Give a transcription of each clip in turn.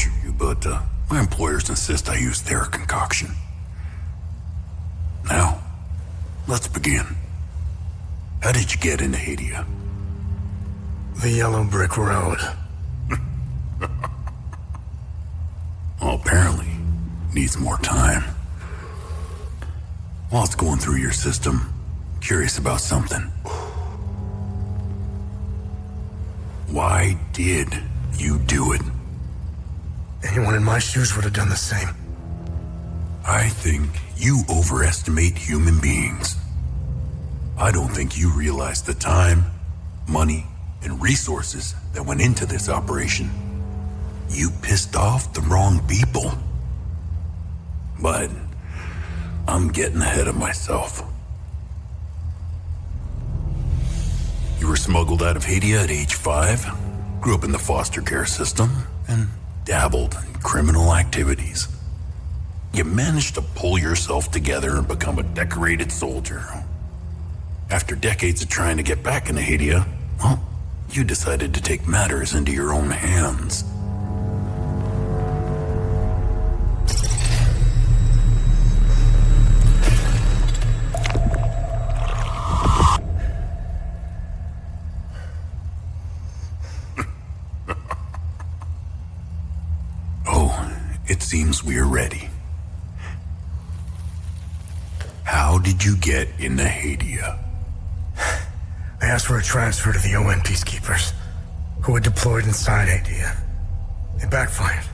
torture you, but my employers insist I use their concoction. Now, let's begin. How did you get into Hadea? The yellow brick road. Well, apparently, needs more time. While it's going through your system, curious about something. Why did you do it? Anyone in my shoes would have done the same. I think you overestimate human beings. I don't think you realize the time, money, and resources that went into this operation. You pissed off the wrong people. But I'm getting ahead of myself. You were smuggled out of Hadea at age 5, grew up in the foster care system, and dabbled in criminal activities. You managed to pull yourself together and become a decorated soldier. After decades of trying to get back into Hadea, well, you decided to take matters into your own hands. It seems we're ready. How did you get into Hadea? I asked for a transfer to the UN peacekeepers, who had deployed inside Hadea. It backfired.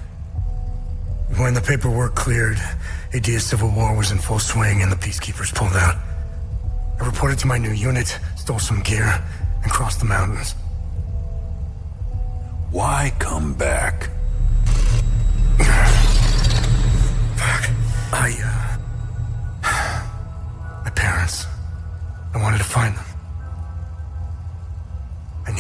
When the paperwork cleared, Hadea's civil war was in full swing and the peacekeepers pulled out. I reported to my new unit, stole some gear, and crossed the mountains. Why come back? Fuck. My parents. I wanted to find them. I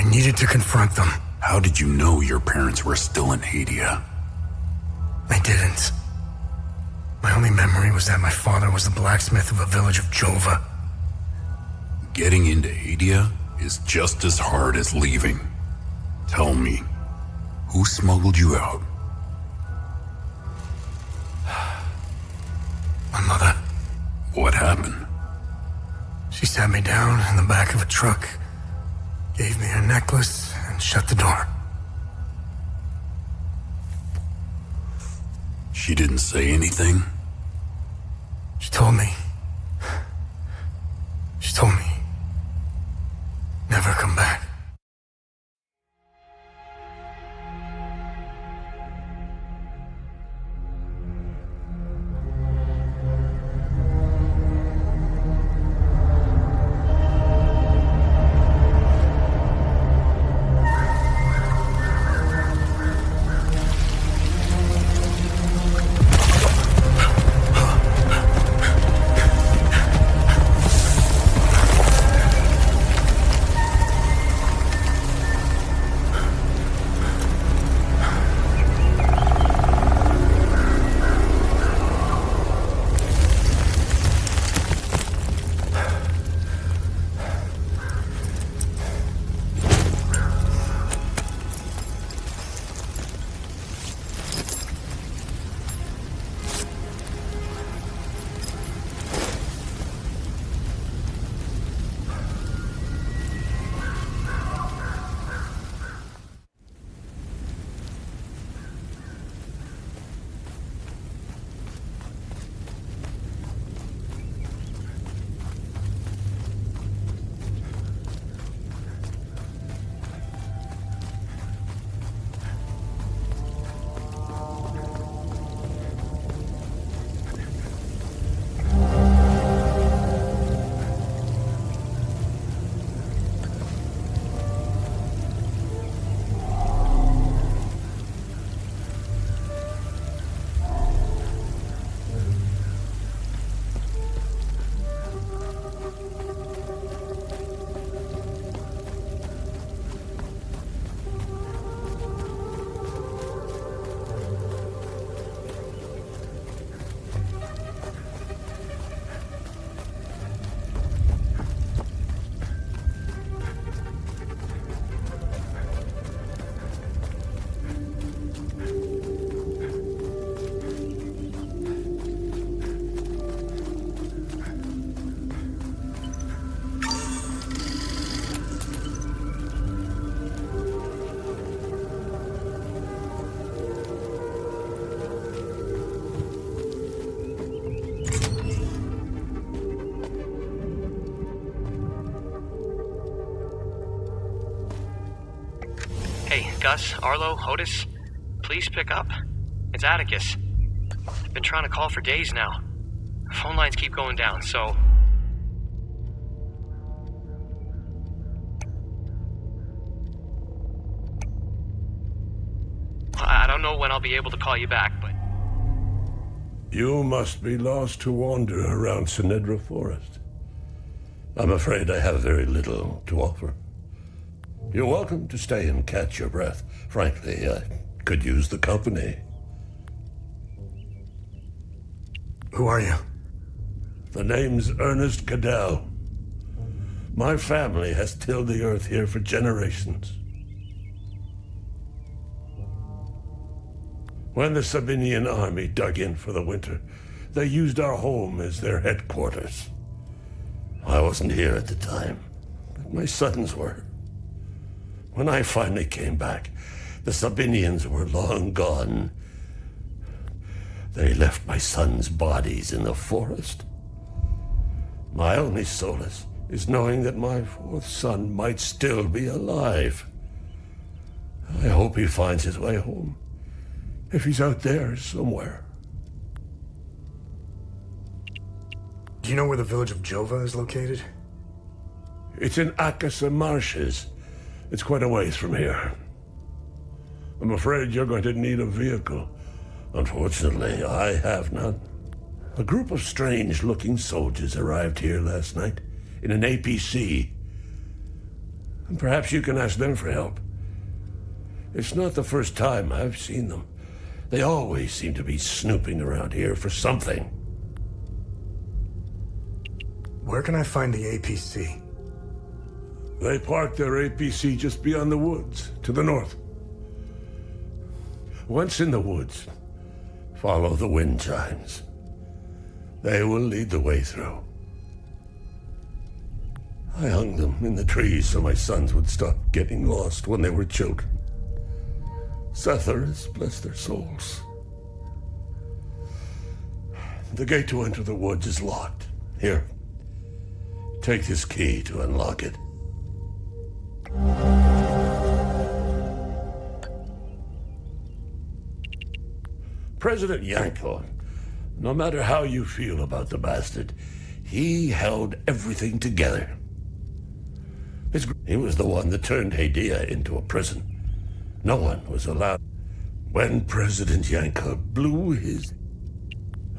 needed to confront them. How did you know your parents were still in Hadea? I didn't. My only memory was that my father was the blacksmith of a village of Jova. Getting into Hadea is just as hard as leaving. Tell me, who smuggled you out? My mother. What happened? She sat me down in the back of a truck, gave me a necklace, and shut the door. She didn't say anything? She told me, never come back. Hey, Gus, Arlo, Otis, please pick up. It's Atticus. I've been trying to call for days now. Phone lines keep going down, so... I don't know when I'll be able to call you back, but... You must be lost to wander around Sinedra Forest. I'm afraid I have very little to offer. You're welcome to stay and catch your breath. Frankly, I could use the company. Who are you? The name's Ernest Cadell. My family has tilled the earth here for generations. When the Sabinian army dug in for the winter, they used our home as their headquarters. I wasn't here at the time, but my sons were. When I finally came back, the Sabinians were long gone. They left my sons' bodies in the forest. My only solace is knowing that my fourth son might still be alive. I hope he finds his way home, if he's out there somewhere. Do you know where the village of Jova is located? It's in Akasa Marshes. It's quite a ways from here. I'm afraid you're going to need a vehicle. Unfortunately, I have none. A group of strange-looking soldiers arrived here last night in an APC. And perhaps you can ask them for help. It's not the first time I've seen them. They always seem to be snooping around here for something. Where can I find the APC? They parked their APC just beyond the woods, to the north. Once in the woods, follow the wind chimes. They will lead the way through. I hung them in the trees so my sons would stop getting lost when they were children. Setharus, bless their souls. The gate to enter the woods is locked. Here, take this key to unlock it. President Nacon, no matter how you feel about the bastard, he held everything together. He was the one that turned Hadea into a prison. No one was allowed. When President Yanka blew his...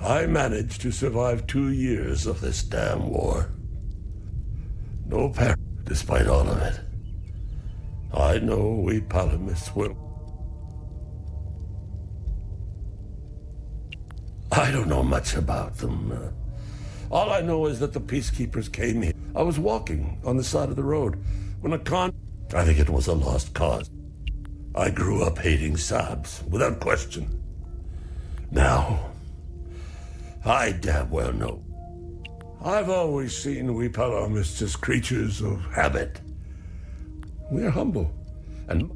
I managed to survive 2 years of this damn war. No parry, despite all of it. I know we Palamists will... I don't know much about them. All I know is that the peacekeepers came here. I was walking on the side of the road when I think it was a lost cause. I grew up hating Sabs, without question. Now, I damn well know. I've always seen we Palamists as creatures of habit. We're humble, and...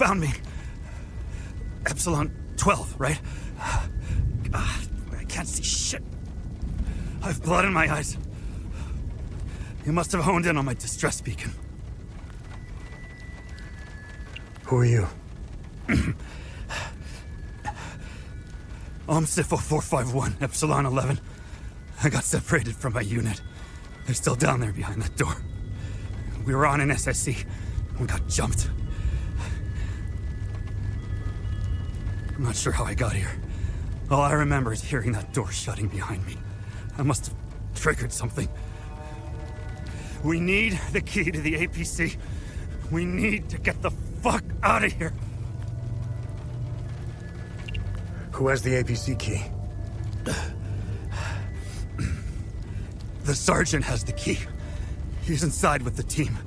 Found me. Epsilon 12, right? I can't see shit. I have blood in my eyes. You must have honed in on my distress beacon. Who are you? I'm Sifo 451, Epsilon 11. I got separated from my unit. They're still down there behind that door. We were on an SSC. We got jumped. I'm not sure how I got here. All I remember is hearing that door shutting behind me. I must have triggered something. We need the key to the APC. We need to get the fuck out of here. Who has the APC key? The sergeant has the key. He's inside with the team.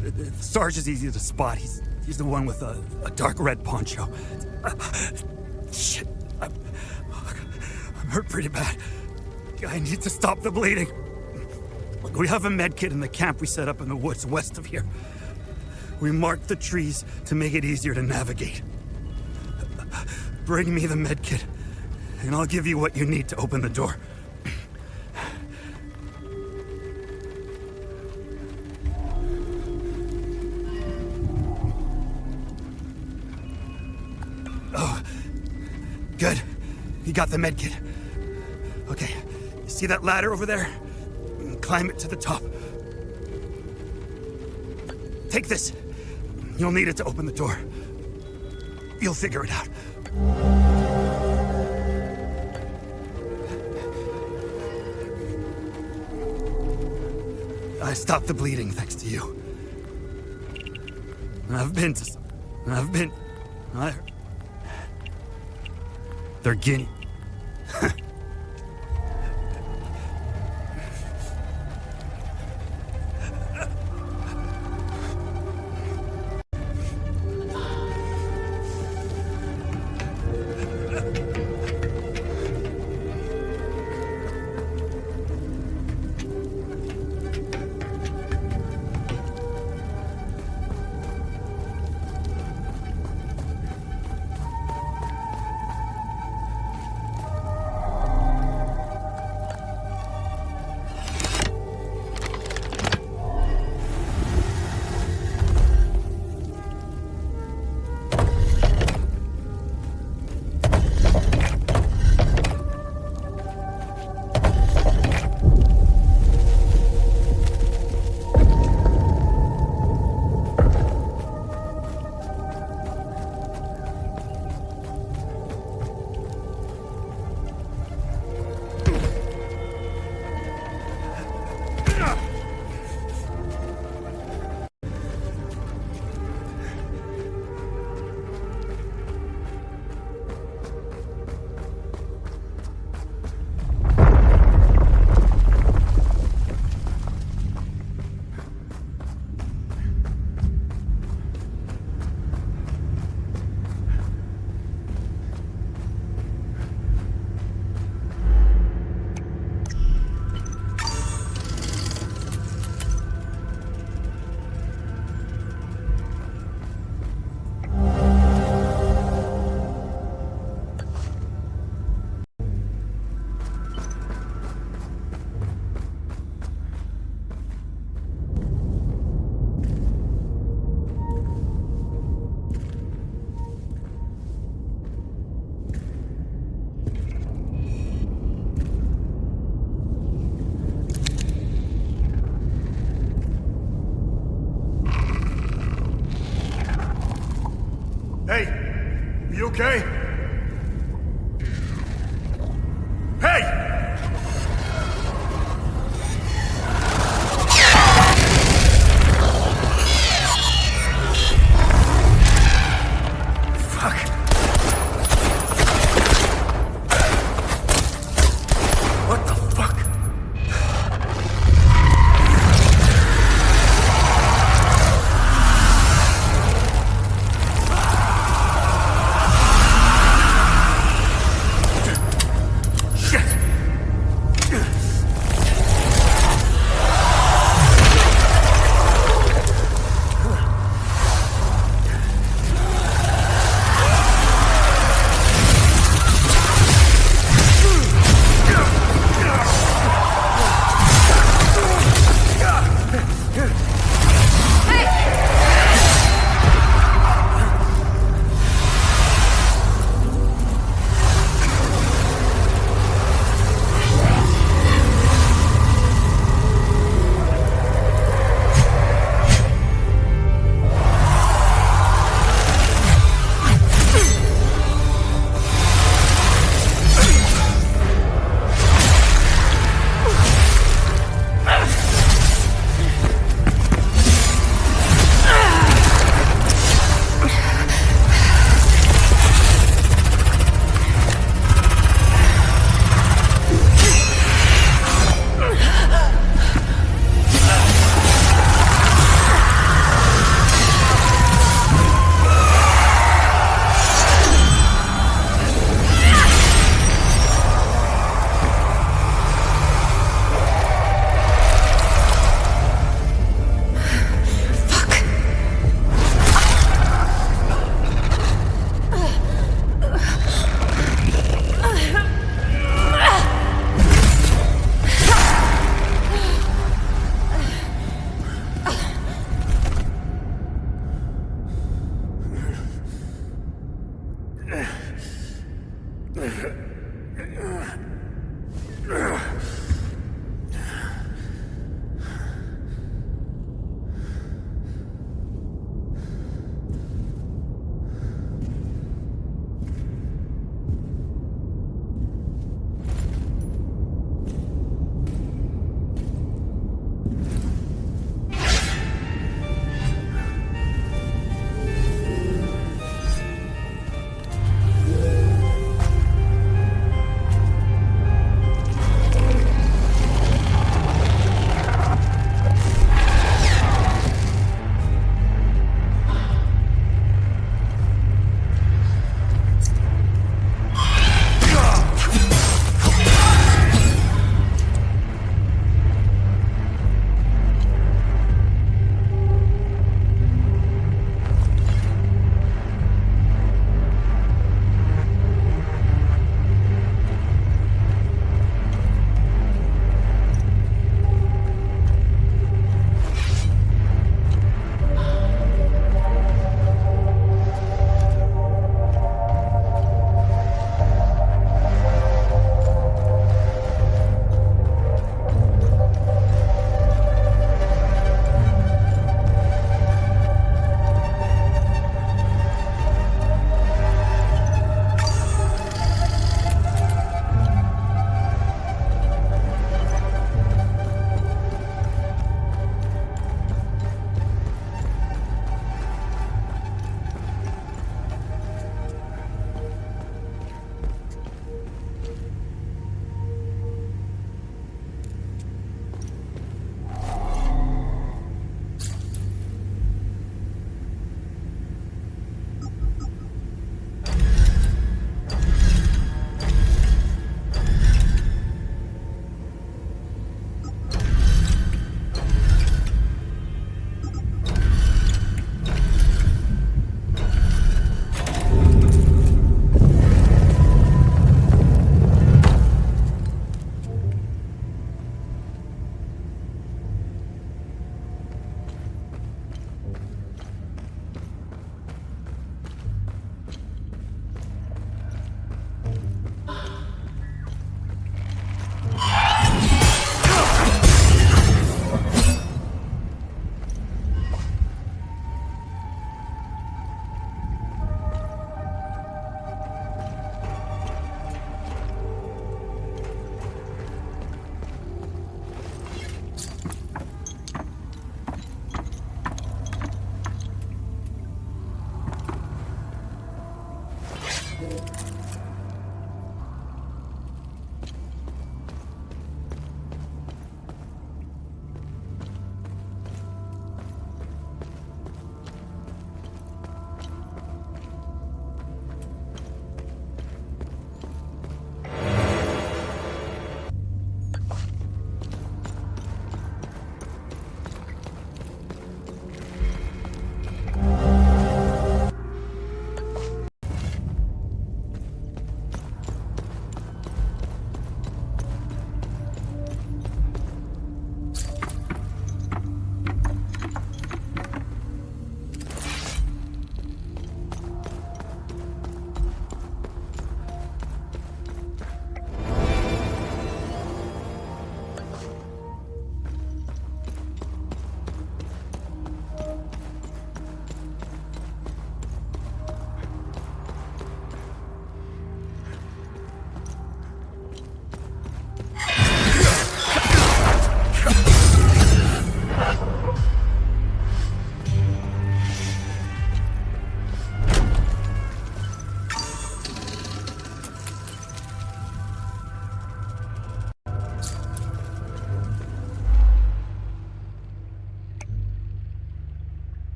The sergeant's easy to spot. He's the one with a dark red poncho. Shit. I'm hurt pretty bad. I need to stop the bleeding. We have a medkit in the camp we set up in the woods west of here. We marked the trees to make it easier to navigate. Bring me the medkit, and I'll give you what you need to open the door. Oh, good. You got the medkit. Okay, you see that ladder over there? Climb it to the top. Take this. You'll need it to open the door. You'll figure it out. I stopped the bleeding thanks to you. They're guinea. Hey, you okay? Hey! What the fuck?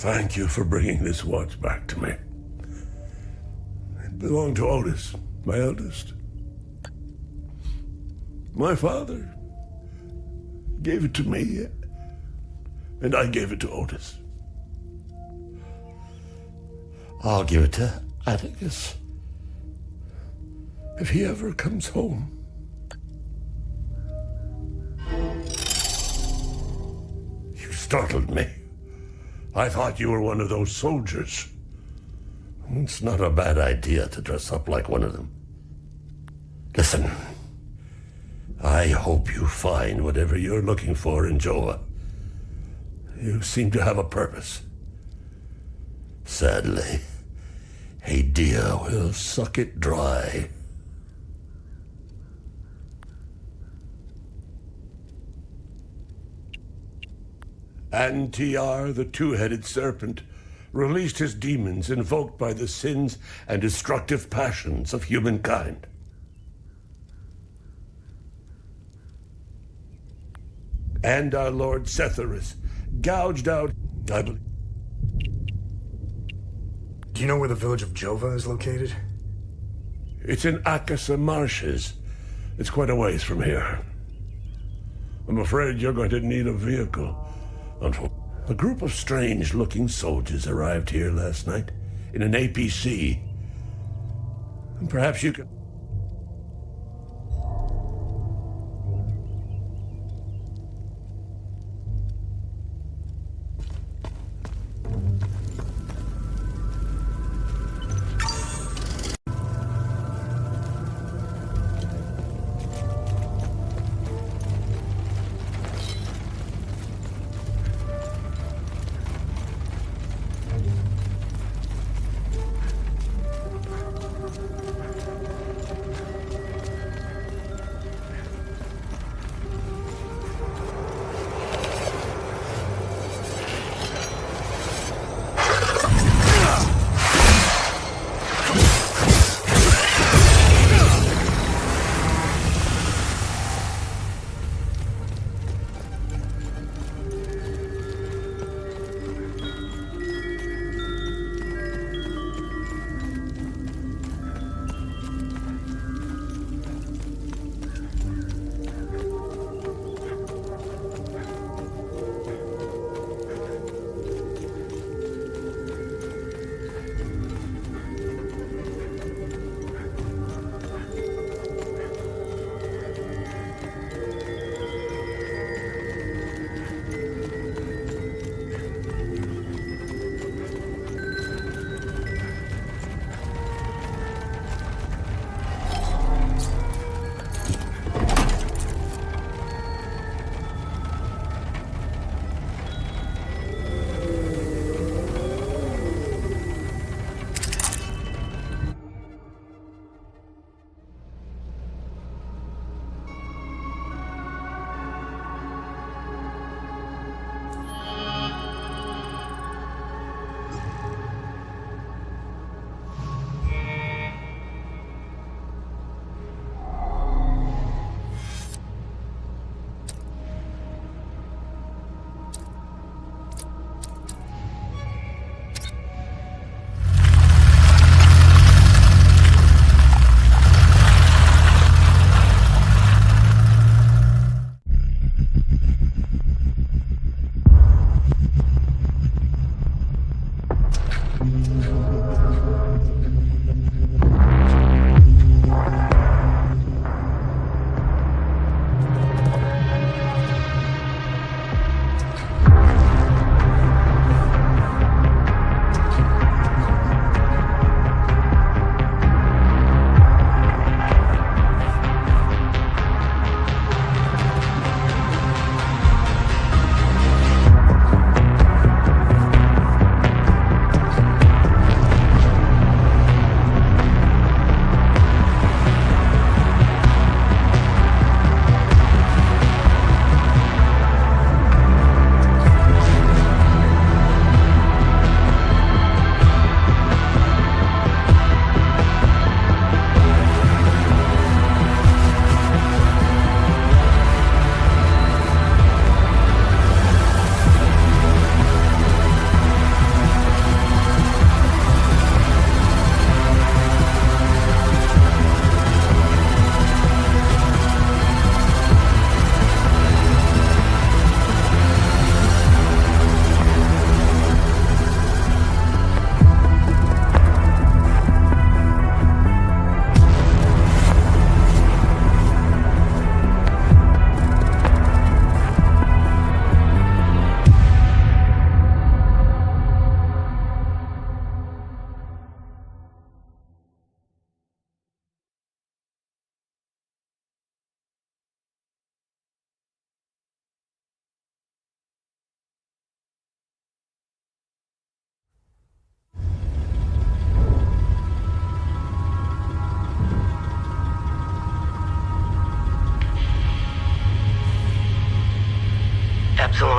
Thank you for bringing this watch back to me. It belonged to Otis, my eldest. My father gave it to me, and I gave it to Otis. I'll give it to Atticus if he ever comes home. You startled me. I thought you were one of those soldiers. It's not a bad idea to dress up like one of them. Listen, I hope you find whatever you're looking for in Joa. You seem to have a purpose. Sadly, Hadea will suck it dry. And TR, the two-headed serpent, released his demons invoked by the sins and destructive passions of humankind. And our Lord Setherus gouged out, I believe. Do you know where the village of Jova is located? It's in Akasa Marshes. It's quite a ways from here. I'm afraid you're going to need a vehicle. A group of strange-looking soldiers arrived here last night in an APC. And perhaps you can...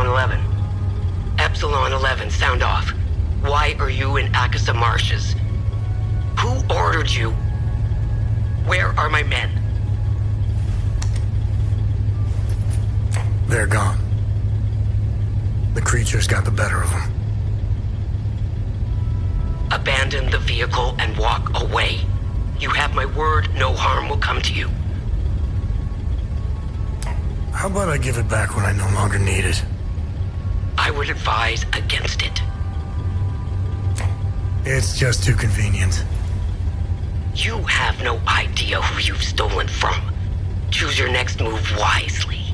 Epsilon 11. Epsilon 11, sound off. Why are you in Akasa Marshes? Who ordered you? Where are my men? They're gone. The creatures got the better of them. Abandon the vehicle and walk away. You have my word, no harm will come to you. How about I give it back when I no longer need it? I would advise against it. It's just too convenient. You have no idea who you've stolen from. Choose your next move wisely.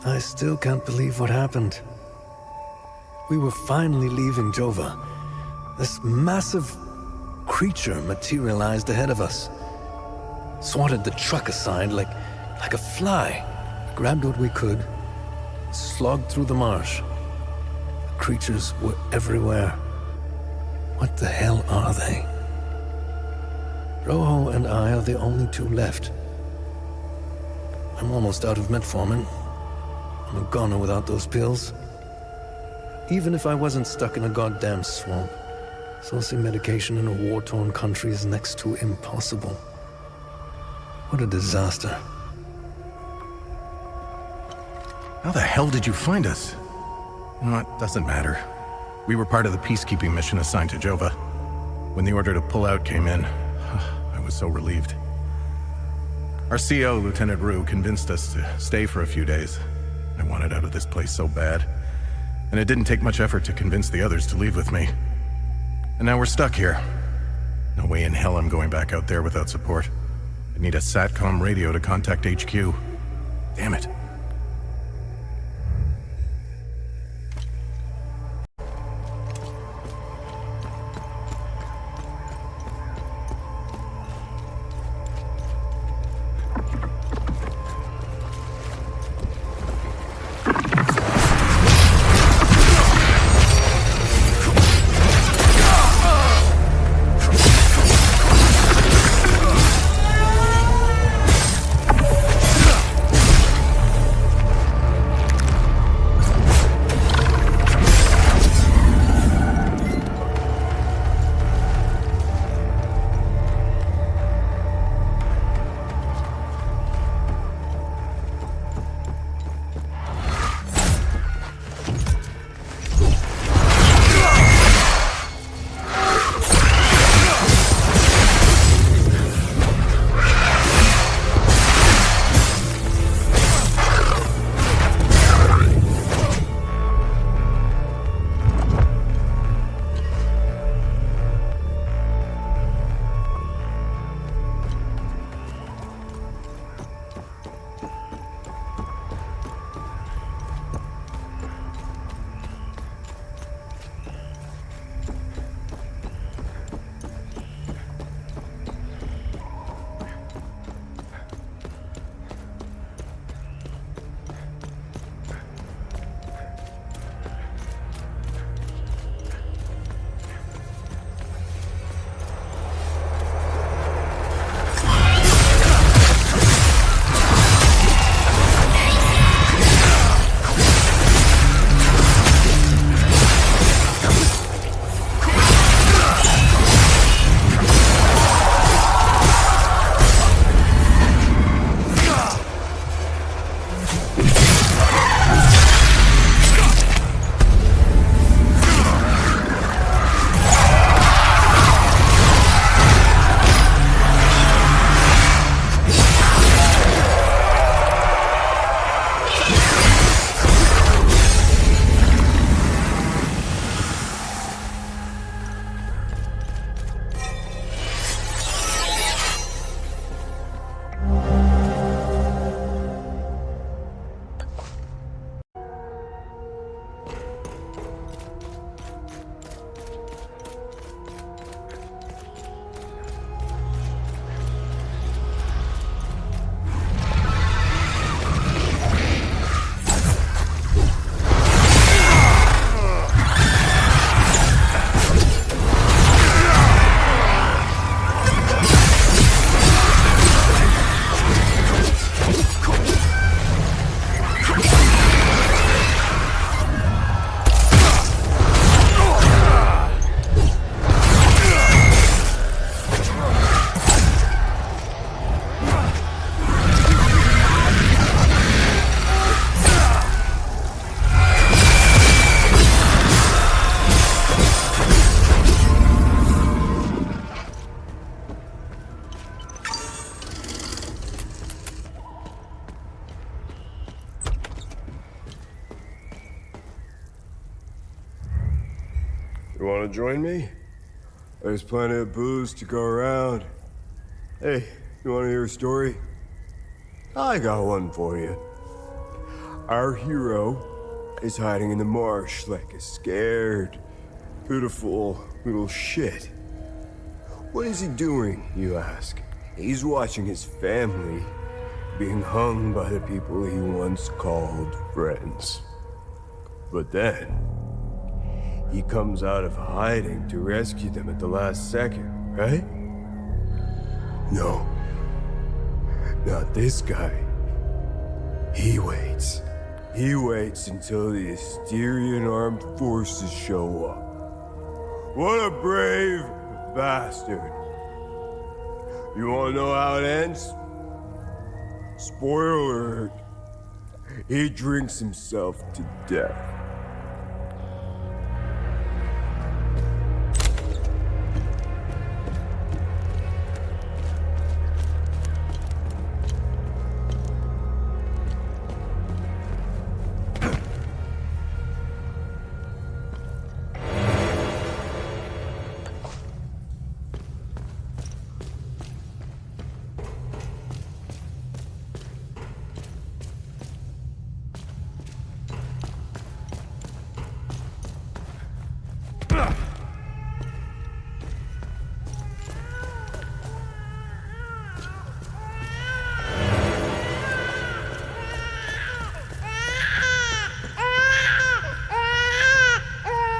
I still can't believe what happened. We were finally leaving Jova. This massive creature materialized ahead of us. Swatted the truck aside like a fly. Grabbed what we could, slogged through the marsh. The creatures were everywhere. What the hell are they? Rojo and I are the only two left. I'm almost out of metformin. I'm a goner without those pills. Even if I wasn't stuck in a goddamn swamp, Sourcing medication in a war-torn country is next to impossible. What a disaster. How the hell did you find us? No, it doesn't matter. We were part of the peacekeeping mission assigned to Jova. When the order to pull out came in, I was so relieved. Our CO, Lieutenant Rue, convinced us to stay for a few days. I wanted out of this place so bad. And it didn't take much effort to convince the others to leave with me. And now we're stuck here. No way in hell I'm going back out there without support. I need a SATCOM radio to contact HQ. Damn it. You want to join me? There's plenty of booze to go around. Hey, you want to hear a story? I got one for you. Our hero is hiding in the marsh like a scared, pitiful little shit. What is he doing, you ask? He's watching his family being hung by the people he once called friends. But then, he comes out of hiding to rescue them at the last second, right? No. Not this guy. He waits. He waits until the Asterian armed forces show up. What a brave bastard. You wanna know how it ends? Spoiler alert. He drinks himself to death.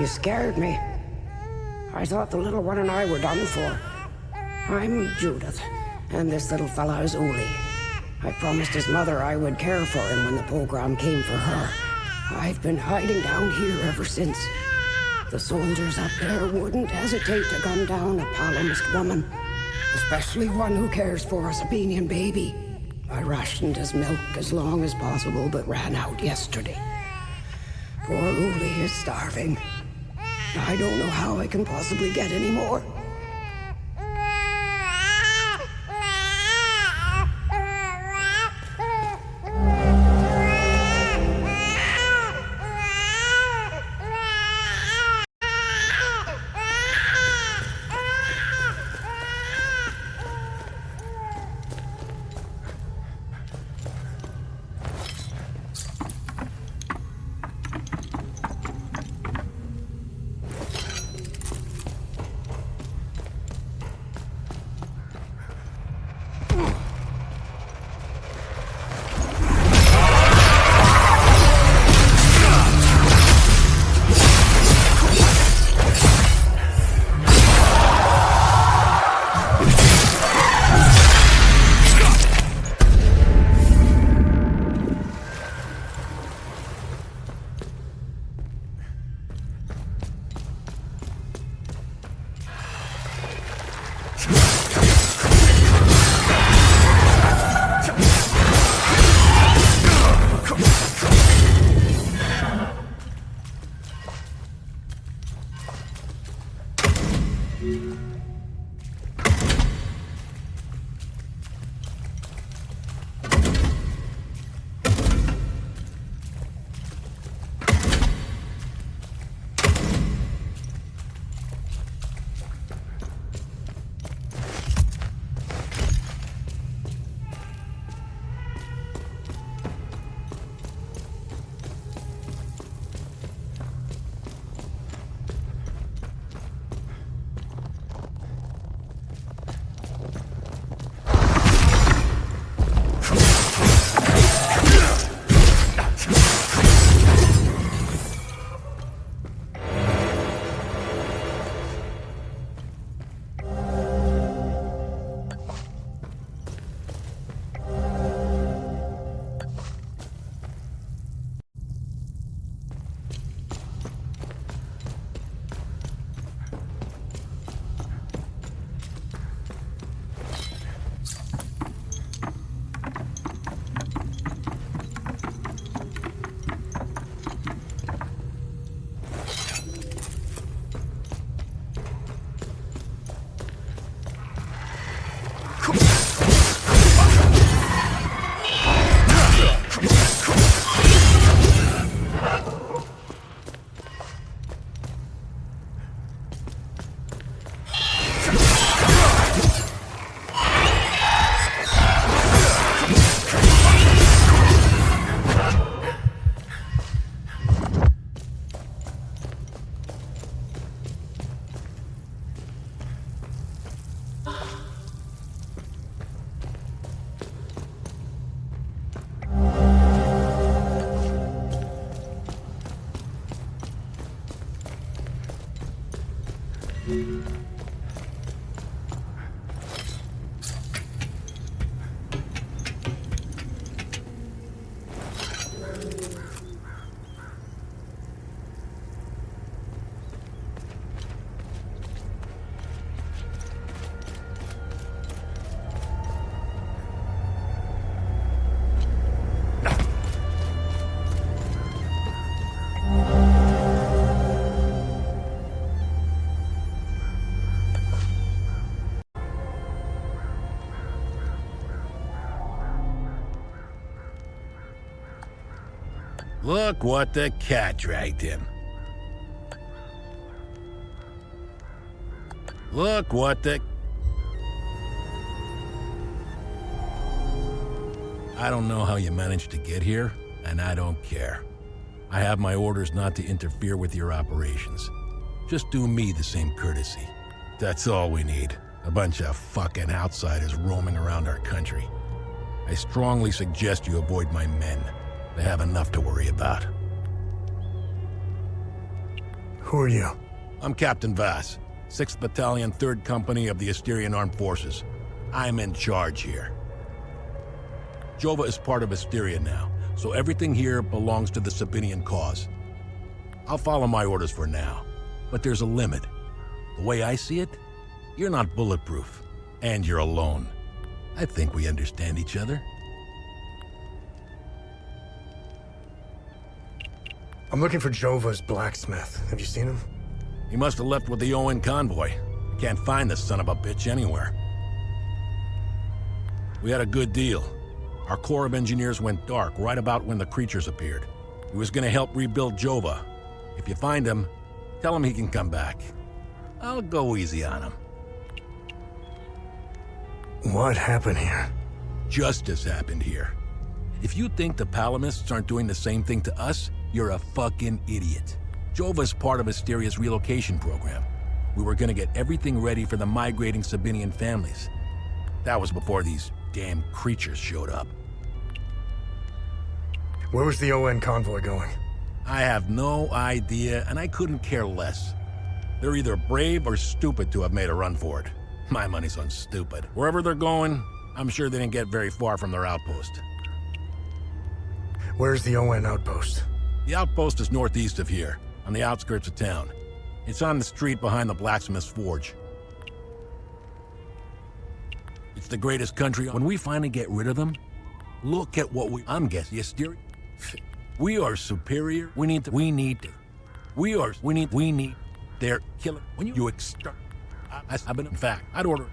You scared me. I thought the little one and I were done for. I'm Judith, and this little fella is Uli. I promised his mother I would care for him when the program came for her. I've been hiding down here ever since. The soldiers up there wouldn't hesitate to gun down a Palomist woman, especially one who cares for a Sabinian baby. I rationed his milk as long as possible, but ran out yesterday. Poor Uli is starving. I don't know how I can possibly get any more. Look what the cat dragged him. Look what the... I don't know how you managed to get here, and I don't care. I have my orders not to interfere with your operations. Just do me the same courtesy. That's all we need. A bunch of fucking outsiders roaming around our country. I strongly suggest you avoid my men. They have enough to worry about. Who are you? I'm Captain Vass, 6th Battalion, 3rd Company of the Asterian Armed Forces. I'm in charge here. Jova is part of Asteria now, so everything here belongs to the Sabinian cause. I'll follow my orders for now, but there's a limit. The way I see it, you're not bulletproof, and you're alone. I think we understand each other. I'm looking for Jova's blacksmith. Have you seen him? He must have left with the UN convoy. Can't find this son of a bitch anywhere. We had a good deal. Our Corps of Engineers went dark right about when the creatures appeared. He was gonna help rebuild Jova. If you find him, tell him he can come back. I'll go easy on him. What happened here? Justice happened here. If you think the Palamists aren't doing the same thing to us, you're a fucking idiot. Jova's part of Asteria's relocation program. We were gonna get everything ready for the migrating Sabinian families. That was before these damn creatures showed up. Where was the UN convoy going? I have no idea, and I couldn't care less. They're either brave or stupid to have made a run for it. My money's on stupid. Wherever they're going, I'm sure they didn't get very far from their outpost. Where's the UN outpost? The outpost is northeast of here, on the outskirts of town. It's on the street behind the blacksmith's forge. It's the greatest country. When we finally get rid of them, look at what I'm guessing. We are superior. We need. They're killing. When you extort. I've been, in fact, I'd order.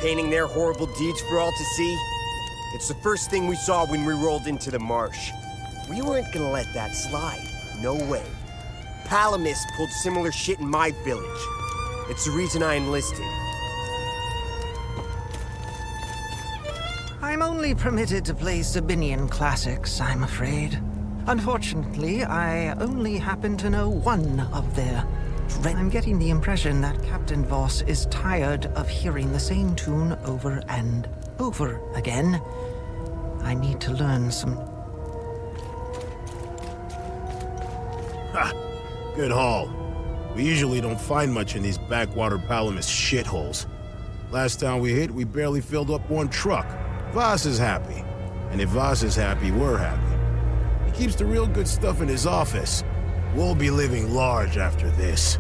Painting their horrible deeds for all to see? It's the first thing we saw when we rolled into the marsh. We weren't gonna let that slide. No way. Palamists pulled similar shit in my village. It's the reason I enlisted. I'm only permitted to play Sabinian classics, I'm afraid. Unfortunately, I only happen to know one of their... I'm getting the impression that Captain Voss is tired of hearing the same tune over and over again. I need to learn some... Ha! Good haul. We usually don't find much in these backwater Palamist shitholes. Last time we hit, we barely filled up one truck. Voss is happy. And if Voss is happy, we're happy. He keeps the real good stuff in his office. We'll be living large after this.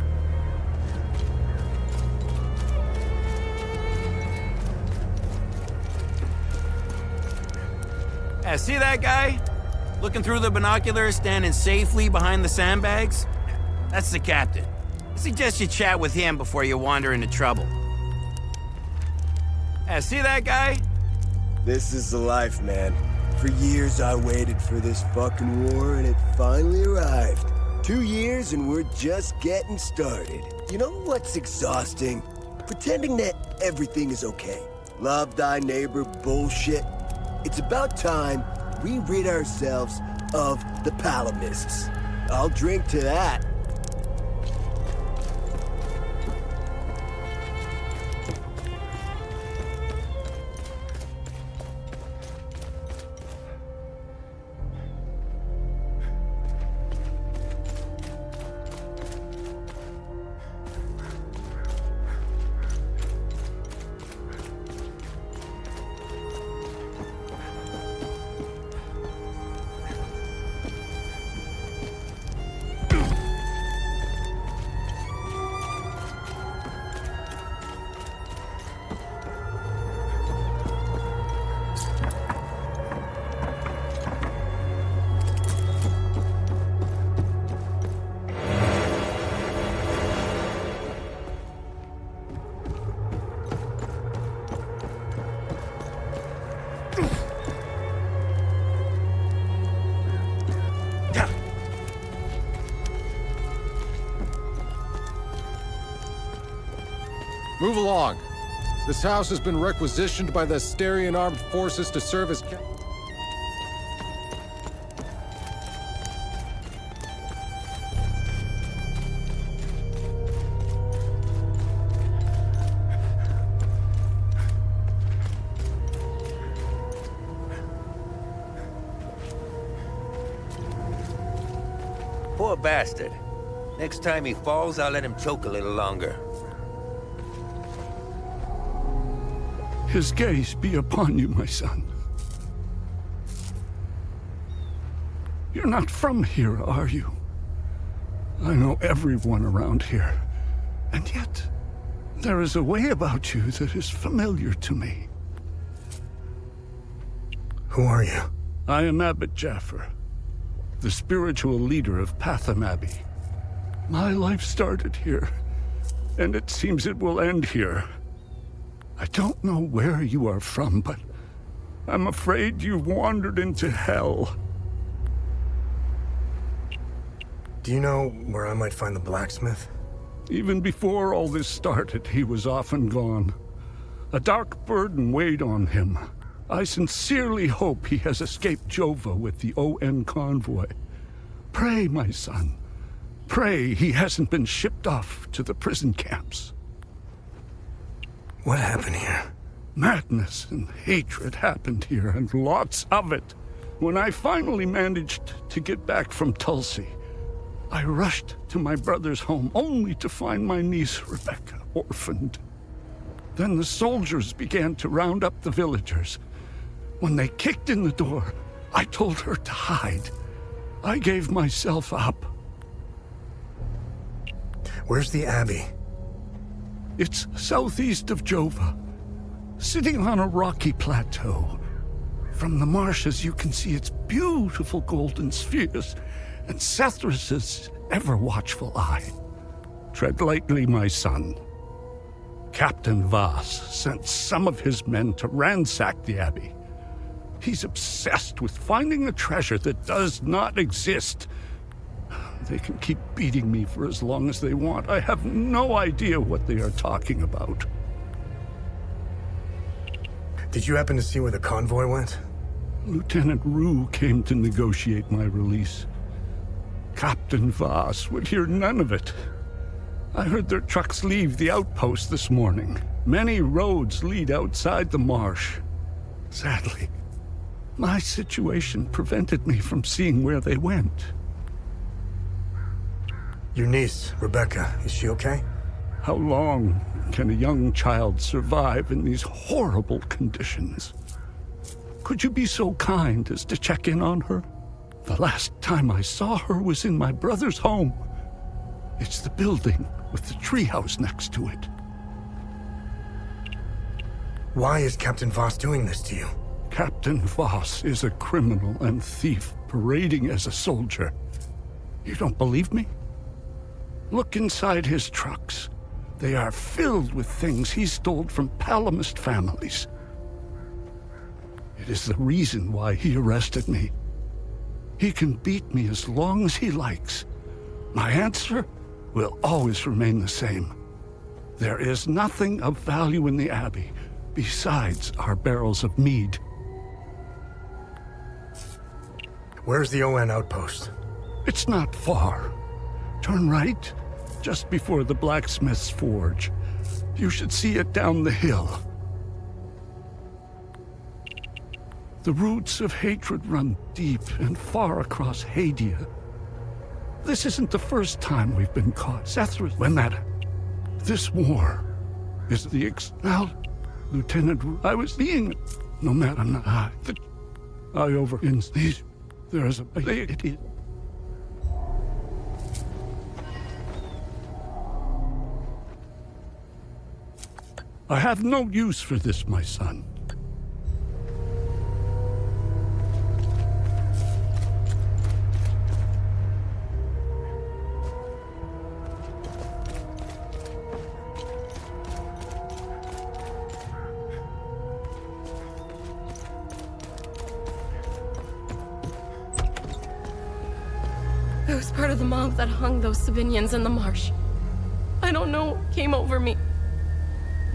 See that guy? Looking through the binoculars, standing safely behind the sandbags? That's the captain. I suggest you chat with him before you wander into trouble. See that guy? This is the life, man. For years I waited for this fucking war, and it finally arrived. 2 years and we're just getting started. You know what's exhausting? Pretending that everything is okay. Love thy neighbor bullshit. It's about time we rid ourselves of the Palamists. I'll drink to that. Move along. This house has been requisitioned by the Asterian Armed Forces to serve as... Poor bastard. Next time he falls, I'll let him choke a little longer. His gaze be upon you, my son. You're not from here, are you? I know everyone around here, and yet there is a way about you that is familiar to me. Who are you? I am Abbot Jaffer, the spiritual leader of Patham Abbey. My life started here, and it seems it will end here. I don't know where you are from, but I'm afraid you wandered into hell. Do you know where I might find the blacksmith? Even before all this started, he was often gone. A dark burden weighed on him. I sincerely hope he has escaped Jova with the ON convoy. Pray, my son. Pray he hasn't been shipped off to the prison camps. What happened here? Madness and hatred happened here, and lots of it. When I finally managed to get back from Tulsi, I rushed to my brother's home only to find my niece, Rebecca, orphaned. Then the soldiers began to round up the villagers. When they kicked in the door, I told her to hide. I gave myself up. Where's the Abbey? It's southeast of Jova, sitting on a rocky plateau. From the marshes you can see its beautiful golden spheres and Sethrus's ever-watchful eye. Tread lightly, my son. Captain Voss sent some of his men to ransack the Abbey. He's obsessed with finding a treasure that does not exist. They can keep beating me for as long as they want. I have no idea what they are talking about. Did you happen to see where the convoy went? Lieutenant Rue came to negotiate my release. Captain Voss would hear none of it. I heard their trucks leave the outpost this morning. Many roads lead outside the marsh. Sadly, my situation prevented me from seeing where they went. Your niece, Rebecca, is she okay? How long can a young child survive in these horrible conditions? Could you be so kind as to check in on her? The last time I saw her was in my brother's home. It's the building with the treehouse next to it. Why is Captain Voss doing this to you? Captain Voss is a criminal and thief parading as a soldier. You don't believe me? Look inside his trucks. They are filled with things he stole from Palamist families. It is the reason why he arrested me. He can beat me as long as he likes. My answer will always remain the same. There is nothing of value in the Abbey besides our barrels of mead. Where's the ON outpost? It's not far. Turn right, just before the blacksmith's forge. You should see it down the hill. The roots of hatred run deep and far across Hadea. This isn't the first time we've been caught. Sethrus, this war is the now, Lieutenant, I was being, no matter not I over in these, there is it is. I have no use for this, my son. I was part of the mob that hung those civilians in the marsh. I don't know what came over me.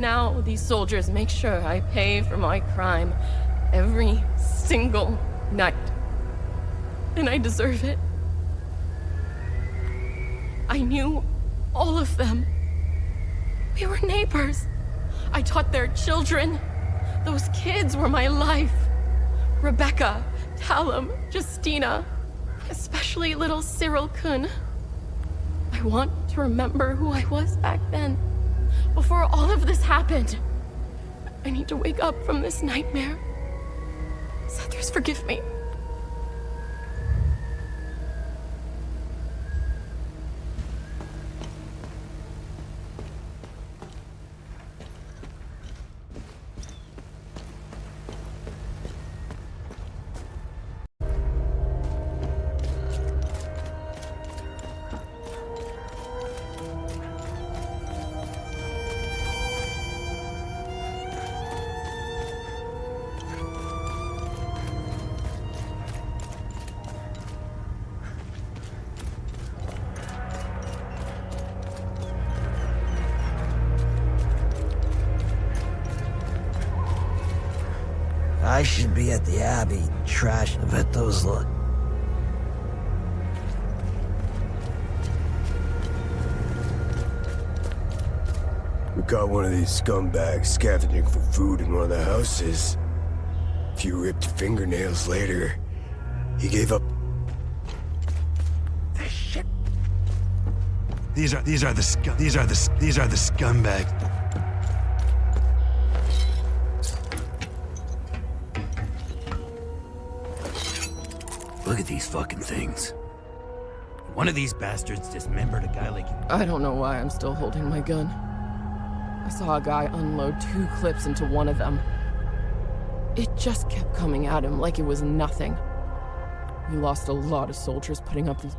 now these soldiers make sure I pay for my crime every single night. And I deserve it. I knew all of them. We were neighbors. I taught their children. Those kids were my life. Rebecca, Talum, Justina, especially little Cyril Kun. I want to remember who I was back then, before all of this happened. I need to wake up from this nightmare. Sethers, forgive me. I should be at the Abbey. Trash. I bet those look. We caught one of these scumbags scavenging for food in one of the houses. A few ripped fingernails later, he gave up. This shit. These are the scumbags. Look at these fucking things. One of these bastards dismembered a guy like you. I don't know why I'm still holding my gun. I saw a guy unload 2 clips into one of them. It just kept coming at him like it was nothing. We lost a lot of soldiers putting up these...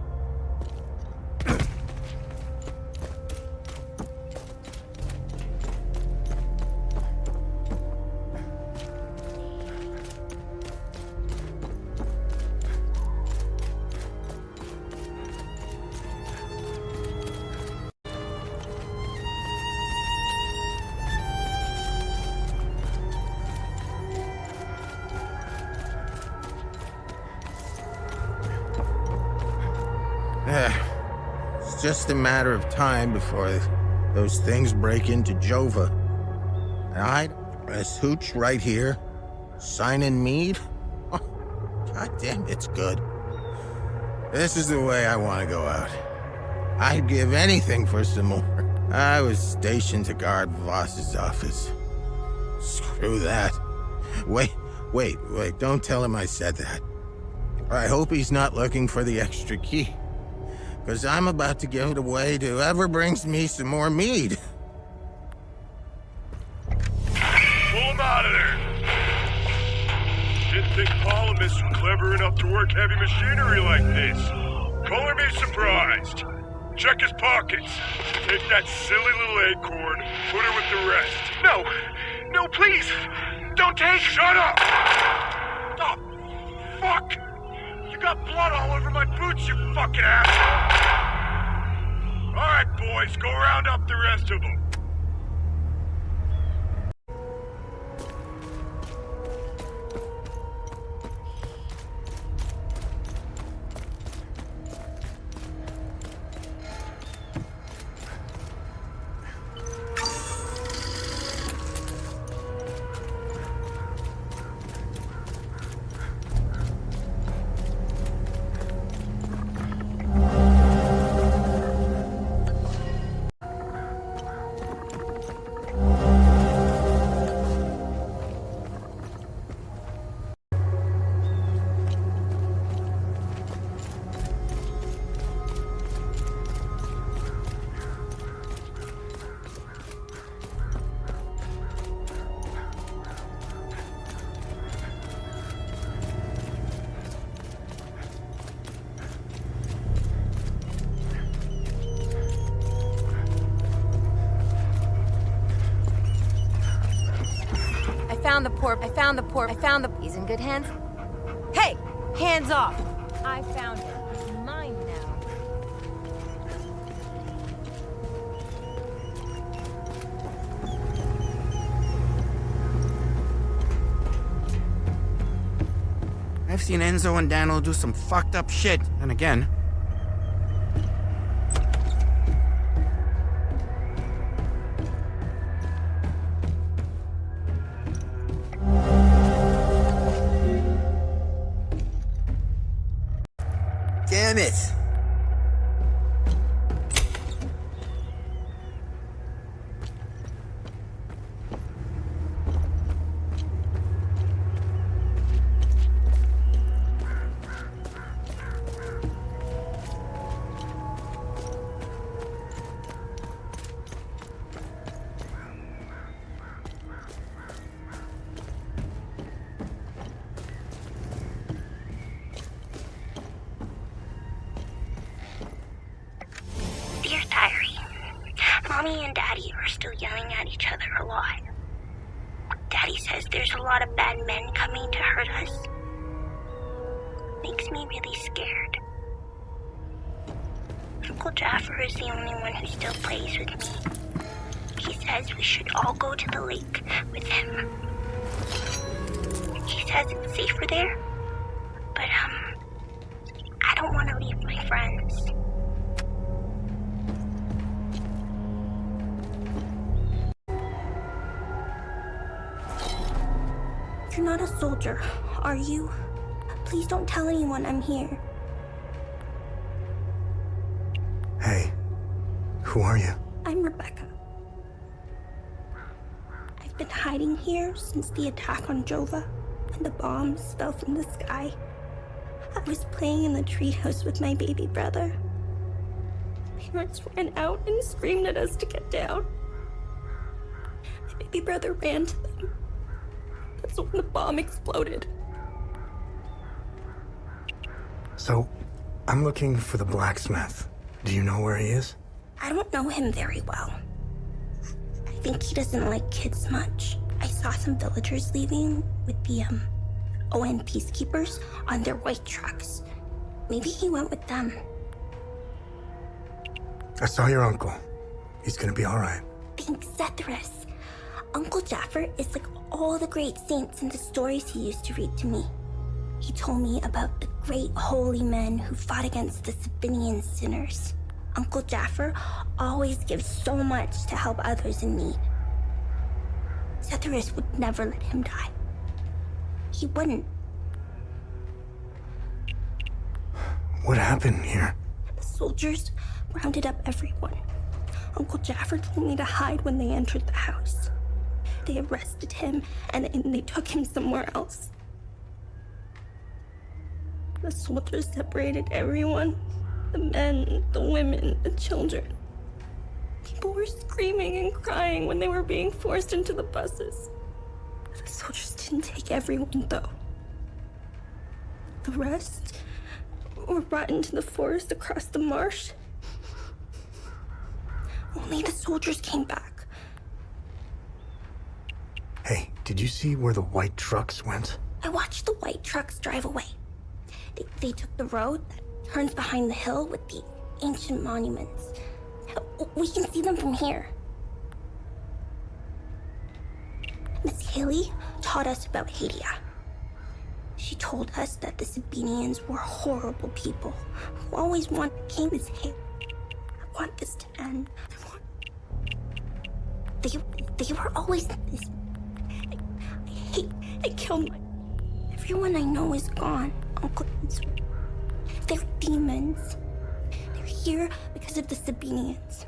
It's just a matter of time before those things break into Jova. And this hooch right here, signing mead? Oh, God damn, it's good. This is the way I want to go out. I'd give anything for some more. I was stationed to guard Voss's office. Screw that. Wait, don't tell him I said that. I hope he's not looking for the extra key. Because I'm about to give it away to whoever brings me some more mead. Pull him out of there! Didn't think Polymus was clever enough to work heavy machinery like this. Color me surprised. Check his pockets. Take that silly little acorn, put her with the rest. No, please! Don't take... Shut up! Oh, fuck! You got blood all over my boots, you fucking asshole! Alright, boys, go round up the rest of them. I found the... He's in good hands? Hey! Hands off! I found it. He's mine now. I've seen Enzo and Daniel do some fucked up shit, and again. Damn it! Dear Diary, Mommy and Daddy are still yelling at each other a lot. Daddy says there's a lot of bad men coming to hurt us. Makes me really scared. Uncle Jaffer is the only one who still plays with me. He says we should all go to the lake with him. He says it's safer there, but I don't want to leave my friends. You're not a soldier, are you? Please don't tell anyone I'm here. Hey, who are you? I'm Rebecca. I've been hiding here since the attack on Jova, when the bombs fell from the sky. I was playing in the treehouse with my baby brother. Parents ran out and screamed at us to get down. My baby brother ran to them. That's when the bomb exploded. So, I'm looking for the blacksmith. Do you know where he is? I don't know him very well. I think he doesn't like kids much. I saw some villagers leaving with the, ON peacekeepers on their white trucks. Maybe he went with them. I saw your uncle. He's gonna be alright. Thanks, Zethris. Uncle Jaffer is like all the great saints in the stories he used to read to me. He told me about the great holy men who fought against the Sabinian sinners. Uncle Jaffer always gives so much to help others in need. Zethris would never let him die. He wouldn't. What happened here? The soldiers rounded up everyone. Uncle Jaffer told me to hide when they entered the house. They arrested him and they took him somewhere else. The soldiers separated everyone. The men, the women, the children. People were screaming and crying when they were being forced into the buses. The soldiers didn't take everyone, though. The rest were brought into the forest across the marsh. Only the soldiers came back. Hey, did you see where the white trucks went? I watched the white trucks drive away. They took the road that turns behind the hill with the ancient monuments. We can see them from here. Miss Haley taught us about Hadea. She told us that the Sabinians were horrible people who always wanted to king this Haley. I want this to end. They were always this. I killed my. Everyone I know is gone, Uncle. They're demons. They're here because of the Sabinians.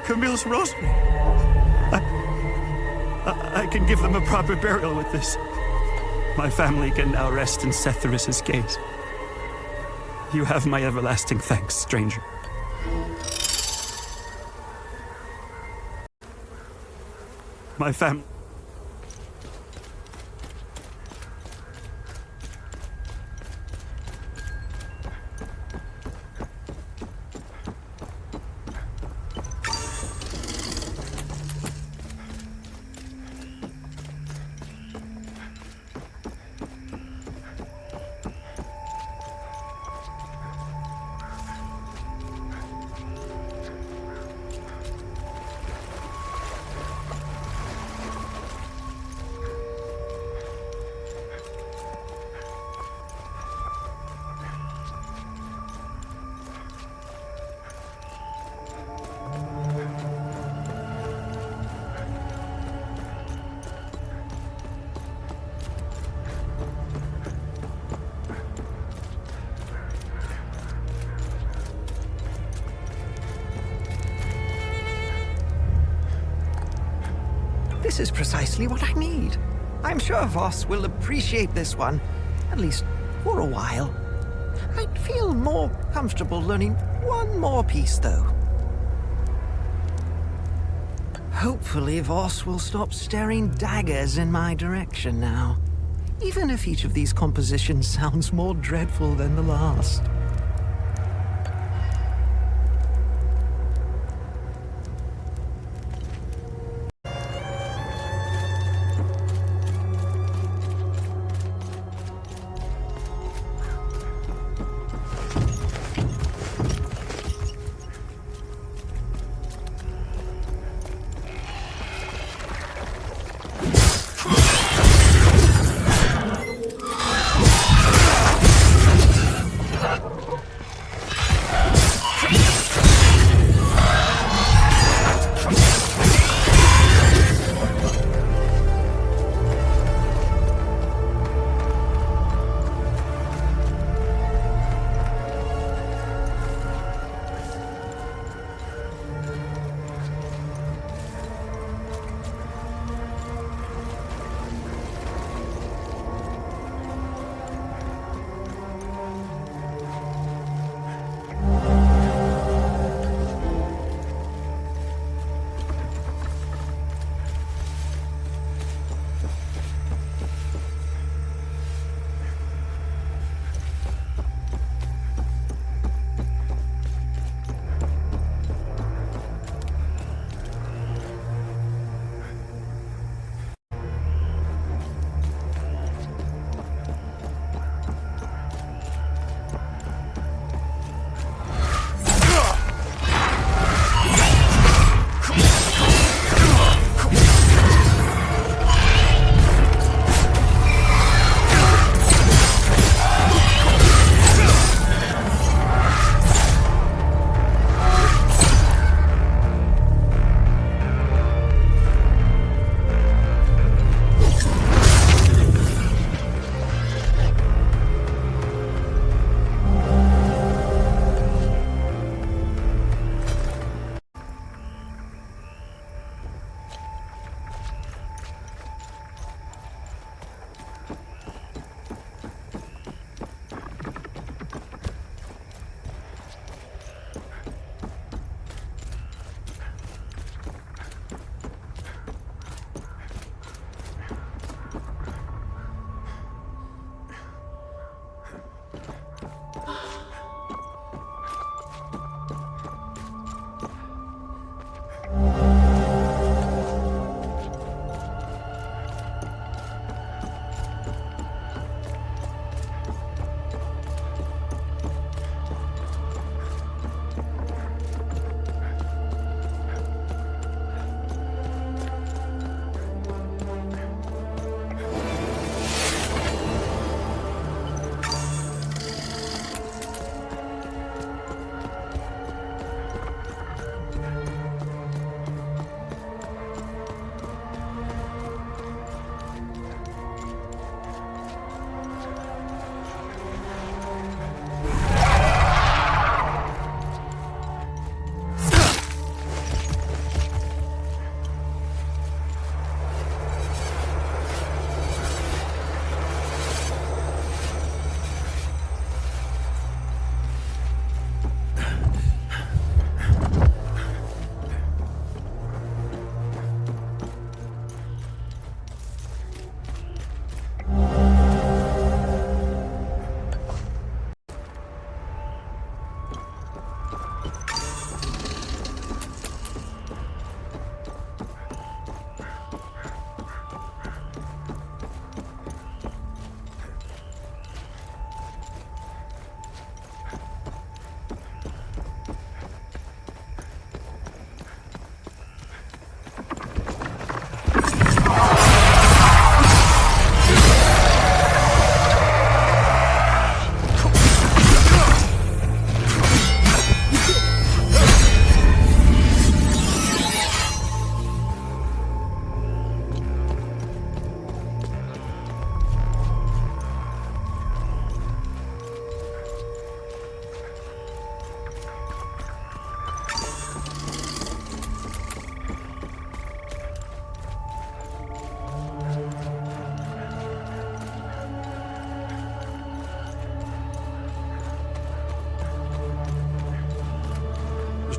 Camille's rosary. I can give them a proper burial with this. My family can now rest in Setharis' gaze. You have my everlasting thanks, stranger. My family. This is precisely what I need. I'm sure Voss will appreciate this one, at least for a while. I'd feel more comfortable learning one more piece, though. Hopefully Voss will stop staring daggers in my direction now, even if each of these compositions sounds more dreadful than the last.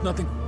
Nothing.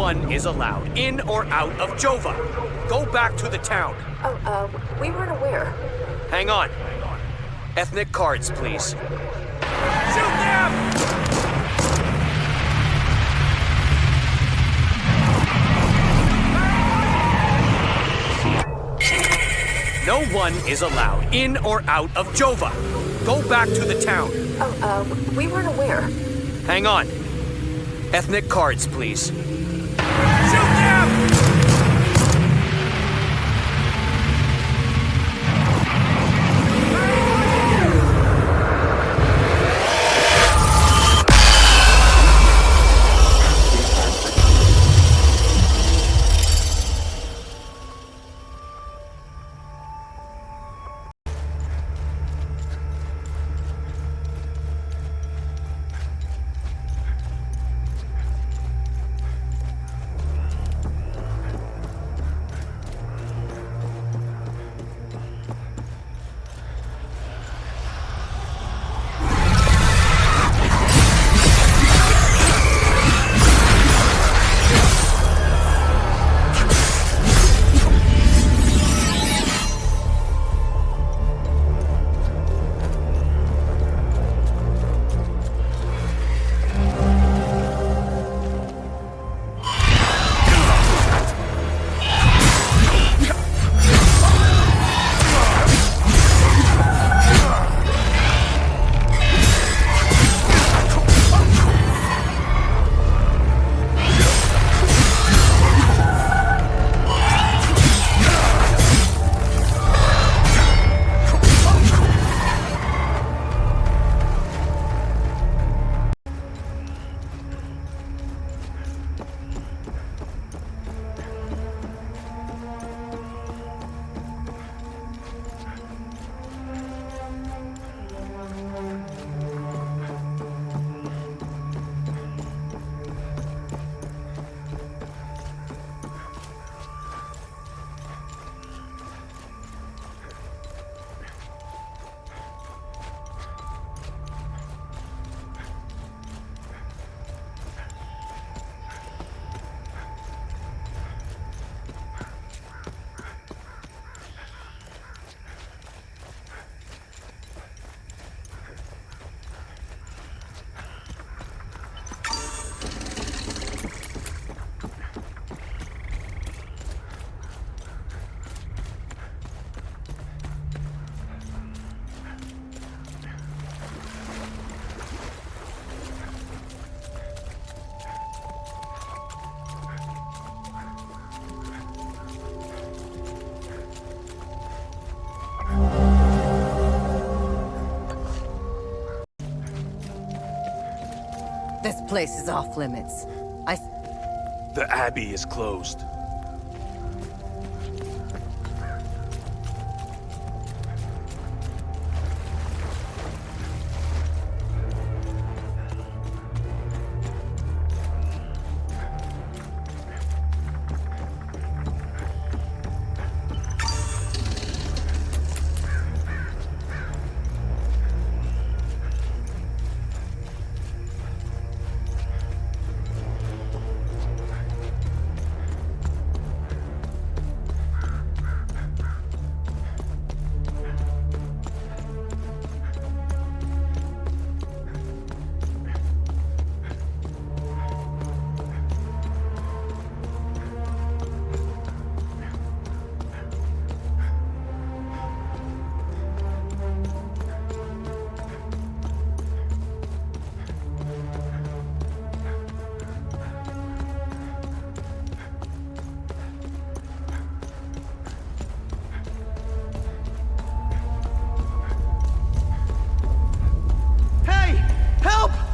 one is allowed in or out of Jova. Go back to the town. We weren't aware. Hang on. Ethnic cards, please. Shoot them! No one is allowed in or out of Jova. Go back to the town. We weren't aware. Hang on. Ethnic cards, please. Shoot them! This place is off limits. The Abbey is closed.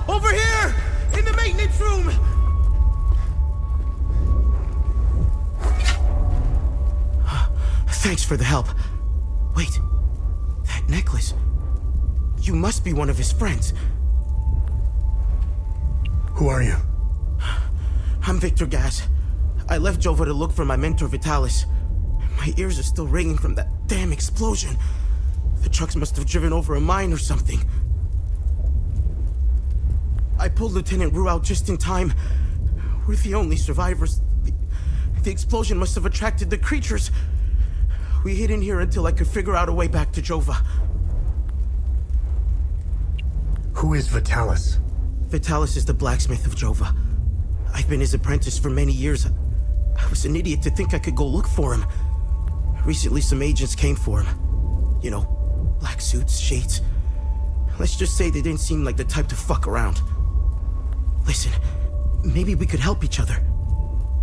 Over here! In the maintenance room! Thanks for the help. Wait. That necklace. You must be one of his friends. Who are you? I'm Victor Gas. I left Jova to look for my mentor Vitalis. My ears are still ringing from that damn explosion. The trucks must have driven over a mine or something. I pulled Lieutenant Rue out just in time. We're the only survivors. The explosion must have attracted the creatures. We hid in here until I could figure out a way back to Jova. Who is Vitalis? Vitalis is the blacksmith of Jova. I've been his apprentice for many years. I was an idiot to think I could go look for him. Recently, some agents came for him. You know, black suits, shades. Let's just say they didn't seem like the type to fuck around. Listen, maybe we could help each other.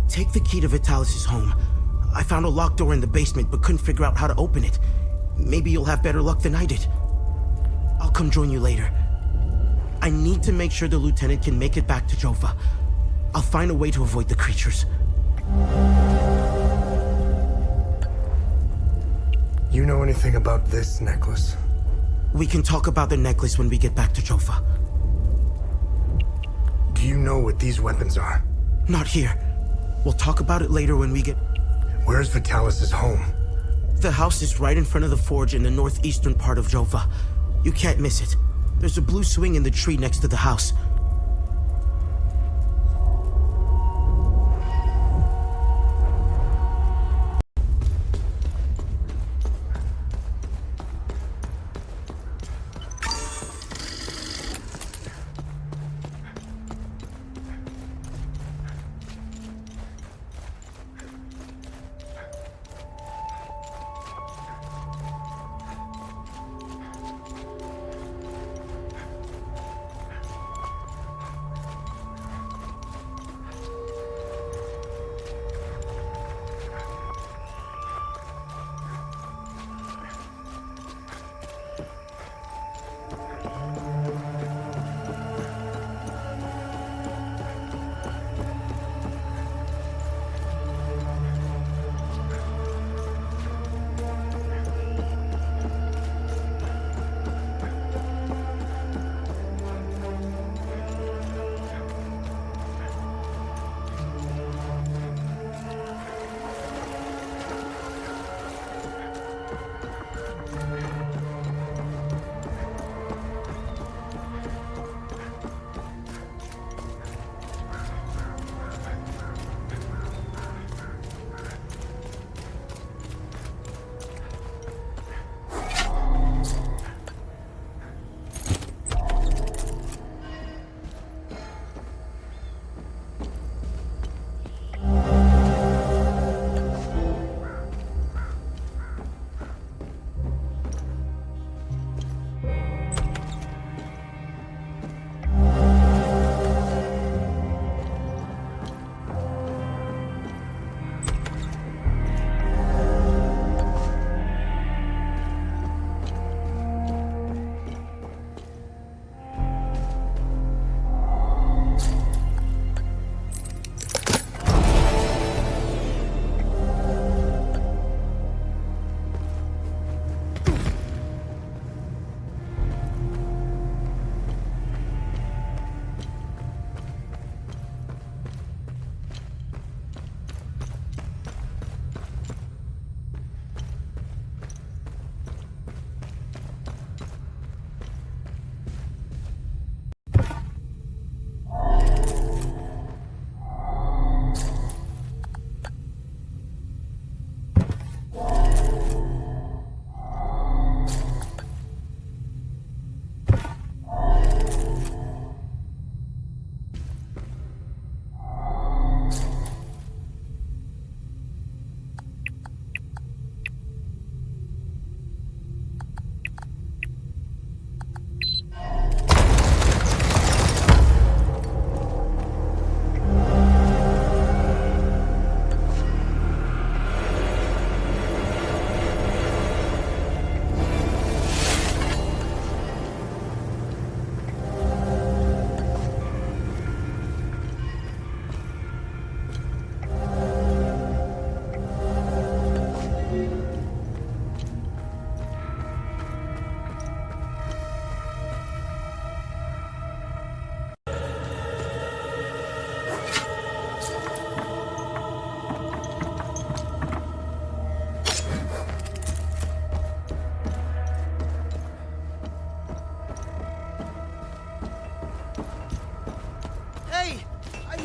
Take the key to Vitalis' home. I found a locked door in the basement, but couldn't figure out how to open it. Maybe you'll have better luck than I did. I'll come join you later. I need to make sure the lieutenant can make it back to Jova. I'll find a way to avoid the creatures. You know anything about this necklace? We can talk about the necklace when we get back to Jova. Do you know what these weapons are? Not here. We'll talk about it later when we get... Where's Vitalis' home? The house is right in front of the forge in the northeastern part of Jova. You can't miss it. There's a blue swing in the tree next to the house.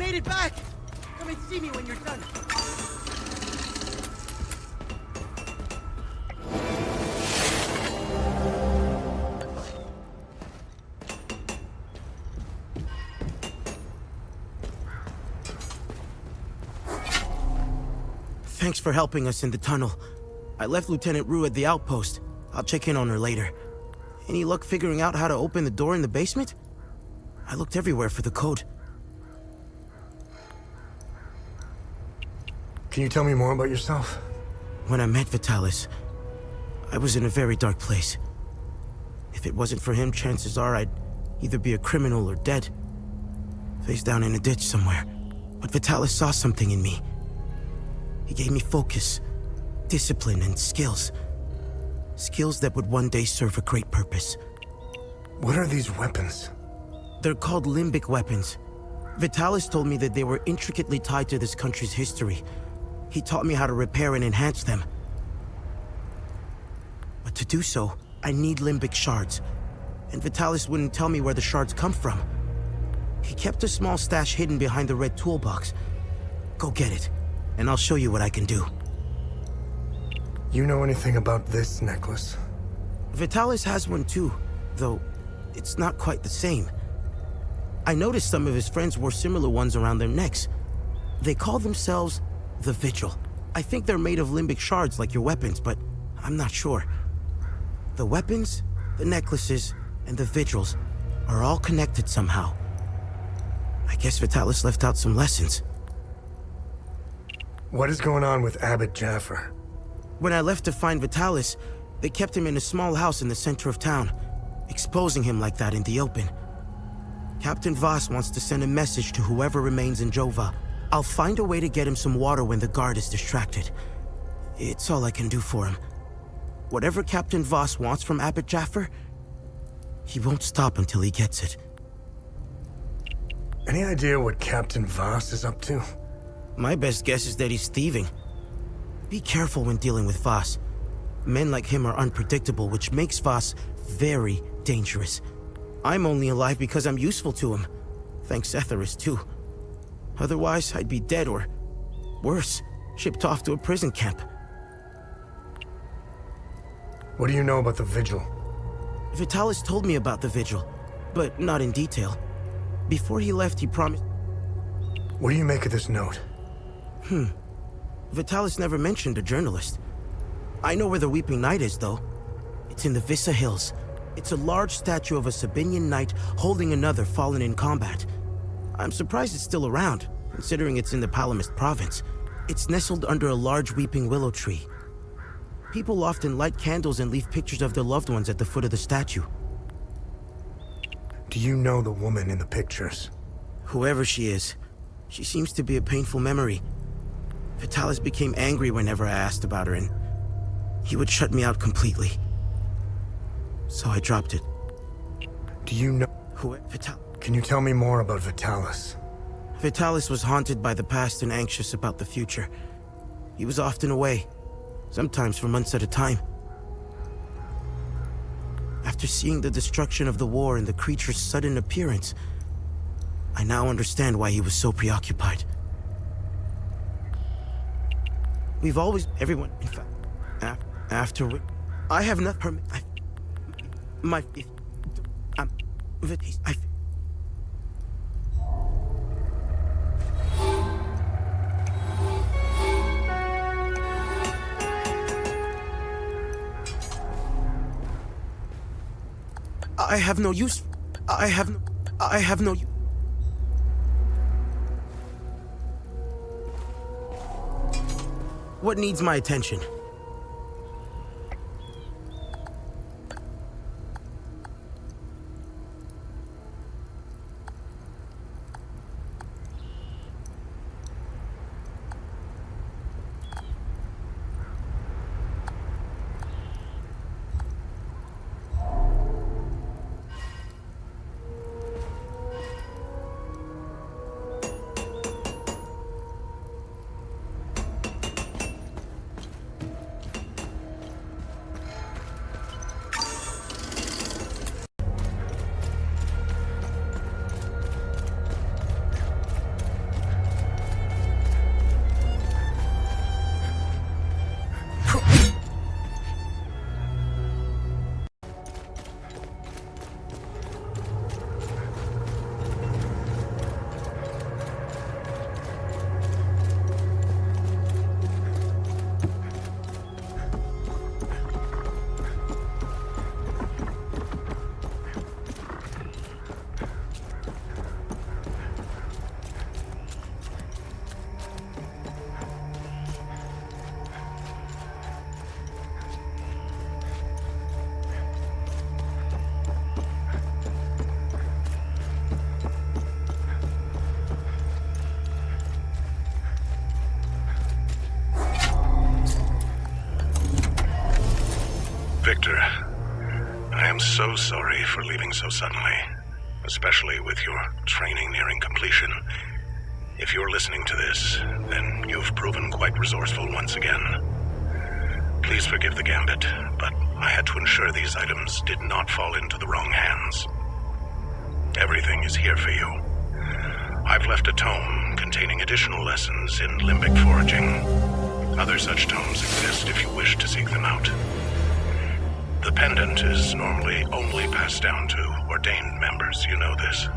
made it back! Come and see me when you're done. Thanks for helping us in the tunnel. I left Lieutenant Rue at the outpost. I'll check in on her later. Any luck figuring out how to open the door in the basement? I looked everywhere for the code. Can you tell me more about yourself? When I met Vitalis, I was in a very dark place. If it wasn't for him, chances are I'd either be a criminal or dead. Face down in a ditch somewhere. But Vitalis saw something in me. He gave me focus, discipline, and skills. Skills that would one day serve a great purpose. What are these weapons? They're called limbic weapons. Vitalis told me that they were intricately tied to this country's history. He taught me how to repair and enhance them. But to do so, I need limbic shards. And Vitalis wouldn't tell me where the shards come from. He kept a small stash hidden behind the red toolbox. Go get it, and I'll show you what I can do. You know anything about this necklace? Vitalis has one too, though it's not quite the same. I noticed some of his friends wore similar ones around their necks. They call themselves the Vigil. I think they're made of limbic shards like your weapons, but I'm not sure. The weapons, the necklaces, and the Vigils are all connected somehow. I guess Vitalis left out some lessons. What is going on with Abbot Jaffer? When I left to find Vitalis, they kept him in a small house in the center of town, exposing him like that in the open. Captain Voss wants to send a message to whoever remains in Jova. I'll find a way to get him some water when the guard is distracted. It's all I can do for him. Whatever Captain Voss wants from Abbot Jaffer, he won't stop until he gets it. Any idea what Captain Voss is up to? My best guess is that he's thieving. Be careful when dealing with Voss. Men like him are unpredictable, which makes Voss very dangerous. I'm only alive because I'm useful to him. Thanks Cetheris, too. Otherwise, I'd be dead or, worse, shipped off to a prison camp. What do you know about the Vigil? Vitalis told me about the Vigil, but not in detail. Before he left, he promised... What do you make of this note? Vitalis never mentioned a journalist. I know where the Weeping Knight is, though. It's in the Vissa Hills. It's a large statue of a Sabinian knight holding another fallen in combat. I'm surprised it's still around, considering it's in the Palamist province. It's nestled under a large weeping willow tree. People often light candles and leave pictures of their loved ones at the foot of the statue. Do you know the woman in the pictures? Whoever she is, she seems to be a painful memory. Vitalis became angry whenever I asked about her, and he would shut me out completely. So I dropped it. Do you know... Can you tell me more about Vitalis? Vitalis was haunted by the past and anxious about the future. He was often away, sometimes for months at a time. After seeing the destruction of the war and the creature's sudden appearance, I now understand why he was so preoccupied. We've always... Everyone... In fact... After... I have not permit... My... I have no use... I have no... What needs my attention? sorry for leaving so suddenly, especially with your training nearing completion. If you're listening to this, then you've proven quite resourceful once again. Please forgive the gambit, but I had to ensure these items did not fall into the wrong hands. Everything is here for you. I've left a tome containing additional lessons in limbic foraging. Other such tomes exist if you wish to seek them out. The pendant is normally only passed down to ordained members, you know this.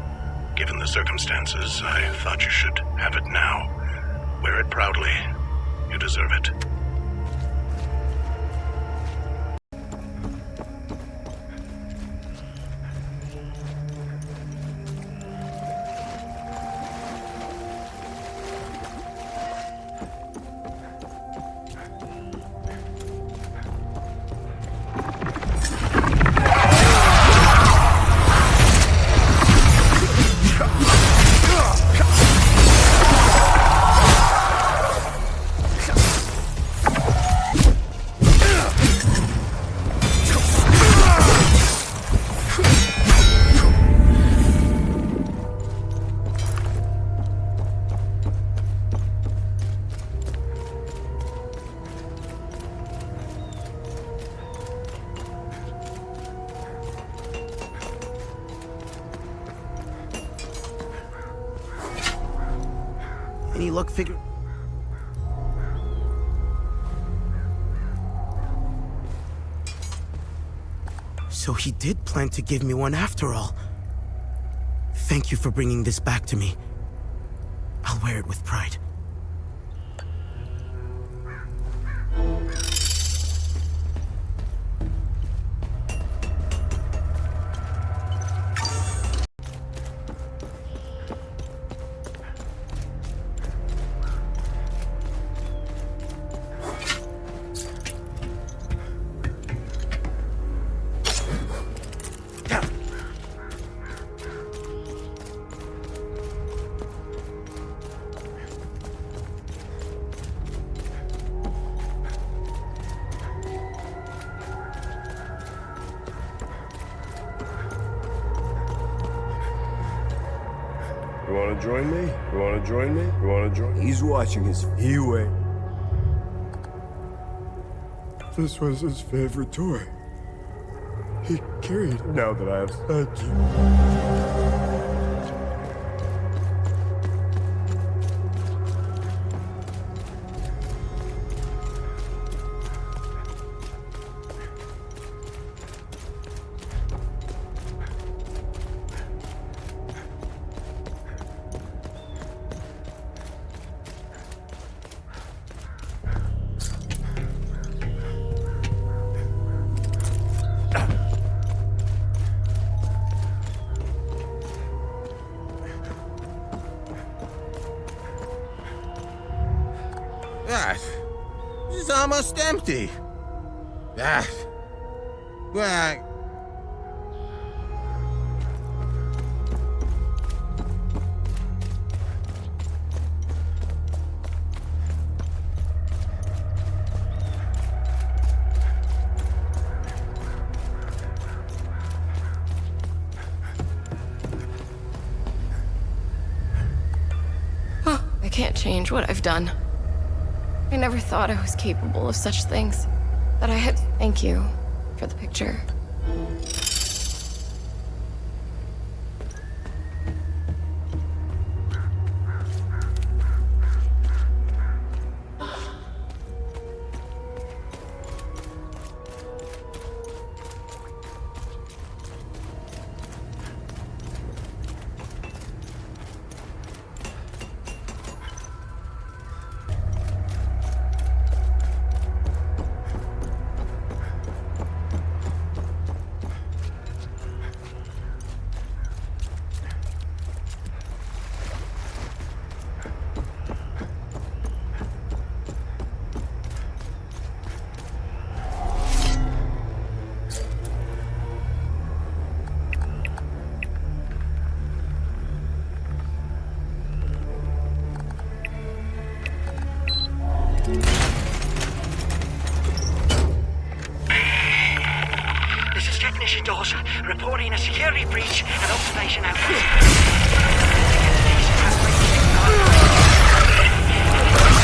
Given the circumstances, I thought you should have it now. Wear it proudly. You deserve it. Any luck figure? So he did plan to give me one after all. Thank you for bringing this back to me. I'll wear it with pride. You wanna join me? You wanna join me? You wanna join? He's watching his He-Way. This was his favorite toy. He carried it now that I have said you. This is almost empty. Well, I can't change what I've done. I never thought I was capable of such things. That I had... Thank you for the picture. security breach and observation outpost.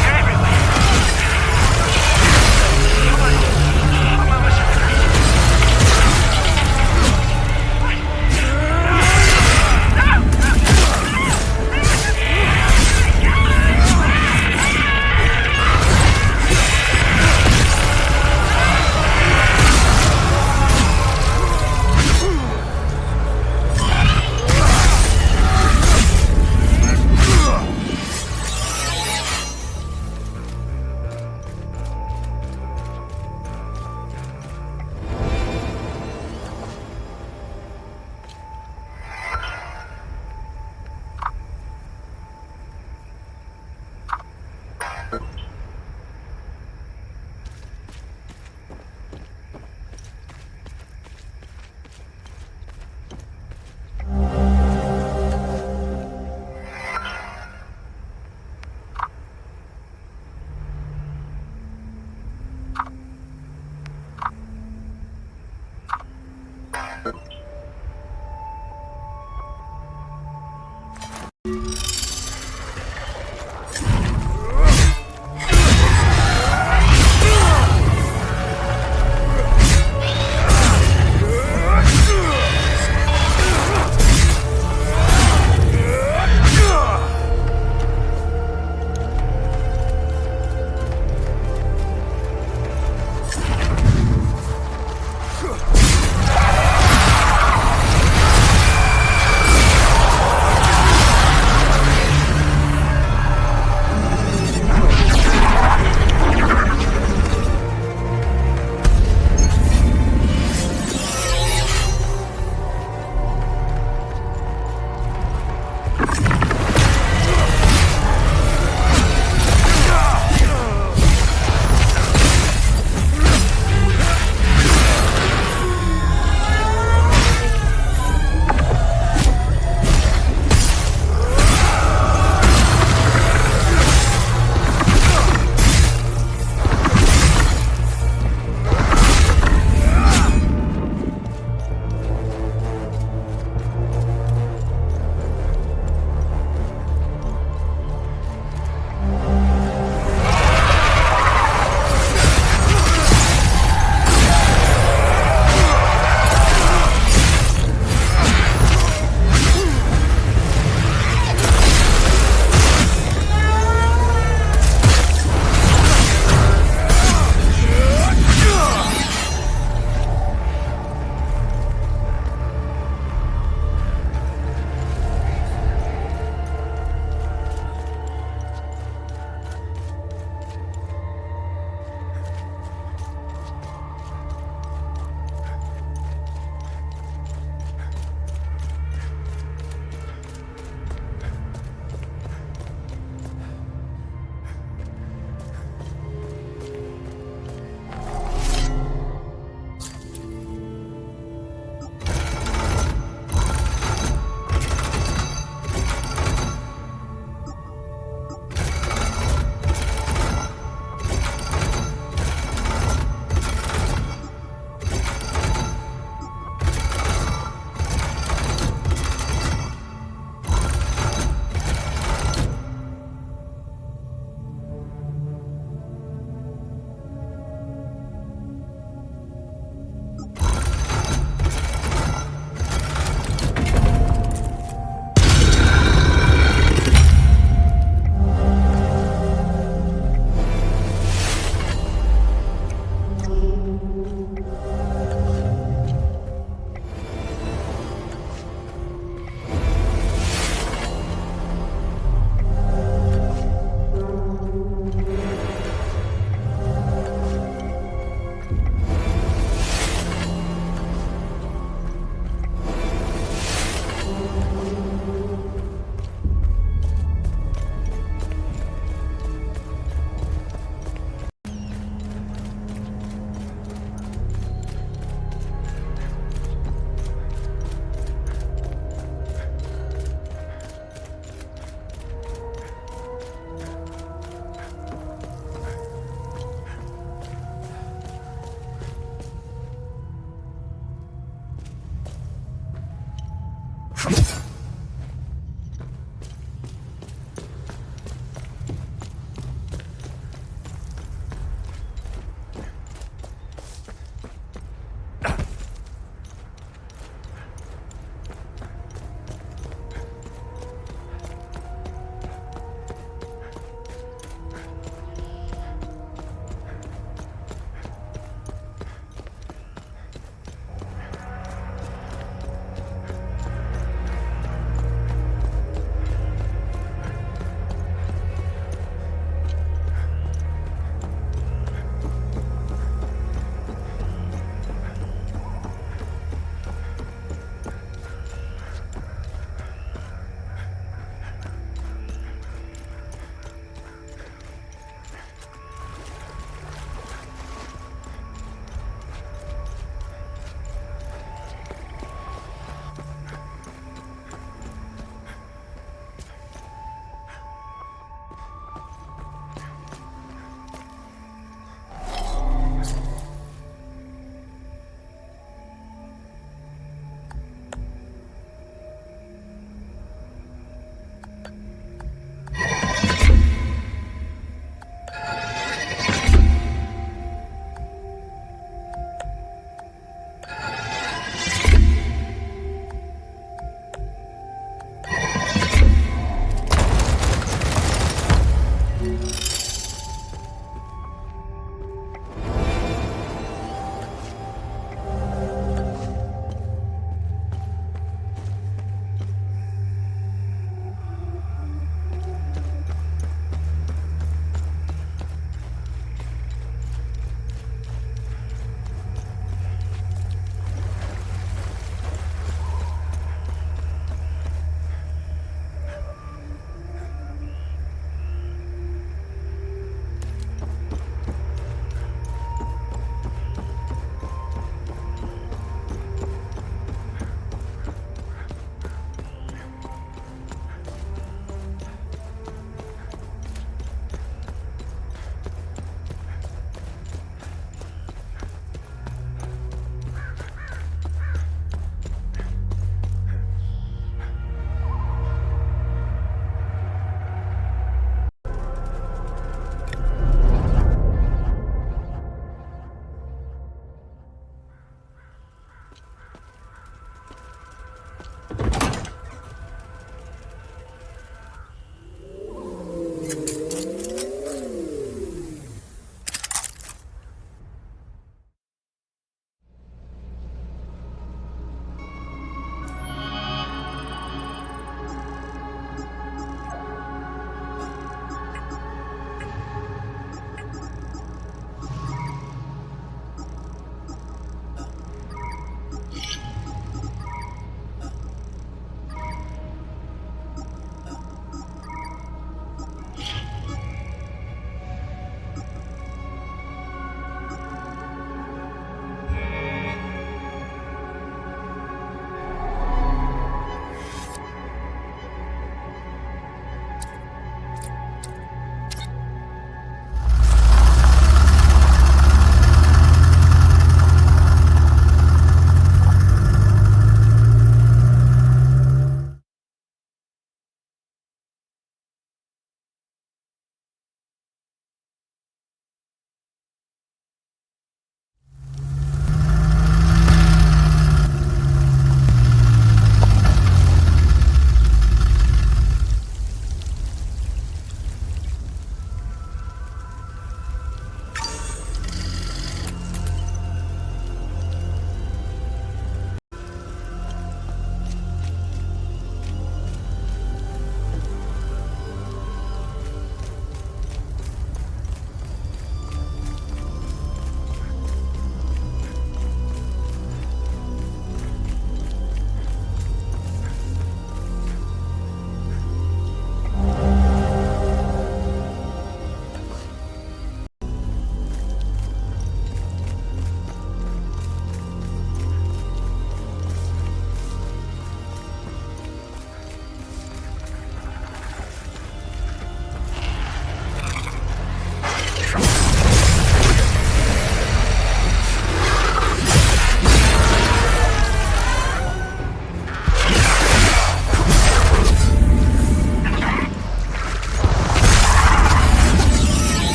They're everywhere. Come on. I'm almost at the bridge.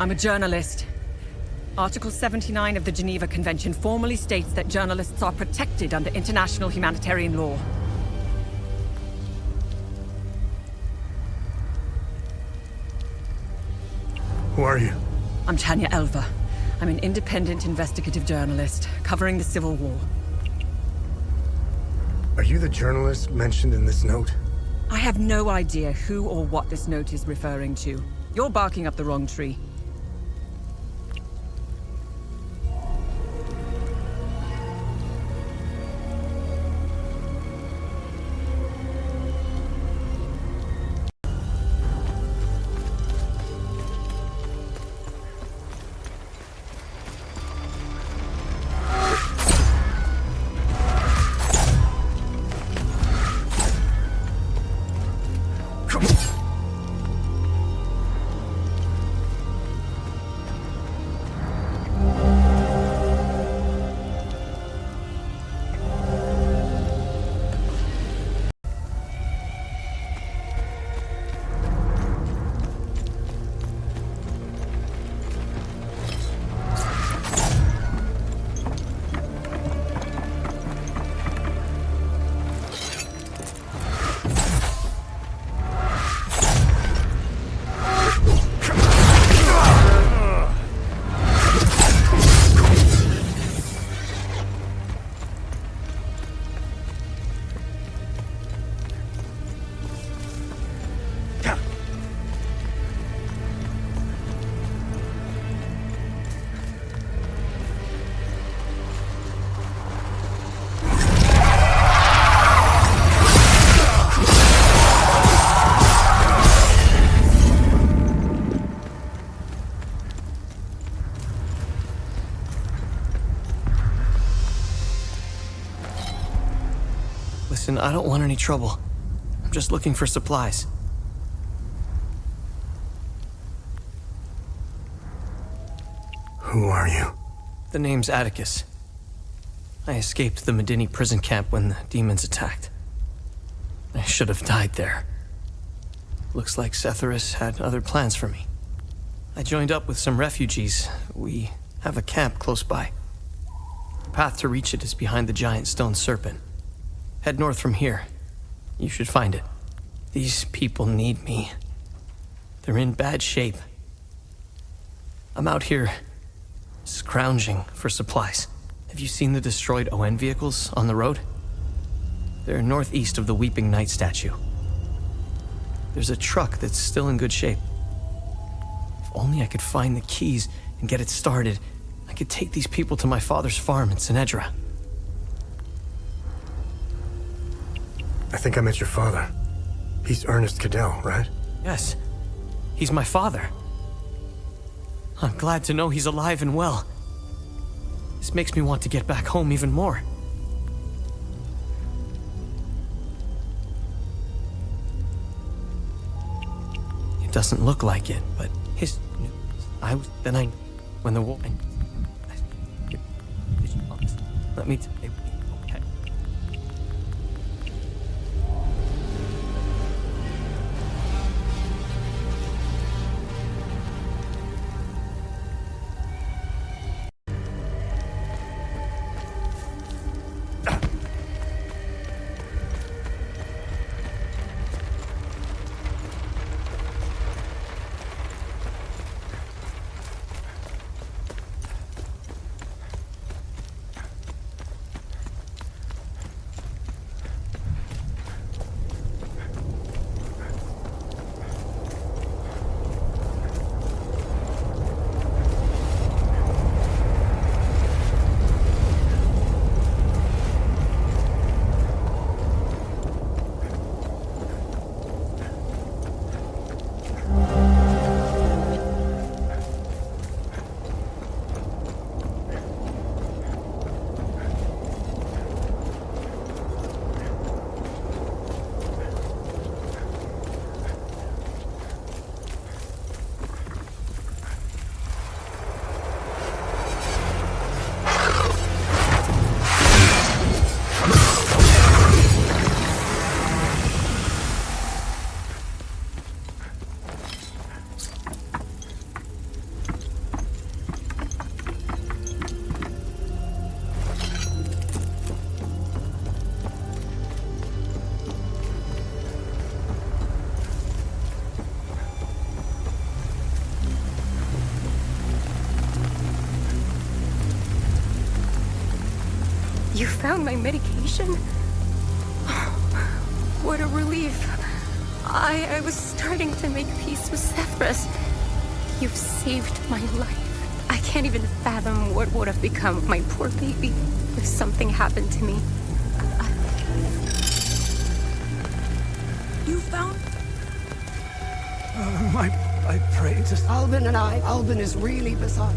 I'm a journalist. Article 79 of the Geneva Convention formally states that journalists are protected under international humanitarian law. Who are you? I'm Tanya Elva. I'm an independent investigative journalist covering the Civil War. Are you the journalist mentioned in this note? I have no idea who or what this note is referring to. You're barking up the wrong tree. Listen, I don't want any trouble. I'm just looking for supplies. Who are you? The name's Atticus. I escaped the Medini prison camp when the demons attacked. I should have died there. Looks like Setharus had other plans for me. I joined up with some refugees. We have a camp close by. The path to reach it is behind the giant stone serpent. Head north from here. You should find it. These people need me. They're in bad shape. I'm out here scrounging for supplies. Have you seen the destroyed ON vehicles on the road? They're northeast of the Weeping Knight statue. There's a truck that's still in good shape. If only I could find the keys and get it started, I could take these people to my father's farm in Sinedra. I think I met your father. He's Ernest Cadell, right? Yes. He's my father. I'm glad to know he's alive and well. This makes me want to get back home even more. It doesn't look like it, but when the war... Let me... Okay. found my medication? What a relief. I was starting to make peace with Sethris. You've saved my life. I can't even fathom what would have become of my poor baby if something happened to me. You found... I prayed to... Albin is really beside...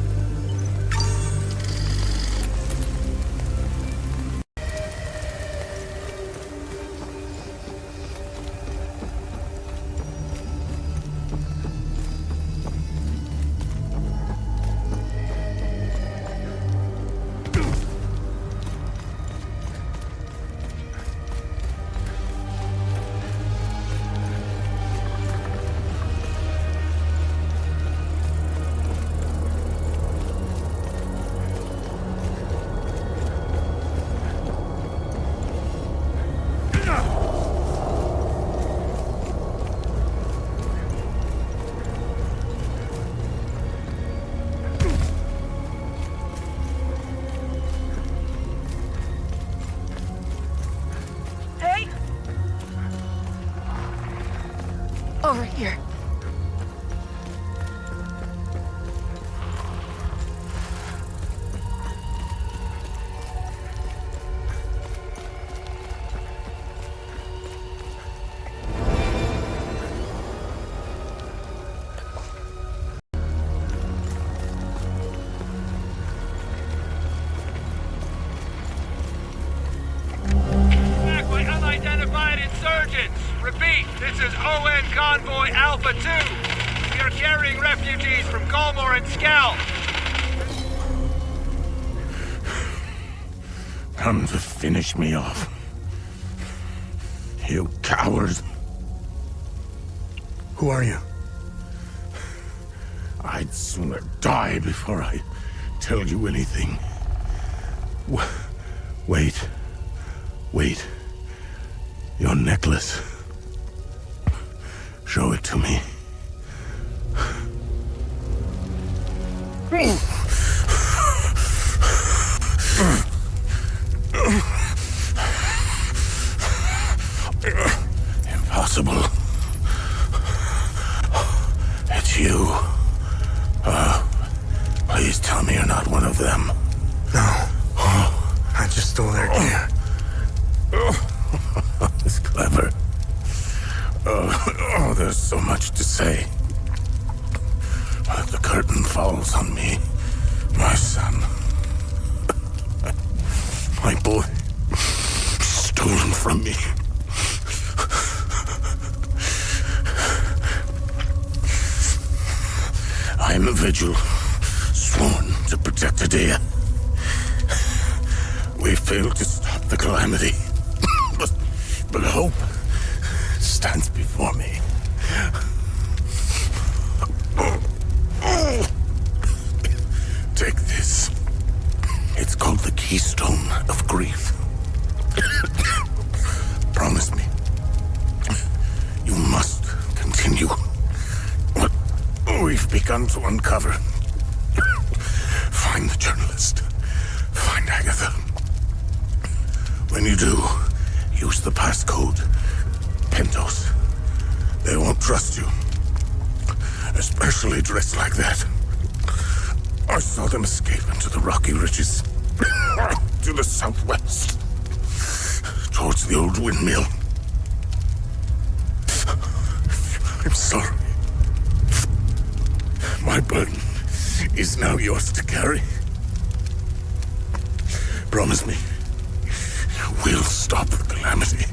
Over here. Back by unidentified insurgents. Repeat, this is ON Convoy Alpha 2. We are carrying refugees from Colmore and Skell. Come to finish me off. You coward. Who are you? I'd sooner die before I tell you anything. Wait. Wait. Your necklace. Show it to me. Impossible. It's you. Please tell me you're not one of them. No. I just stole their gear. It's clever. Oh, there's so much to say. But the curtain falls on me, my son. My boy, stolen from me. I am a vigil, sworn to protect Hadea. We failed to stop the calamity, but hope stands before me. Take this. It's called the Keystone of Grief. Promise me. You must continue what we've begun to uncover. Find the journalist. Find Agatha. When you do, use the passcode Pentos. They won't trust you. Especially dressed like that. I saw them escape into the rocky ridges. To the southwest. Towards the old windmill. I'm sorry. My burden is now yours to carry. Promise me, we'll stop the calamity.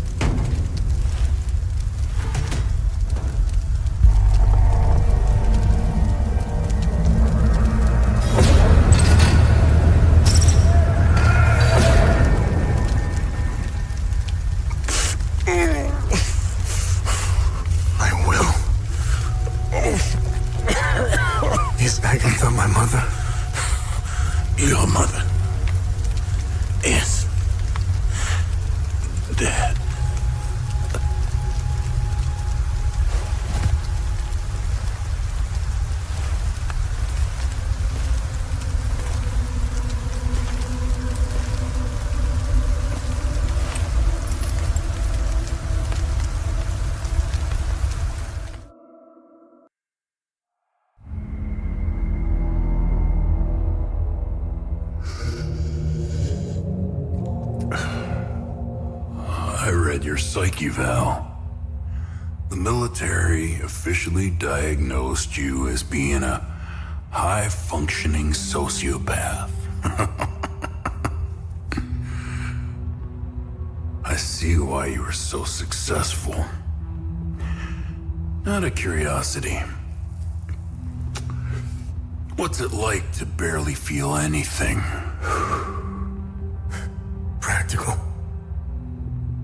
Is Agatha my mother? Your mother is dead. had your psyche eval. The military officially diagnosed you as being a high-functioning sociopath. I see why you were so successful. Out of curiosity, what's it like to barely feel anything? Practical.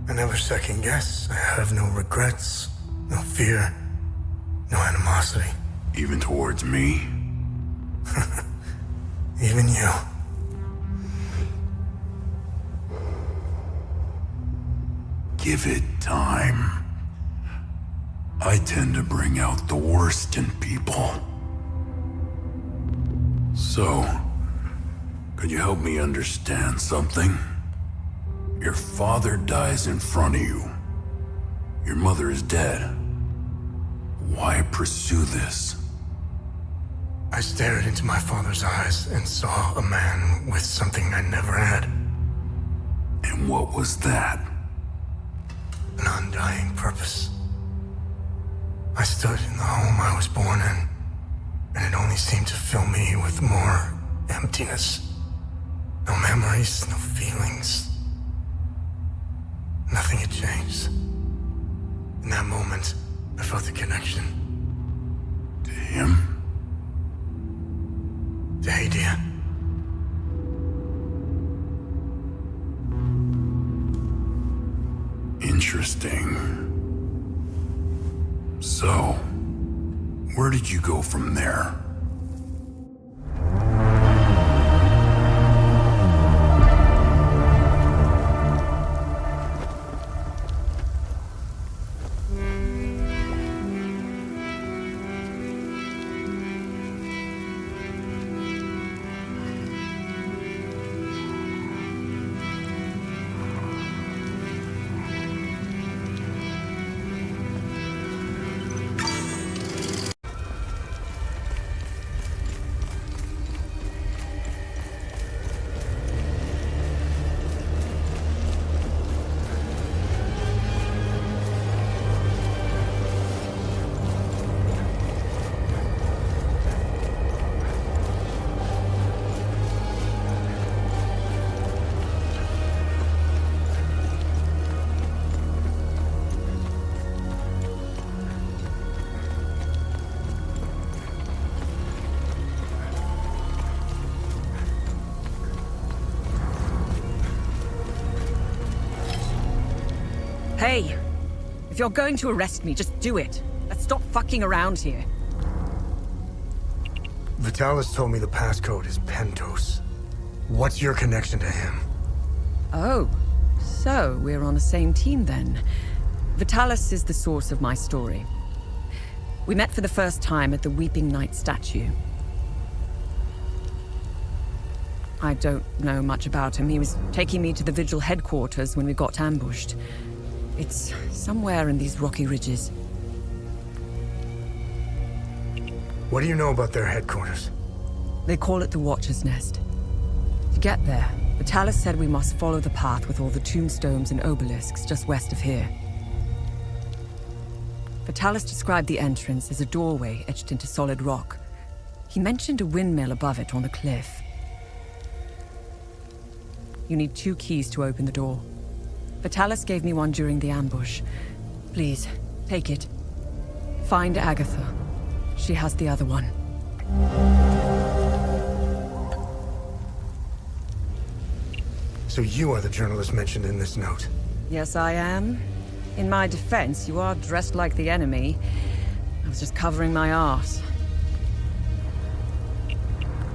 I never second guess. I have no regrets, no fear, no animosity. Even towards me? Even you. Give it time. I tend to bring out the worst in people. So, could you help me understand something? Your father dies in front of you. Your mother is dead. Why pursue this? I stared into my father's eyes and saw a man with something I never had. And what was that? An undying purpose. I stood in the home I was born in, and it only seemed to fill me with more emptiness. No memories, no feelings. Nothing had changed. In that moment, I felt a connection. To him? To Hadea. Interesting. So, where did you go from there? Hey, if you're going to arrest me, just do it. Let's stop fucking around here. Vitalis told me the passcode is Pentos. What's your connection to him? Oh, so we're on the same team then. Vitalis is the source of my story. We met for the first time at the Weeping Knight statue. I don't know much about him. He was taking me to the Vigil headquarters when we got ambushed. It's somewhere in these rocky ridges. What do you know about their headquarters? They call it the Watcher's Nest. To get there, Vitalis said we must follow the path with all the tombstones and obelisks just west of here. Vitalis described the entrance as a doorway etched into solid rock. He mentioned a windmill above it on the cliff. You need 2 keys to open the door. Vitalis gave me one during the ambush. Please, take it. Find Agatha. She has the other one. So you are the journalist mentioned in this note? Yes, I am. In my defense, you are dressed like the enemy. I was just covering my arse.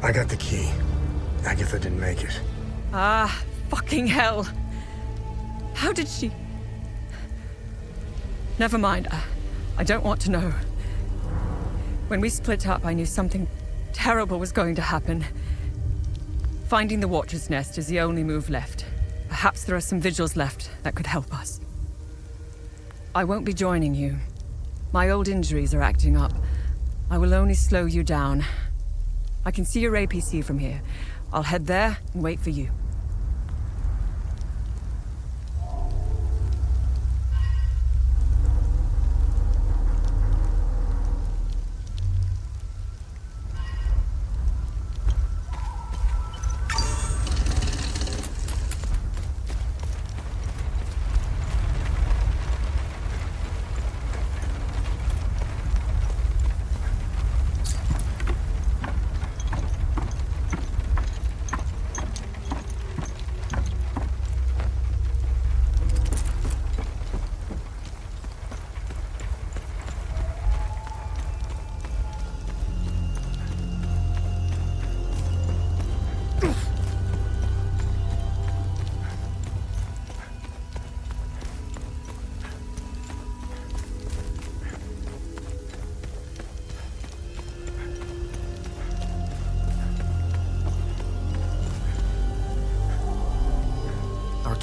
I got the key. Agatha didn't make it. Ah, fucking hell. How did she... Never mind. I don't want to know. When we split up, I knew something terrible was going to happen. Finding the Watcher's Nest is the only move left. Perhaps there are some vigils left that could help us. I won't be joining you. My old injuries are acting up. I will only slow you down. I can see your APC from here. I'll head there and wait for you.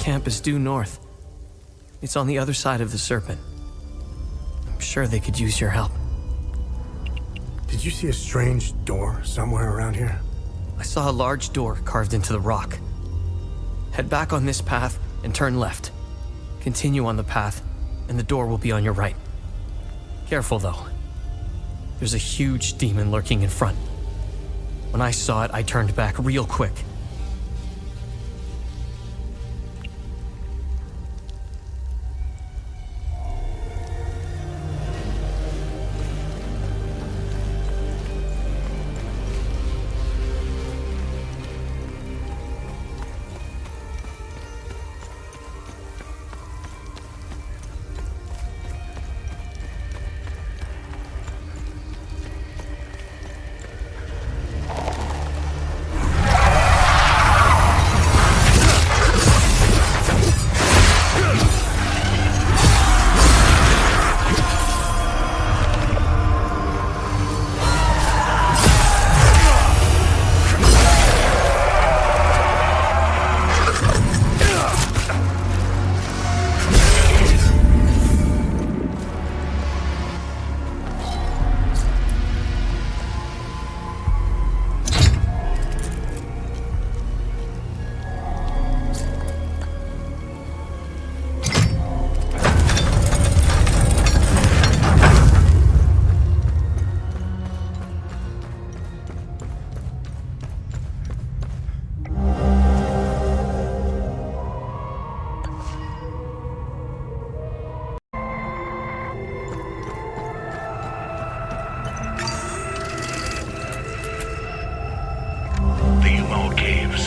camp is due north. It's on the other side of the Serpent. I'm sure they could use your help. Did you see a strange door somewhere around here? I saw a large door carved into the rock. Head back on this path and turn left. Continue on the path, and the door will be on your right. Careful, though. There's a huge demon lurking in front. When I saw it, I turned back real quick.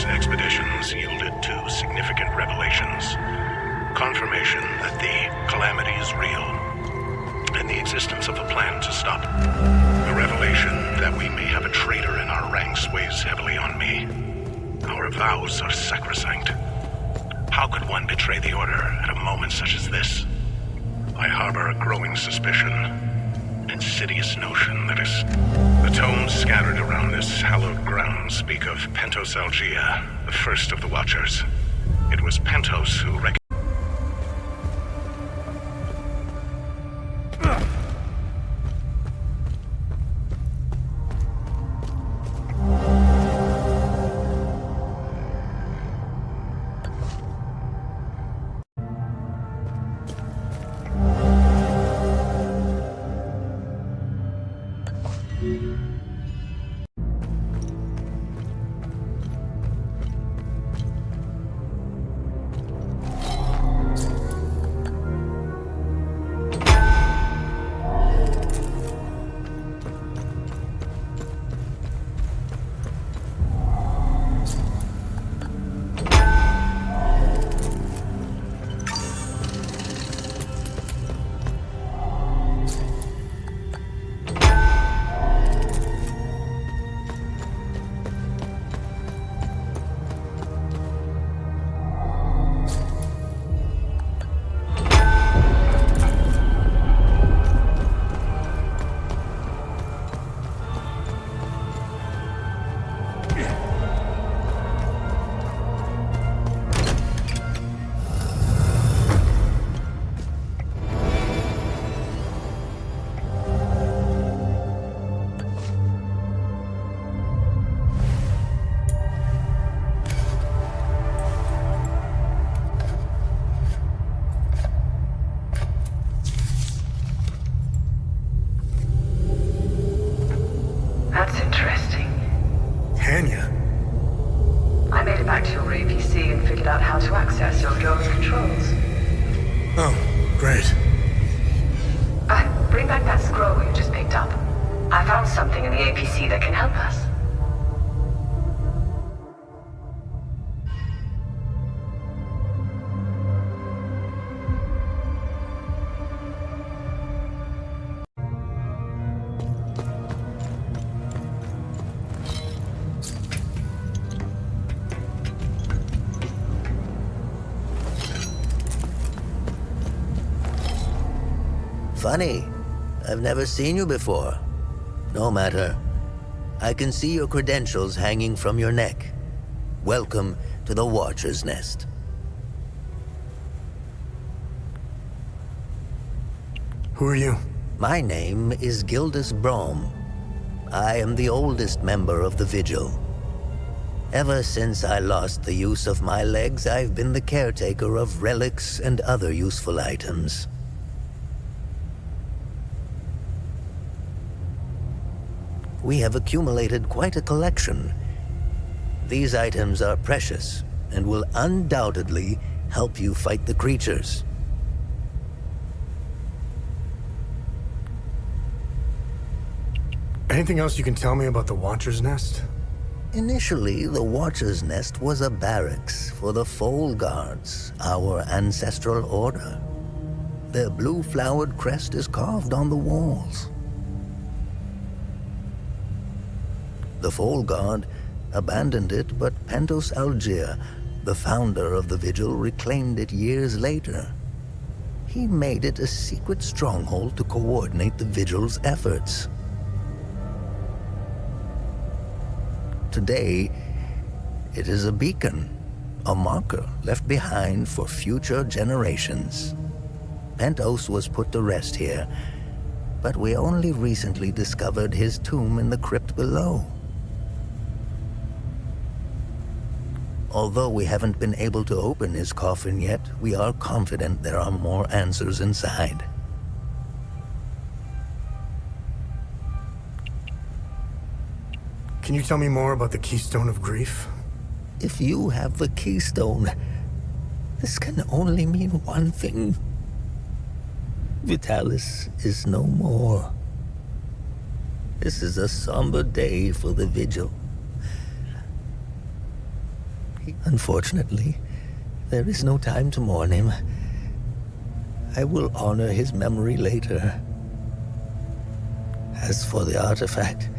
Expeditions yielded two significant revelations. Confirmation that the calamity is real, and the existence of a plan to stop it. The revelation that we may have a traitor in our ranks weighs heavily on me. Our vows are sacrosanct. How could one betray the Order at a moment such as this? I harbor a growing suspicion, insidious notion that is... The tomes scattered around this hallowed ground speak of Pentosalgia, the first of the Watchers. It was Pentos who recognized... That's interesting. Hadea? I made it back to your APC and figured out how to access your drone's controls. Oh, great. Bring back that scroll you just picked up. I found something in the APC that can help us. Funny. I've never seen you before. No matter. I can see your credentials hanging from your neck. Welcome to the Watcher's Nest. Who are you? My name is Gildas Brom. I am the oldest member of the Vigil. Ever since I lost the use of my legs, I've been the caretaker of relics and other useful items. We have accumulated quite a collection. These items are precious and will undoubtedly help you fight the creatures. Anything else you can tell me about the Watcher's Nest? Initially, the Watcher's Nest was a barracks for the Foal Guards, our ancestral order. Their blue-flowered crest is carved on the walls. The Foal Guard abandoned it, but Pentos Algier, the founder of the Vigil, reclaimed it years later. He made it a secret stronghold to coordinate the Vigil's efforts. Today, it is a beacon, a marker left behind for future generations. Pentos was put to rest here, but we only recently discovered his tomb in the crypt below. Although we haven't been able to open his coffin yet, we are confident there are more answers inside. Can you tell me more about the Keystone of Grief? If you have the Keystone, this can only mean one thing. Vitalis is no more. This is a somber day for the Vigil. Unfortunately, there is no time to mourn him. I will honor his memory later. As for the artifact,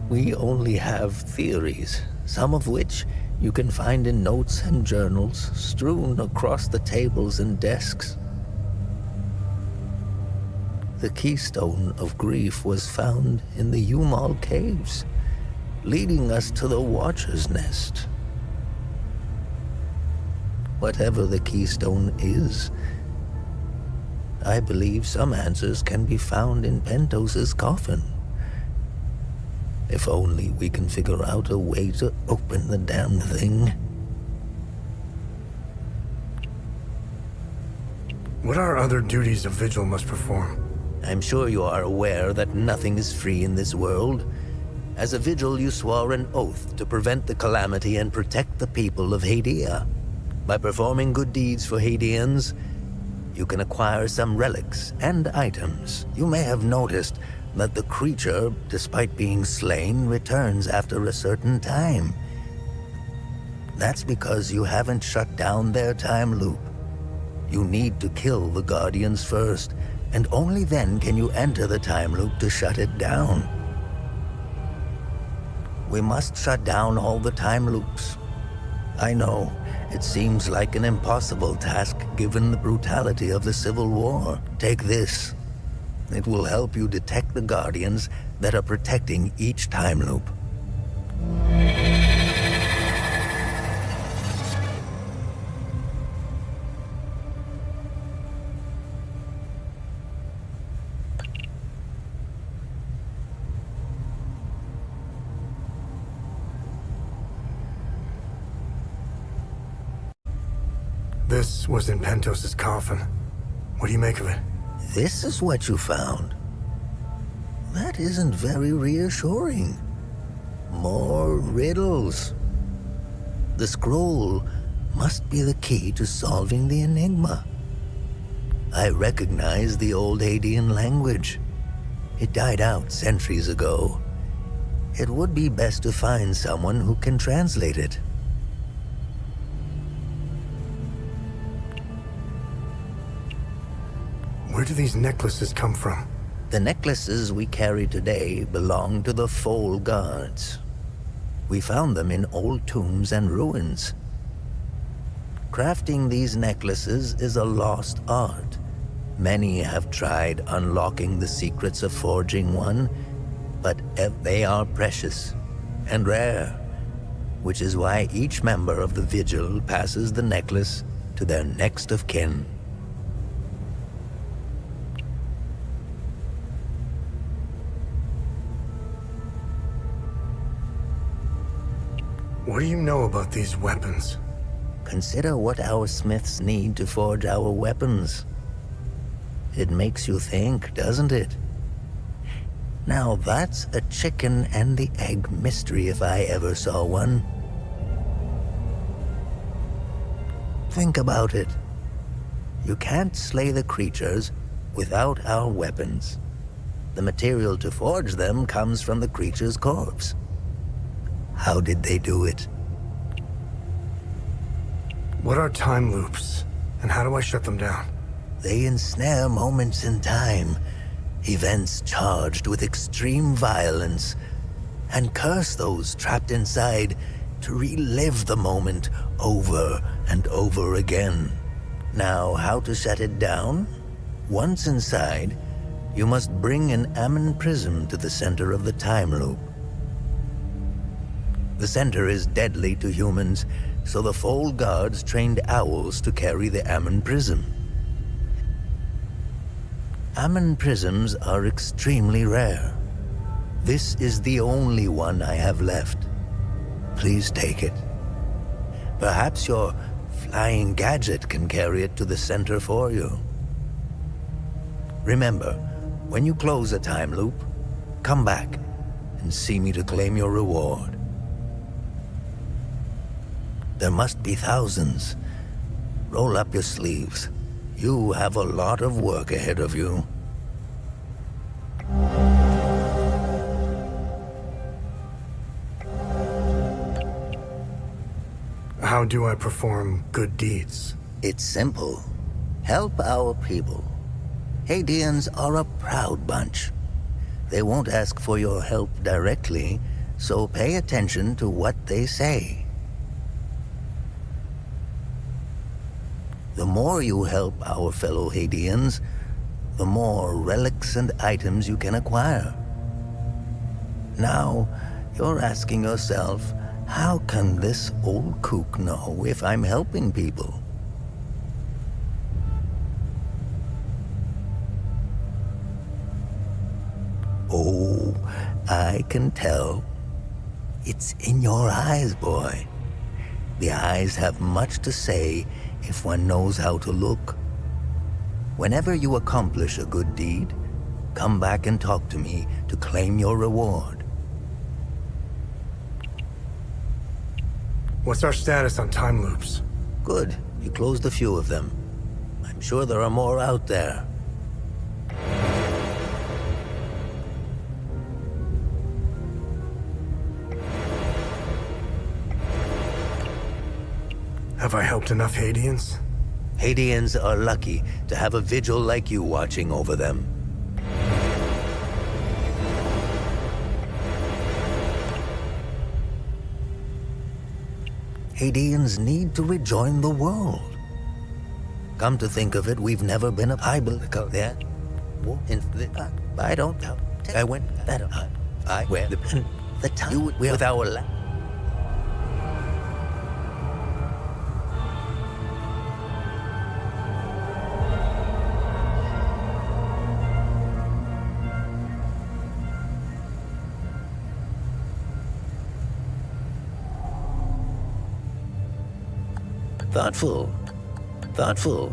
we only have theories, some of which you can find in notes and journals strewn across the tables and desks. The Keystone of Grief was found in the Umal Caves, leading us to the Watcher's Nest. Whatever the Keystone is, I believe some answers can be found in Pentos's coffin. If only we can figure out a way to open the damn thing. What are other duties a Vigil must perform? I'm sure you are aware that nothing is free in this world. As a Vigil, you swore an oath to prevent the calamity and protect the people of Hadea. By performing good deeds for Hadeans, you can acquire some relics and items. You may have noticed that the creature, despite being slain, returns after a certain time. That's because you haven't shut down their time loop. You need to kill the Guardians first, and only then can you enter the time loop to shut it down. We must shut down all the time loops. I know, it seems like an impossible task given the brutality of the Civil War. Take this. It will help you detect the Guardians that are protecting each time loop. This was in Pentos's coffin. What do you make of it? This is what you found. That isn't very reassuring. More riddles. The scroll must be the key to solving the enigma. I recognize the old Hadean language. It died out centuries ago. It would be best to find someone who can translate it. Where do these necklaces come from? The necklaces we carry today belong to the Foal Guards. We found them in old tombs and ruins. Crafting these necklaces is a lost art. Many have tried unlocking the secrets of forging one, but they are precious and rare, which is why each member of the Vigil passes the necklace to their next of kin. What do you know about these weapons? Consider what our smiths need to forge our weapons. It makes you think, doesn't it? Now that's a chicken and the egg mystery if I ever saw one. Think about it. You can't slay the creatures without our weapons. The material to forge them comes from the creature's corpse. How did they do it? What are time loops, and how do I shut them down? They ensnare moments in time, events charged with extreme violence, and curse those trapped inside to relive the moment over and over again. Now, how to shut it down? Once inside, you must bring an Ammon prism to the center of the time loop. The center is deadly to humans, so the Fold Guards trained owls to carry the Ammon prism. Ammon prisms are extremely rare. This is the only one I have left. Please take it. Perhaps your flying gadget can carry it to the center for you. Remember, when you close a time loop, come back and see me to claim your reward. There must be thousands. Roll up your sleeves. You have a lot of work ahead of you. How do I perform good deeds? It's simple. Help our people. Hadeans are a proud bunch. They won't ask for your help directly, so pay attention to what they say. The more you help our fellow Hadeans, the more relics and items you can acquire. Now, you're asking yourself, how can this old kook know if I'm helping people? Oh, I can tell. It's in your eyes, boy. The eyes have much to say if one knows how to look. Whenever you accomplish a good deed, come back and talk to me to claim your reward. What's our status on time loops? Good. You closed a few of them. I'm sure there are more out there. Have I helped enough Hadeans? Hadeans are lucky to have a vigil like you watching over them. Hadeans need to rejoin the world. Come to think of it, we've never been a biblical there. I don't know. I went better. I wear the time with our Thoughtful. Thoughtful.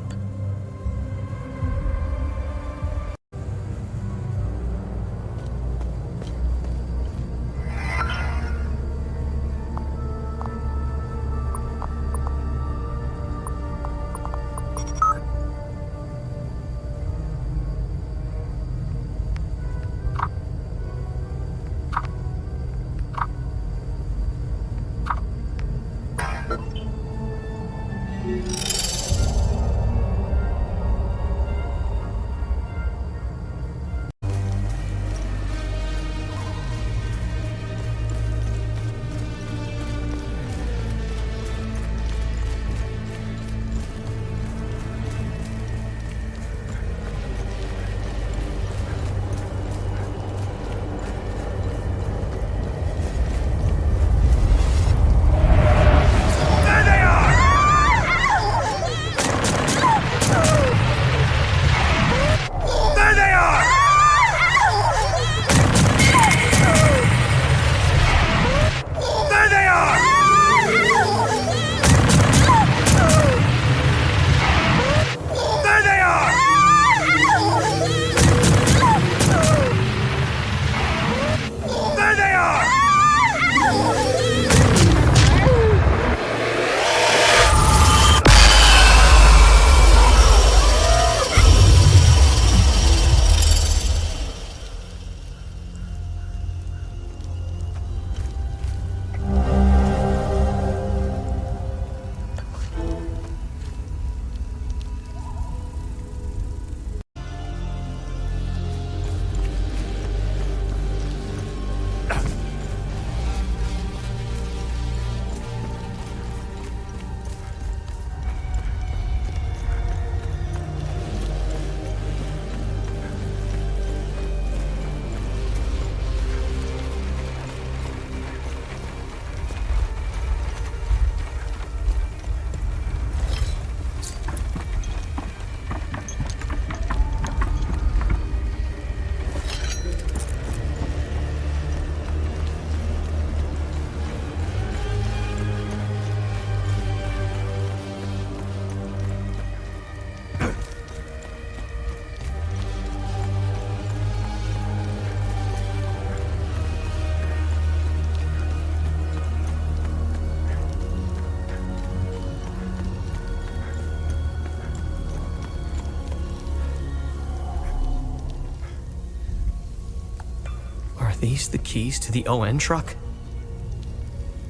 these the keys to the ON truck?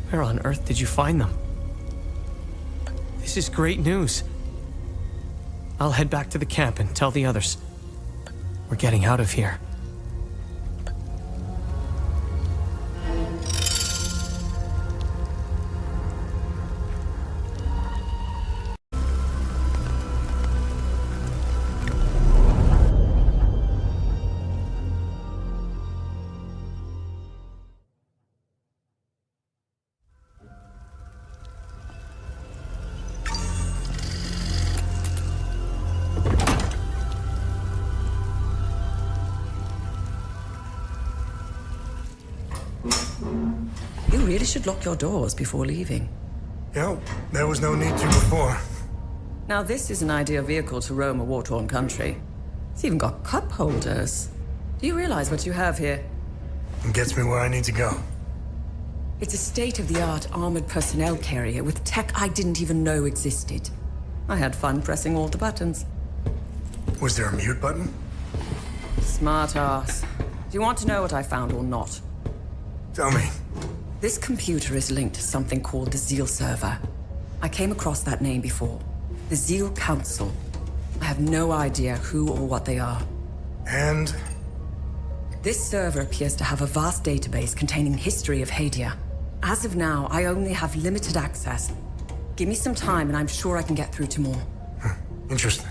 Where on earth did you find them? This is great news. I'll head back to the camp and tell the others. We're getting out of here. You really should lock your doors before leaving. Yeah, there was no need to before. Now this is an ideal vehicle to roam a war-torn country. It's even got cup holders. Do you realize what you have here? It gets me where I need to go. It's a state-of-the-art armored personnel carrier with tech I didn't even know existed. I had fun pressing all the buttons. Was there a mute button? Smart ass. Do you want to know what I found or not? Tell me. This computer is linked to something called the Zeal server. I came across that name before. The Zeal Council. I have no idea who or what they are. And? This server appears to have a vast database containing history of Hadea. As of now, I only have limited access. Give me some time and I'm sure I can get through to more. Interesting.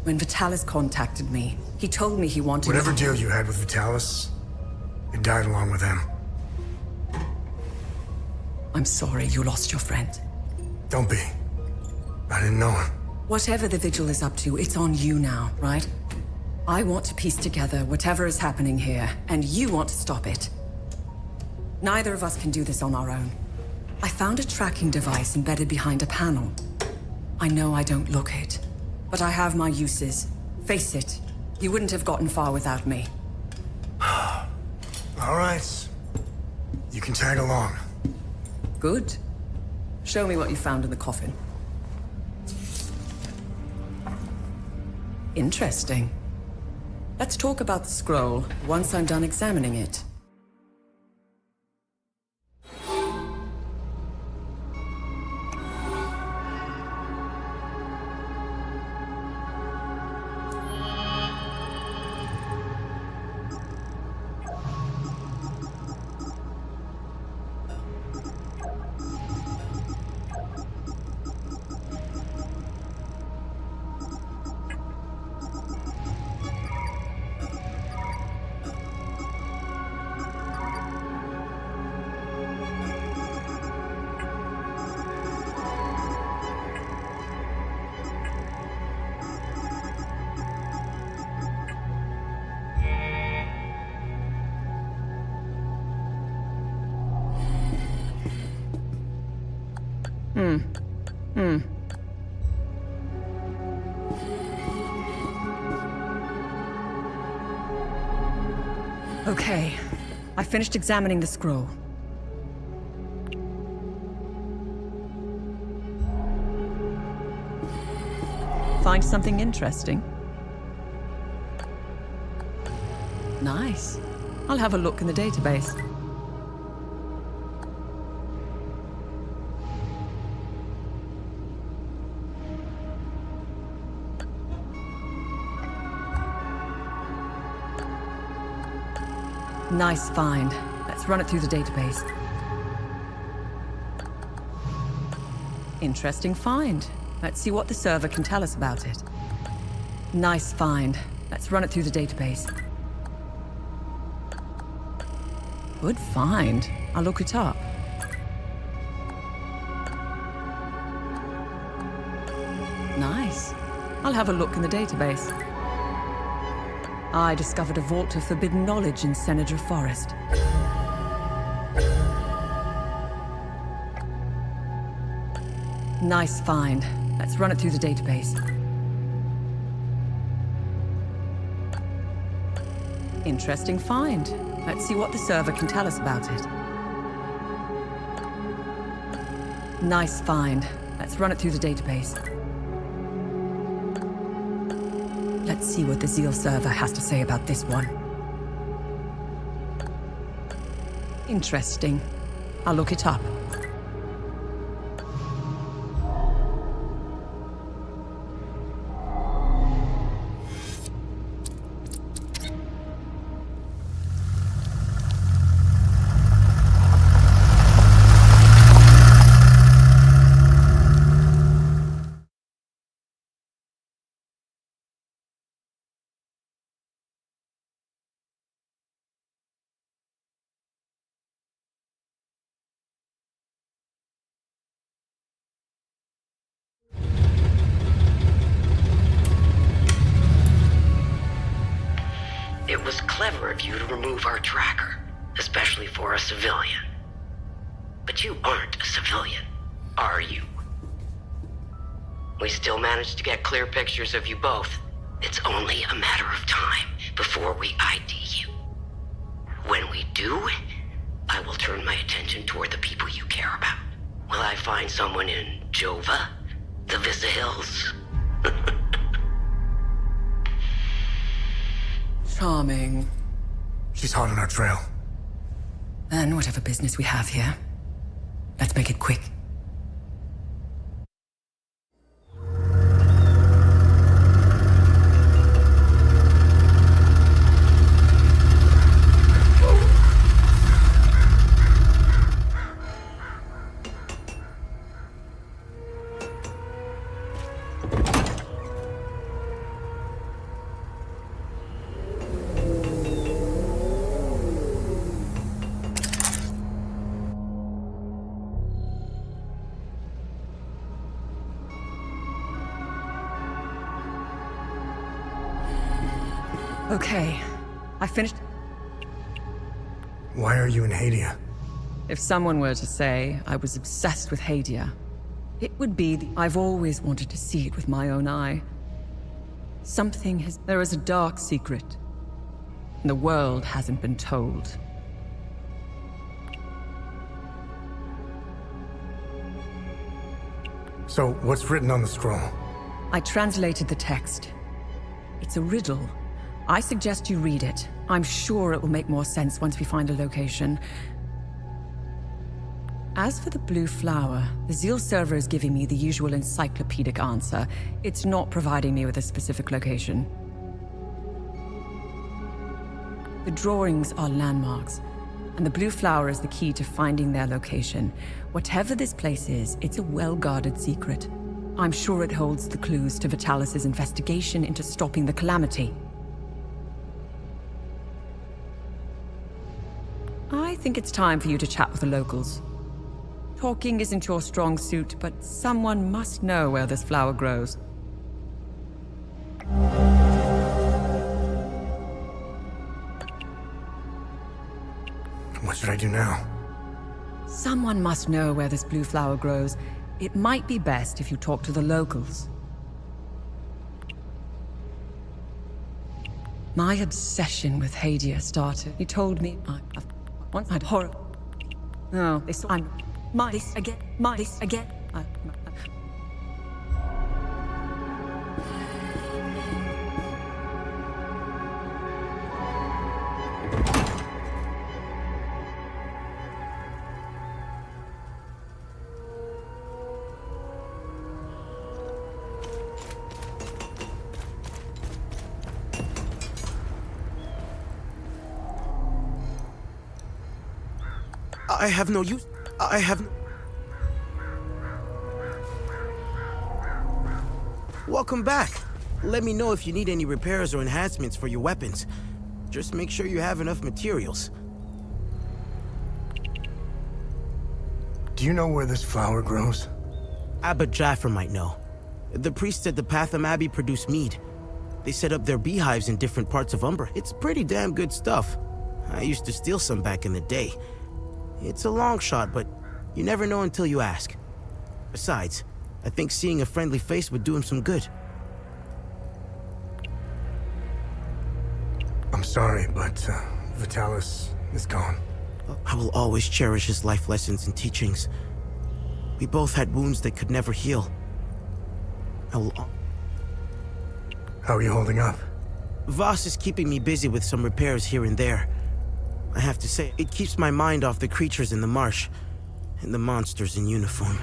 When Vitalis contacted me, he told me he wanted... Whatever deal you had with Vitalis, it died along with him. I'm sorry you lost your friend. Don't be. I didn't know him. Whatever the Vigil is up to, it's on you now, right? I want to piece together whatever is happening here, and you want to stop it. Neither of us can do this on our own. I found a tracking device embedded behind a panel. I know I don't look it, but I have my uses. Face it, you wouldn't have gotten far without me. All right. You can tag along. Good. Show me what you found in the coffin. Interesting. Let's talk about the scroll once I'm done examining it. Okay, I finished examining the scroll. Find something interesting? Nice. I'll have a look in the database. Nice find. Let's run it through the database. Interesting find. Let's see what the server can tell us about it. Nice find. Let's run it through the database. Good find. I'll look it up. Nice. I'll have a look in the database. I discovered a vault of forbidden knowledge in Senator Forest. Nice find. Let's run it through the database. Interesting find. Let's see what the server can tell us about it. Nice find. Let's run it through the database. Let's see what the Zeal server has to say about this one. Interesting. I'll look it up. It was clever of you to remove our tracker, especially for a civilian. But you aren't a civilian, are you? We still managed to get clear pictures of you both. It's only a matter of time before we ID you. When we do, I will turn my attention toward the people you care about. Will I find someone in Jova? The Visa Hills? Charming. She's hot on our trail. Then whatever business we have here, let's make it quick. Okay, I finished. Why are you in Hadea? If someone were to say I was obsessed with Hadea, it would be I've always wanted to see it with my own eye. There is a dark secret, and the world hasn't been told. So, what's written on the scroll? I translated the text. It's a riddle. I suggest you read it. I'm sure it will make more sense once we find a location. As for the blue flower, the Zeal server is giving me the usual encyclopedic answer. It's not providing me with a specific location. The drawings are landmarks, and the blue flower is the key to finding their location. Whatever this place is, it's a well-guarded secret. I'm sure it holds the clues to Vitalis' investigation into stopping the calamity. I think it's time for you to chat with the locals. Talking isn't your strong suit, but someone must know where this flower grows. What should I do now? Someone must know where this blue flower grows. It might be best if you talk to the locals. My obsession with Hadea started. He told me once I'd horror. No, they saw I'm this again. I have no use. I have. Welcome back. Let me know if you need any repairs or enhancements for your weapons. Just make sure you have enough materials. Do you know where this flower grows? Abba Jaffer might know. The priests at the Patham Abbey produce mead. They set up their beehives in different parts of Umbra. It's pretty damn good stuff. I used to steal some back in the day. It's a long shot, but you never know until you ask. Besides, I think seeing a friendly face would do him some good. I'm sorry, but Vitalis is gone. I will always cherish his life lessons and teachings. We both had wounds that could never heal. How are you holding up? Voss is keeping me busy with some repairs here and there. I have to say, it keeps my mind off the creatures in the marsh and the monsters in uniform.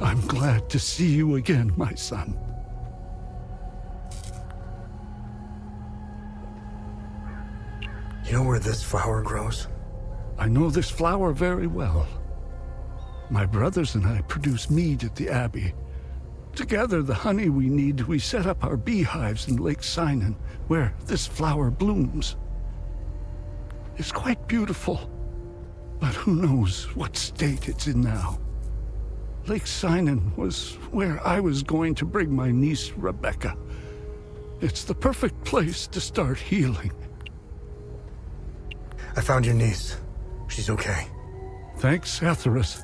I'm glad to see you again, my son. You know where this flower grows? I know this flower very well. My brothers and I produce mead at the Abbey. Together, the honey we need, we set up our beehives in Lake Sinan, where this flower blooms. It's quite beautiful, but who knows what state it's in now. Lake Sinan was where I was going to bring my niece, Rebecca. It's the perfect place to start healing. I found your niece. She's okay. Thanks, Setherus.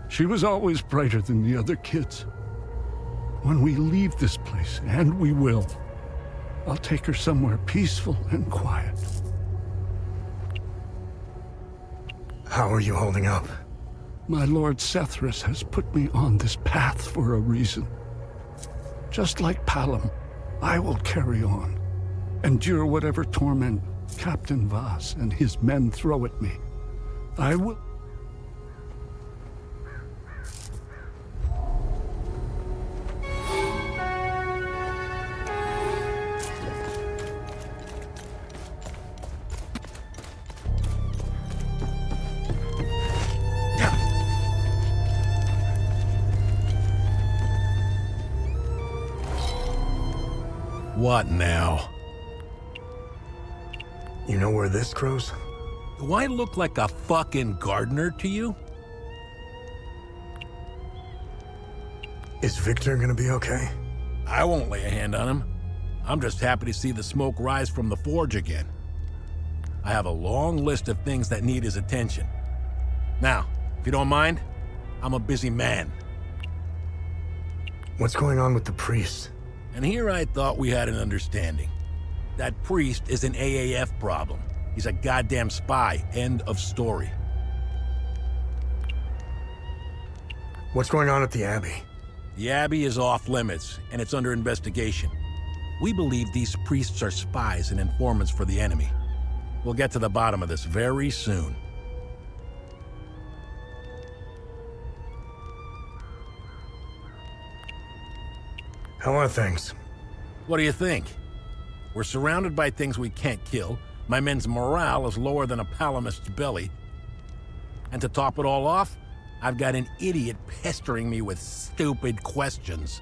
She was always brighter than the other kids. When we leave this place, and we will, I'll take her somewhere peaceful and quiet. How are you holding up? My Lord Setherus has put me on this path for a reason. Just like Palom, I will carry on, endure whatever torment Captain Voss and his men throw at me. I will... What now? You know where this grows? Do I look like a fucking gardener to you? Is Victor gonna be okay? I won't lay a hand on him. I'm just happy to see the smoke rise from the forge again. I have a long list of things that need his attention. Now, if you don't mind, I'm a busy man. What's going on with the priest? And here I thought we had an understanding. That priest is an AAF problem. He's a goddamn spy. End of story. What's going on at the Abbey? The Abbey is off limits, and it's under investigation. We believe these priests are spies and informants for the enemy. We'll get to the bottom of this very soon. How are things? What do you think? We're surrounded by things we can't kill. My men's morale is lower than a palomist's belly. And to top it all off, I've got an idiot pestering me with stupid questions.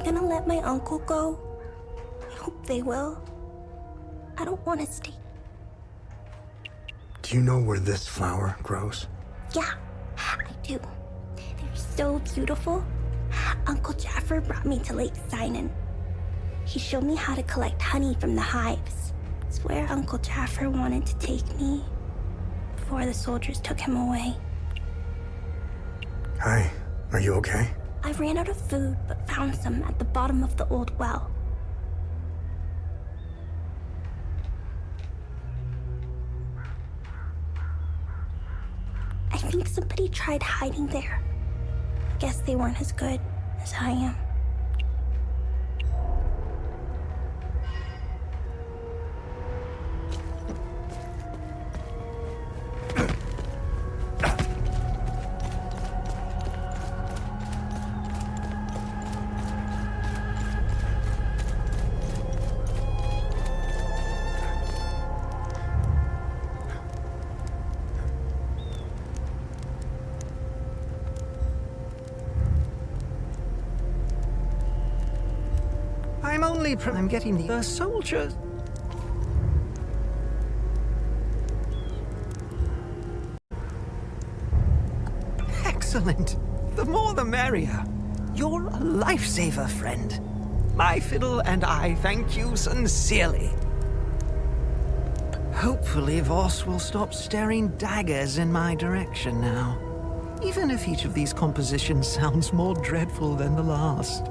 Gonna let my uncle go? I hope they will. I don't want to stay. Do you know where this flower grows? Yeah, I do. They're so beautiful. Uncle Jaffer brought me to Lake Sinan. He showed me how to collect honey from the hives. It's where Uncle Jaffer wanted to take me before the soldiers took him away. Hi, are you okay? I ran out of food, but found some at the bottom of the old well. I think somebody tried hiding there. Guess they weren't as good as I am. only I'm getting the soldiers. Excellent. The more the merrier. You're a lifesaver, friend. My fiddle and I thank you sincerely. Hopefully Voss will stop staring daggers in my direction now. Even if each of these compositions sounds more dreadful than the last.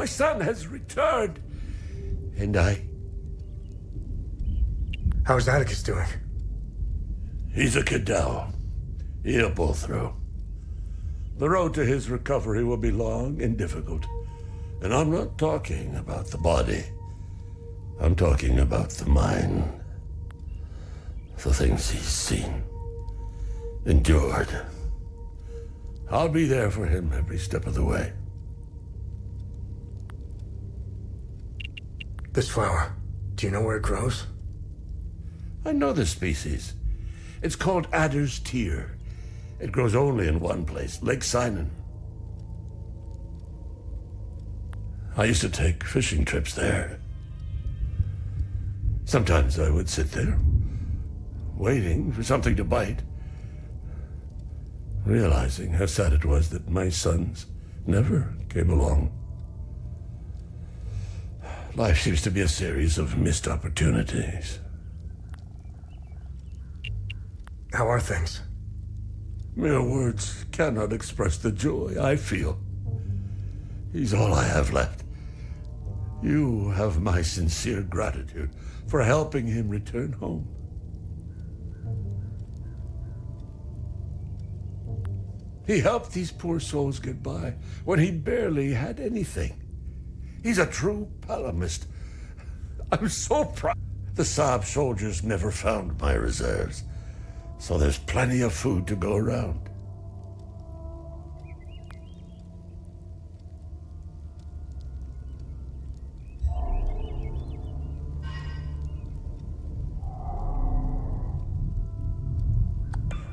My son has returned. And I... How's Atticus doing? He's a Cadell. He'll pull through. The road to his recovery will be long and difficult. And I'm not talking about the body. I'm talking about the mind. The things he's seen. Endured. I'll be there for him every step of the way. This flower, do you know where it grows? I know the species. It's called Adder's Tear. It grows only in one place, Lake Sinon. I used to take fishing trips there. Sometimes I would sit there, waiting for something to bite, realizing how sad it was that my sons never came along. Life seems to be a series of missed opportunities. How are things? Mere words cannot express the joy I feel. He's all I have left. You have my sincere gratitude for helping him return home. He helped these poor souls get by when he barely had anything. He's a true Palamist. I'm so proud. The Saab soldiers never found my reserves, so there's plenty of food to go around.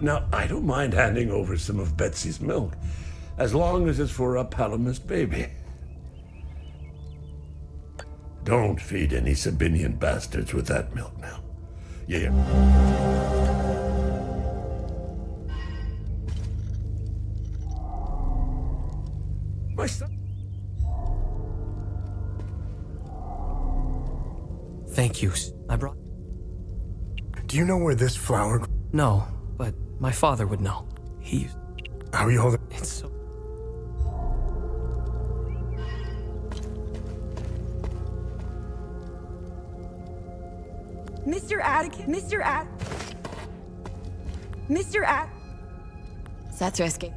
Now, I don't mind handing over some of Betsy's milk, as long as it's for a Palamist baby. Don't feed any Sabinian bastards with that milk now. Yeah. My son. Thank you. I brought... Do you know where this flower... No, but my father would know. How are you holding... It's so... Mr. Atticus, That's risky.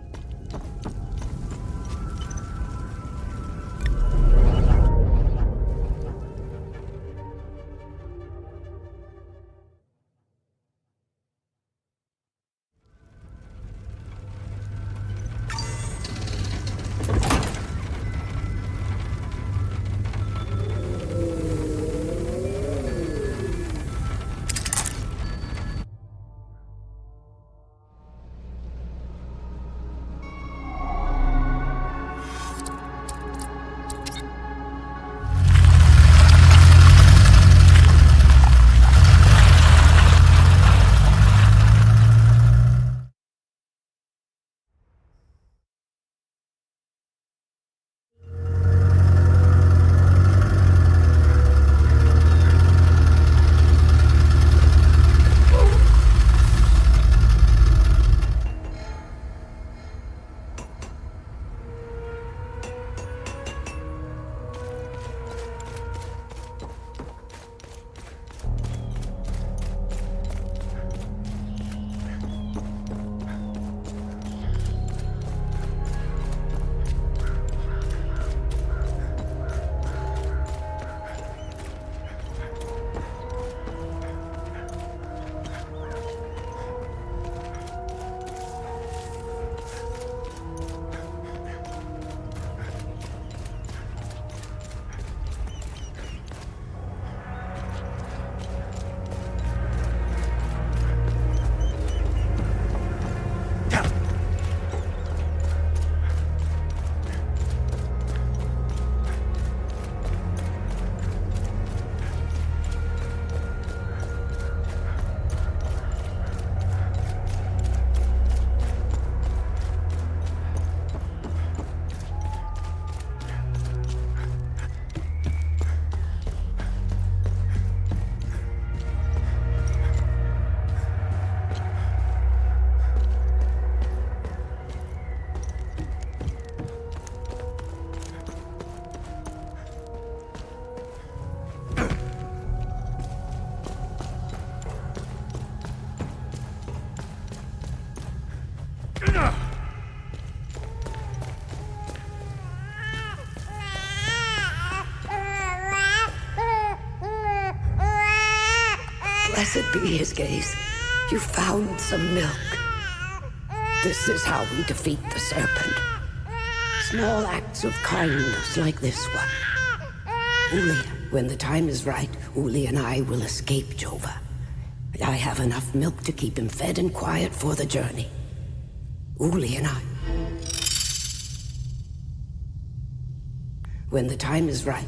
Blessed be his gaze. You found some milk. This is how we defeat the serpent. Small acts of kindness like this one. Uli, when the time is right, Uli and I will escape Jova. I have enough milk to keep him fed and quiet for the journey. Uli and I. When the time is right.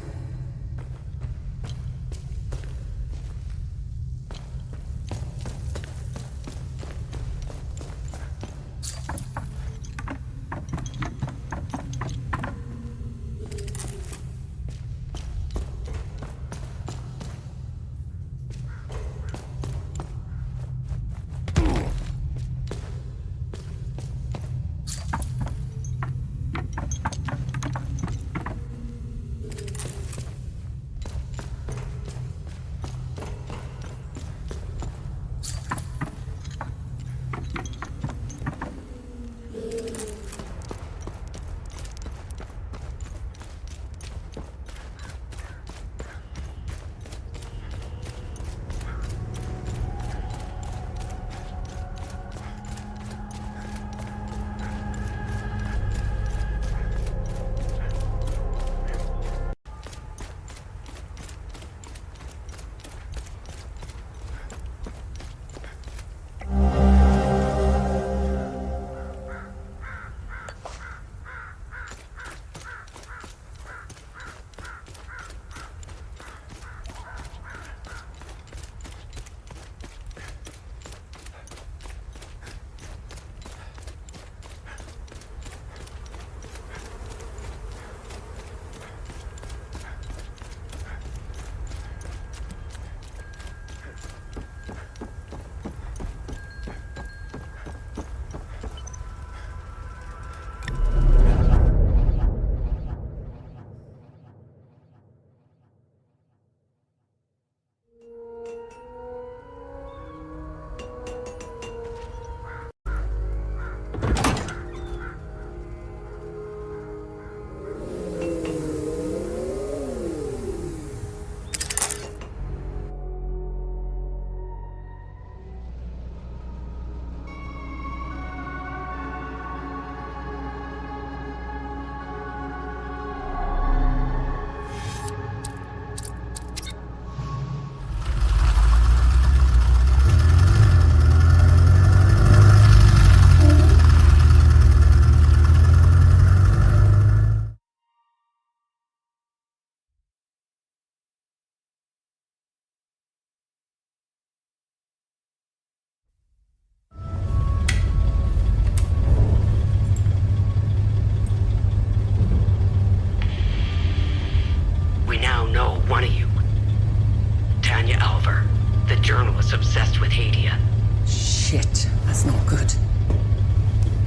journalists obsessed with Hadea. Shit, that's not good.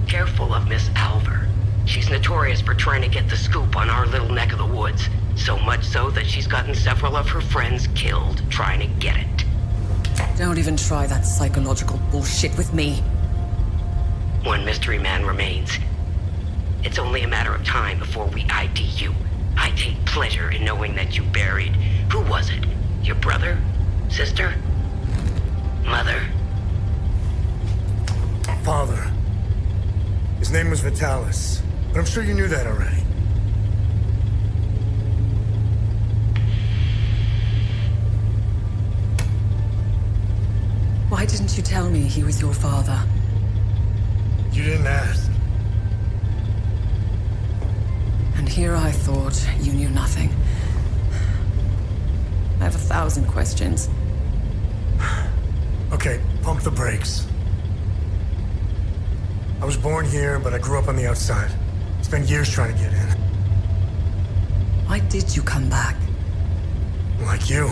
Careful of Miss Alver. She's notorious for trying to get the scoop on our little neck of the woods. So much so that she's gotten several of her friends killed trying to get it. Don't even try that psychological bullshit with me. One mystery man remains. It's only a matter of time before we ID you. I take pleasure in knowing that you buried... Who was it? Your brother? Sister? Mother? Father. His name was Vitalis, but I'm sure you knew that already. Why didn't you tell me he was your father? You didn't ask. And here I thought you knew nothing. I have 1,000 questions. Okay, pump the brakes. I was born here, but I grew up on the outside. Spent years trying to get in. Why did you come back? Like you,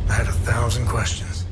I had 1,000 questions.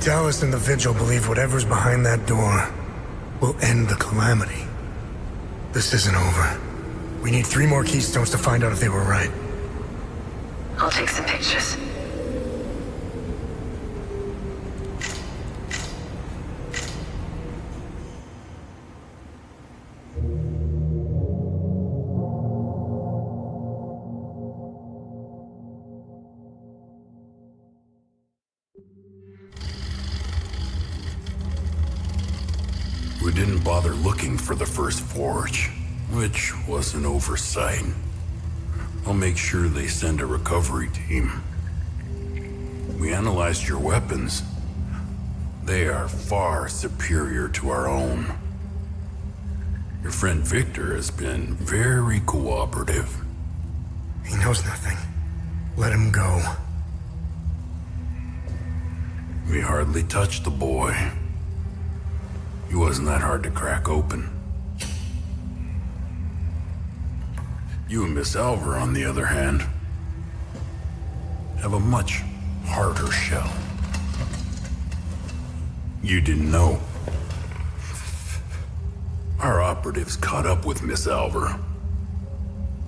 Vitalis and the Vigil believe whatever's behind that door will end the calamity. This isn't over. We need 3 more keystones to find out if they were right. I'll take some pictures. We didn't bother looking for the first forge, which was an oversight. I'll make sure they send a recovery team. We analyzed your weapons. They are far superior to our own. Your friend Victor has been very cooperative. He knows nothing. Let him go. We hardly touched the boy. He wasn't that hard to crack open. You and Miss Alvar, on the other hand, have a much harder shell. You didn't know. Our operatives caught up with Miss Alvar.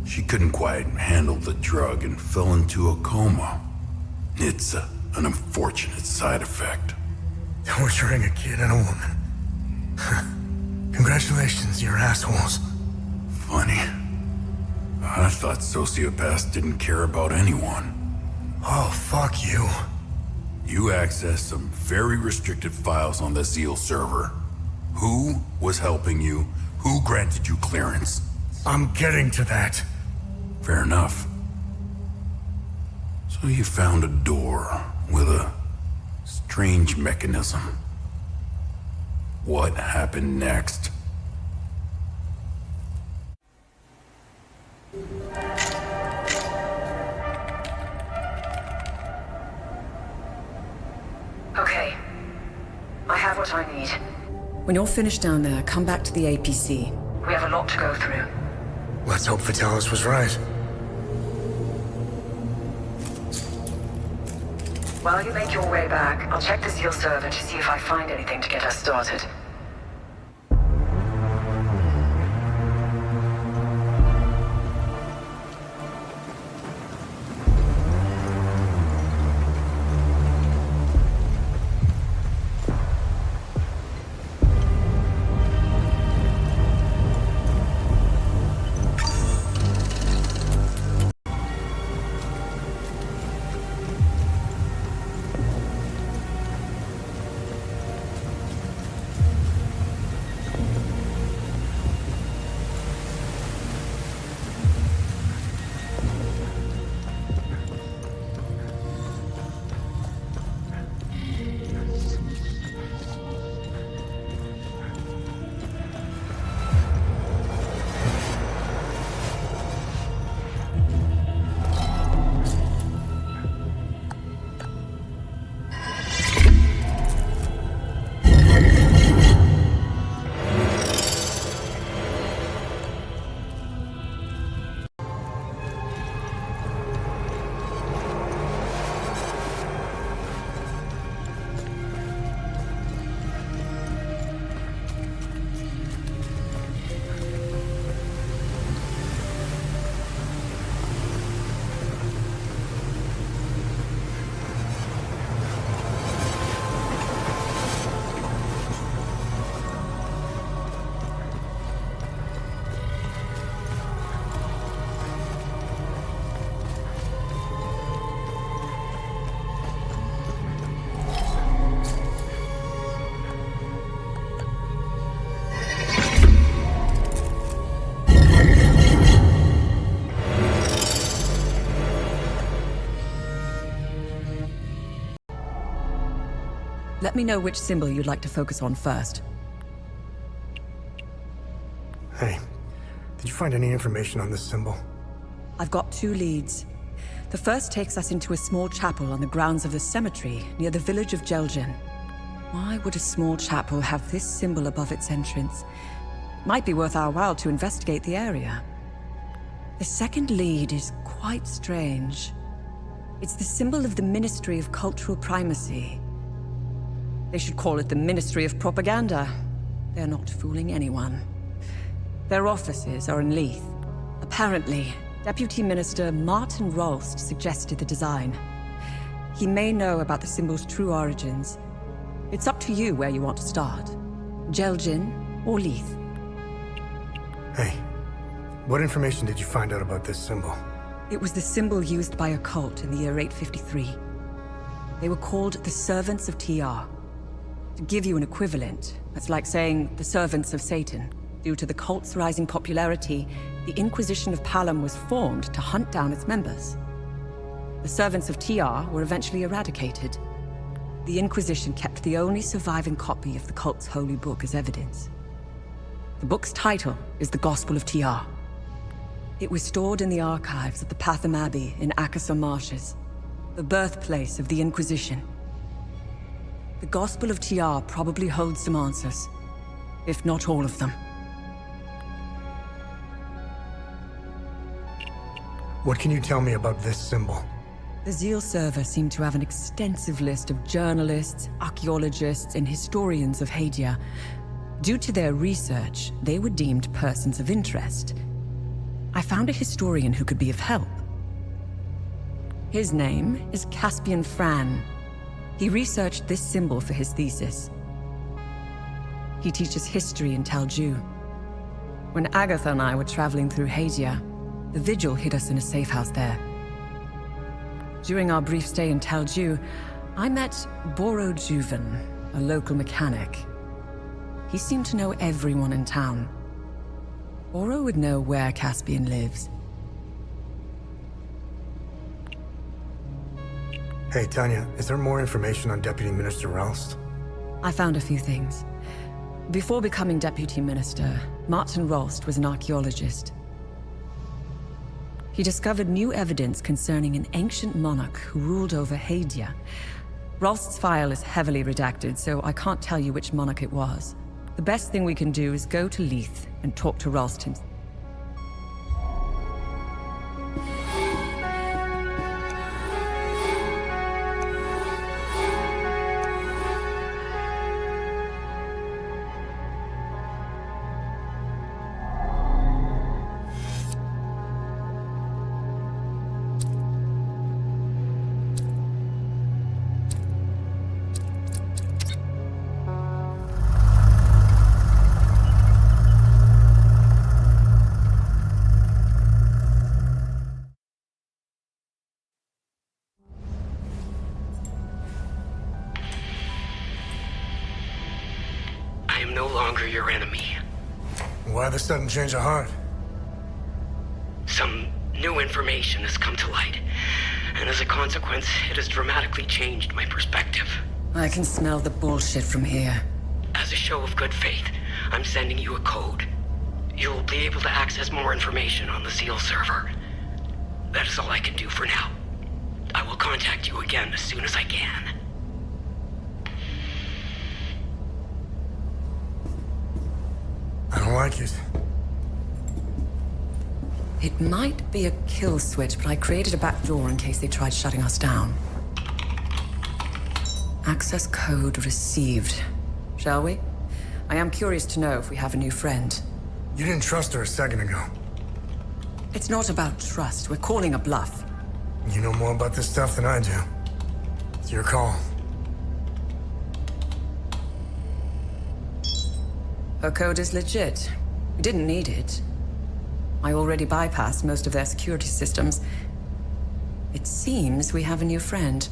She couldn't quite handle the drug and fell into a coma. It's an unfortunate side effect. Torturing a kid and a woman. Congratulations, you're assholes. Funny. I thought sociopaths didn't care about anyone. Oh, fuck you. You accessed some very restricted files on the Zeal server. Who was helping you? Who granted you clearance? I'm getting to that. Fair enough. So you found a door with a strange mechanism. What happened next? Okay. I have what I need. When you're finished down there, come back to the APC. We have a lot to go through. Let's hope Vitalis was right. While you make your way back, I'll check the Zeal server to see if I find anything to get us started. Let me know which symbol you'd like to focus on first. Hey, did you find any information on this symbol? I've got 2 leads. The first takes us into a small chapel on the grounds of the cemetery near the village of Jelgen. Why would a small chapel have this symbol above its entrance? Might be worth our while to investigate the area. The second lead is quite strange. It's the symbol of the Ministry of Cultural Primacy. They should call it the Ministry of Propaganda. They're not fooling anyone. Their offices are in Leith. Apparently, Deputy Minister Martin Rolst suggested the design. He may know about the symbol's true origins. It's up to you where you want to start. Jelgin or Leith. Hey, what information did you find out about this symbol? It was the symbol used by a cult in the year 853. They were called the Servants of TR. To give you an equivalent, that's like saying the Servants of Satan. Due to the cult's rising popularity, the Inquisition of Palom was formed to hunt down its members. The Servants of TR were eventually eradicated. The Inquisition kept the only surviving copy of the cult's holy book as evidence. The book's title is The Gospel of TR. It was stored in the archives of the Patham Abbey in Akasor Marshes, the birthplace of the Inquisition. The Gospel of TR probably holds some answers, if not all of them. What can you tell me about this symbol? The Zeal server seemed to have an extensive list of journalists, archaeologists, and historians of Hadea. Due to their research, they were deemed persons of interest. I found a historian who could be of help. His name is Caspian Fran. He researched this symbol for his thesis. He teaches history in Talju. When Agatha and I were traveling through Hadea, the Vigil hid us in a safe house there. During our brief stay in Talju, I met Boro Juven, a local mechanic. He seemed to know everyone in town. Boro would know where Caspian lives. Hey, Tanya, is there more information on Deputy Minister Rolst? I found a few things. Before becoming Deputy Minister, Martin Rolst was an archaeologist. He discovered new evidence concerning an ancient monarch who ruled over Hadea. Rolst's file is heavily redacted, so I can't tell you which monarch it was. The best thing we can do is go to Leith and talk to Rolst himself. No longer your enemy. Why the sudden change of heart? Some new information has come to light, and as a consequence, it has dramatically changed my perspective. I can smell the bullshit from here. As a show of good faith, I'm sending you a code. You'll be able to access more information on the Zeal server. That is all I can do for now. I will contact you again as soon as I can. I don't like it. It might be a kill switch, but I created a back door in case they tried shutting us down. Access code received. Shall we? I am curious to know if we have a new friend. You didn't trust her a second ago. It's not about trust. We're calling a bluff. You know more about this stuff than I do. It's your call. Her code is legit. We didn't need it. I already bypassed most of their security systems. It seems we have a new friend.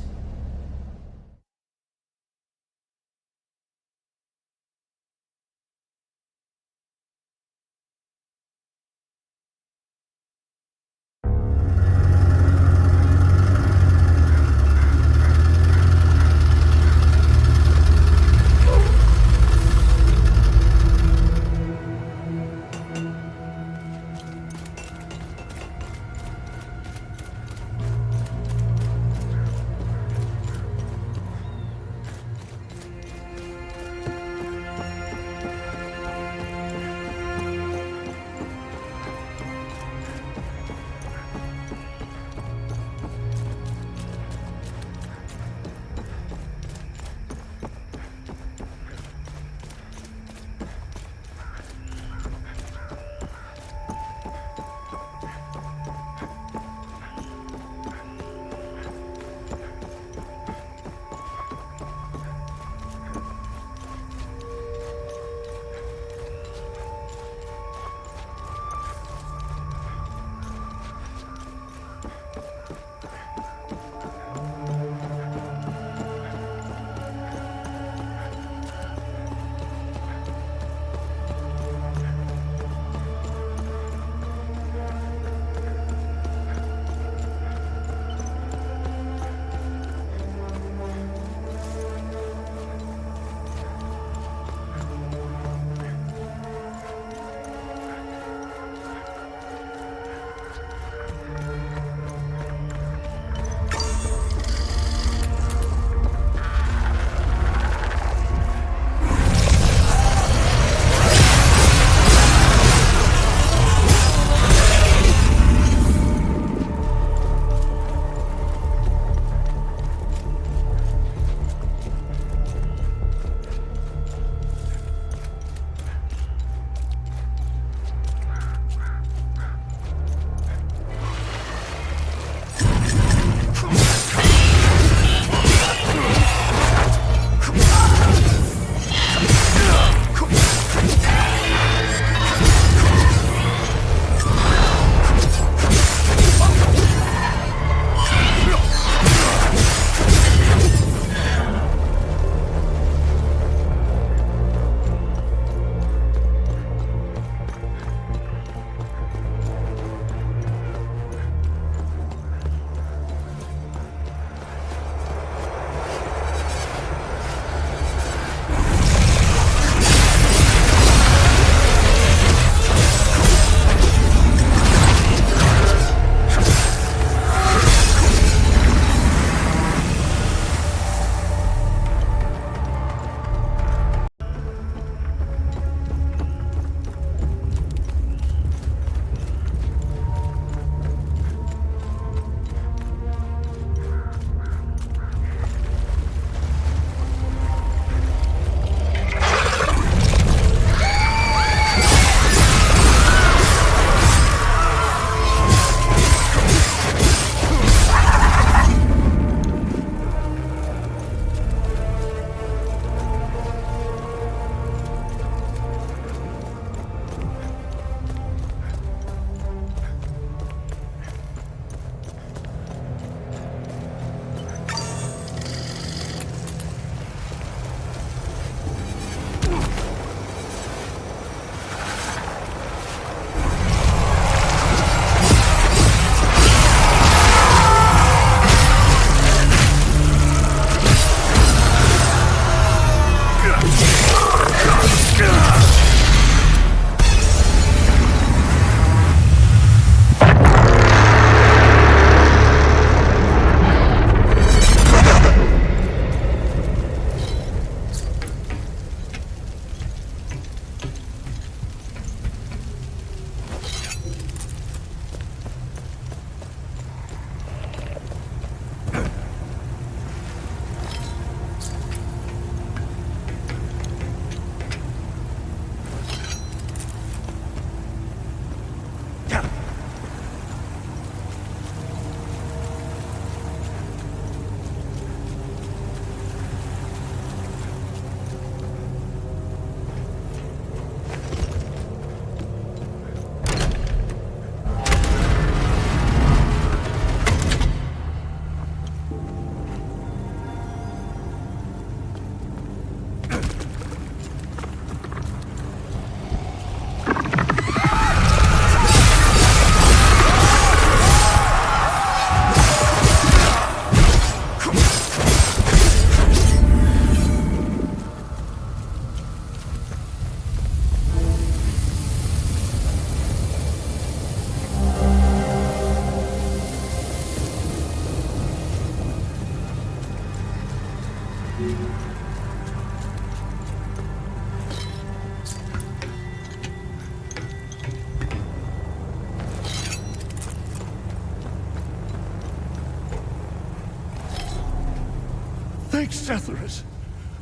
Thanks, Setherus.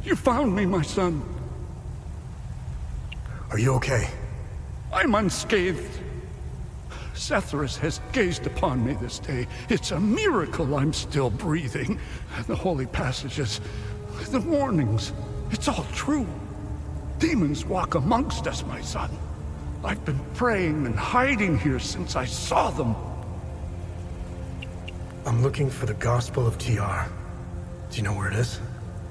You found me, my son. Are you okay? I'm unscathed. Setherus has gazed upon me this day. It's a miracle I'm still breathing. The holy passages, the warnings, it's all true. Demons walk amongst us, my son. I've been praying and hiding here since I saw them. I'm looking for the Gospel of TR. Do you know where it is?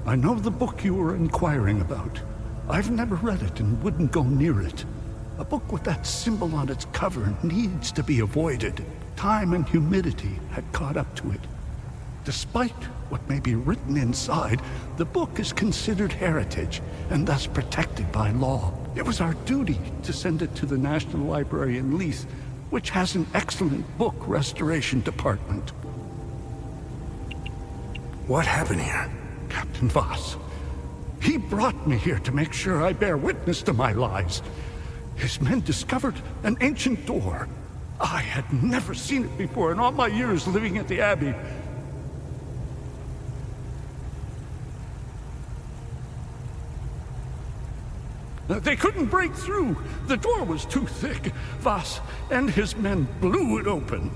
I know the book you were inquiring about. I've never read it and wouldn't go near it. A book with that symbol on its cover needs to be avoided. Time and humidity had caught up to it. Despite what may be written inside, the book is considered heritage and thus protected by law. It was our duty to send it to the National Library in Leith, which has an excellent book restoration department. What happened here? Captain Voss. He brought me here to make sure I bear witness to my lies. His men discovered an ancient door. I had never seen it before in all my years living at the Abbey. They couldn't break through. The door was too thick. Voss and his men blew it open.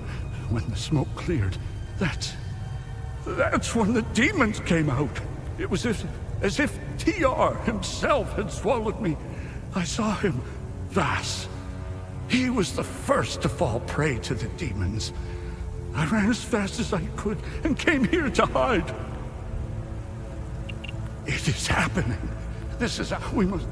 When the smoke cleared, that's when the demons came out. It was as if TR himself had swallowed me. I saw him, Voss. He was the first to fall prey to the demons. I ran as fast as I could and came here to hide. It is happening. This is how we must...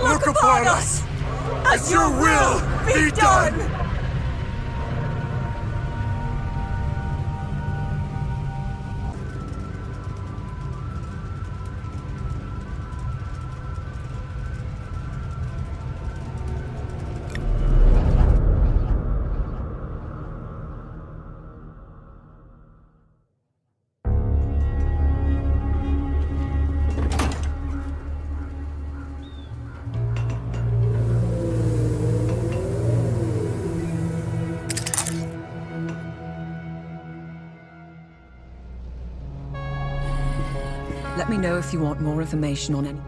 Look upon us, as your will be done! Let me know if you want more information on any...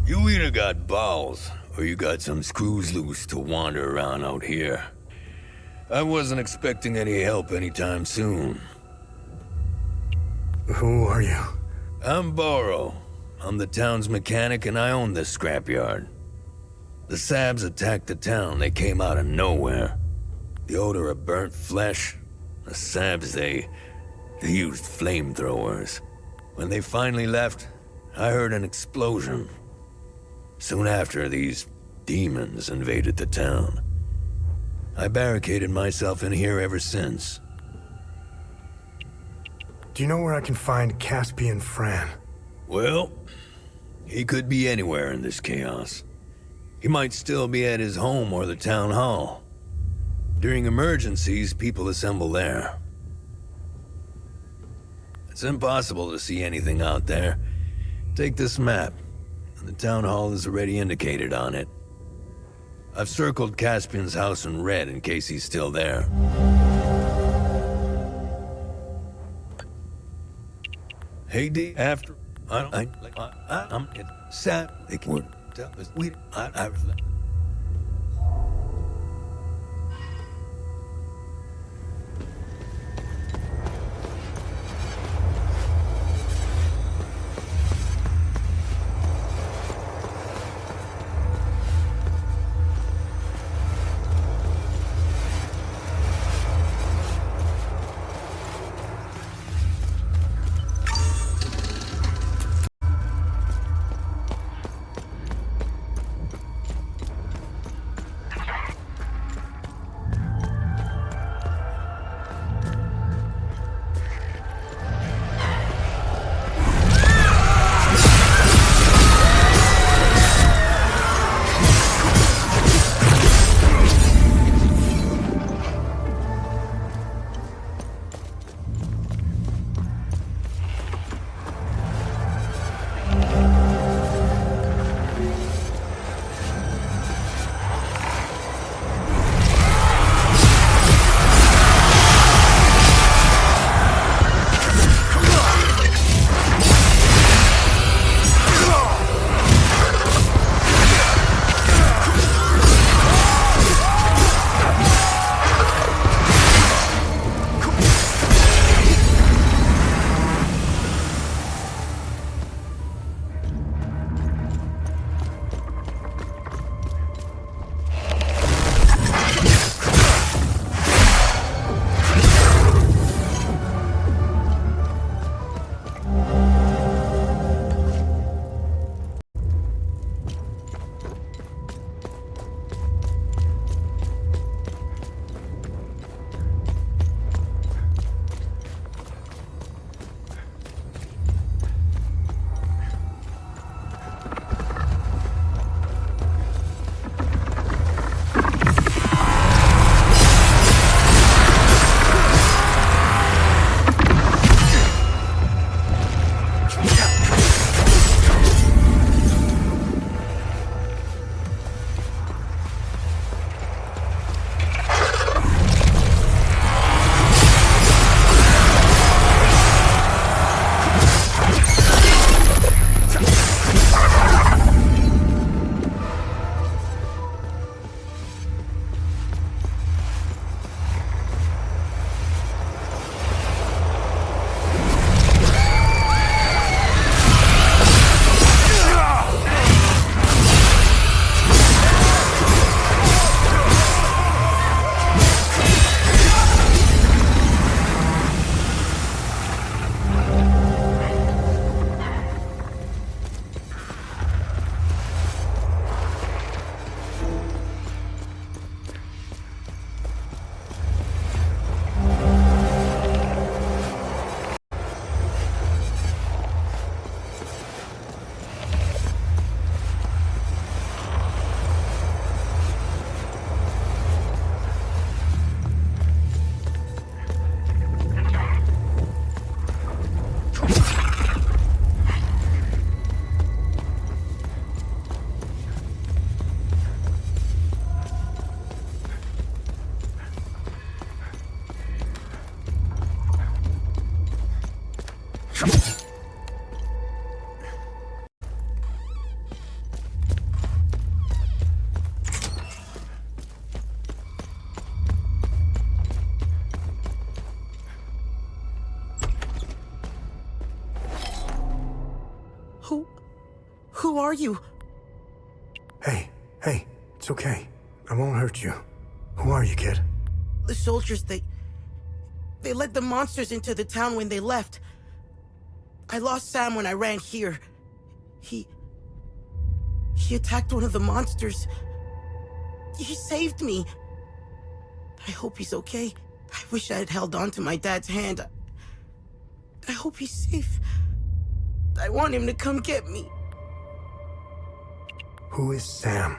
You either got balls, or you got some screws loose to wander around out here. I wasn't expecting any help anytime soon. Who are you? I'm Borrow. I'm the town's mechanic and I own this scrapyard. The Sabs attacked the town. They came out of nowhere. The odor of burnt flesh. The Sabs, they used flamethrowers. When they finally left, I heard an explosion. Soon after, these demons invaded the town. I barricaded myself in here ever since. Do you know where I can find Caspian Fran? Well, he could be anywhere in this chaos. He might still be at his home or the town hall. During emergencies, people assemble there. It's impossible to see anything out there. Take this map. The town hall is already indicated on it. I've circled Caspian's house in red in case he's still there. Hadea, after I'm sad. They can tell us I Who are you? Hey, it's okay. I won't hurt you. Who are you, kid? The soldiers, they let the monsters into the town when they left. I lost Sam when I ran here. He attacked one of the monsters. He saved me. I hope he's okay. I wish I had held on to my dad's hand. I hope he's safe. I want him to come get me. Who is Sam?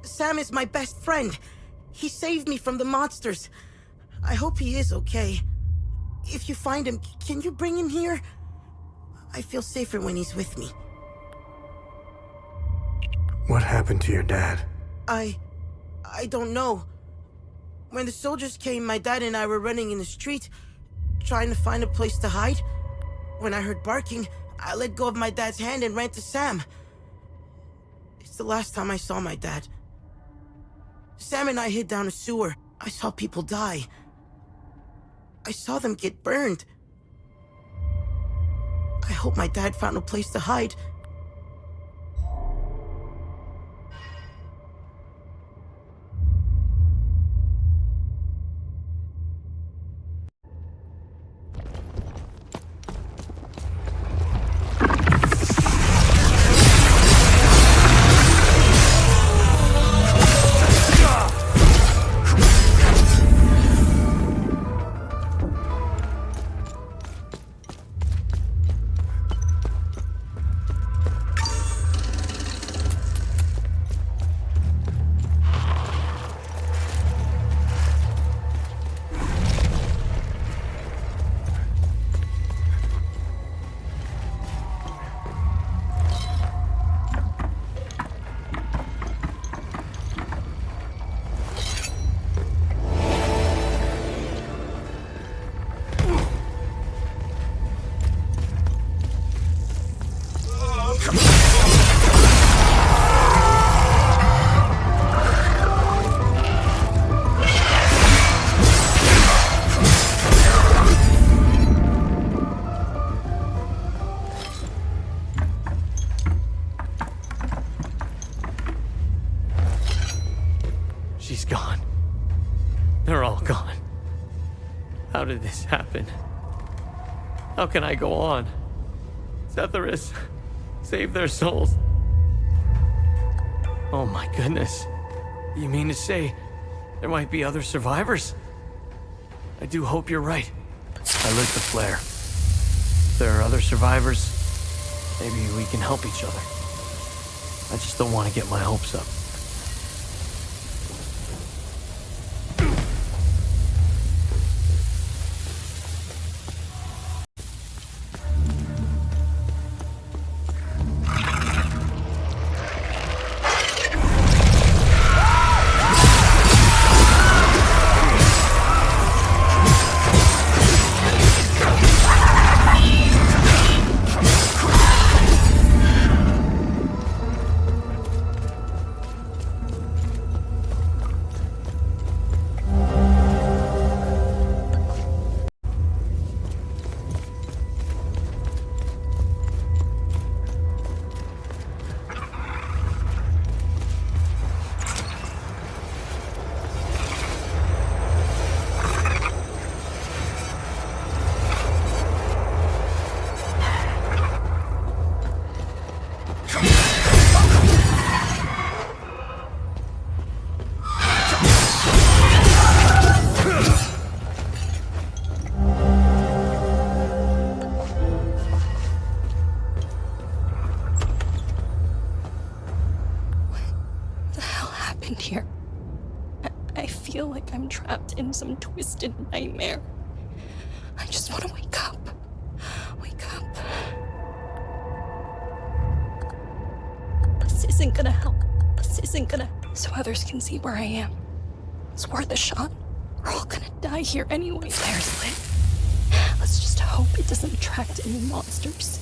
Sam is my best friend. He saved me from the monsters. I hope he is okay. If you find him, can you bring him here? I feel safer when he's with me. What happened to your dad? I don't know. When the soldiers came, my dad and I were running in the street, trying to find a place to hide. When I heard barking, I let go of my dad's hand and ran to Sam. It's the last time I saw my dad. Sam and I hid down a sewer. I saw people die. I saw them get burned. I hope my dad found a place to hide. She's gone. They're all gone. How did this happen? How can I go on? Setharus, save their souls. Oh my goodness. You mean to say there might be other survivors? I do hope you're right. I lit the flare. If there are other survivors, maybe we can help each other. I just don't want to get my hopes up. Here. I feel like I'm trapped in some twisted nightmare. I just want to wake up. Wake up. This isn't gonna help. This isn't gonna... So others can see where I am. It's worth a shot. We're all gonna die here anyway. Flare's lit. Let's just hope it doesn't attract any monsters.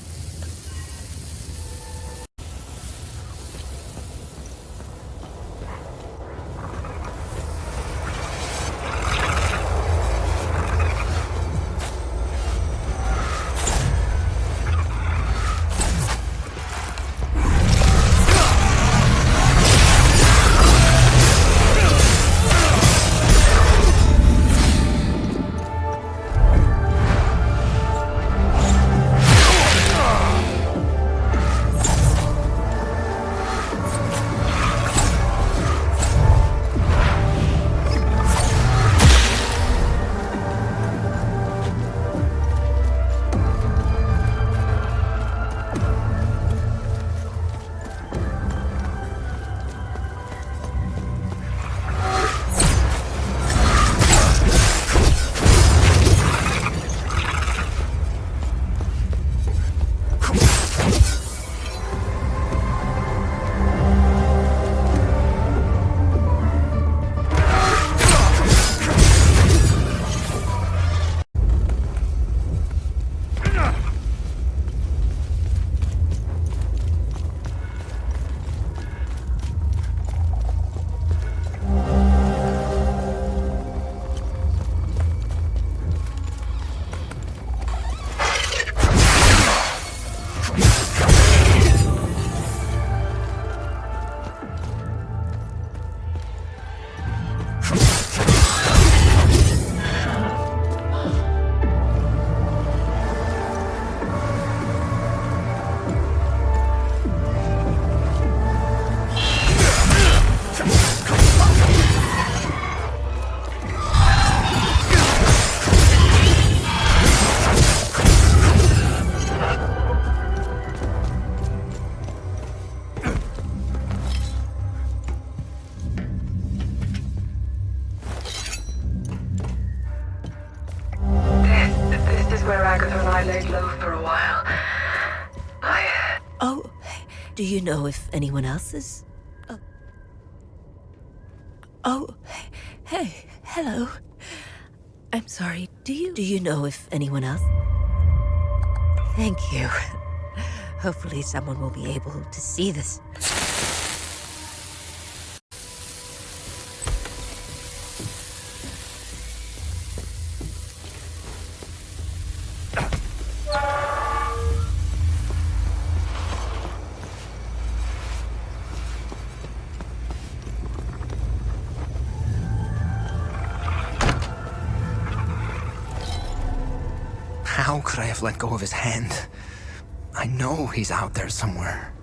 where Agatha and I laid low for a while. Oh, do you know if anyone else is... Oh, hey, hello. I'm sorry, do you know if anyone else... Thank you. Hopefully someone will be able to see this. How could I have let go of his hand? I know he's out there somewhere.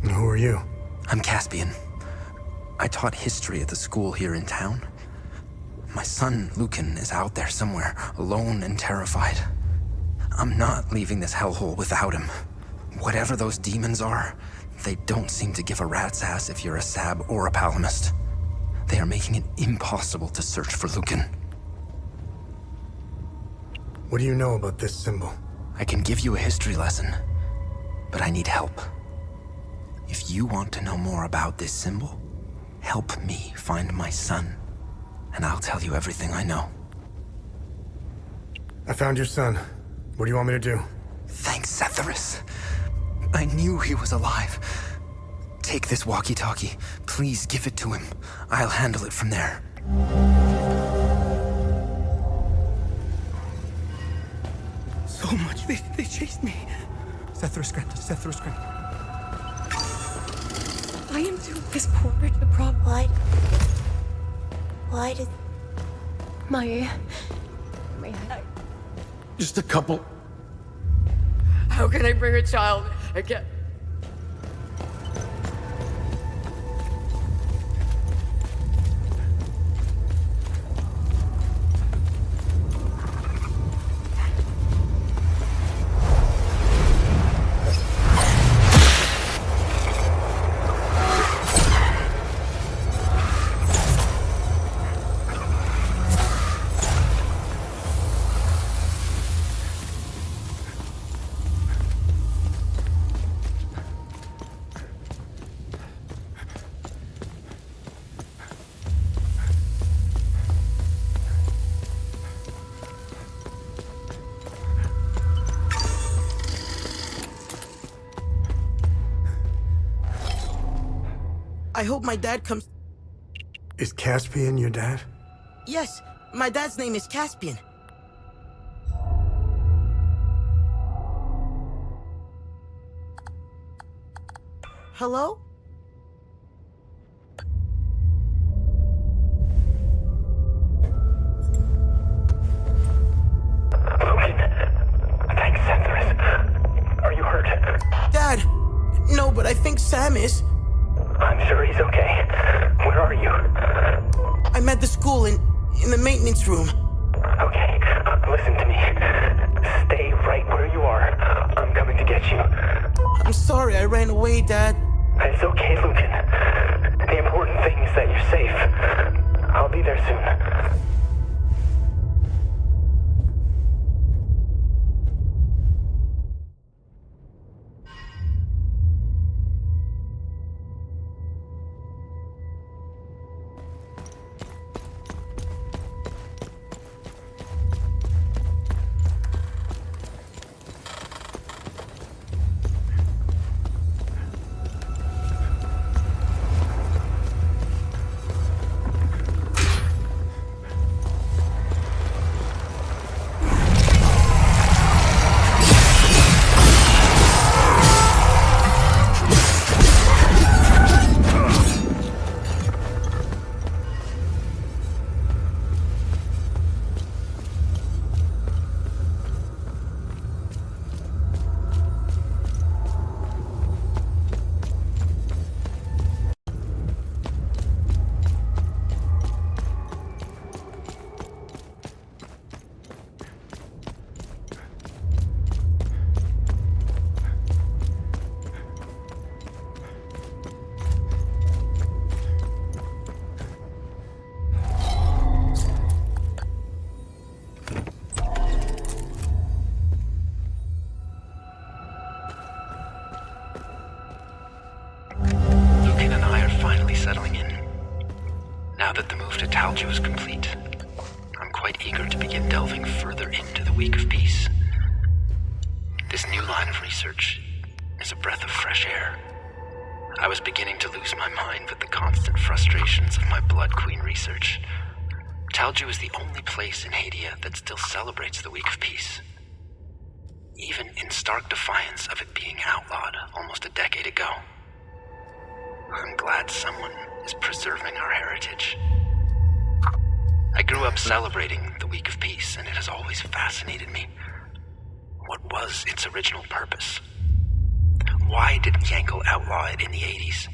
And who are you? I'm Caspian. I taught history at the school here in town. My son, Nacon, is out there somewhere, alone and terrified. I'm not leaving this hellhole without him. Whatever those demons are, they don't seem to give a rat's ass if you're a Sab or a Palamist. They are making it impossible to search for Nacon. What do you know about this symbol? I can give you a history lesson, but I need help. If you want to know more about this symbol, help me find my son, and I'll tell you everything I know. I found your son. What do you want me to do? Thanks, Setharus. I knew he was alive. Take this walkie-talkie. Please give it to him. I'll handle it from there. So much. They chased me. Setharus Grant. I am doing this poor the problem. Why did my Just a couple. How can I bring a child again? I hope my dad comes... Is Caspian your dad? Yes, my dad's name is Caspian. Hello? Thanks, Setharus. Are you hurt? Dad! No, but I think Sam is. I'm sure he's okay. Where are you? I'm at the school in the maintenance room. Okay, listen to me. Stay right where you are. I'm coming to get you. I'm sorry I ran away, Dad. It's okay, Nacon. The important thing is that you're safe. I'll be there soon. begin delving further into the week of peace. This new line of research is a breath of fresh air. I was beginning to lose my mind with the constant frustrations of my Blood Queen research. Talju is the only place in Hadea that still celebrates the week of peace, even in stark defiance of it being outlawed almost a decade ago. I'm glad someone is preserving our heritage. I grew up celebrating the week of peace, and it has always fascinated me. What was its original purpose? Why did Yankel outlaw it in the 80s?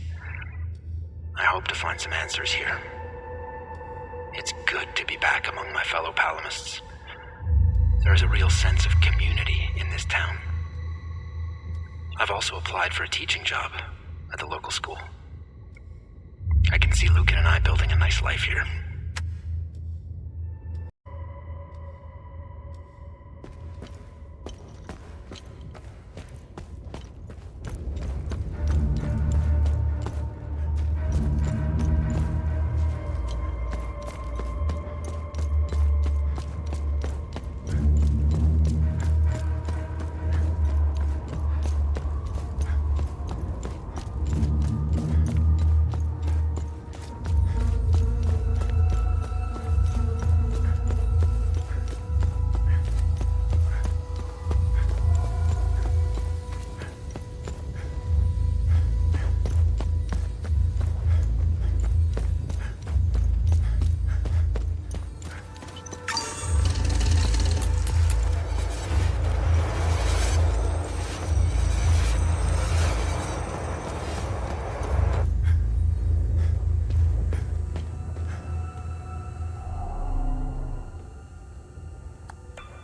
I hope to find some answers here. It's good to be back among my fellow Palamists. There is a real sense of community in this town. I've also applied for a teaching job at the local school. I can see Lucan and I building a nice life here.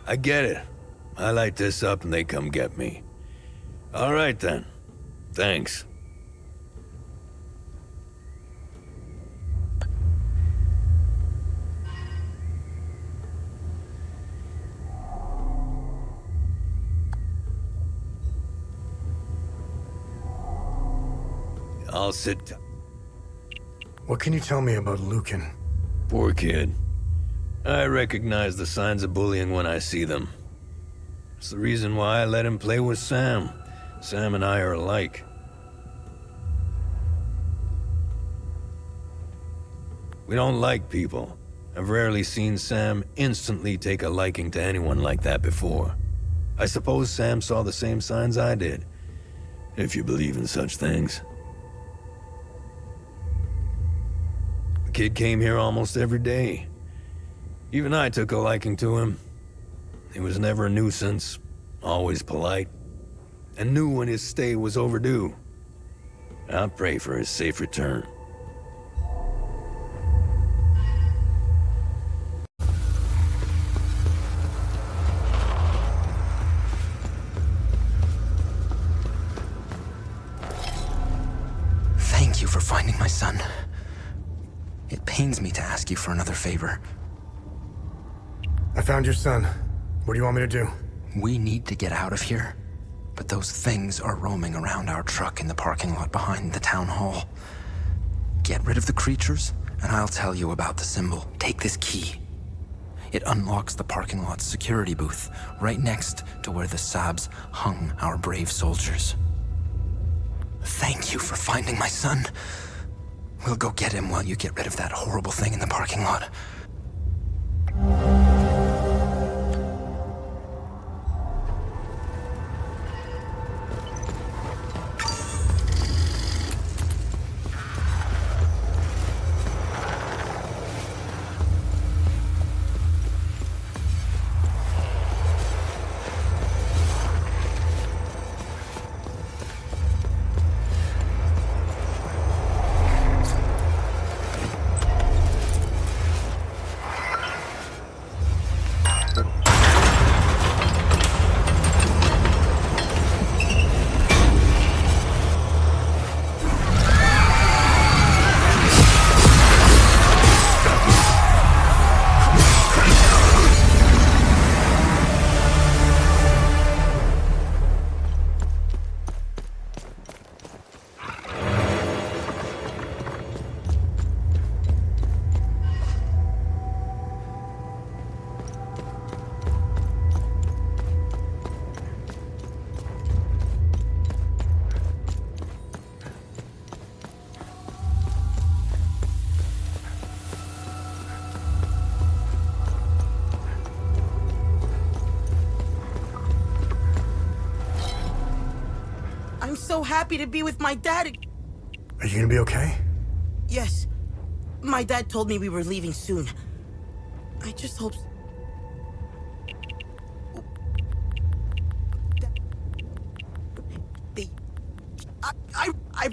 I get it. I light this up and they come get me. All right then. Thanks. I'll sit. What can you tell me about Lucan? Poor kid. I recognize the signs of bullying when I see them. It's the reason why I let him play with Sam. Sam and I are alike. We don't like people. I've rarely seen Sam instantly take a liking to anyone like that before. I suppose Sam saw the same signs I did, if you believe in such things. The kid came here almost every day. Even I took a liking to him. He was never a nuisance, always polite, and knew when his stay was overdue. I pray for his safe return. Thank you for finding my son. It pains me to ask you for another favor. I found your son. What do you want me to do? We need to get out of here, but those things are roaming around our truck in the parking lot behind the town hall. Get rid of the creatures, and I'll tell you about the symbol. Take this key. It unlocks the parking lot's security booth, right next to where the Sabs hung our brave soldiers. Thank you for finding my son. We'll go get him while you get rid of that horrible thing in the parking lot. so happy to be with my dad. Are you gonna be okay? Yes. My dad told me we were leaving soon. I just hope... I...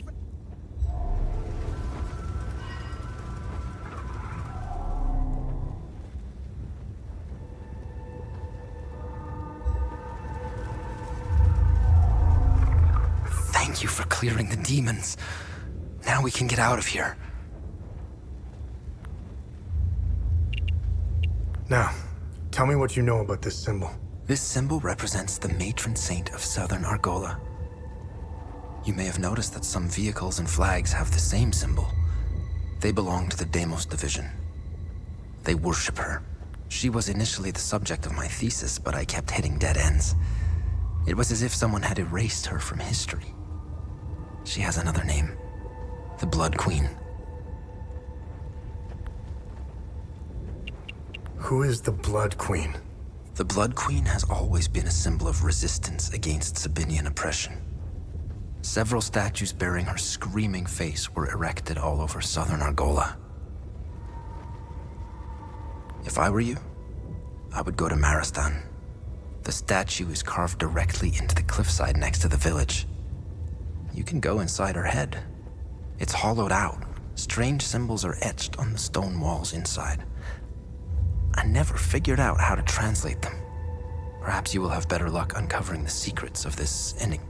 Thank you for clearing the demons. Now we can get out of here. Now, tell me what you know about this symbol. This symbol represents the matron saint of southern Argola. You may have noticed that some vehicles and flags have the same symbol. They belong to the Deimos division. They worship her. She was initially the subject of my thesis, but I kept hitting dead ends. It was as if someone had erased her from history. She has another name. The Blood Queen. Who is the Blood Queen? The Blood Queen has always been a symbol of resistance against Sabinian oppression. Several statues bearing her screaming face were erected all over southern Argola. If I were you, I would go to Maristan. The statue is carved directly into the cliffside next to the village. You can go inside her head. It's hollowed out. Strange symbols are etched on the stone walls inside. I never figured out how to translate them. Perhaps you will have better luck uncovering the secrets of this enigma.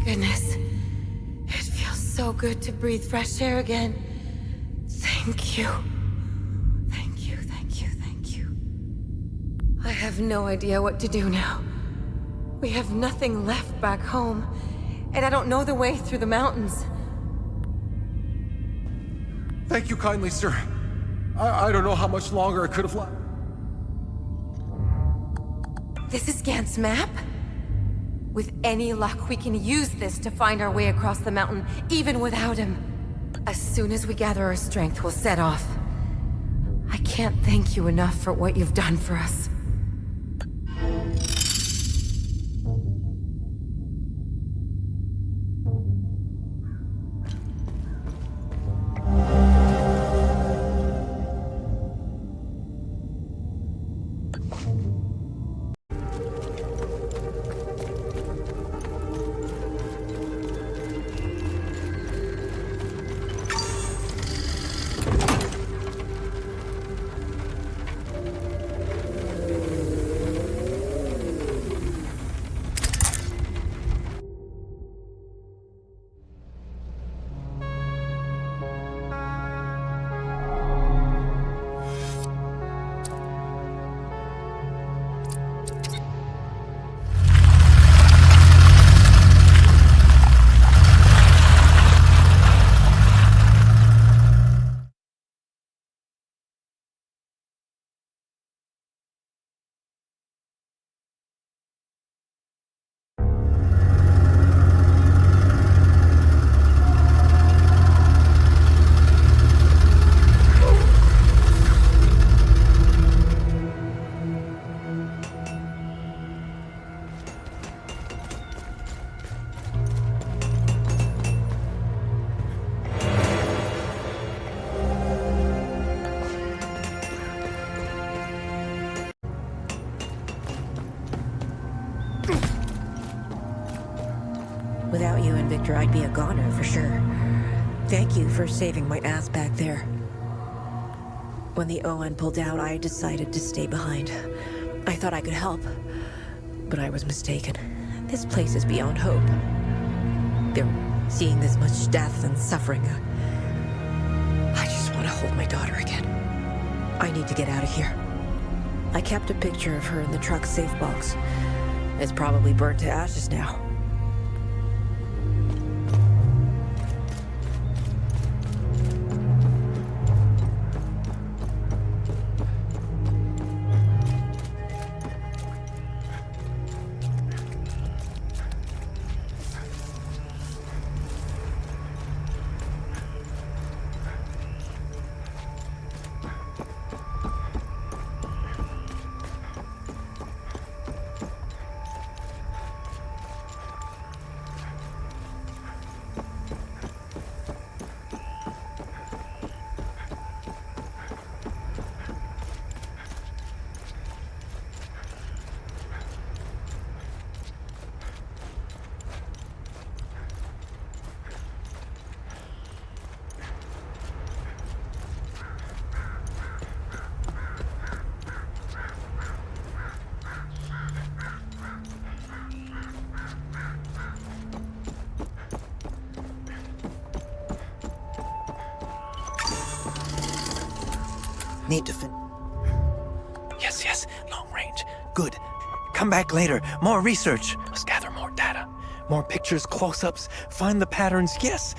goodness. It feels so good to breathe fresh air again. Thank you. Thank you, thank you, thank you. I have no idea what to do now. We have nothing left back home, and I don't know the way through the mountains. Thank you kindly, sir. I don't know how much longer I could have left. This is Gant's map? With any luck, we can use this to find our way across the mountain, even without him. As soon as we gather our strength, we'll set off. I can't thank you enough for what you've done for us. Without you and Victor, I'd be a goner for sure. Thank you for saving my ass back there. When the ON pulled out, I decided to stay behind. I thought I could help, but I was mistaken. This place is beyond hope. They're seeing this much death and suffering. I just want to hold my daughter again. I need to get out of here. I kept a picture of her in the truck's safe box. It's probably burnt to ashes now. Need to Yes, long range. Good. Come back later. More research. Let's gather more data. More pictures, close-ups. Find the patterns. Yes.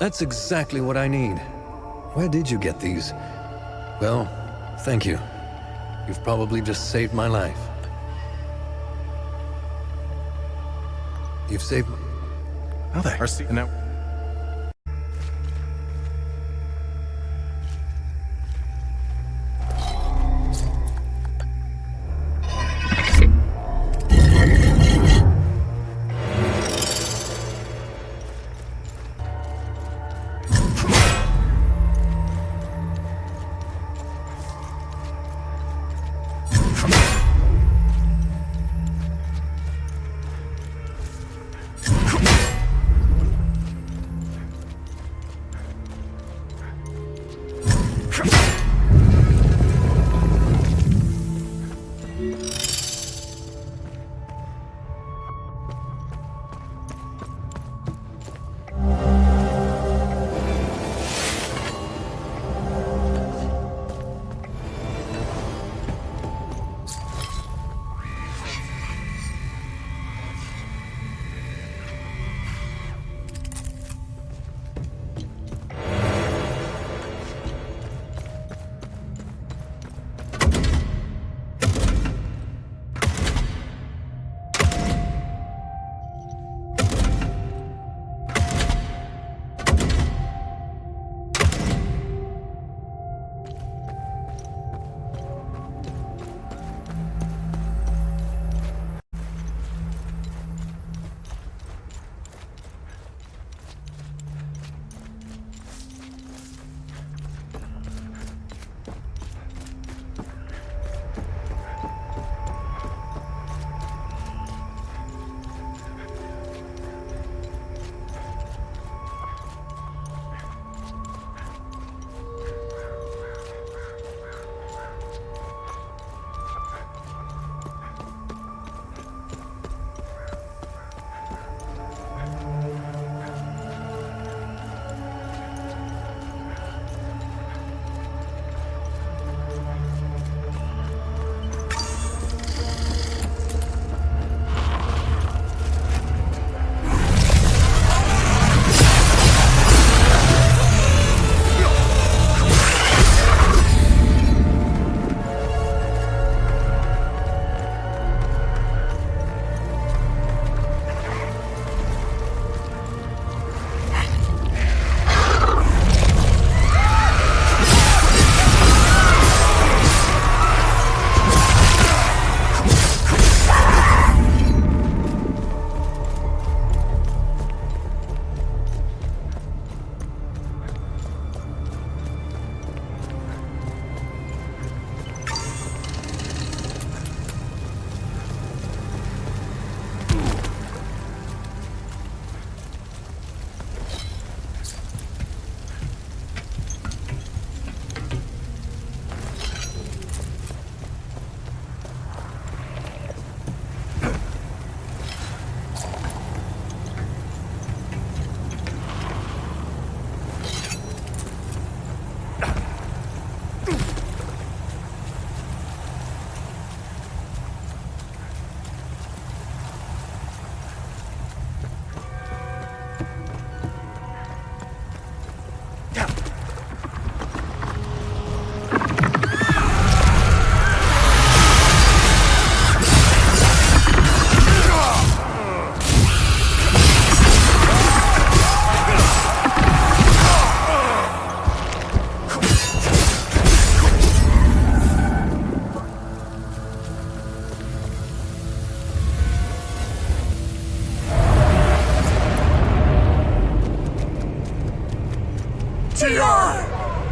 That's exactly what I need. Where did you get these? Well, thank you. You've probably just saved my life. You've saved... How the heck? Now...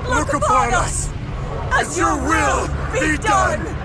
Look upon us, as your will be done!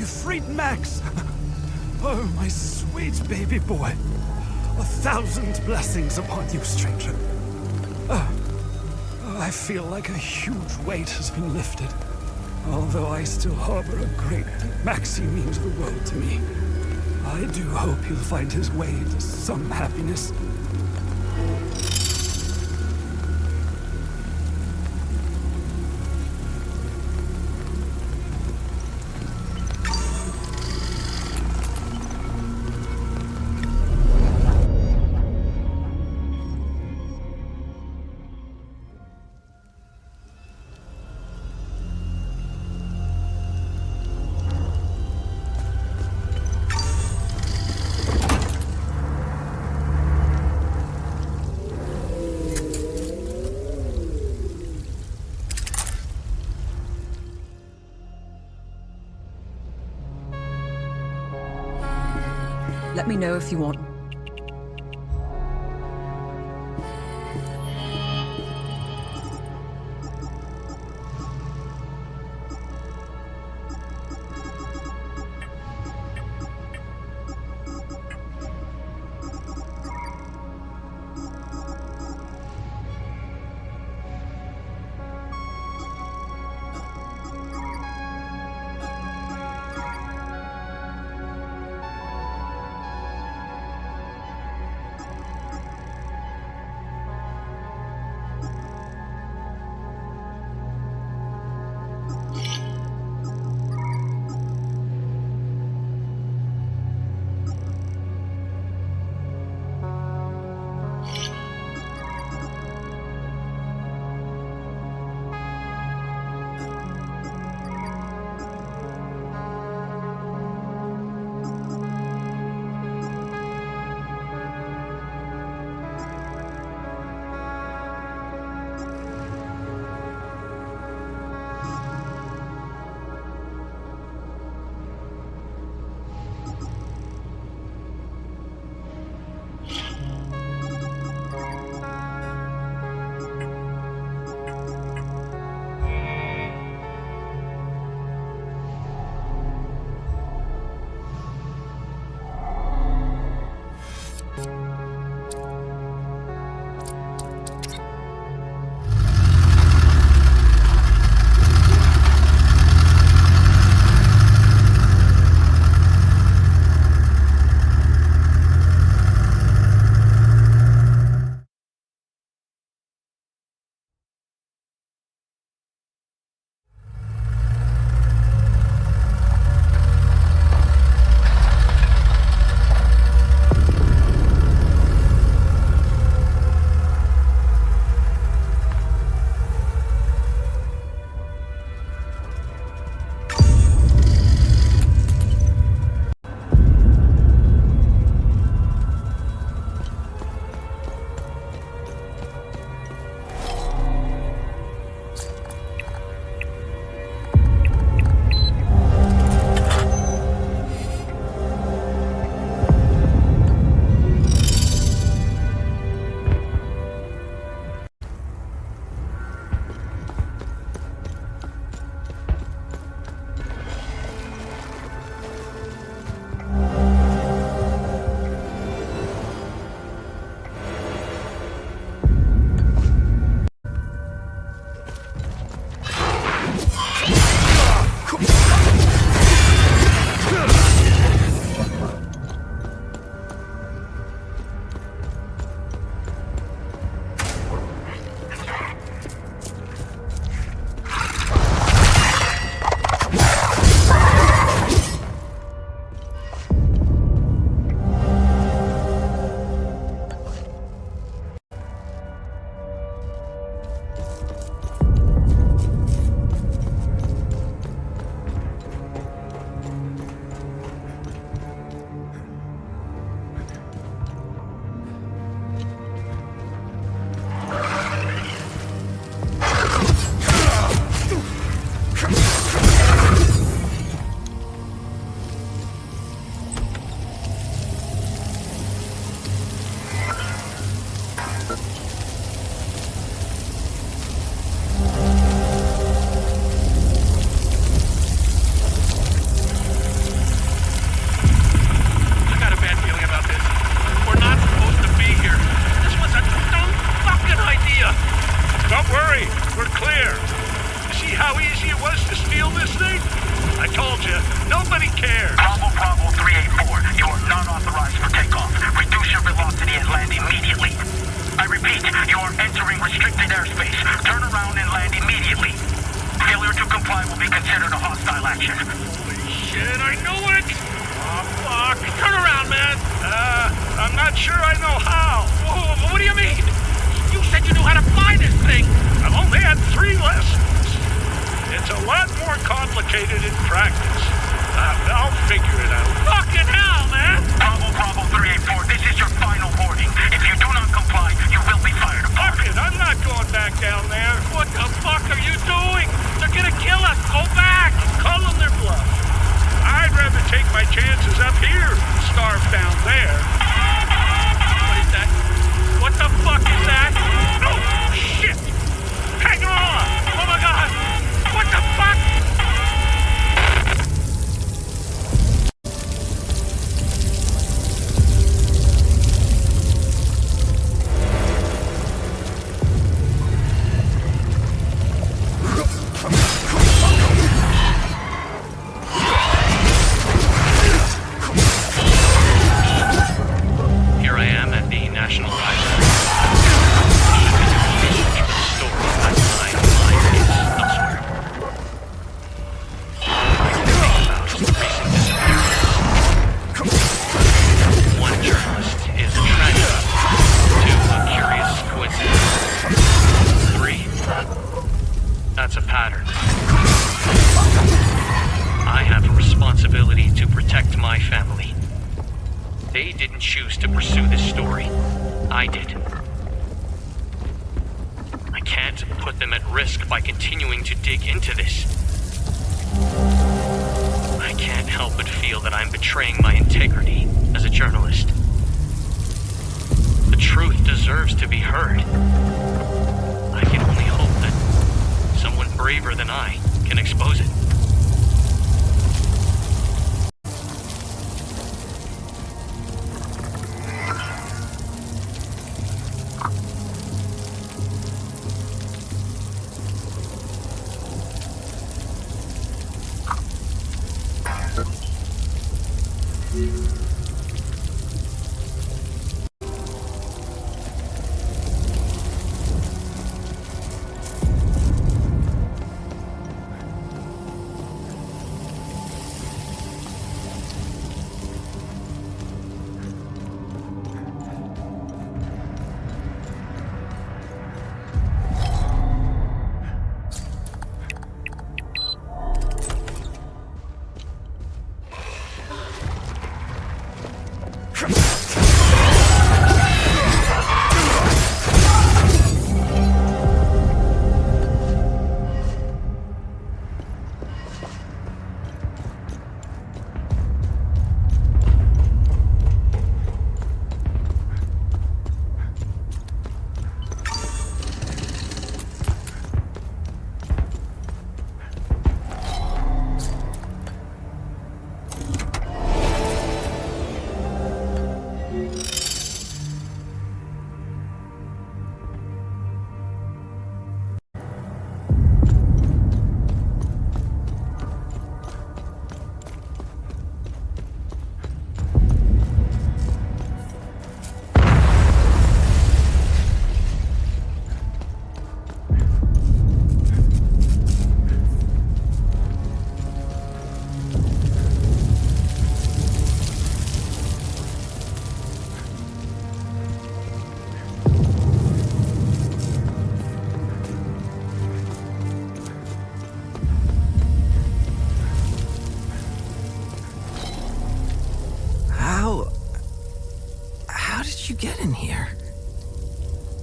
You freed Max! Oh, my sweet baby boy. 1,000 blessings upon you, stranger. I feel like a huge weight has been lifted. Although I still harbor a great debt. Maxie means the world to me. I do hope he'll find his way to some happiness. Let me know if you want. how easy it was to steal this thing? I told you, nobody cares. Bravo 384, you are not authorized for takeoff. Reduce your velocity and land immediately. I repeat, you are entering restricted airspace. Turn around and land immediately. Failure to comply will be considered a hostile action. Holy shit, I knew it! Oh, fuck. Turn around, man. I'm not sure I know how. Whoa, what do you mean? You said you knew how to fly this thing. I've only had 3 lessons. It's a lot more complicated in practice. I'll figure it out. Fucking hell, man! Bravo 384, this is your final warning. If you do not comply, you will be fired apart. Fuck it, I'm not going back down there. What the fuck are you doing? They're gonna kill us. Go back. Call them their bluff. I'd rather take my chances up here than starve down there. What is that? What the fuck is that? Oh, shit! Hang on! Oh my god! What the fuck? Here I am at the National Library. One journalist is a tragedy. 2, a curious coincidence. 3, that's a pattern. I have a responsibility to protect my family. They didn't choose to pursue this story. I did. I can't put them at risk by continuing to dig into this. I can't help but feel that I'm betraying my integrity as a journalist. The truth deserves to be heard. I can only hope that someone braver than I can expose it. Get in here.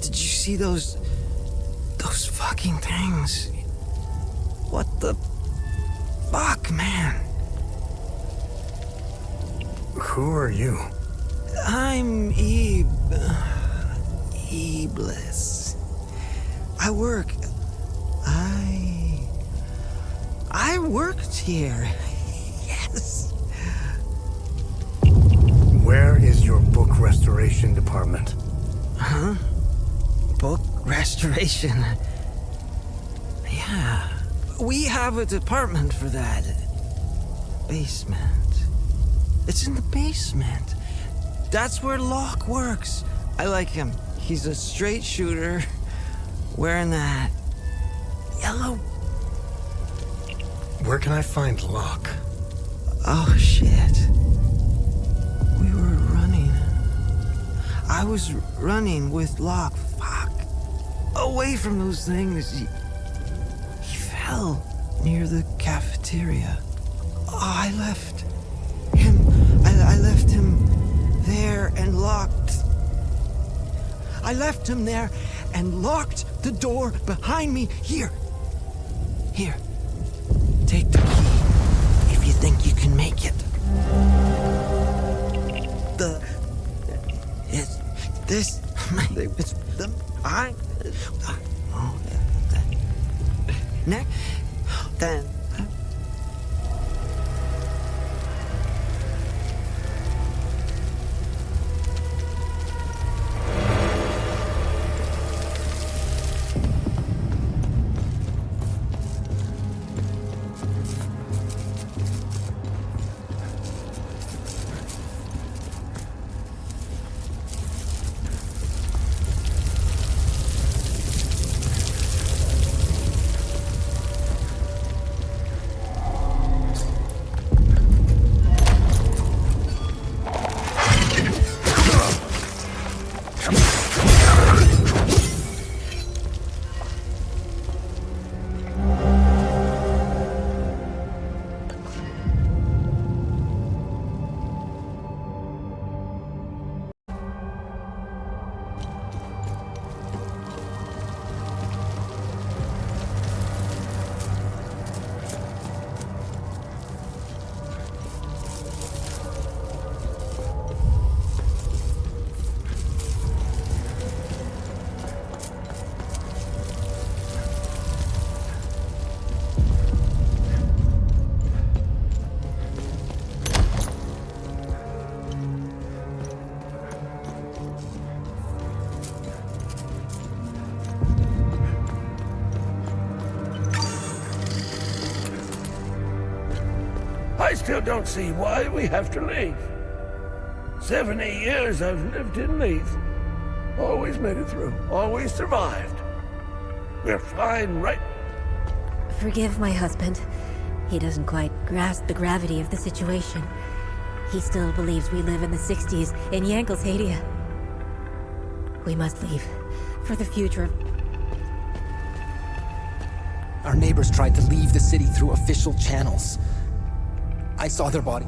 Did you see those fucking things? What the fuck, man? Who are you? I'm Iblis. I worked here. Yes. Where is your book restoration department? Huh? Book restoration? Yeah. We have a department for that. Basement. It's in the basement. That's where Locke works. I like him. He's a straight shooter, wearing that yellow... Where can I find Locke? Oh, shit. We were running. I was running with Locke. Fuck. Away from those things. He fell near the cafeteria. Oh, I left him. I left him there and locked. I left him there and locked the door behind me. Here. Here. Take the key if you think you can make it. It's the neck. Then. I still don't see why we have to leave. 70 years I've lived in Leith. Always made it through. Always survived. We're fine right... Forgive my husband. He doesn't quite grasp the gravity of the situation. He still believes we live in the 60s in Yankel's Hadea. We must leave. For the future. Our neighbors tried to leave the city through official channels. I saw their body.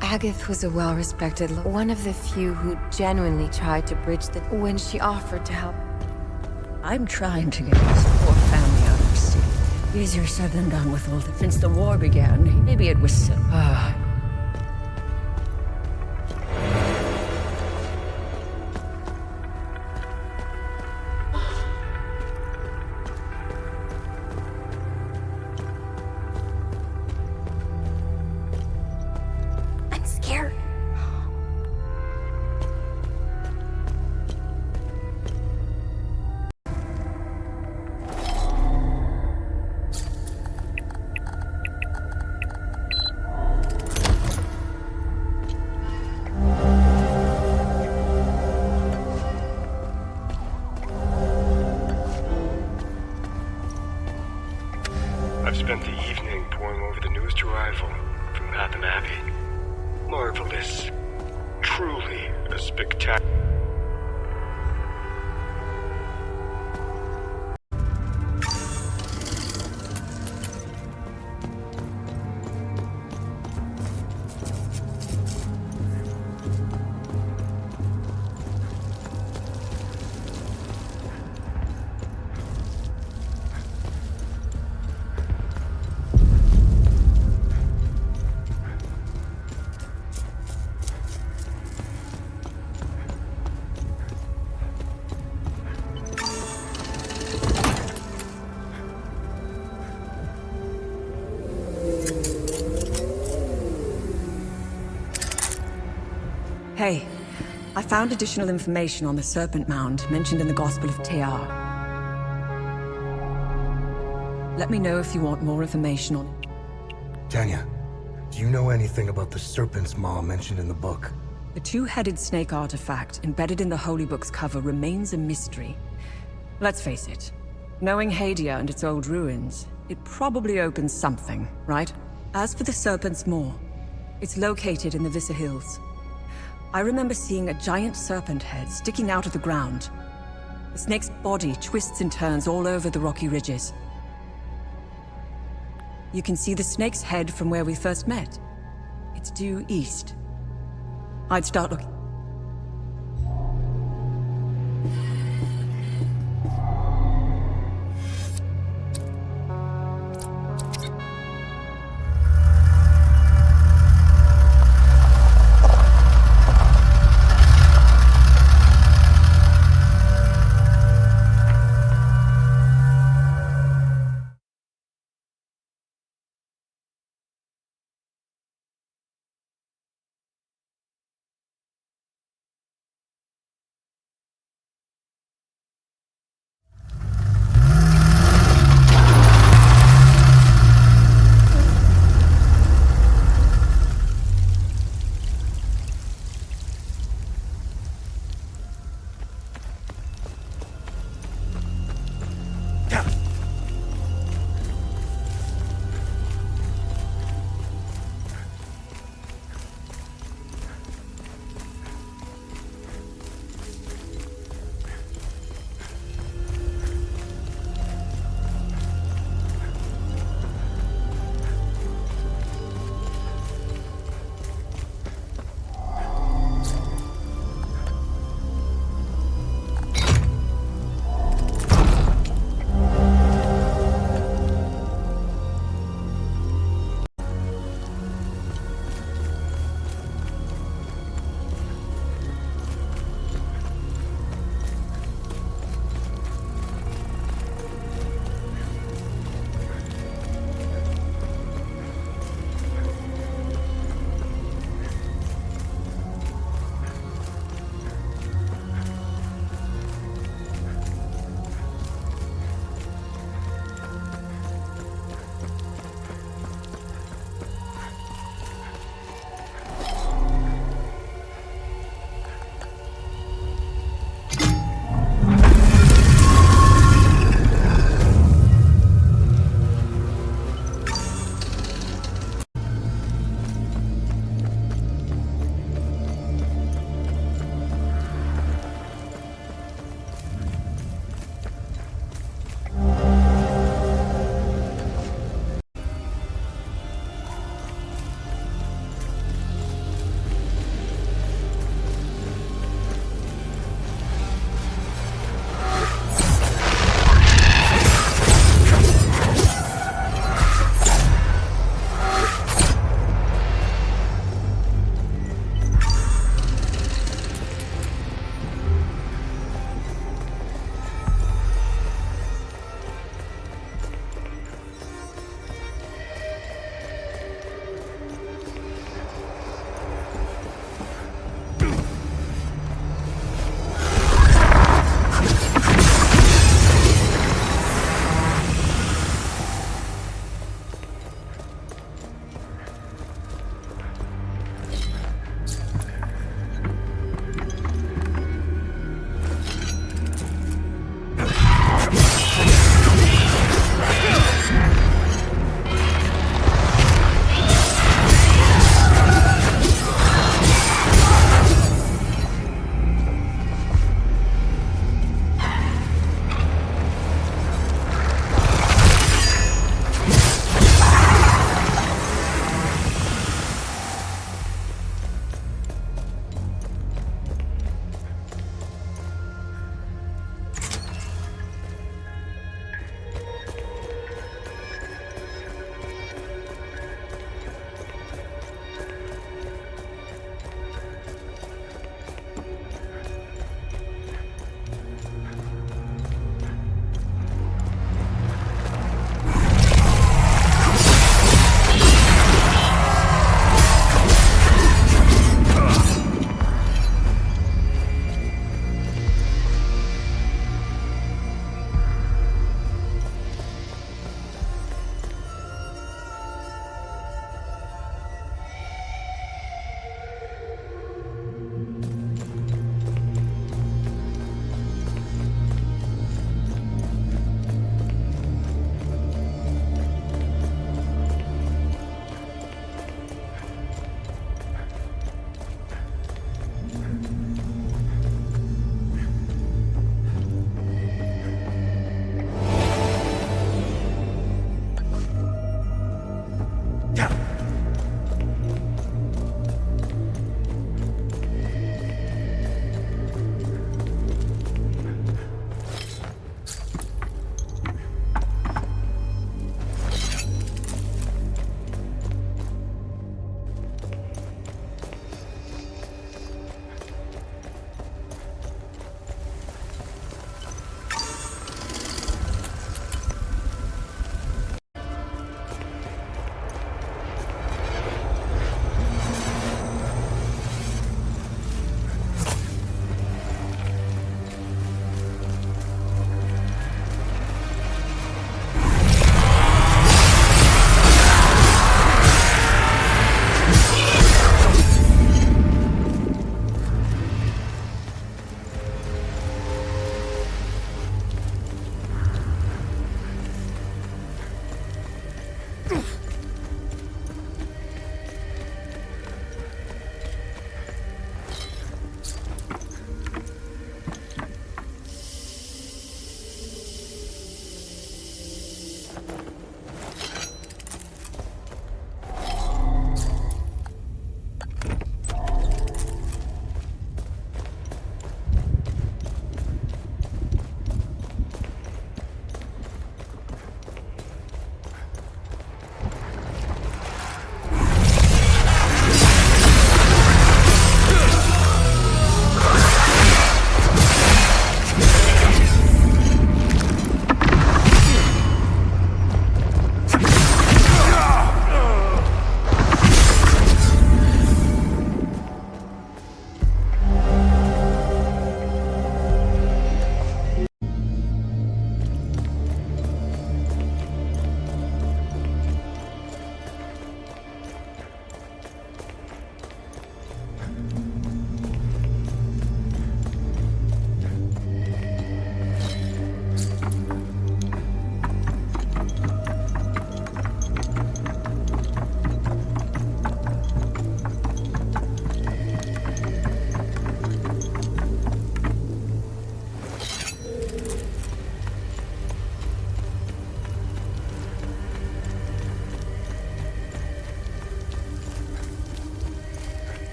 Agath was a well-respected, one of the few who genuinely tried to bridge the... when she offered to help. I'm trying to get this poor family out of the city. Easier said than done with all that. Since the war began, maybe it was... I'm scared. I've spent the evening poring over the newest arrival from Hatham Abbey. Marvelous. Truly a spectacular... Hey, I found additional information on the Serpent Mound mentioned in the Gospel of Tear. Let me know if you want more information on it. Tanya, do you know anything about the Serpent's Maw mentioned in the book? The two-headed snake artifact embedded in the Holy Book's cover remains a mystery. Let's face it, knowing Hadea and its old ruins, it probably opens something, right? As for the Serpent's Maw, it's located in the Vissa Hills. I remember seeing a giant serpent head sticking out of the ground. The snake's body twists and turns all over the rocky ridges. You can see the snake's head from where we first met. It's due east. I'd start looking.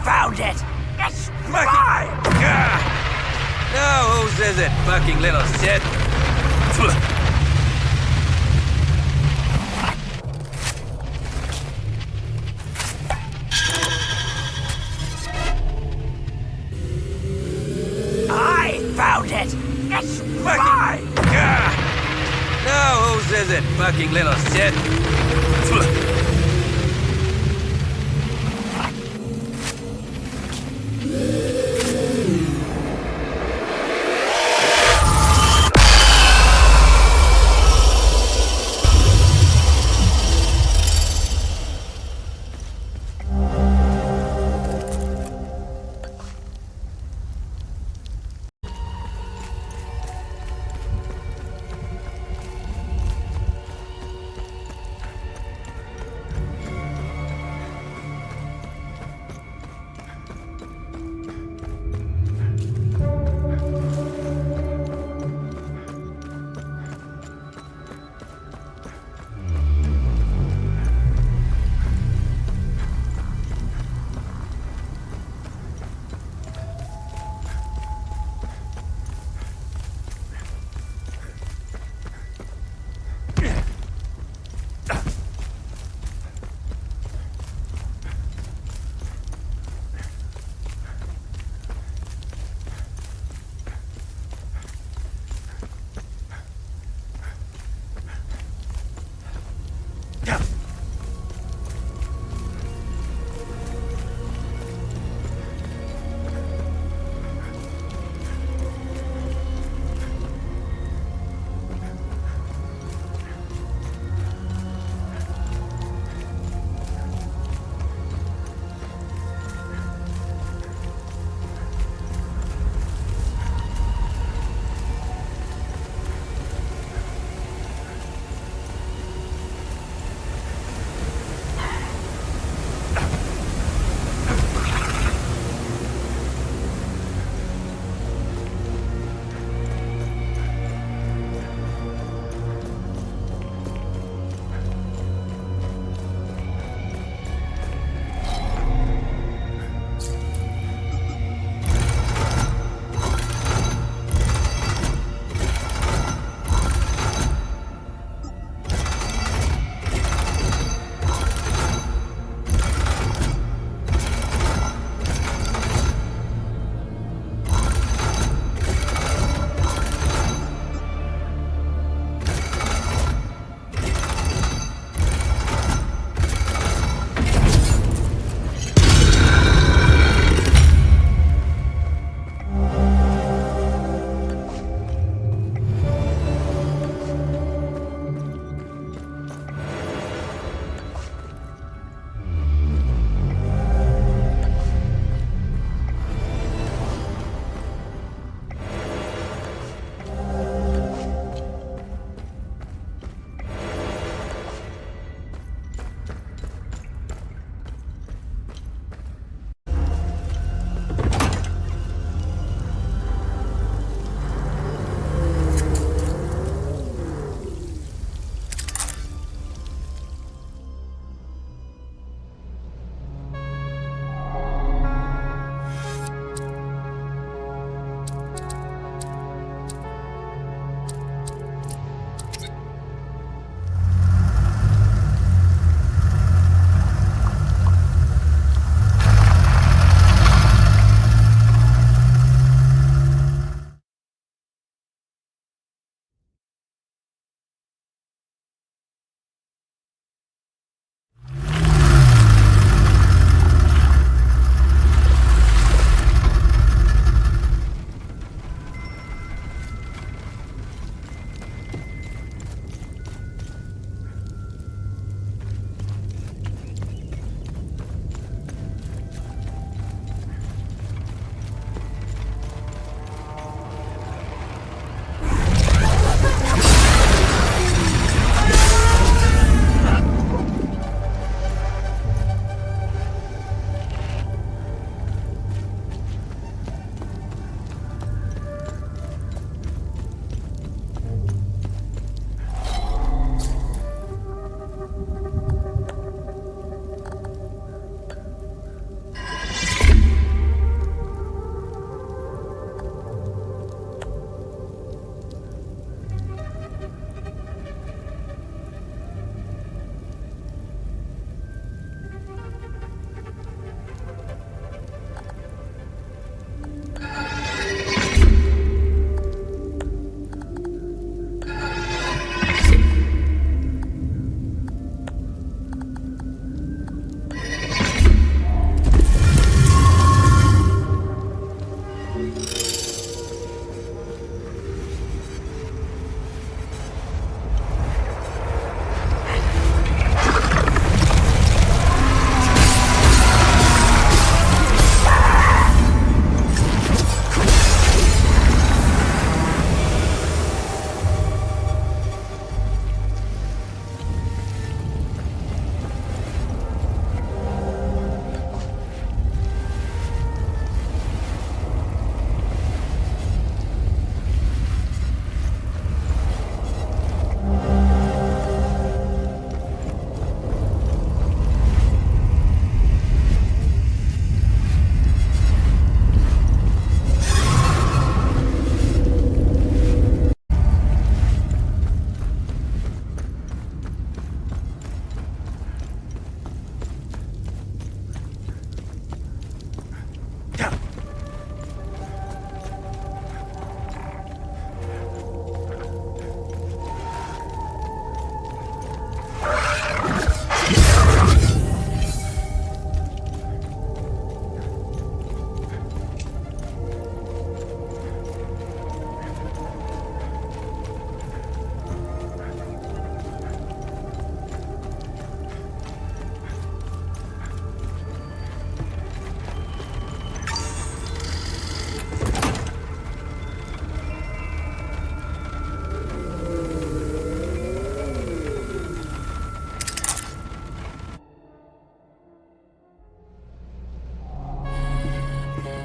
found it! It's mine! Now whose is it, fucking little shit? I found it! It's mine! Now whose is it, fucking little shit?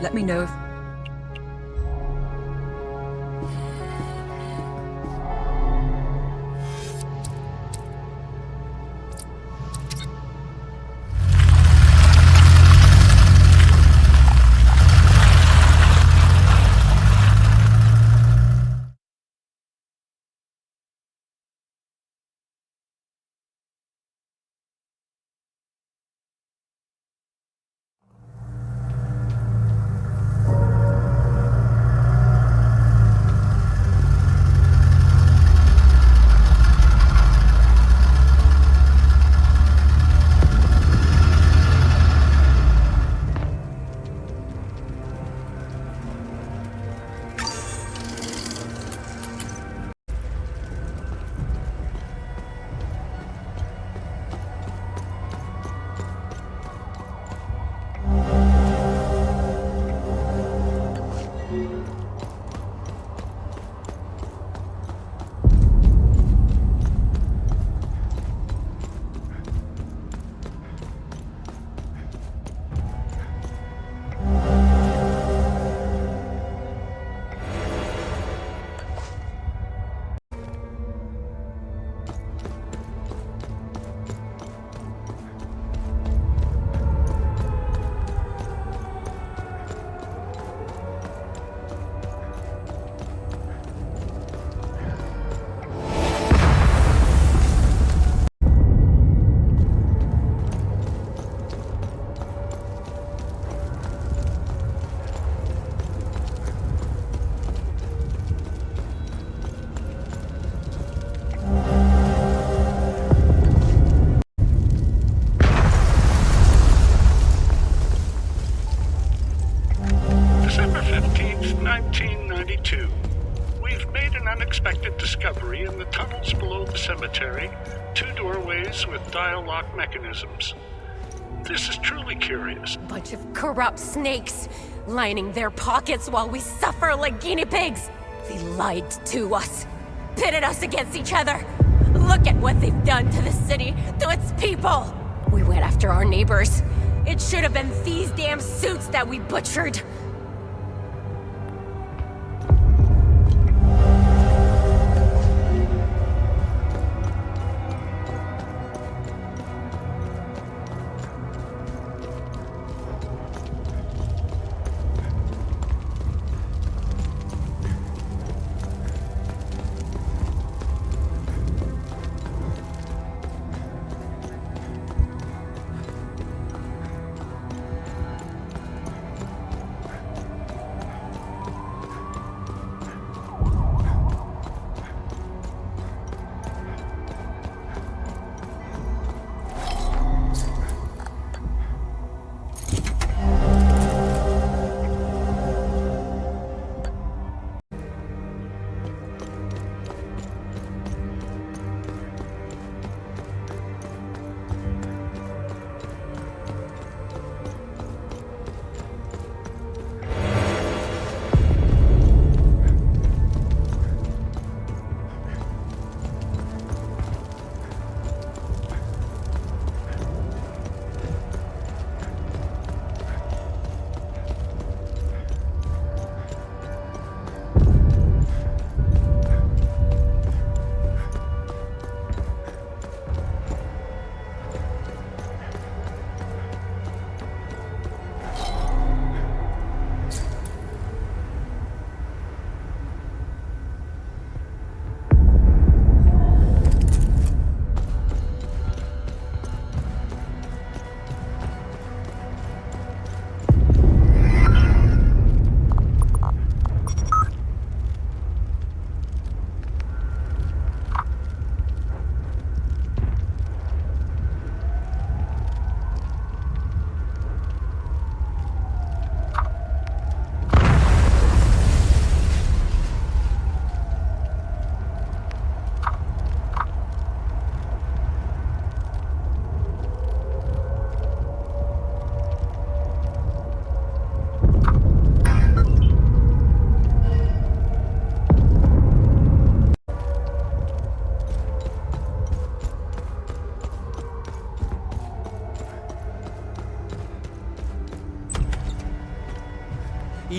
Let me know if... December 15th, 1992. We've made an unexpected discovery in the tunnels below the cemetery. 2 doorways with dial lock mechanisms. This is truly curious. Bunch of corrupt snakes, lining their pockets while we suffer like guinea pigs. They lied to us, pitted us against each other. Look at what they've done to the city, to its people. We went after our neighbors. It should have been these damn suits that we butchered.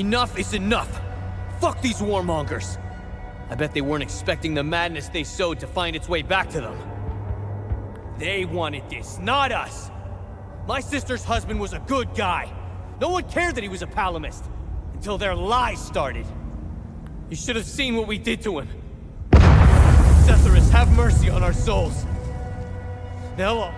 enough is enough. Fuck these warmongers. I bet they weren't expecting the madness they sowed to find its way back to them. They wanted this, not us. My sister's husband was a good guy. No one cared that he was a Palamist. Until their lies started. You should have seen what we did to him. Setharus, have mercy on our souls. They'll...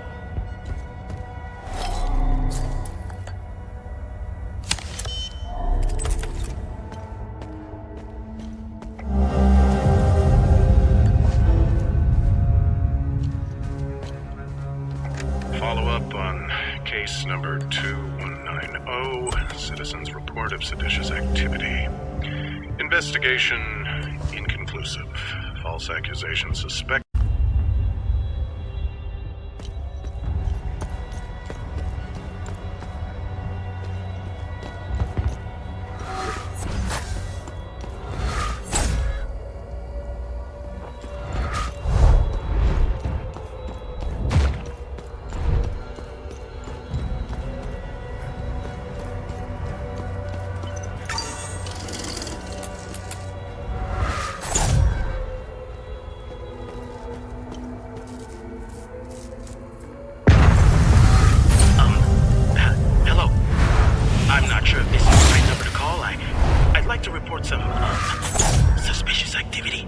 Follow up on case number 2190, citizens' report of seditious activity. Investigation inconclusive. False accusation suspect. Suspicious activity.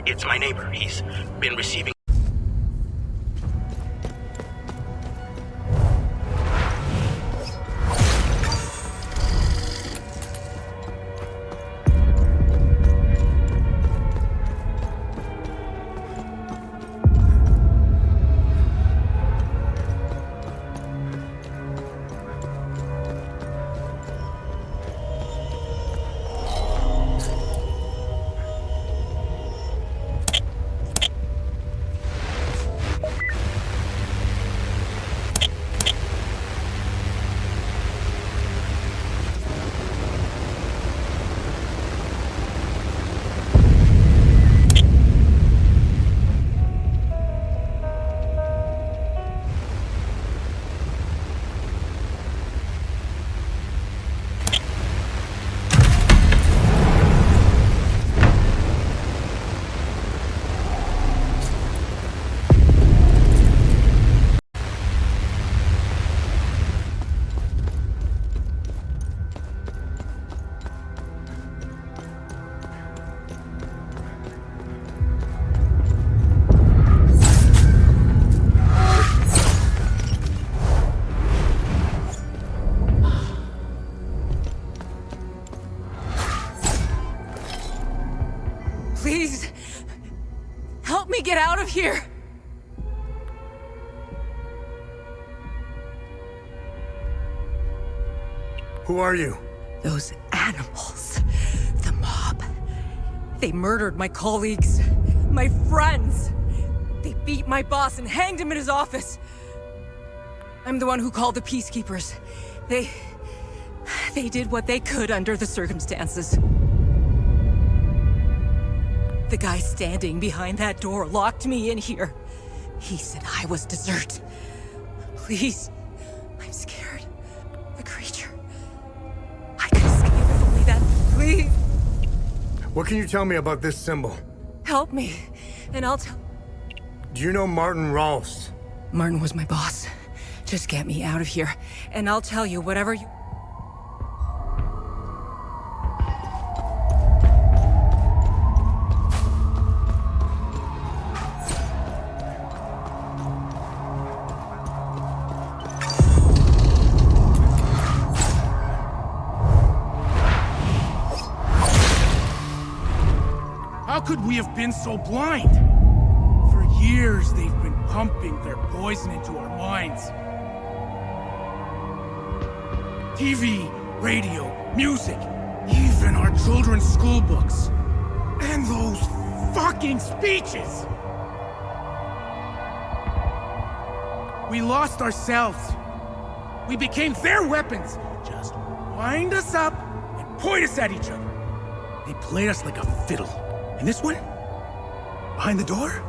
It's my neighbor. He's been receiving... Please, help me get out of here. Who are you? Those animals. The mob. They murdered my colleagues. My friends. They beat my boss and hanged him in his office. I'm the one who called the peacekeepers. They did what they could under the circumstances. The guy standing behind that door locked me in here. He said I was dessert. Please, I'm scared. The creature. I could escape if only that. Please. What can you tell me about this symbol? Help me, and I'll tell. Do you know Martin Rolst? Martin was my boss. Just get me out of here, and I'll tell you whatever you... How could we have been so blind? For years, they've been pumping their poison into our minds. TV, radio, music, even our children's school books. And those fucking speeches! We lost ourselves. We became their weapons. Just wind us up and point us at each other. They played us like a fiddle. And this one? Behind the door?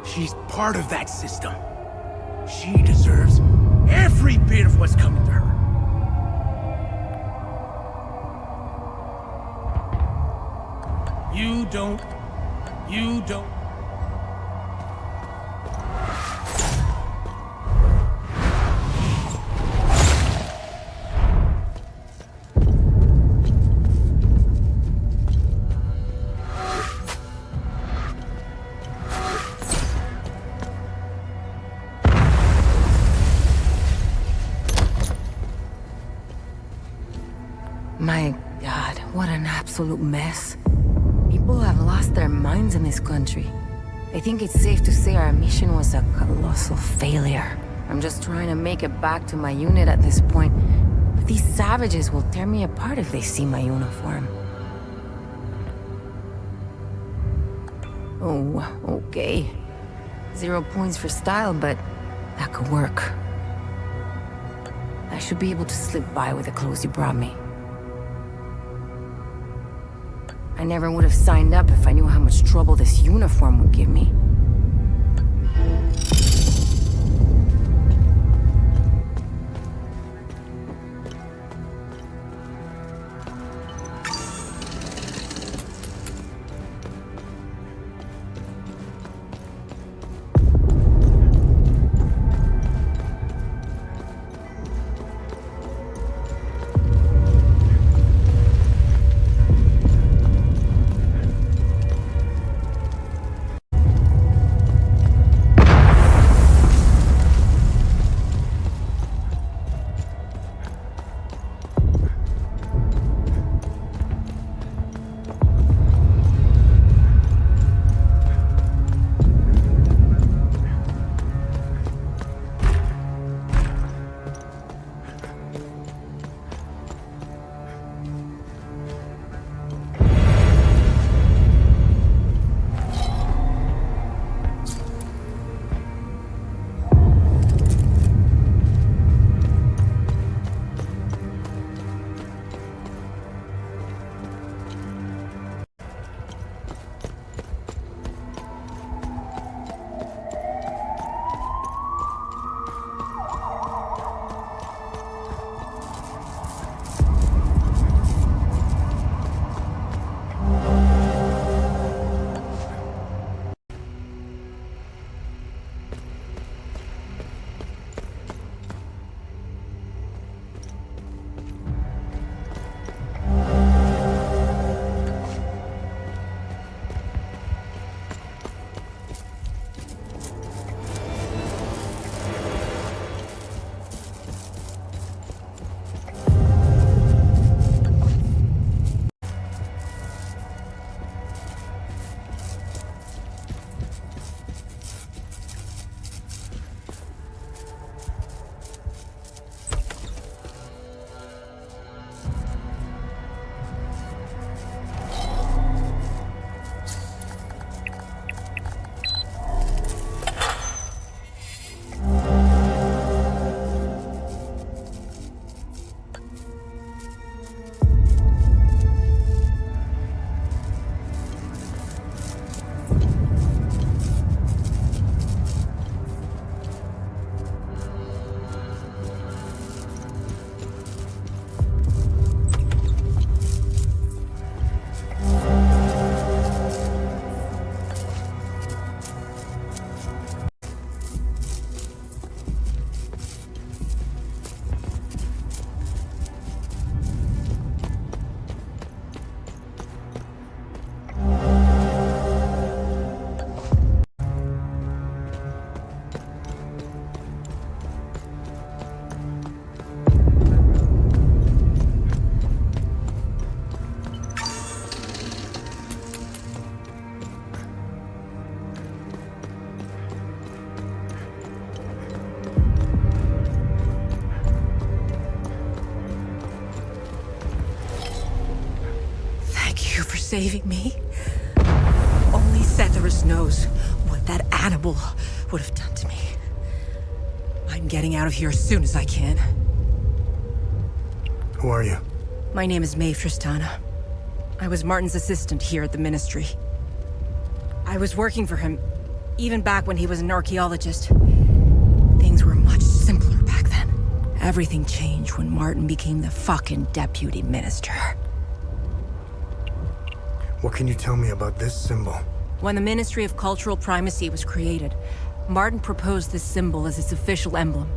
She's part of that system. She deserves every bit of what's coming to her. You don't... My God, what an absolute mess. People have lost their minds in this country. I think it's safe to say our mission was a colossal failure. I'm just trying to make it back to my unit at this point. But these savages will tear me apart if they see my uniform. Oh, okay. 0 points for style, but that could work. I should be able to slip by with the clothes you brought me. I never would have signed up if I knew how much trouble this uniform would give me. Saving me. Only Setharus knows what that animal would have done to me. I'm getting out of here as soon as I can. Who are you? My name is Maeve Tristana. I was Martin's assistant here at the Ministry. I was working for him, even back when he was an archaeologist. Things were much simpler back then. Everything changed when Martin became the fucking deputy minister. What can you tell me about this symbol? When the Ministry of Cultural Primacy was created, Martin proposed this symbol as its official emblem.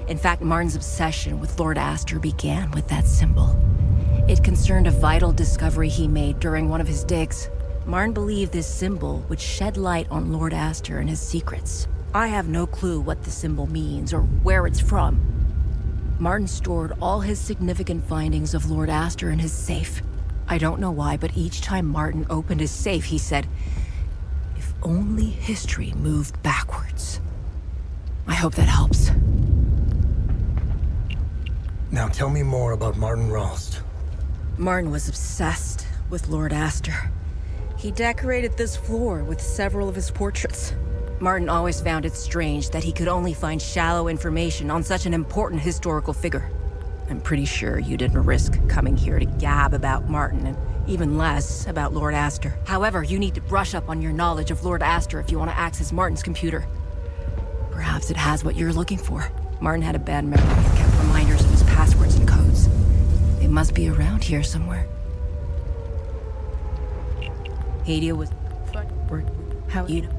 In fact, Martin's obsession with Lord Astor began with that symbol. It concerned a vital discovery he made during one of his digs. Martin believed this symbol would shed light on Lord Astor and his secrets. I have no clue what the symbol means or where it's from. Martin stored all his significant findings of Lord Astor in his safe. I don't know why, but each time Martin opened his safe, he said, "If only history moved backwards." I hope that helps. Now tell me more about Martin Rost. Martin was obsessed with Lord Astor. He decorated this floor with several of his portraits. Martin always found it strange that he could only find shallow information on such an important historical figure. I'm pretty sure you didn't risk coming here to gab about Martin, and even less about Lord Astor. However, you need to brush up on your knowledge of Lord Astor if you want to access Martin's computer. Perhaps it has what you're looking for. Martin had a bad memory and kept reminders of his passwords and codes. They must be around here somewhere. Hadea was... How you know?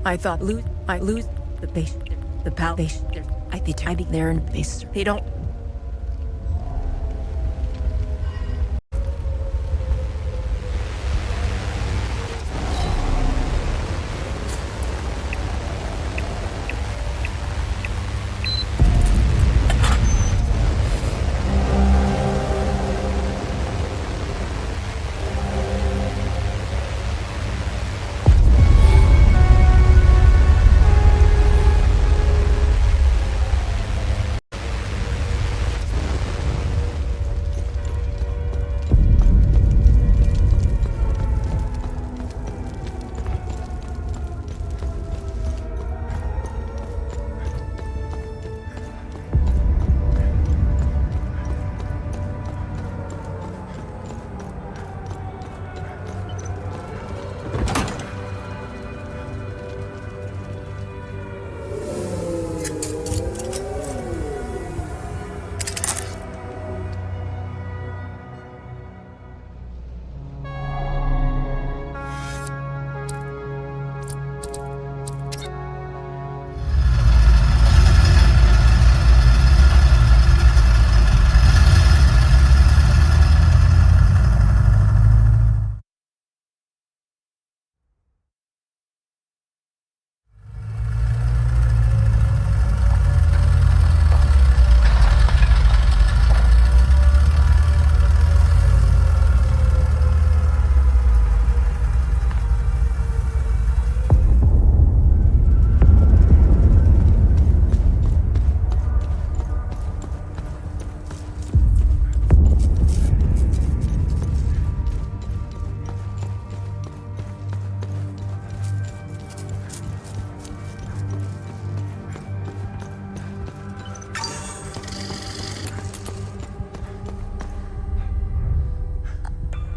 I thought I lose the base, the pal base. I think I'd be there in base. They don't.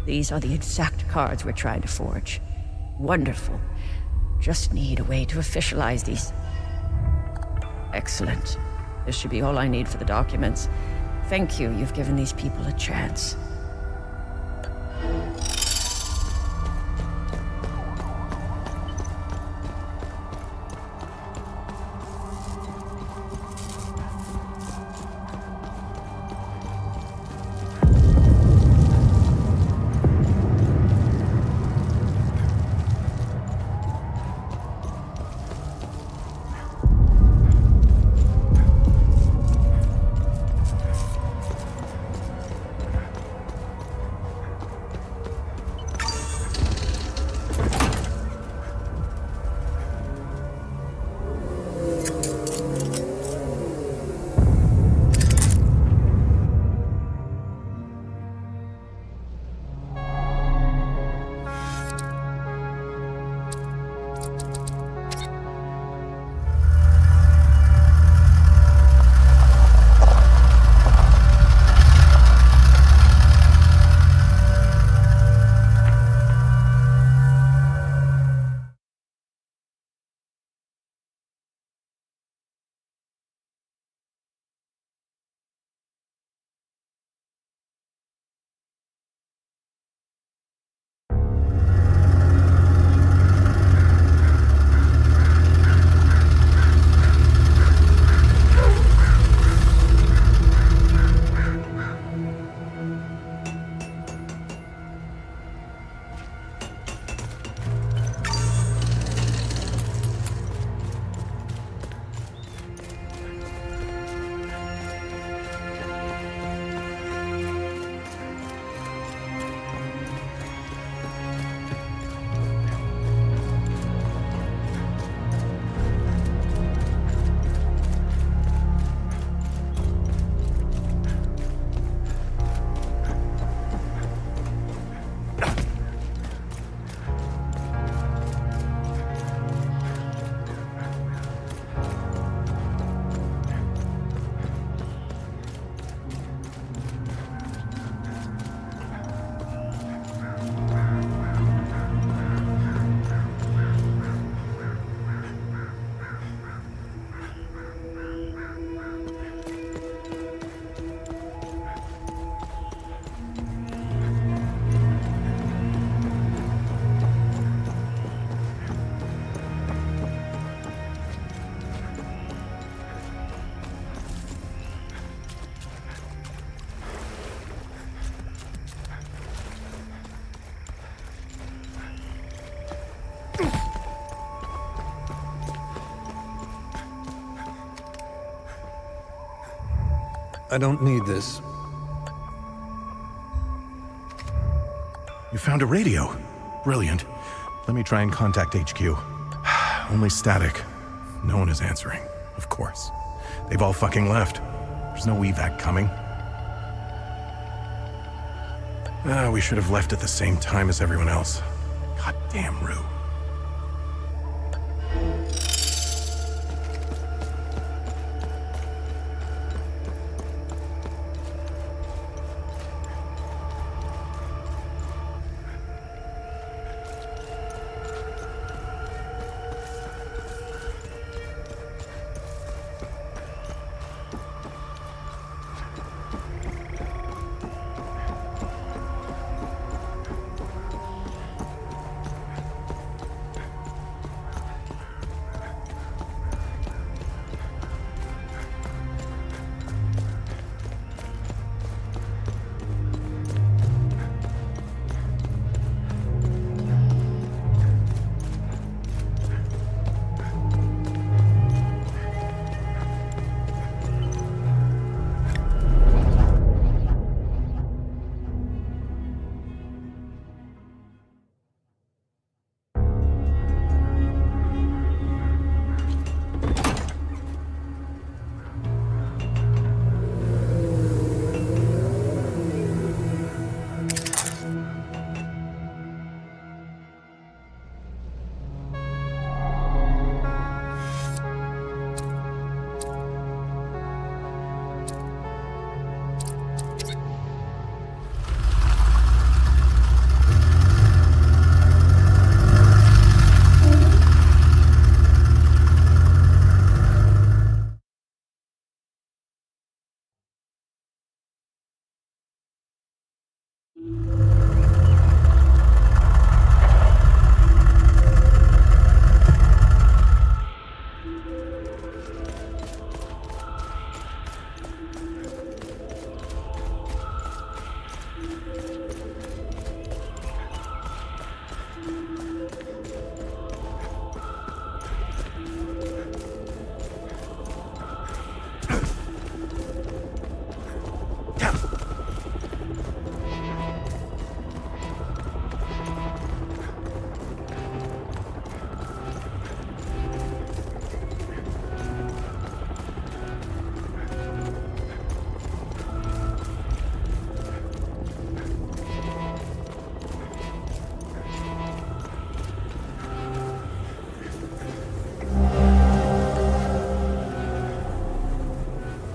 These are the exact cards we're trying to forge. Wonderful. Just need a way to officialize these. Excellent. This should be all I need for the documents. Thank you, you've given these people a chance. I don't need this. You found a radio. Brilliant. Let me try and contact HQ. Only static. No one is answering, of course. They've all fucking left. There's no evac coming. We should have left at the same time as everyone else. Goddamn Rue.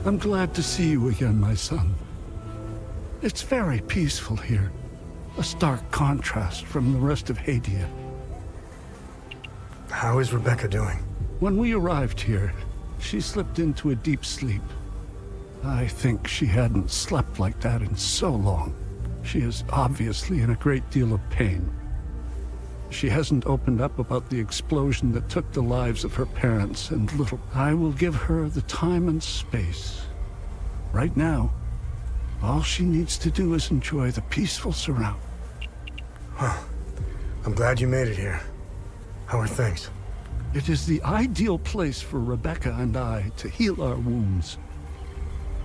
I'm glad to see you again, my son. It's very peaceful here. A stark contrast from the rest of Hadea. How is Rebecca doing? When we arrived here, she slipped into a deep sleep. I think she hadn't slept like that in so long. She is obviously in a great deal of pain. She hasn't opened up about the explosion that took the lives of her parents and little. I will give her the time and space. Right now, all she needs to do is enjoy the peaceful surround. Well, I'm glad you made it here. How are things? It is the ideal place for Rebecca and I to heal our wounds.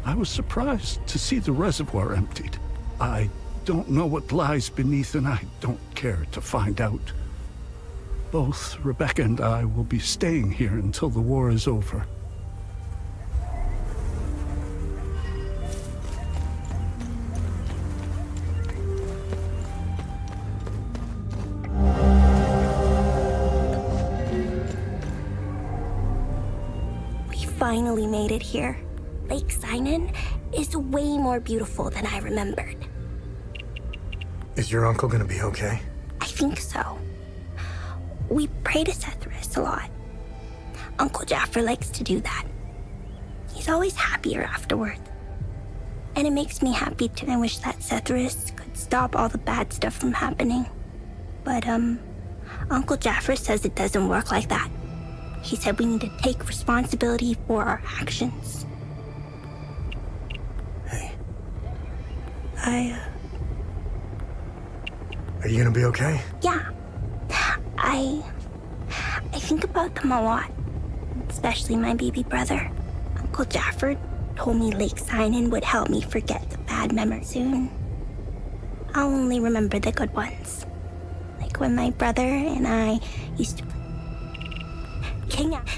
I was surprised to see the reservoir emptied. I don't know what lies beneath, and I don't care to find out. Both Rebecca and I will be staying here until the war is over. We finally made it here. Lake Sinan is way more beautiful than I remembered. Is your uncle gonna be okay? I think so. We pray to Sethris a lot. Uncle Jaffer likes to do that. He's always happier afterward. And it makes me happy too. I wish that Sethris could stop all the bad stuff from happening. But, Uncle Jaffer says it doesn't work like that. He said we need to take responsibility for our actions. Hey. Are you gonna be okay? Yeah. I think about them a lot. Especially my baby brother. Uncle Jaffer told me Lake Sinan would help me forget the bad memories soon. I'll only remember the good ones. Like when my brother and I used to hang out.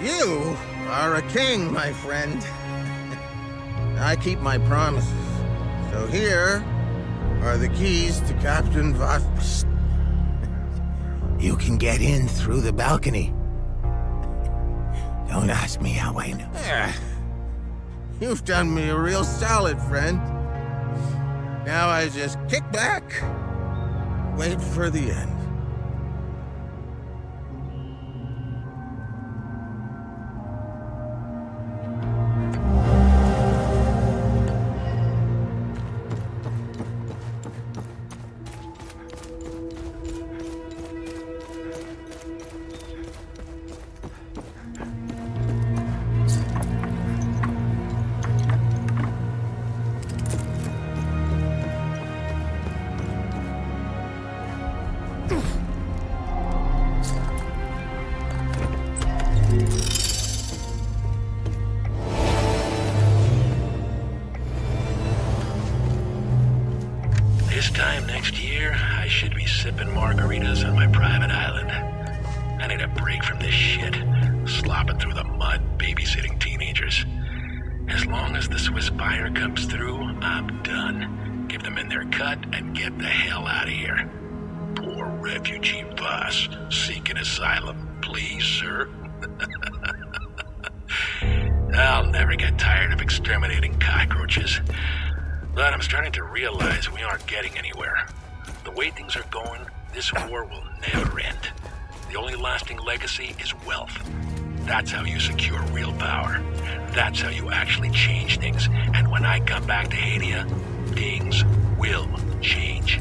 You are a king, my friend. I keep my promises. So here are the keys to Captain Voss. You can get in through the balcony. Don't ask me how I know. You've done me a real solid, friend. Now I just kick back, wait for the end. This time next year, I should be sipping margaritas on my private island. I need a break from this shit. Slopping through the mud, babysitting teenagers. As long as the Swiss buyer comes through, I'm done. Give them in their cut and get the hell out of here. Poor refugee boss, seeking asylum. Please, sir. I'll never get tired of exterminating cockroaches. But I'm starting to realize we aren't getting anywhere. The way things are going, this war will never end. The only lasting legacy is wealth. That's how you secure real power. That's how you actually change things. And when I come back to Hadea, things will change.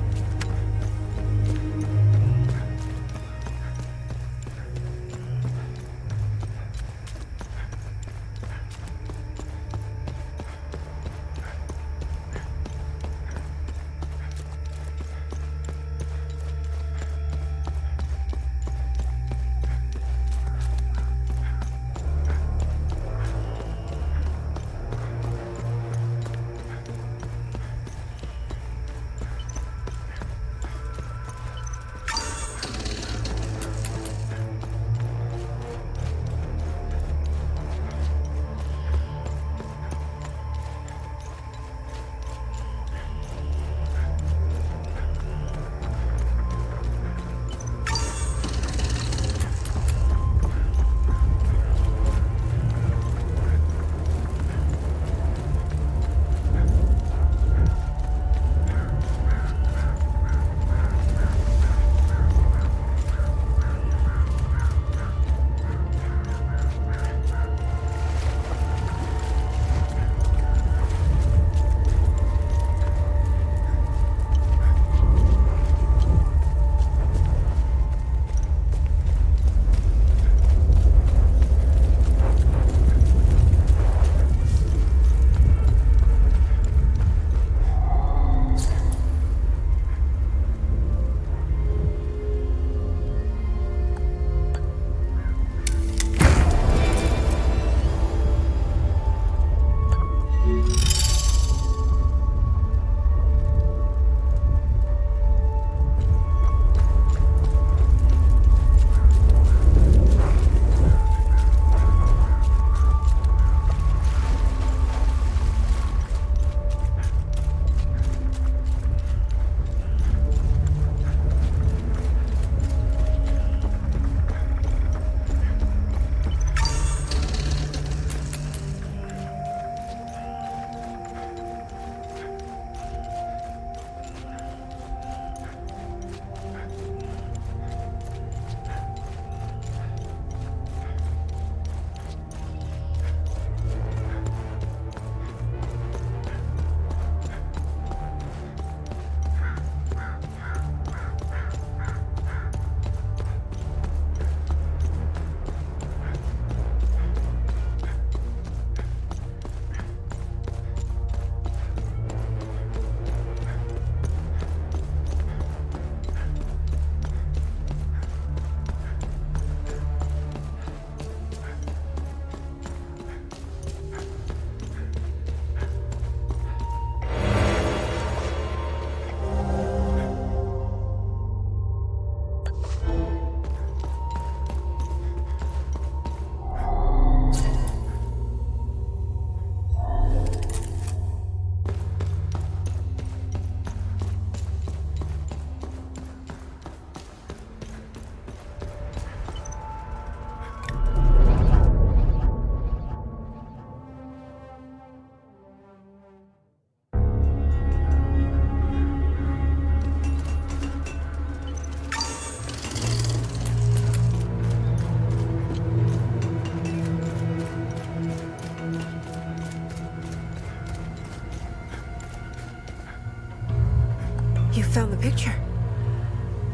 You found the picture.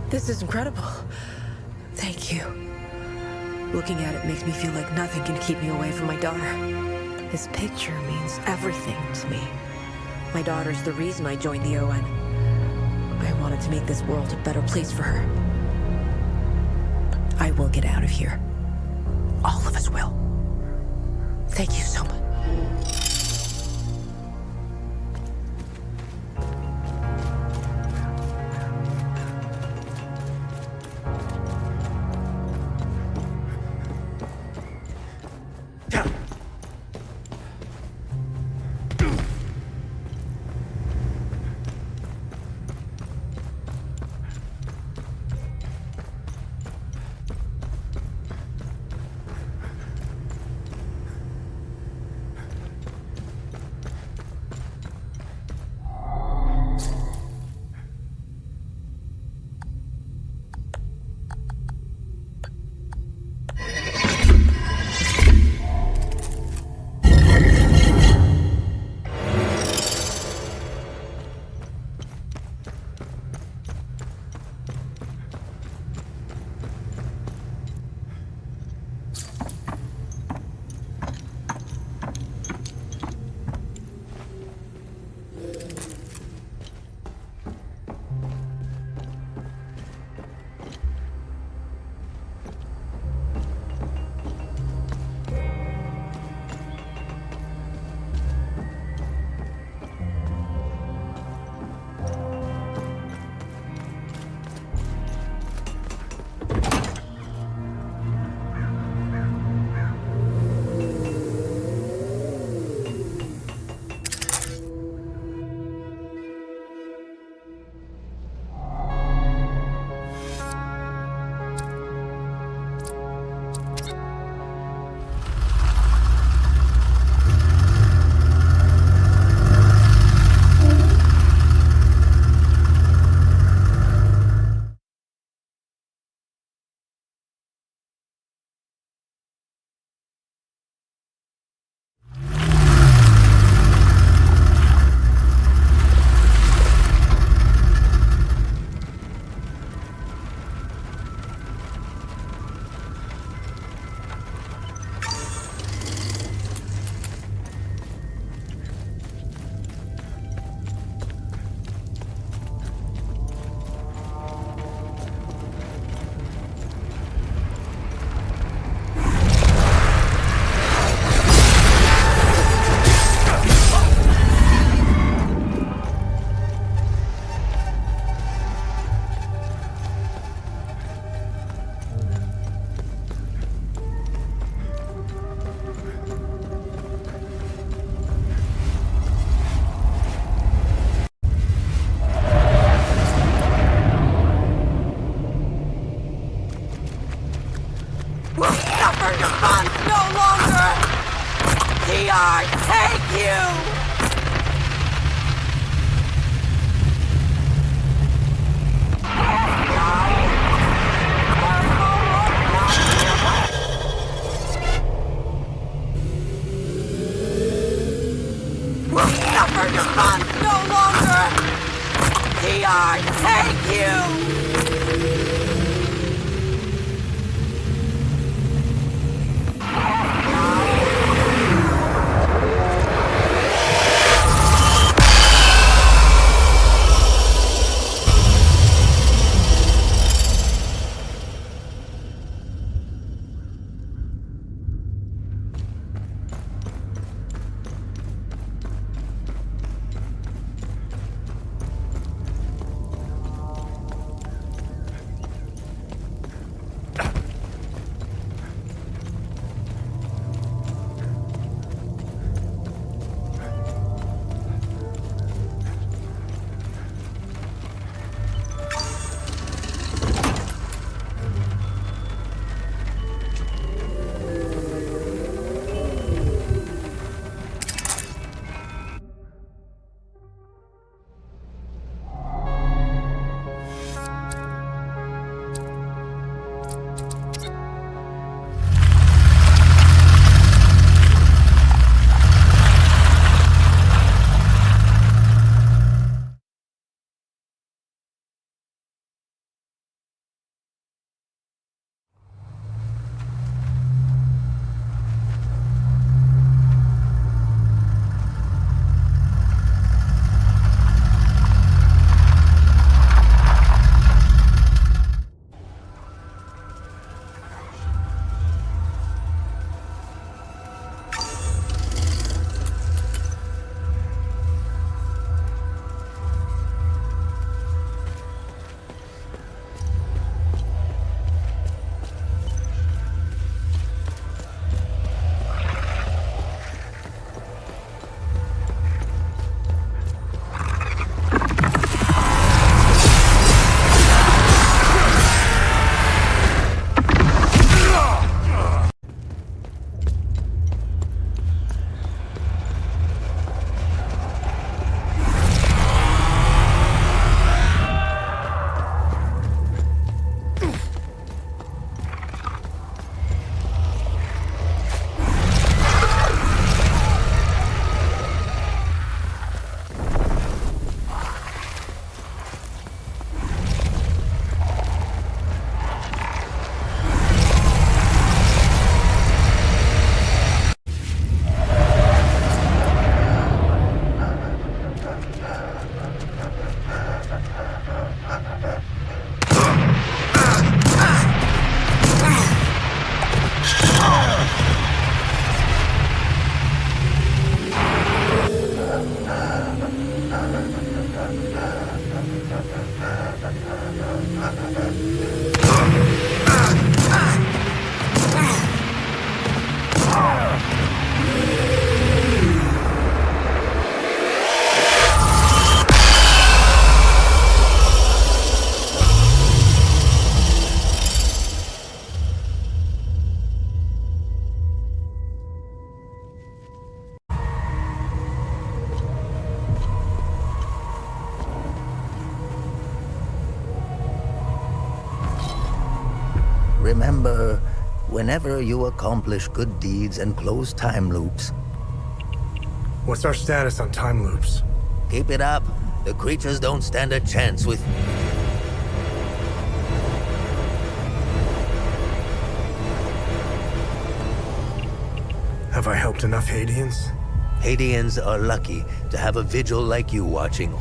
This is incredible. Thank you. Looking at it makes me feel like nothing can keep me away from my daughter. This picture means everything to me. My daughter's the reason I joined the ON. I wanted to make this world a better place for her. I will get out of here. All of us will. Thank you so much. Remember, whenever you accomplish good deeds and close time loops... What's our status on time loops? Keep it up. The creatures don't stand a chance with... Have I helped enough Hadeans? Hadeans are lucky to have a vigil like you watching.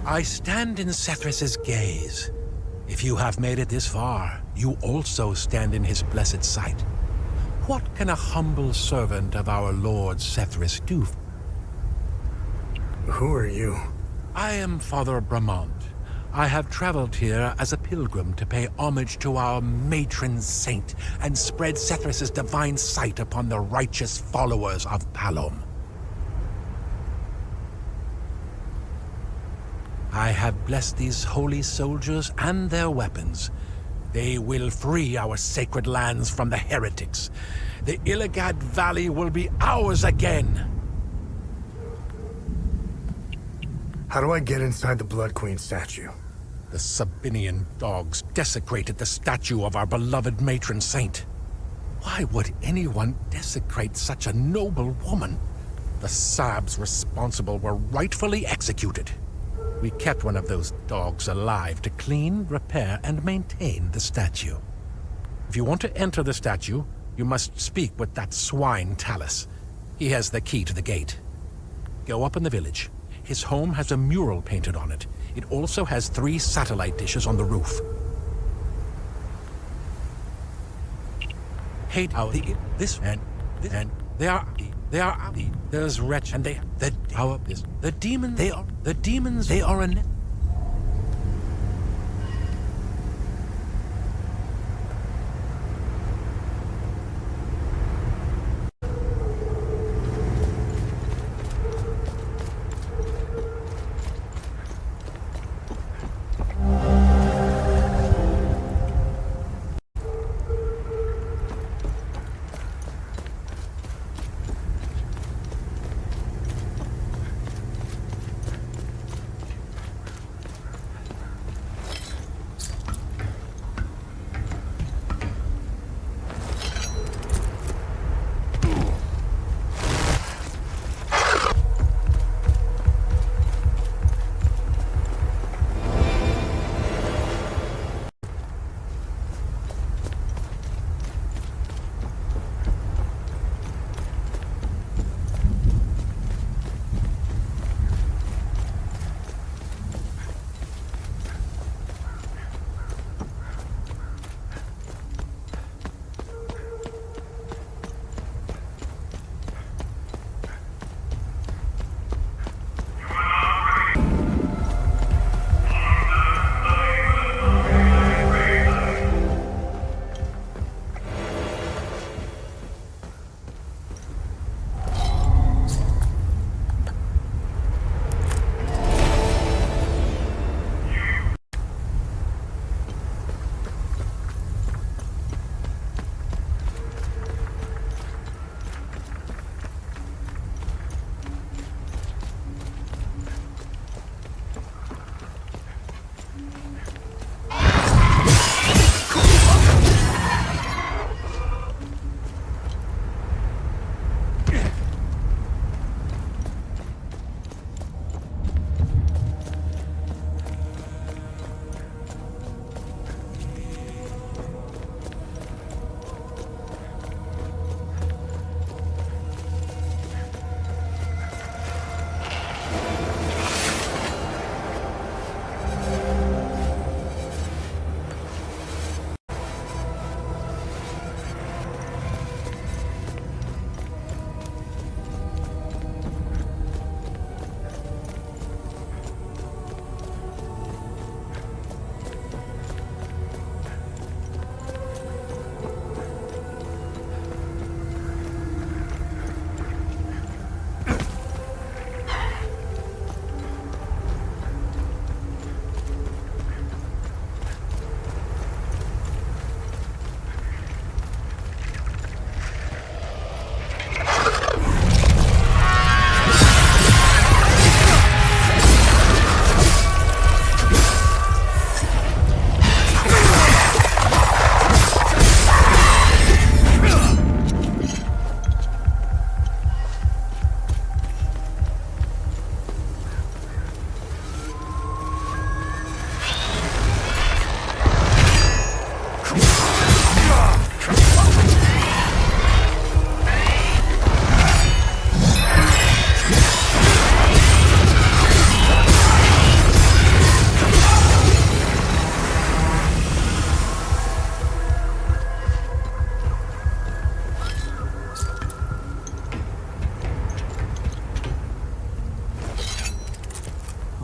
I stand in Sethris's gaze. If you have made it this far, you also stand in his blessed sight. What can a humble servant of our Lord Sethris do? Who are you? I am Father Bramont. I have traveled here as a pilgrim to pay homage to our matron saint and spread Sethris's divine sight upon the righteous followers of Palom. I have blessed these holy soldiers and their weapons. They will free our sacred lands from the heretics. The Illigad Valley will be ours again. How do I get inside the Blood Queen statue? The Sabinian dogs desecrated the statue of our beloved matron saint. Why would anyone desecrate such a noble woman? The Sabs responsible were rightfully executed. We kept one of those dogs alive to clean, repair, and maintain the statue. If you want to enter the statue, you must speak with that swine Talus. He has the key to the gate. Go up in the village. His home has a mural painted on it. It also has 3 satellite dishes on the roof. Hate our this and they are there's wretch and they the demons they are an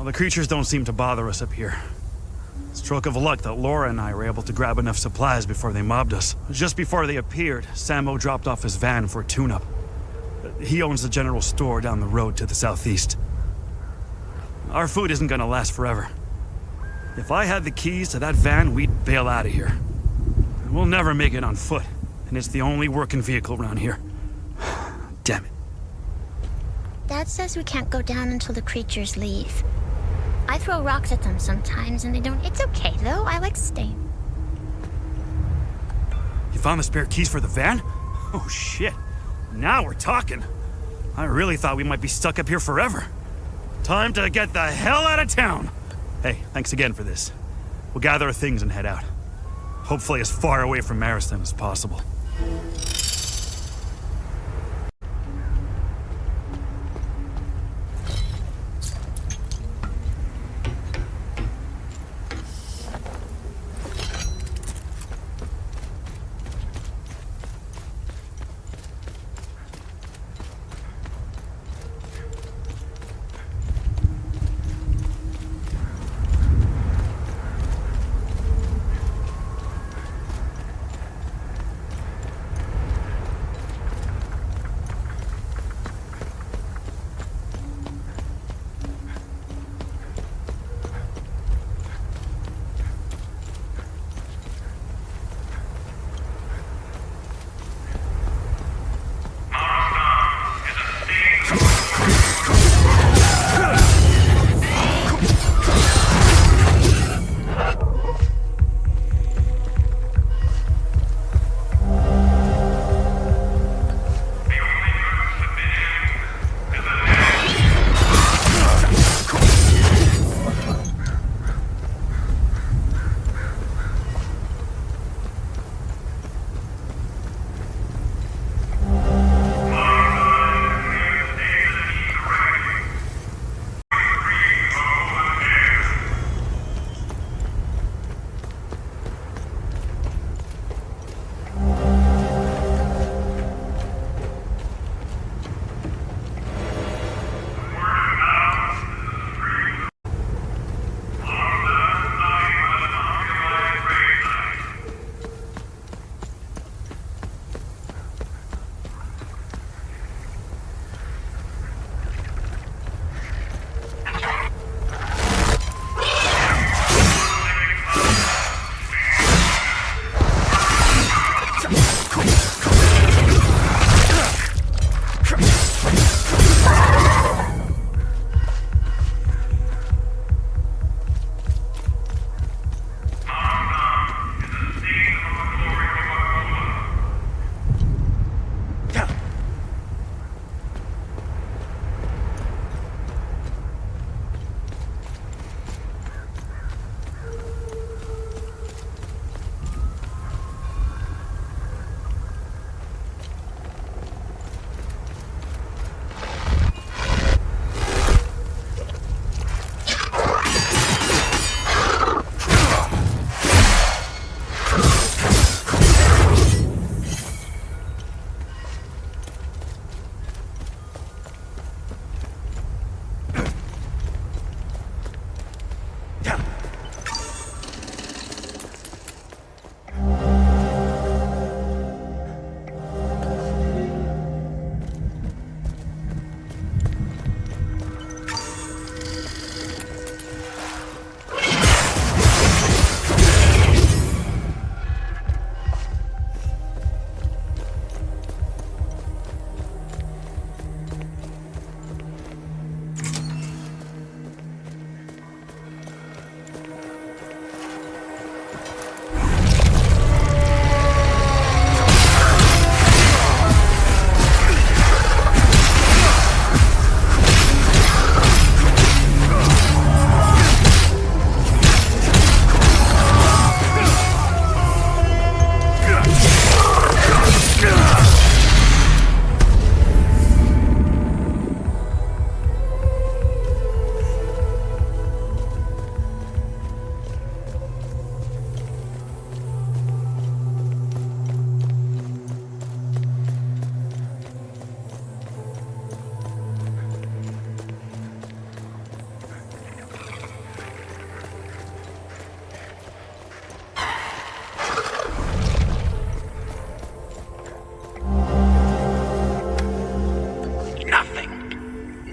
Well, the creatures don't seem to bother us up here. Stroke of luck that Laura and I were able to grab enough supplies before they mobbed us. Just before they appeared, Sammo dropped off his van for a tune-up. He owns the general store down the road to the southeast. Our food isn't gonna last forever. If I had the keys to that van, we'd bail out of here. We'll never make it on foot, and it's the only working vehicle around here. Damn it. Dad says we can't go down until the creatures leave. I throw rocks at them sometimes, and they don't. It's okay, though. I like staying. You found the spare keys for the van? Oh, shit. Now we're talking. I really thought we might be stuck up here forever. Time to get the hell out of town. Hey, thanks again for this. We'll gather our things and head out. Hopefully as far away from Maristan as possible.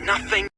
nothing.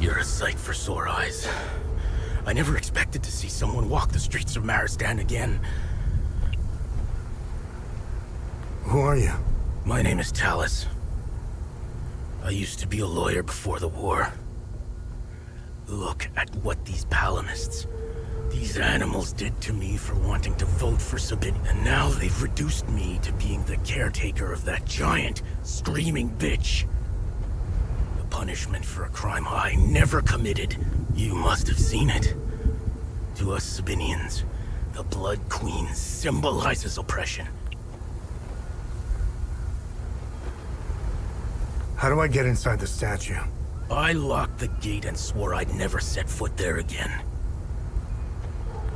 You're a sight for sore eyes. I never expected to see someone walk the streets of Maristan again. Who are you? My name is Talus. I used to be a lawyer before the war. Look at what these palamists, these animals did to me for wanting to vote for Sabine. And now they've reduced me to being the caretaker of that giant, screaming bitch. The punishment for a crime I never committed. You must have seen it. To us Sabinians, the Blood Queen symbolizes oppression. How do I get inside the statue? I locked the gate and swore I'd never set foot there again.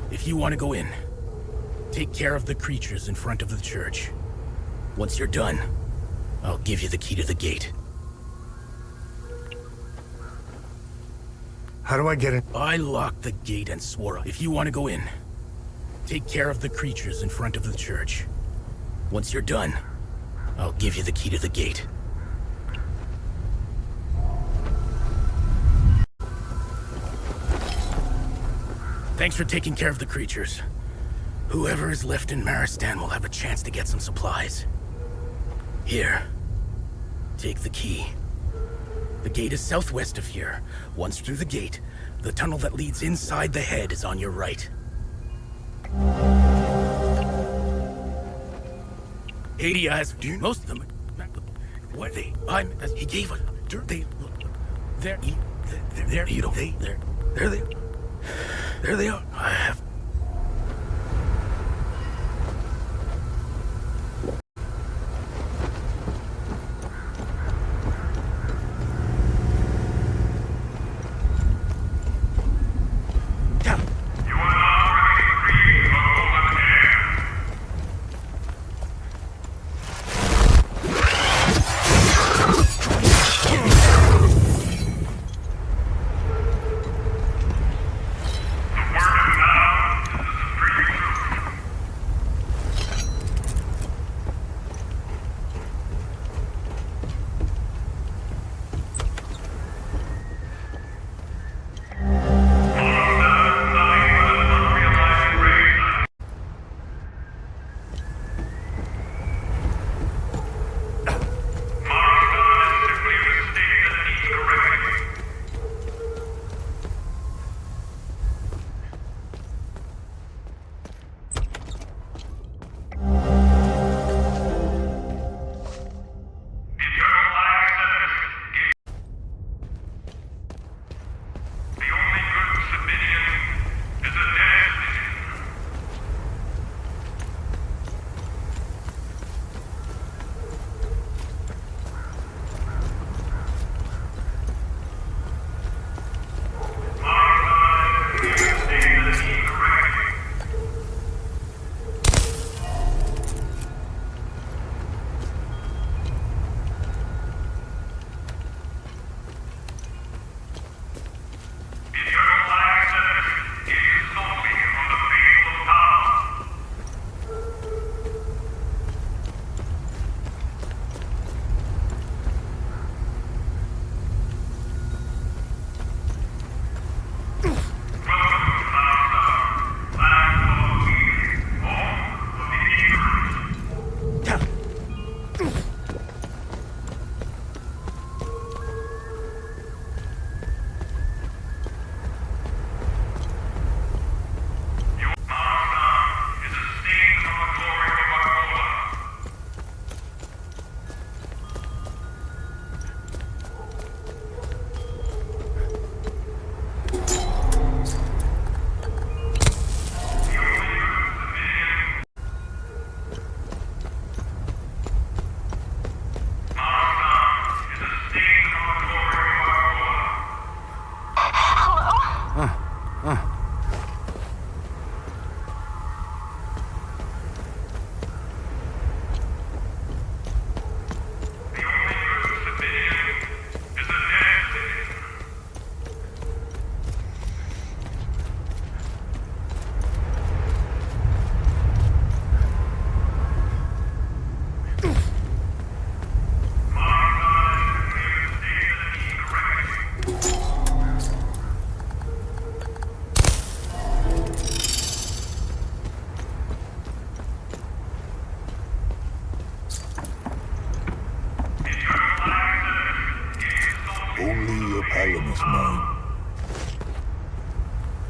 If you want to go in, take care of the creatures in front of the church. Once you're done, I'll give you the key to the gate. How do I get in? I locked the gate and swore if you want to go in, take care of the creatures in front of the church. Once you're done, I'll give you the key to the gate. Thanks for taking care of the creatures. Whoever is left in Maristan will have a chance to get some supplies. Here, take the key. The gate is southwest of here. Once through the gate, the tunnel that leads inside the head is on your right. Hadea has most of them. What they? He gave us. They. There they are. I have. Word of mouth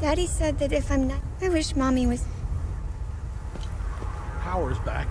Daddy said that if I'm not... I wish Mommy was... Power's back.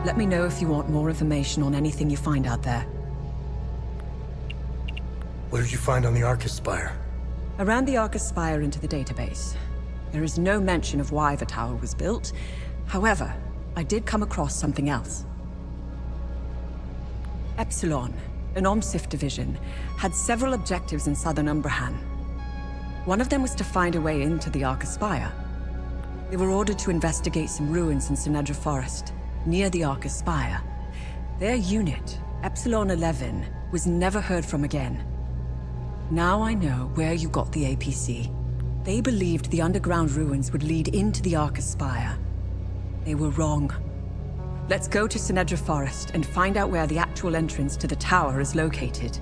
Let me know if you want more information on anything you find out there. What did you find on the Arcus Spire? I ran the Arcus Spire into the database. There is no mention of why the tower was built. However, I did come across something else. Epsilon, an Omsif division, had several objectives in southern Umbrahan. One of them was to find a way into the Arcus Spire. They were ordered to investigate some ruins in Sinedra Forest, near the Arcus Spire. Their unit, Epsilon 11, was never heard from again. Now I know where you got the APC. They believed the underground ruins would lead into the Arcus Spire. They were wrong. Let's go to Sinedra Forest and find out where the actual entrance to the tower is located.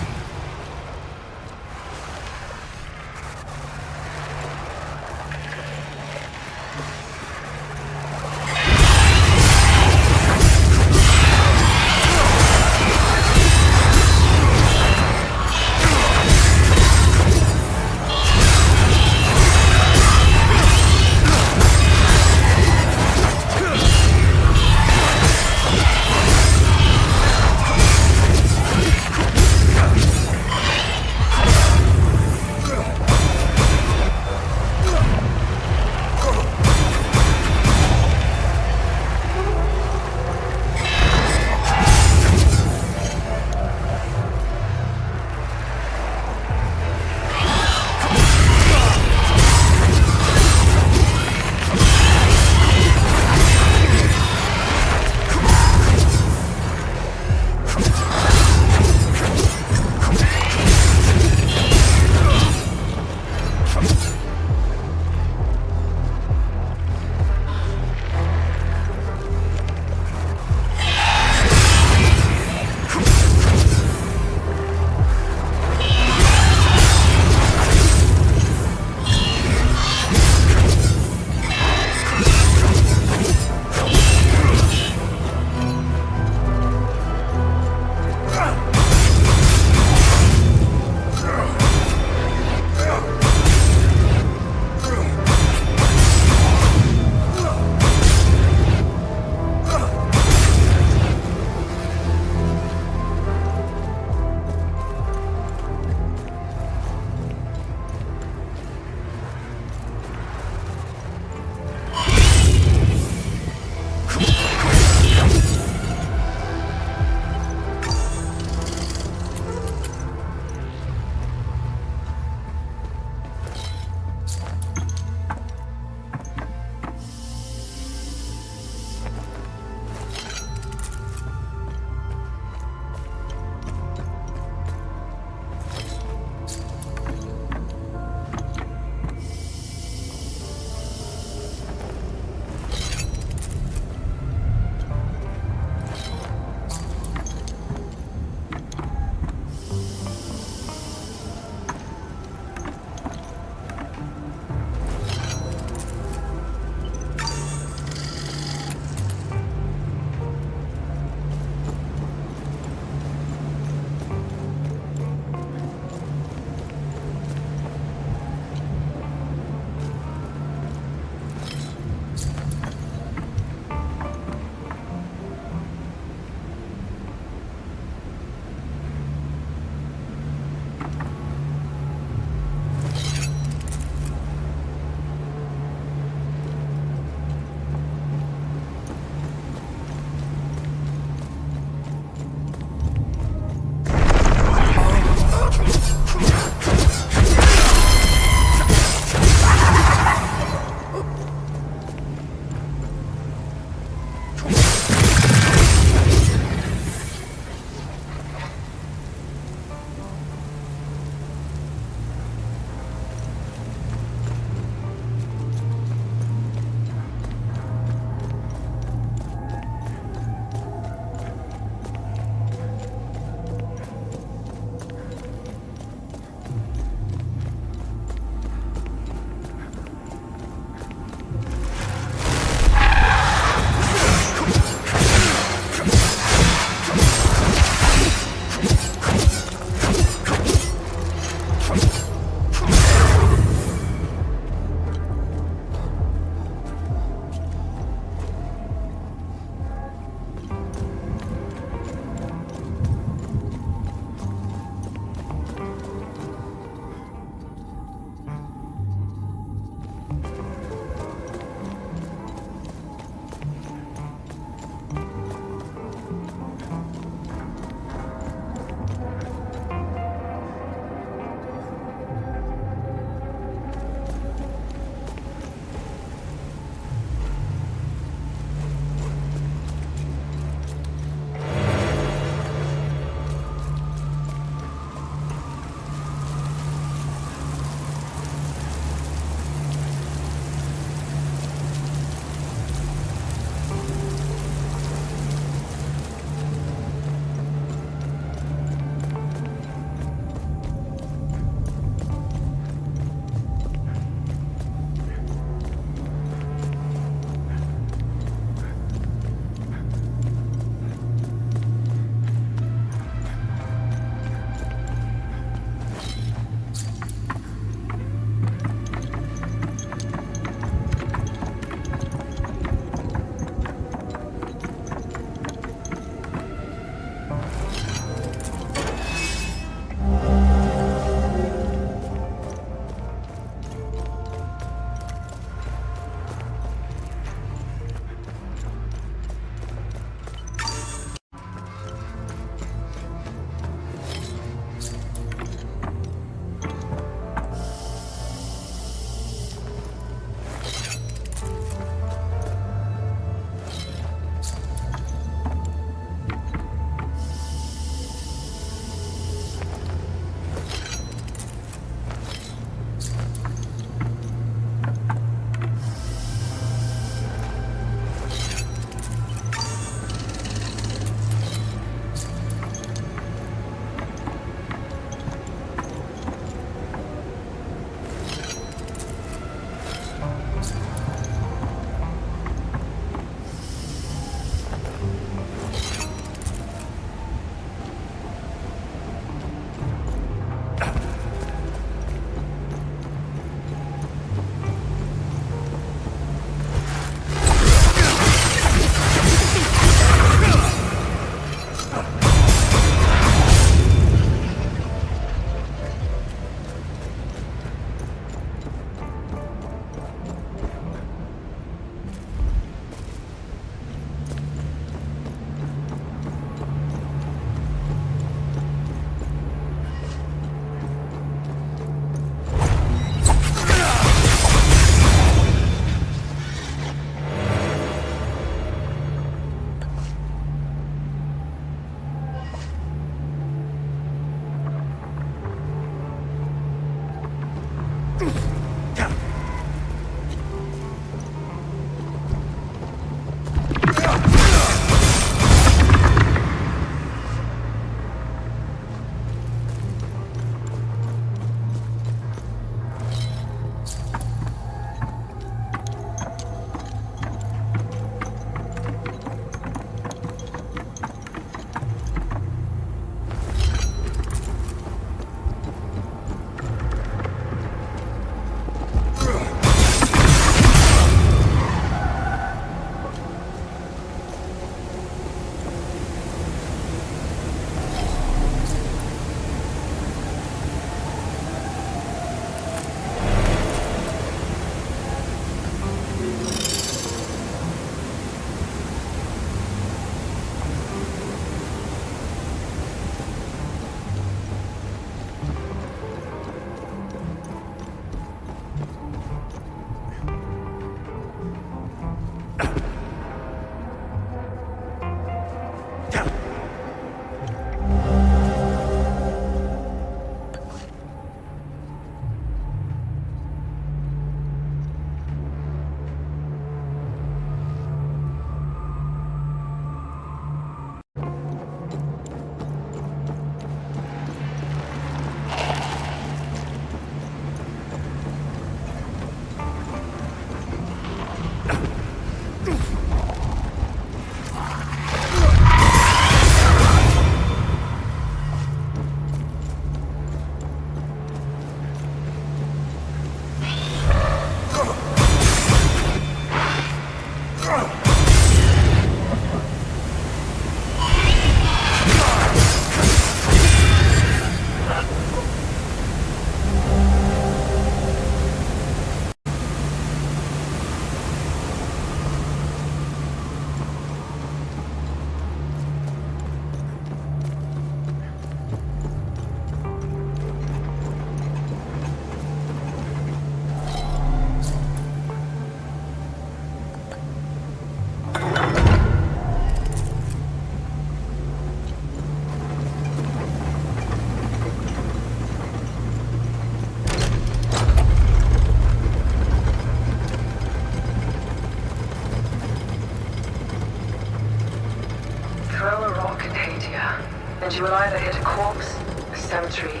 Hadea, and you will either hit a corpse, a cemetery,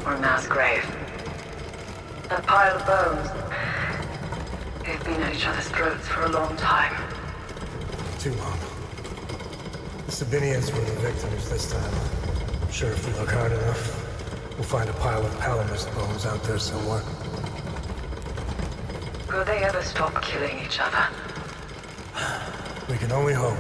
or a mass grave. That pile of bones, they've been at each other's throats for a long time. Too long. The Sabinians were the victims this time. I'm sure if we look hard enough, we'll find a pile of Palamas bones out there somewhere. Will they ever stop killing each other? We can only hope.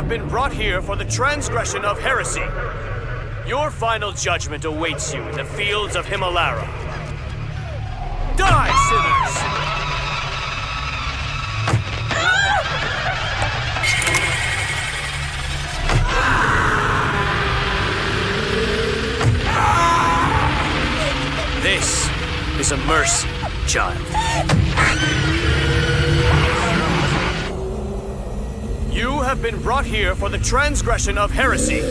Been brought here for the transgression of heresy. Your final judgment awaits you in the fields of Himalara. Die, sinners! This is a mercy, child. You have been brought here for the transgression of heresy.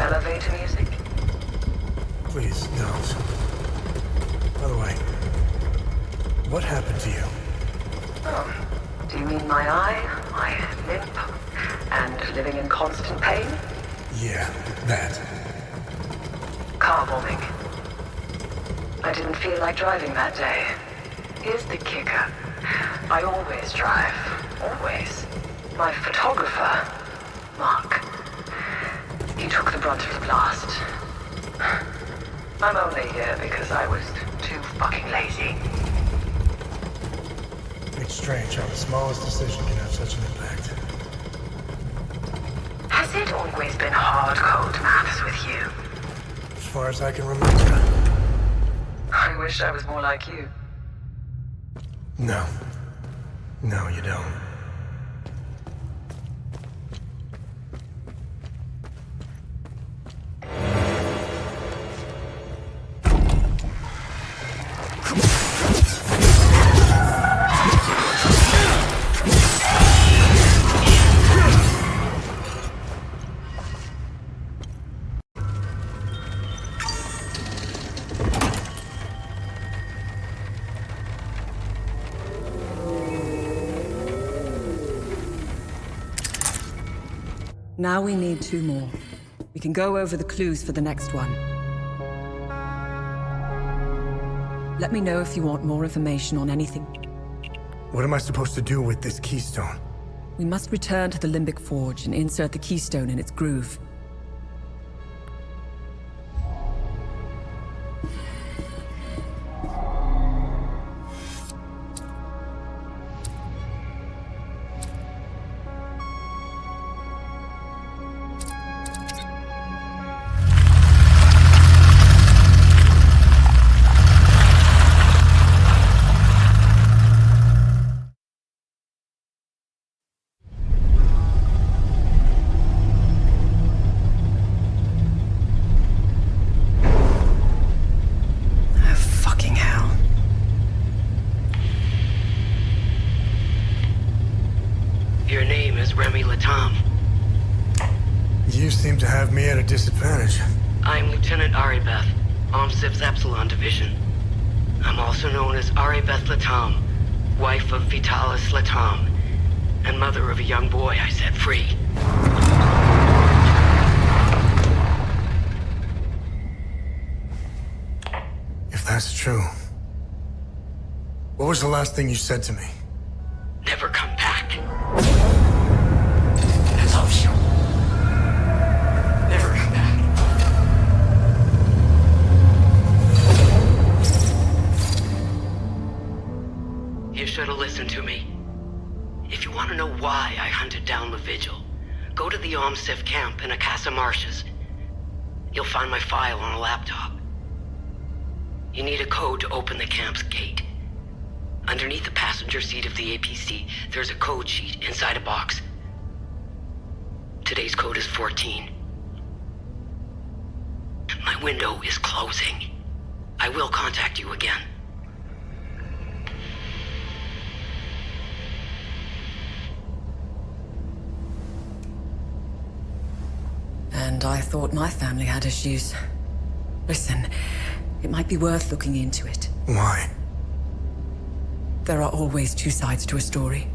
elevator music? Please, don't. By the way, what happened to you? Do you mean my eye, my limp, and living in constant pain? Yeah, that. Car bombing. I didn't feel like driving that day. Here's the kicker. I always drive. Always. My photographer, Mark, he took the brunt of the blast. I'm only here because I was too fucking lazy. It's strange how the smallest decision can have such an impact. Has it always been hard-code maths with you? As far as I can remember. I wish I was more like you. No. No, you don't. Now we need 2 more. We can go over the clues for the next one. Let me know if you want more information on anything. What am I supposed to do with this keystone? We must return to the Limbic Forge and insert the keystone in its groove. You seem to have me at a disadvantage. I'm Lieutenant Aribeth, OMSIV's Epsilon Division. I'm also known as Aribeth Latam, wife of Vitalis Latam, and mother of a young boy I set free. If that's true, what was the last thing you said to me? Never come back. I love you. Never come back. You should have listened to me. If you want to know why I hunted down the Vigil, go to the OMSIV camp in Akasa Marshes. You'll find my file on a laptop. You need a code to open the camp's gate. Underneath the passenger seat of the APC, there's a code sheet inside a box. Today's code is 14. My window is closing. I will contact you again. And I thought my family had issues. Listen, it might be worth looking into it. Why? There are always two sides to a story.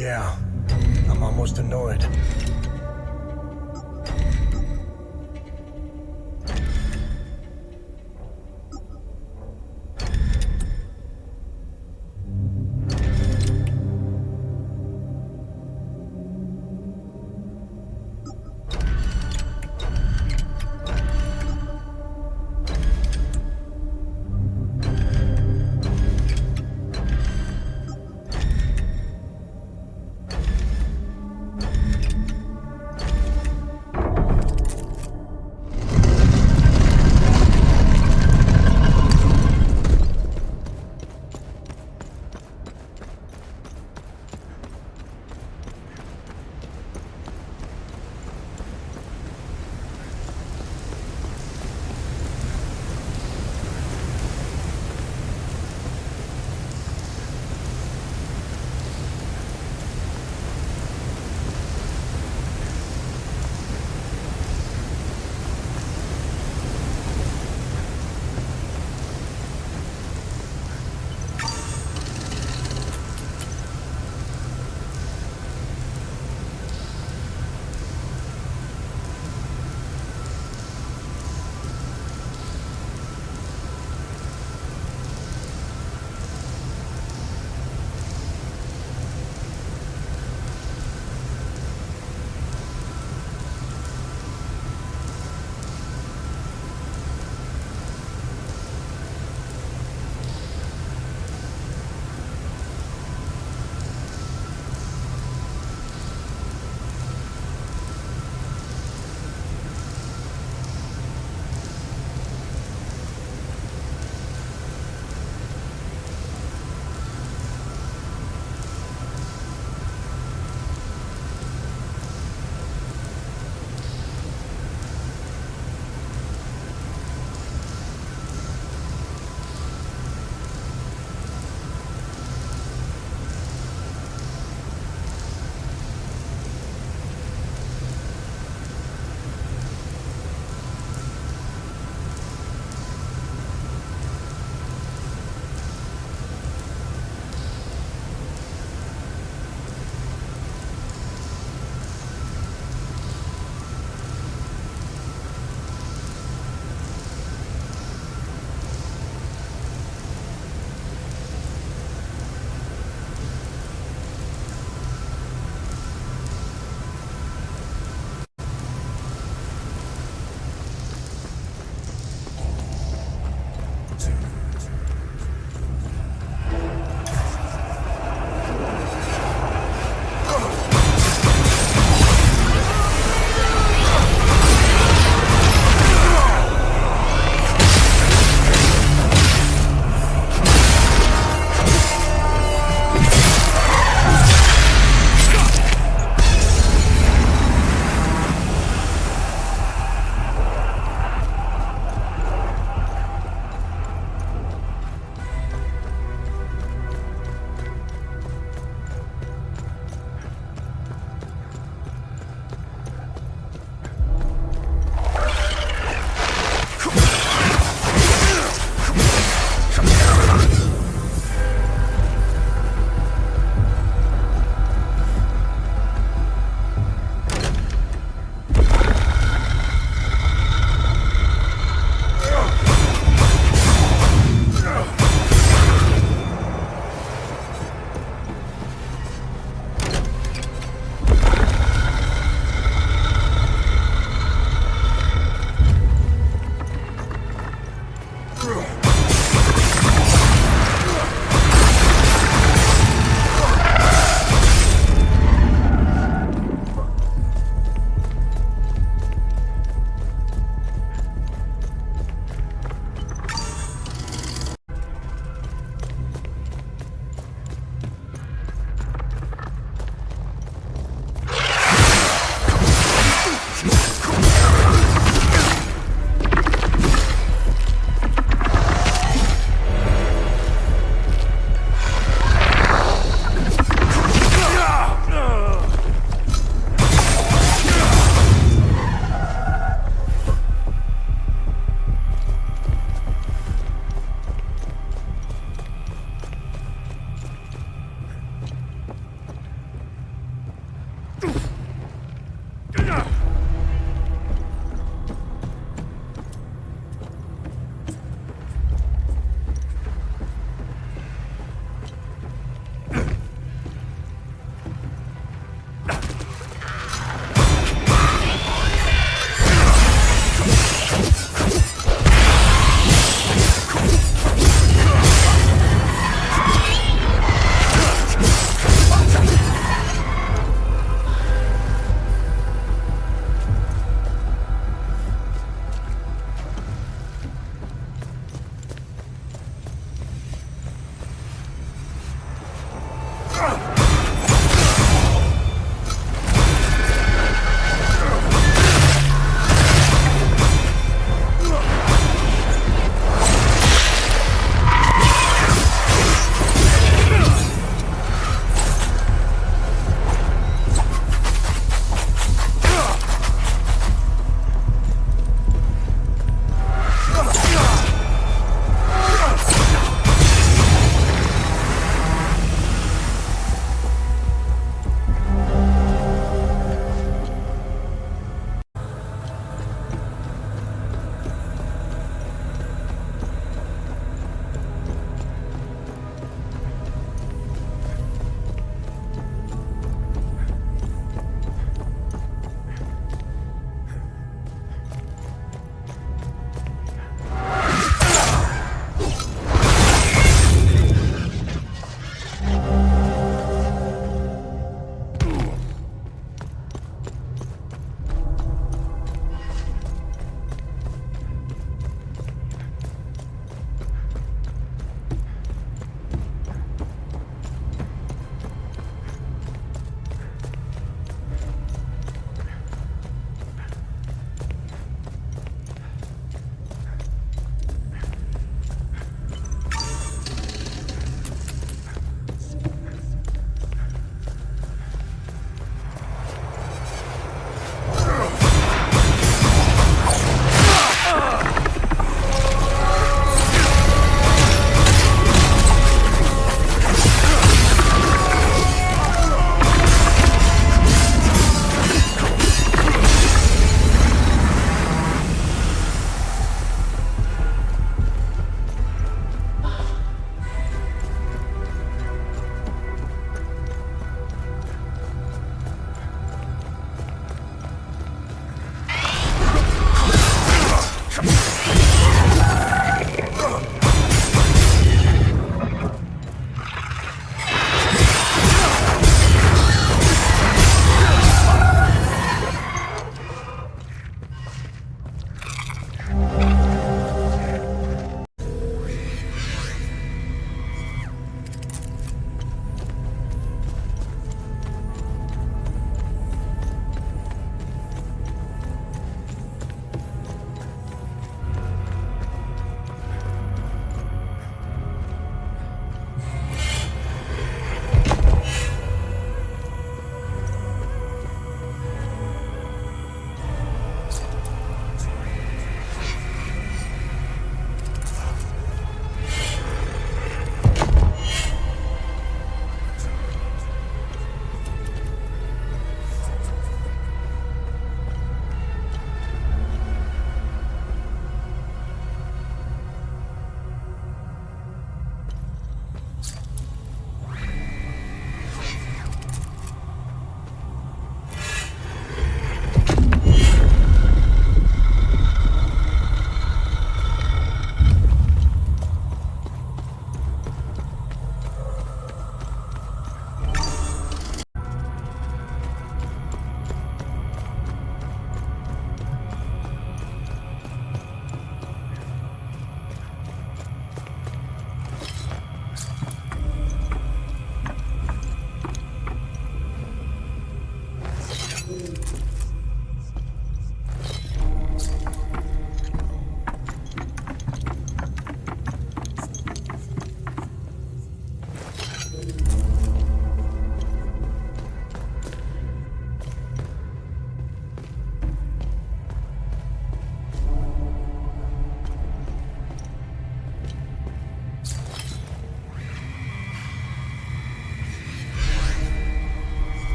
Yeah, I'm almost annoyed.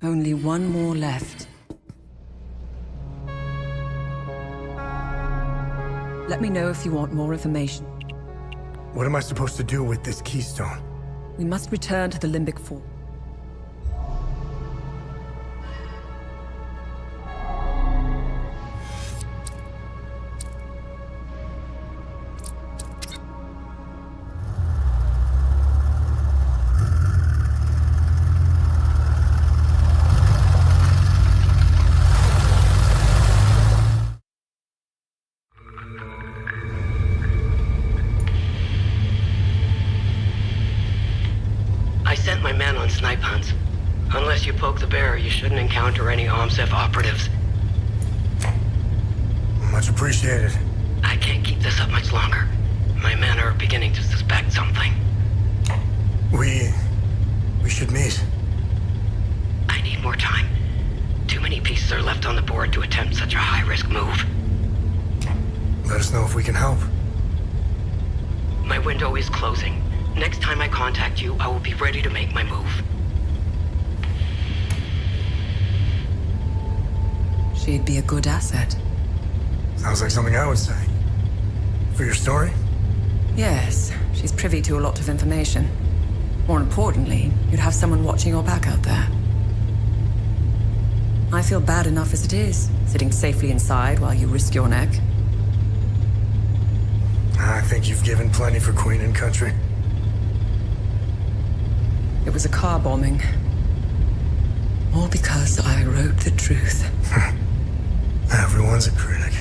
Only one more left. Let me know if you want more information. What am I supposed to do with this keystone? We must return to the Limbic Fall. I sent my men on snipe hunts. Unless you poke the bear, you shouldn't encounter any OMSEF operatives. Much appreciated. I can't keep this up much longer. My men are beginning to suspect something. We should meet. I need more time. Too many pieces are left on the board to attempt such a high-risk move. Let us know if we can help. My window is closing. Next time I contact you, I will be ready to make my move. She'd be a good asset. Sounds like something I would say. For your story? Yes, she's privy to a lot of information. More importantly, you'd have someone watching your back out there. I feel bad enough as it is, sitting safely inside while you risk your neck. I think you've given plenty for Queen and Country. It was a car bombing. All because I wrote the truth. Everyone's a critic.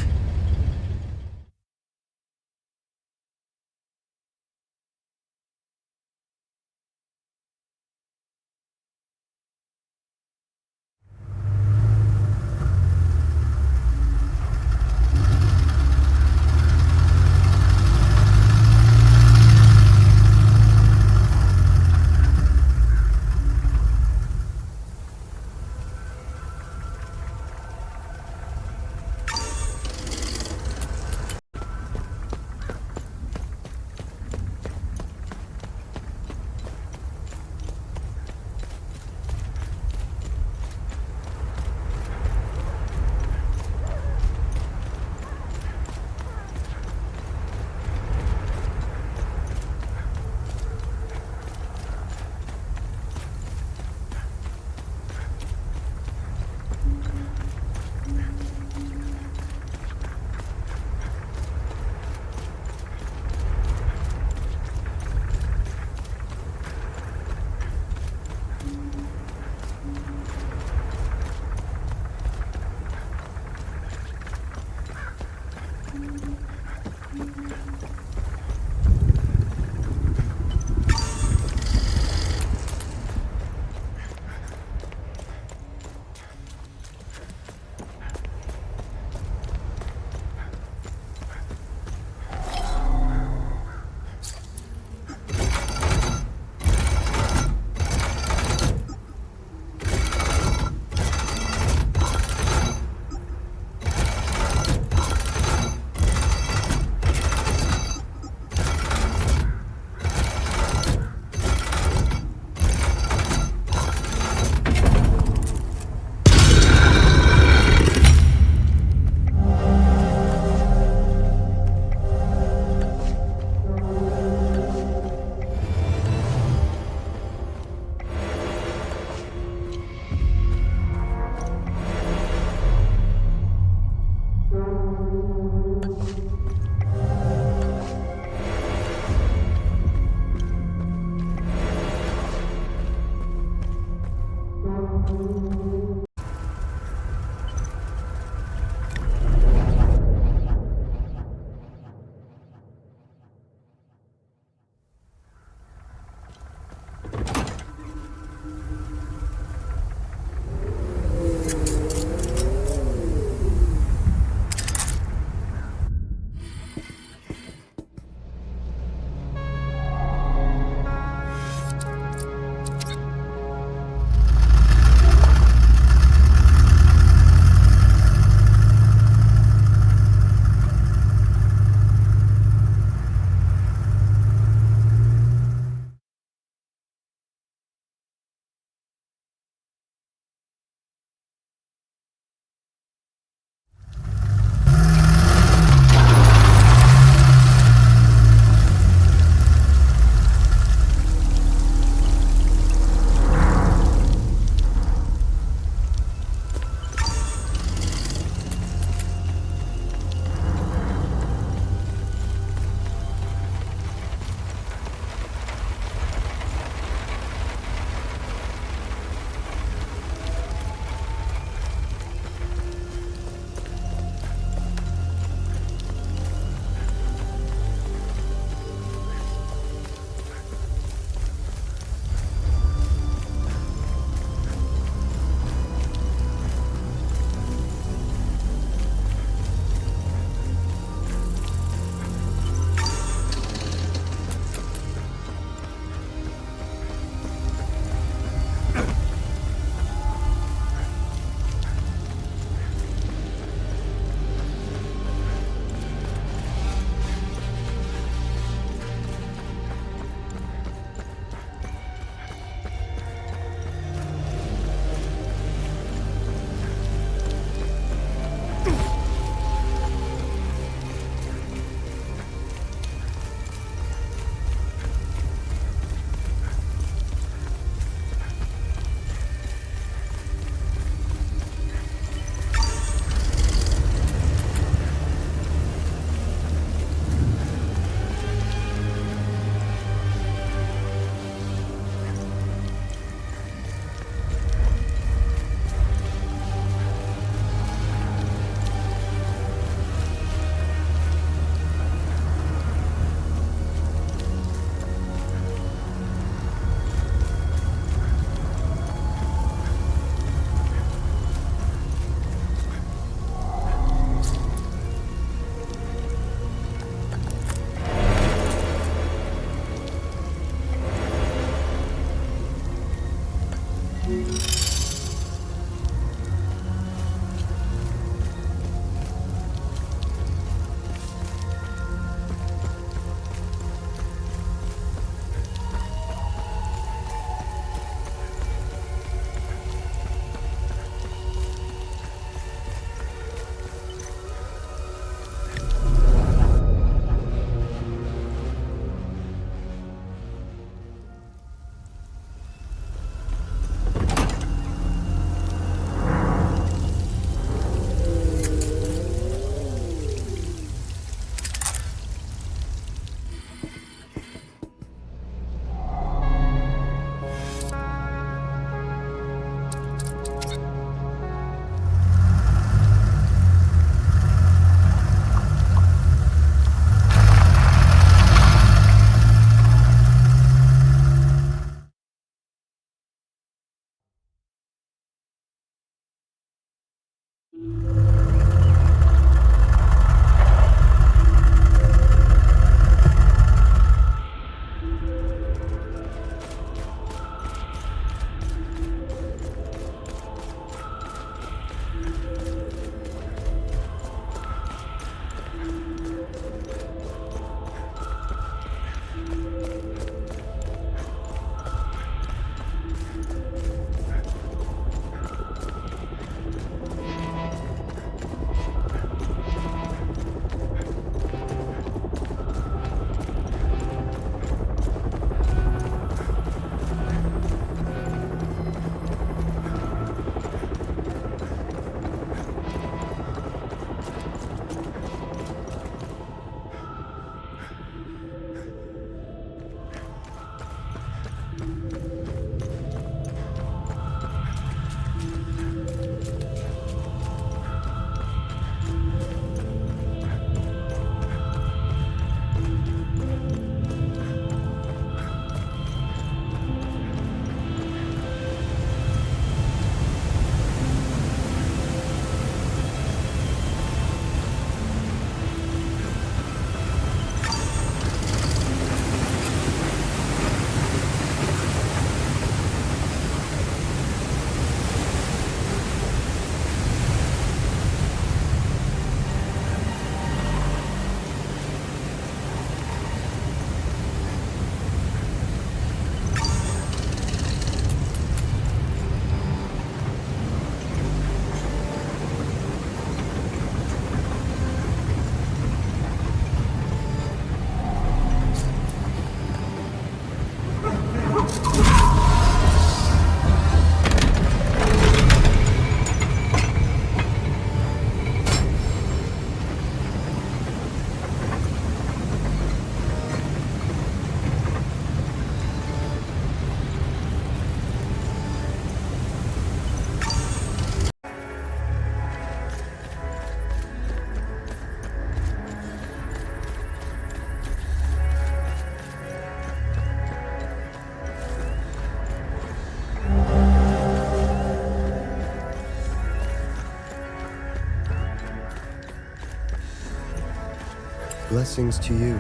Blessings to you.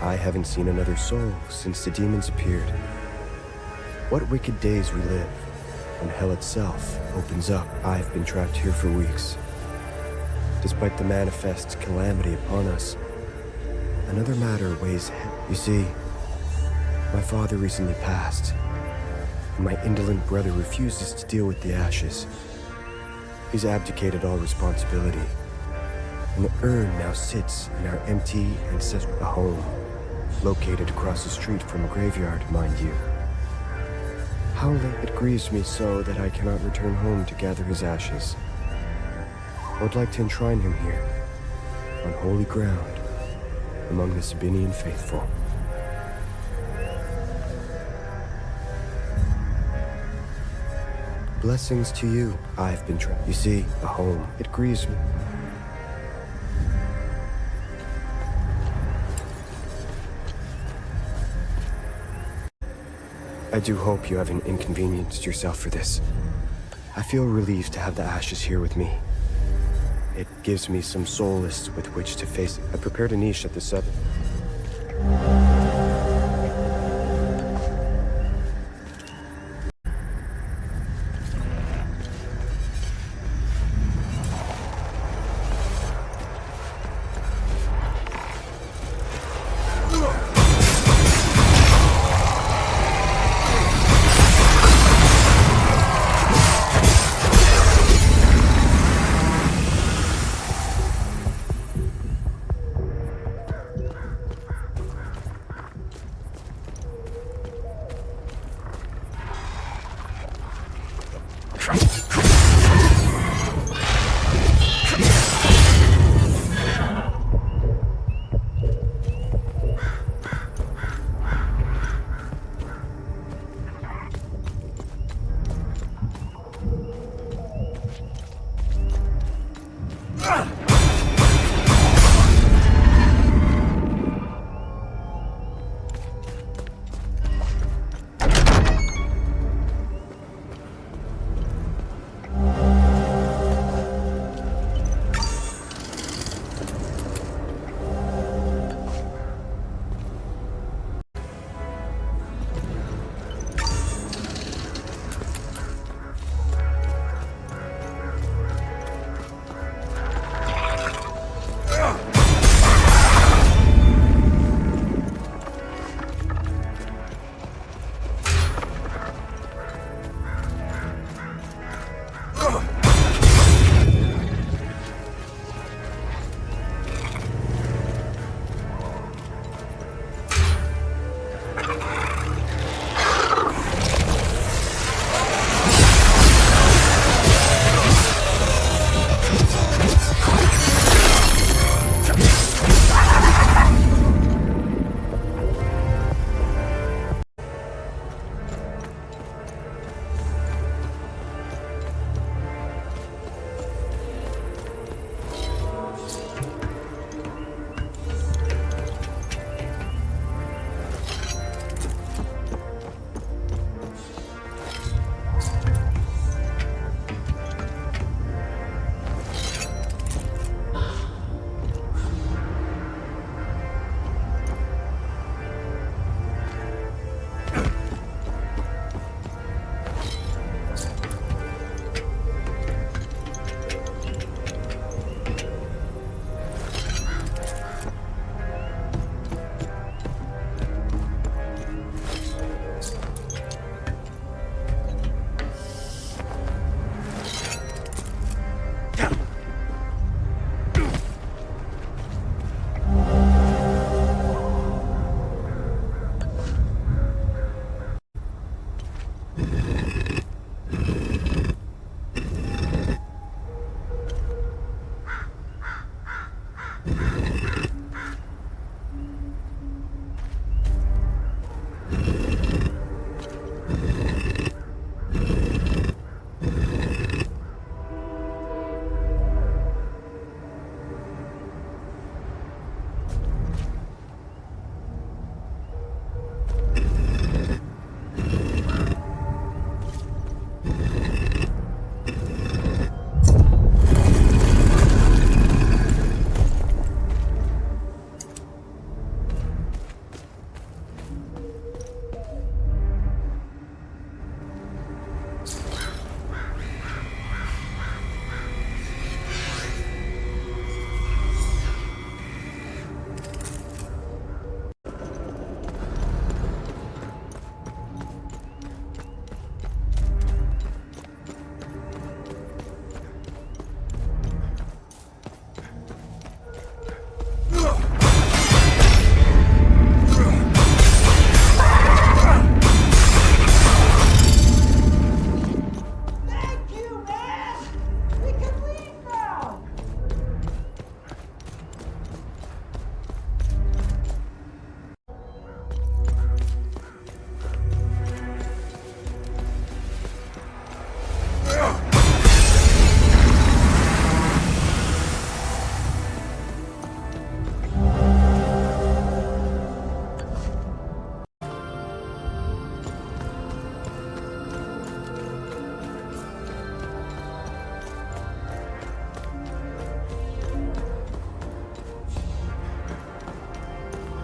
I haven't seen another soul since the demons appeared. What wicked days we live. When hell itself opens up, I've been trapped here for weeks. Despite the manifest calamity upon us, another matter weighs heavy. You see, my father recently passed, and my indolent brother refuses to deal with the ashes. He's abdicated all responsibility, and the urn now sits in our empty ancestral home, located across the street from a graveyard, mind you. How late it grieves me so that I cannot return home to gather his ashes. I would like to enshrine him here, on holy ground, among the Sabinian faithful. Blessings to you. I've been trapped. You see, a home. It grieves me. I do hope you haven't inconvenienced yourself for this. I feel relieved to have the ashes here with me. It gives me some solace with which to face it. I prepared a niche at the 7th.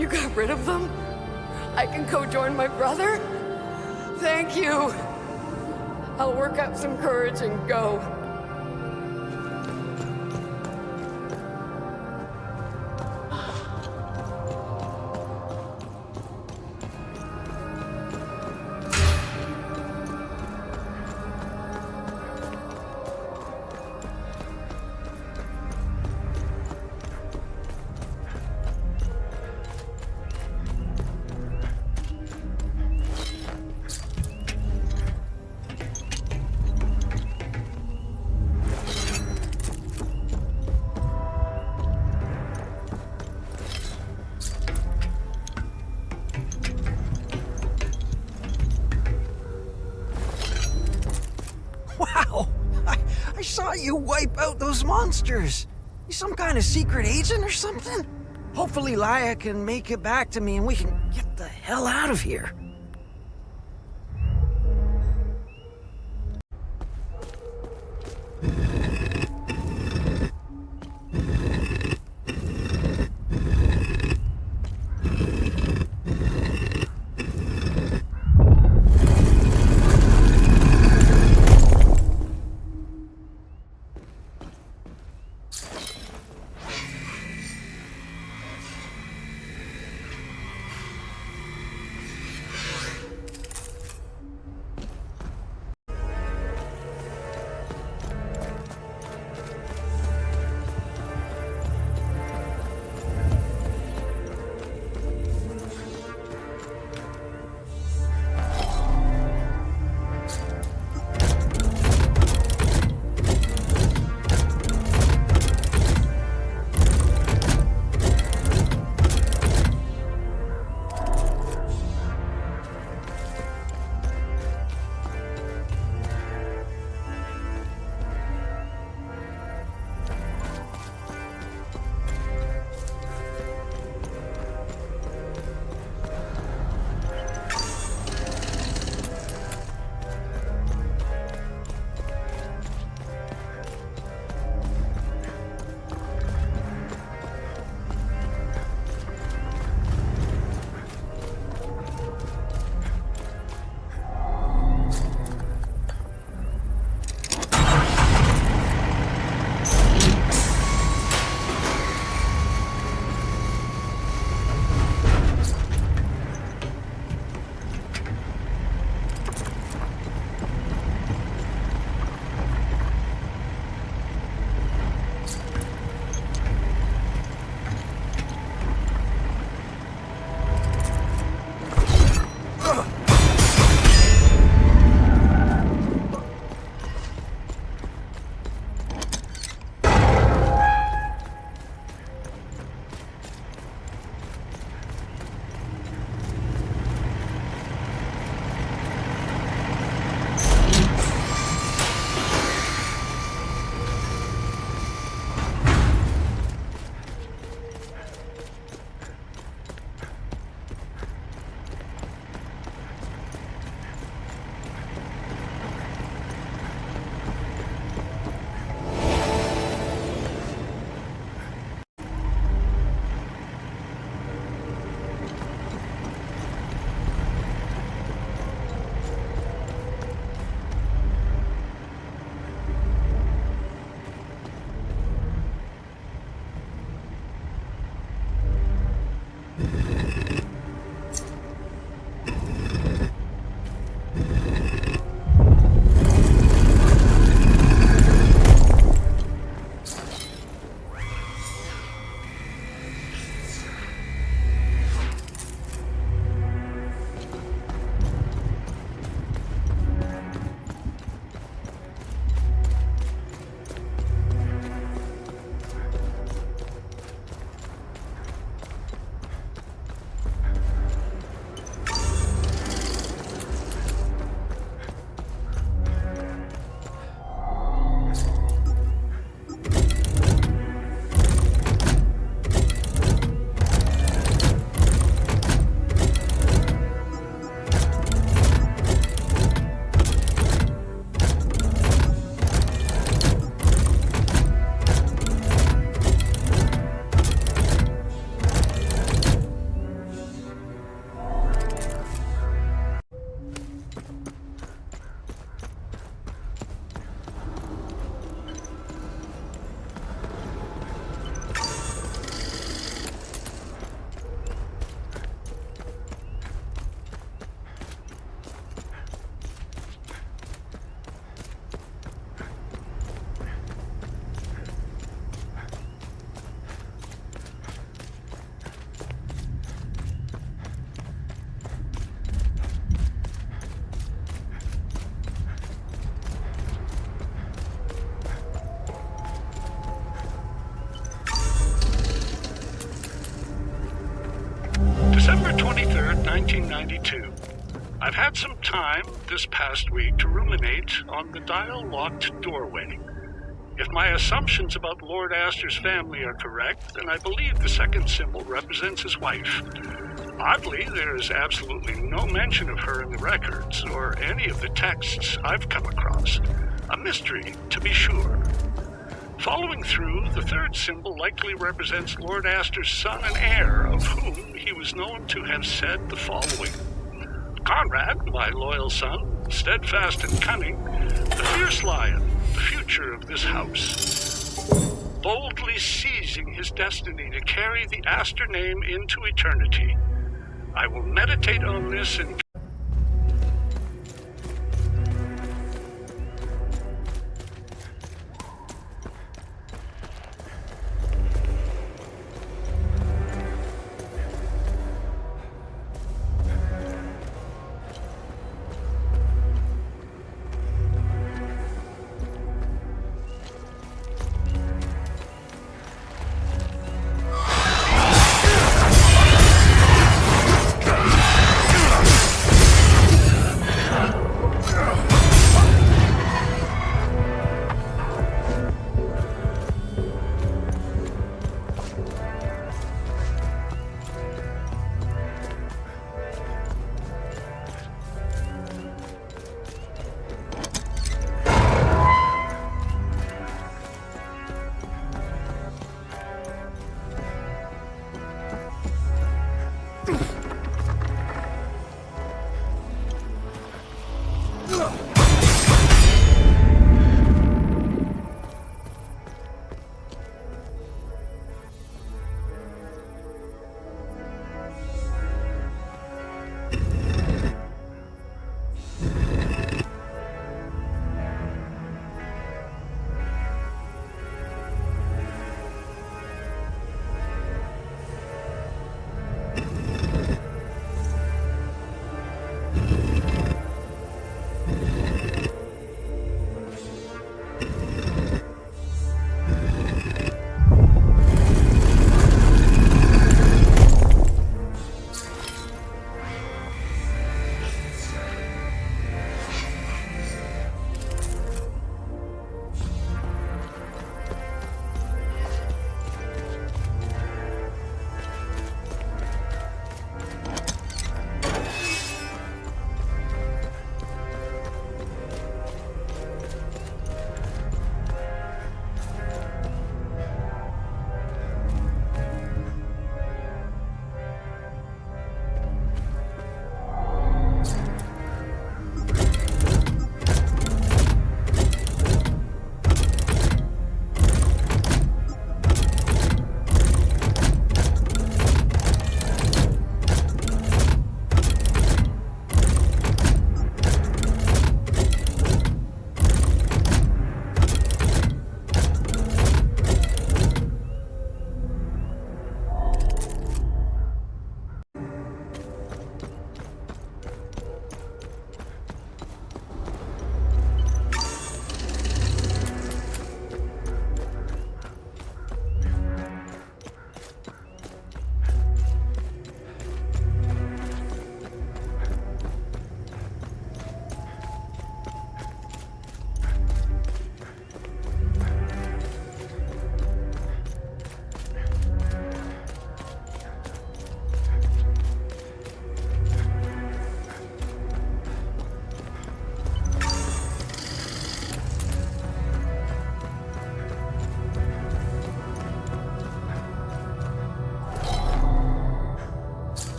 You got rid of them? I can go join my brother? Thank you. I'll work up some courage and go. Wow! I saw you wipe out those monsters! You some kind of secret agent or something? Hopefully Laia can make it back to me and we can get the hell out of here. 23rd, 1992. I've had some time this past week to ruminate on the dial-locked doorway. If my assumptions about Lord Astor's family are correct, then I believe the second symbol represents his wife. Oddly, there is absolutely no mention of her in the records or any of the texts I've come across. A mystery, to be sure. Following through, the third symbol likely represents Lord Astor's son and heir, of whom he was known to have said the following. Conrad, my loyal son, steadfast and cunning, the fierce lion, the future of this house. Boldly seizing his destiny to carry the Astor name into eternity. I will meditate on this and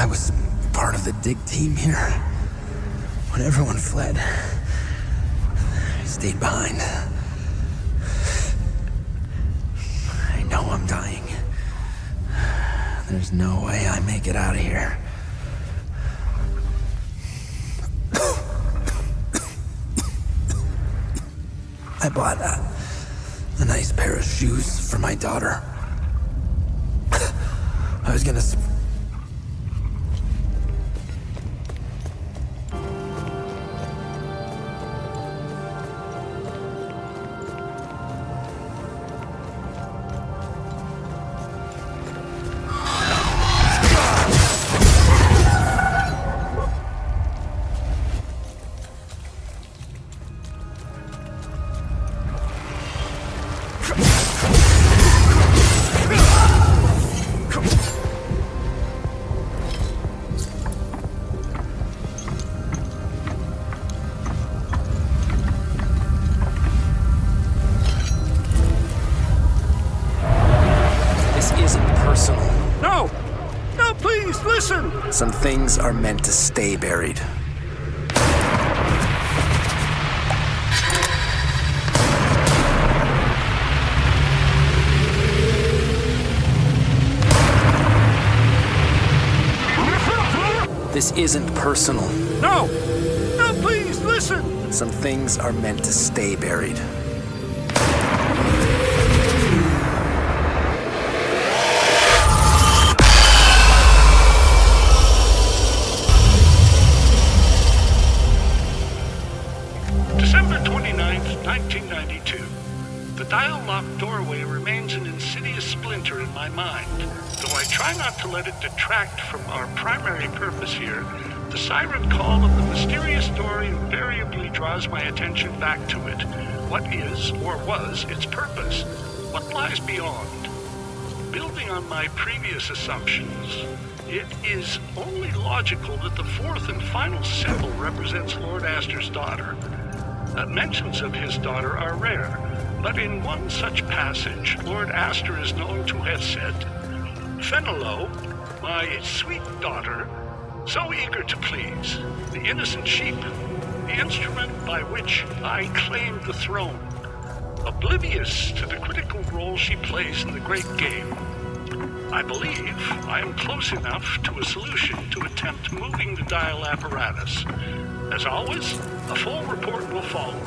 I was part of the dig team here. When everyone fled, I stayed behind. I know I'm dying. There's no way I make it out of here. I bought a nice pair of shoes for my daughter. I was gonna... Some things are meant to stay buried. This isn't personal. No! No, please, listen! Some things are meant to stay buried. December 29th, 1992. The dial-locked doorway remains an insidious splinter in my mind. Though I try not to let it detract from our primary purpose here, the siren call of the mysterious door invariably draws my attention back to it. What is, or was, its purpose? What lies beyond? Building on my previous assumptions, it is only logical that the fourth and final symbol represents Lord Astor's daughter. Mentions of his daughter are rare, but in one such passage, Lord Astor is known to have said, "Fenello, my sweet daughter, so eager to please, the innocent sheep, the instrument by which I claimed the throne, oblivious to the critical role she plays in the great game. I believe I am close enough to a solution to attempt moving the dial apparatus. As always, a full report will follow."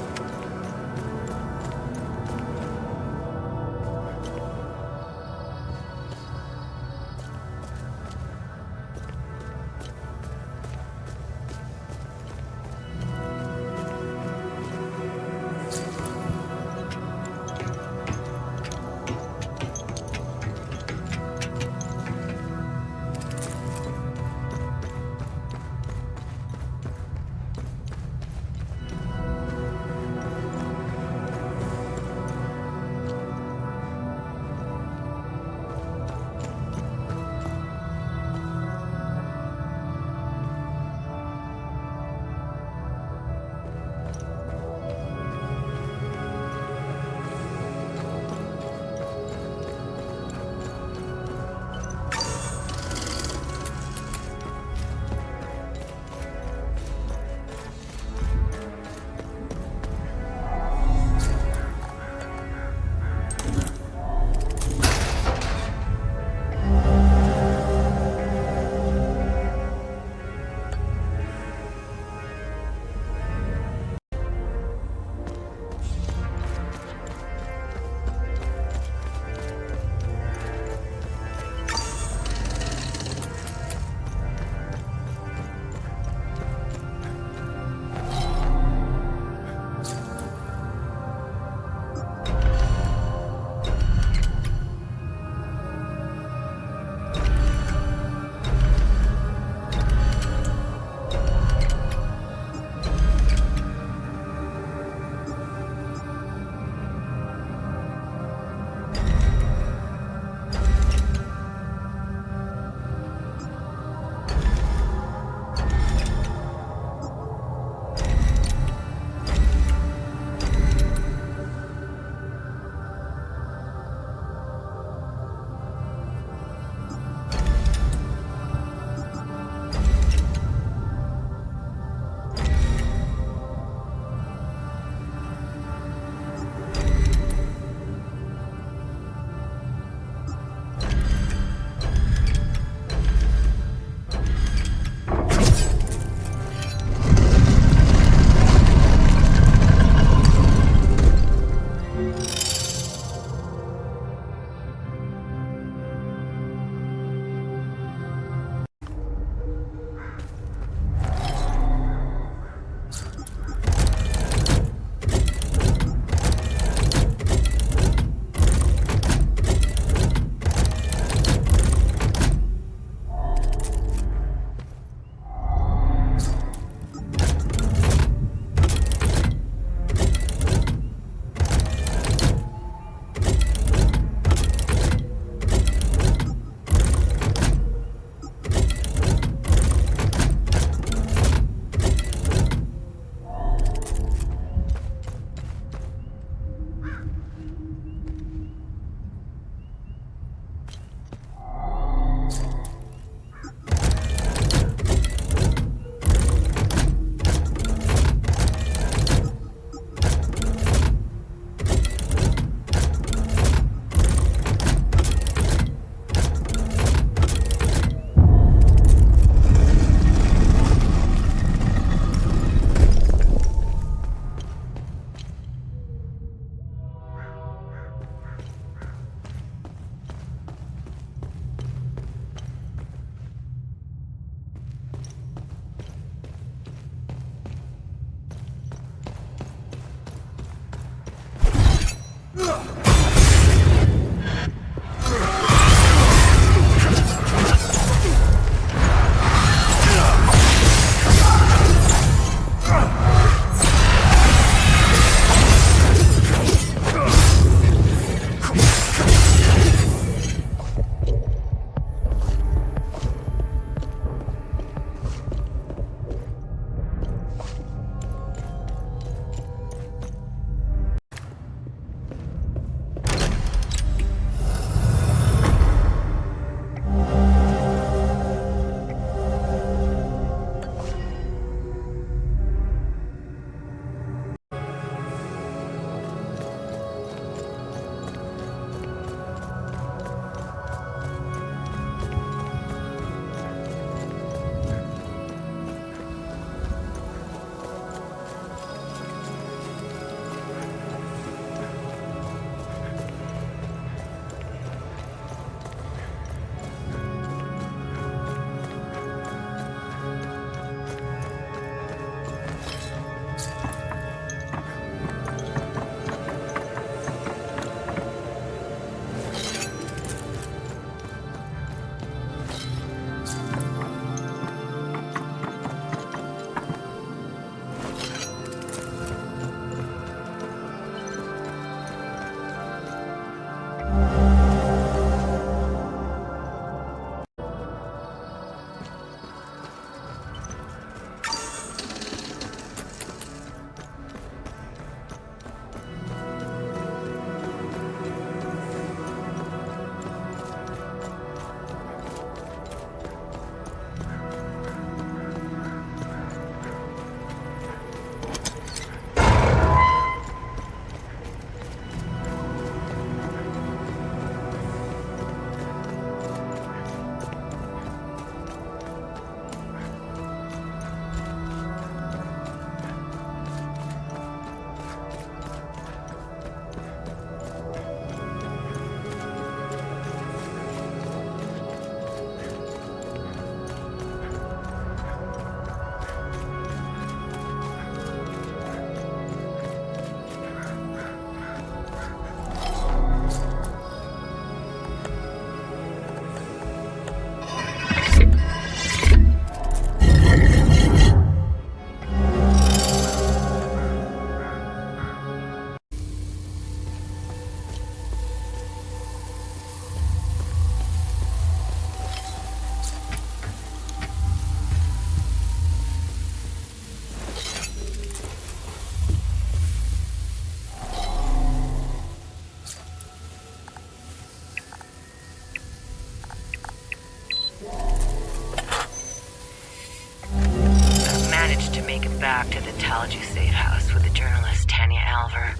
back to the Talju safe house with the journalist Tanya Alver.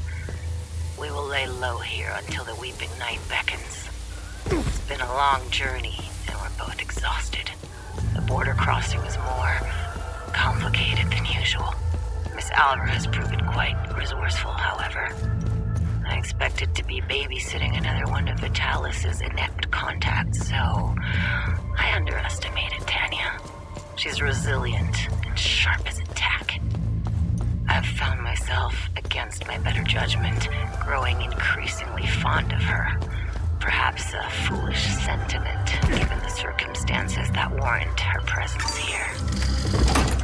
We will lay low here until the weeping night beckons. It's been a long journey, and we're both exhausted. The border crossing was more complicated than usual. Miss Alver has proven quite resourceful, however. I expected to be babysitting another one of Vitalis' inept contacts, so I underestimated Tanya. She's resilient and sharp as a tack. I've found myself, against my better judgment, growing increasingly fond of her. Perhaps a foolish sentiment, given the circumstances that warrant her presence here.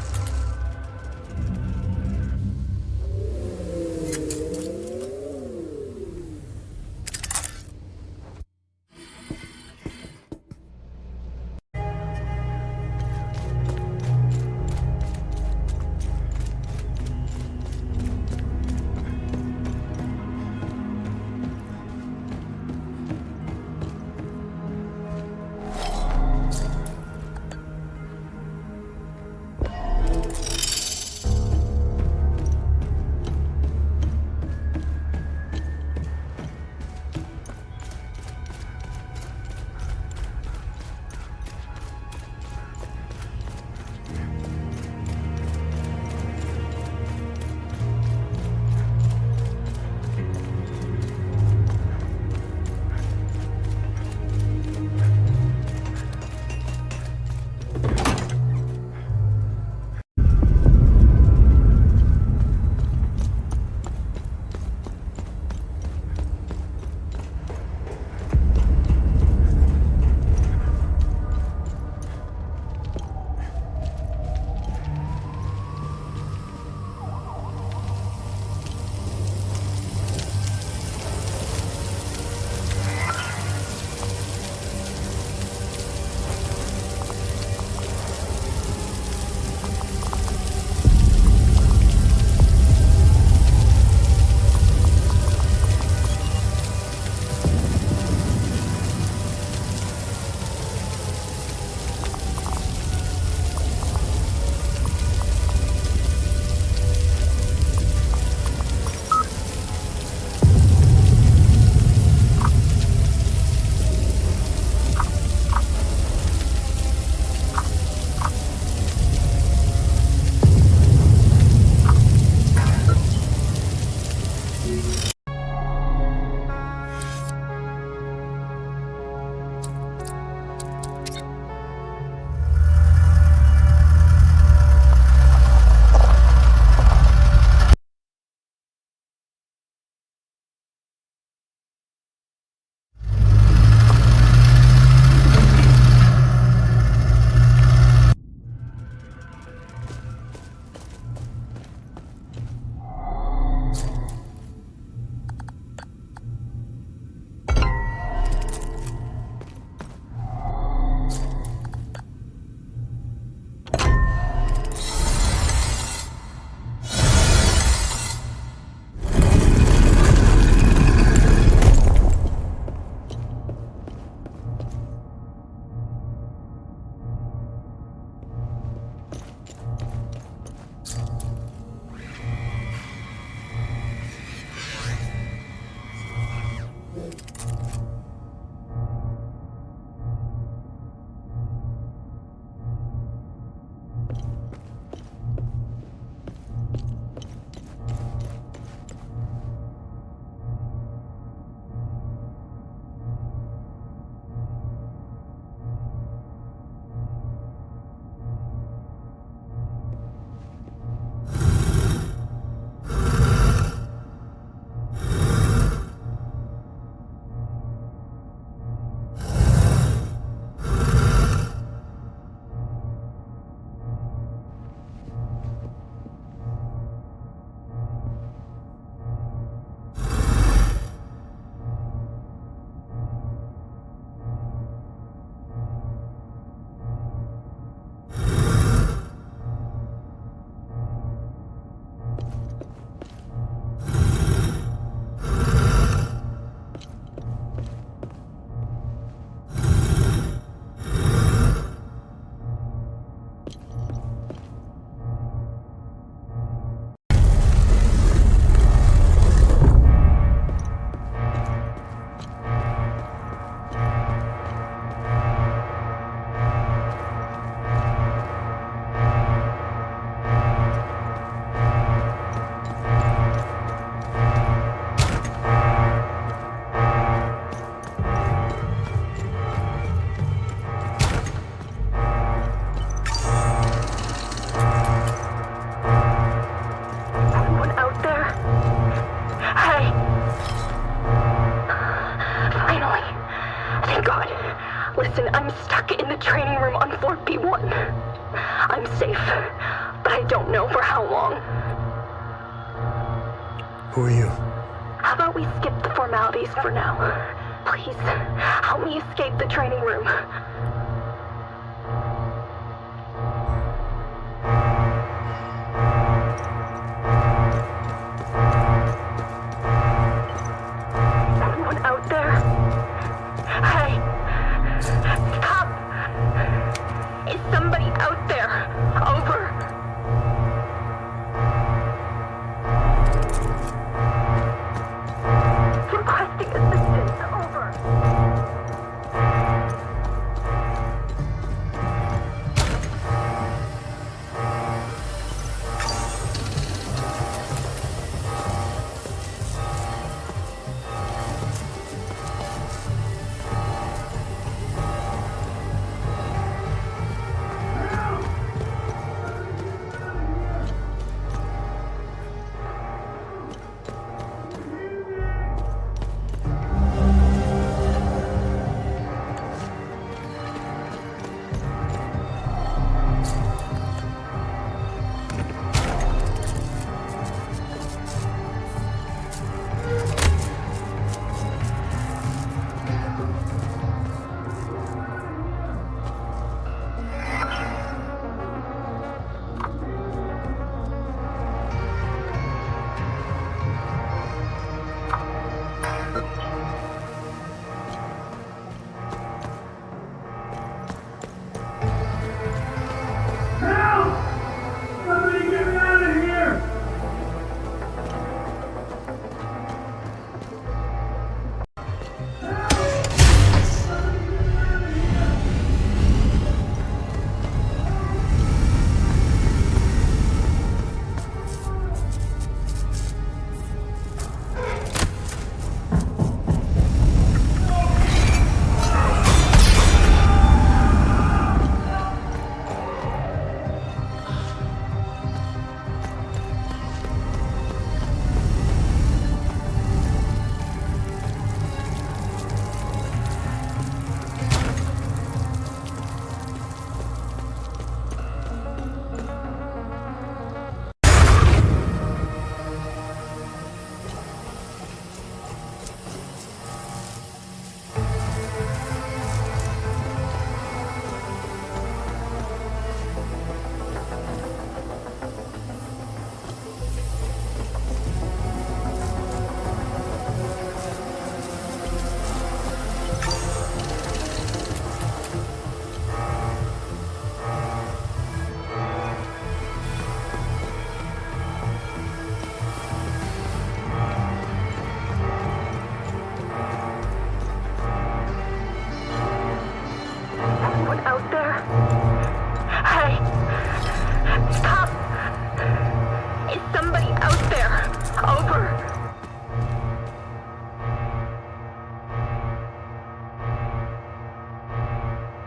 I don't know for how long. Who are you? How about we skip the formalities for now? Please, help me escape the training room. Anyone out there? Hey! Stop! Is somebody out there? Over. Requesting assistance. Over.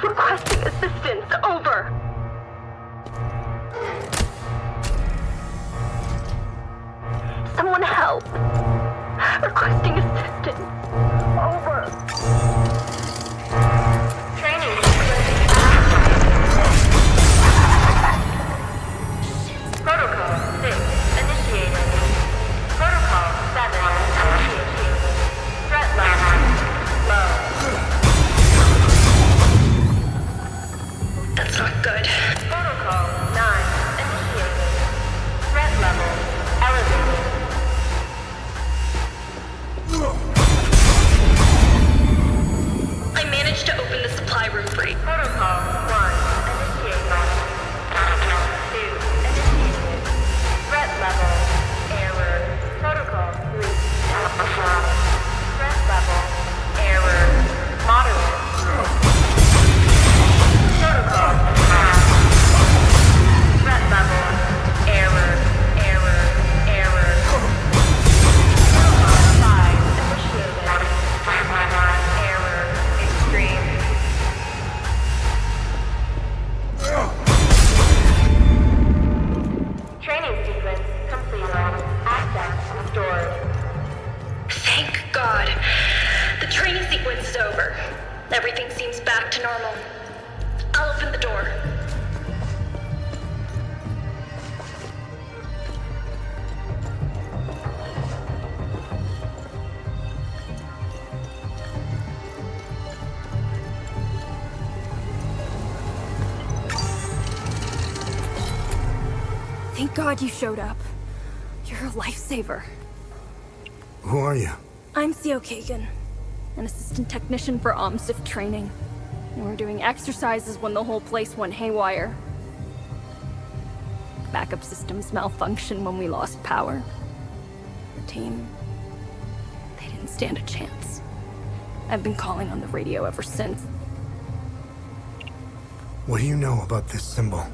Requesting assistance. Over. Someone help. Requesting assistance. Over. Training. Protocol 6 initiated. Protocol 7 initiated. Threat level low. That's not good. Protocol 9 initiated. Threat level elevated. I managed to open the supply room free. Protocol 1 initiated. 2 initiated. Threat level error. Protocol 3. Threat level error moderate. Protocol. Threat level. Error. Protocol 5 initiated. Error. Extreme. Training sequence completed. Access restored. Thank God. The training sequence is over. Everything seems back to normal. I'll open the door. Thank God you showed up. You're a lifesaver. Who are you? I'm Theo Kagan, an assistant technician for OMSIF training. And we're doing exercises when the whole place went haywire. Backup systems malfunctioned when we lost power. The team, they didn't stand a chance. I've been calling on the radio ever since. What do you know about this symbol?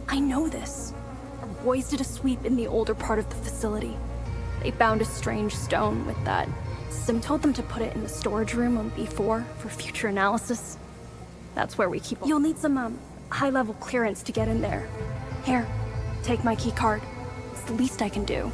I know this. Our boys did a sweep in the older part of the facility. They found a strange stone with that. Sim told them to put it in the storage room on B4 for future analysis. That's where we keep it. You'll need some, high-level clearance to get in there. Here, take my key card. It's the least I can do.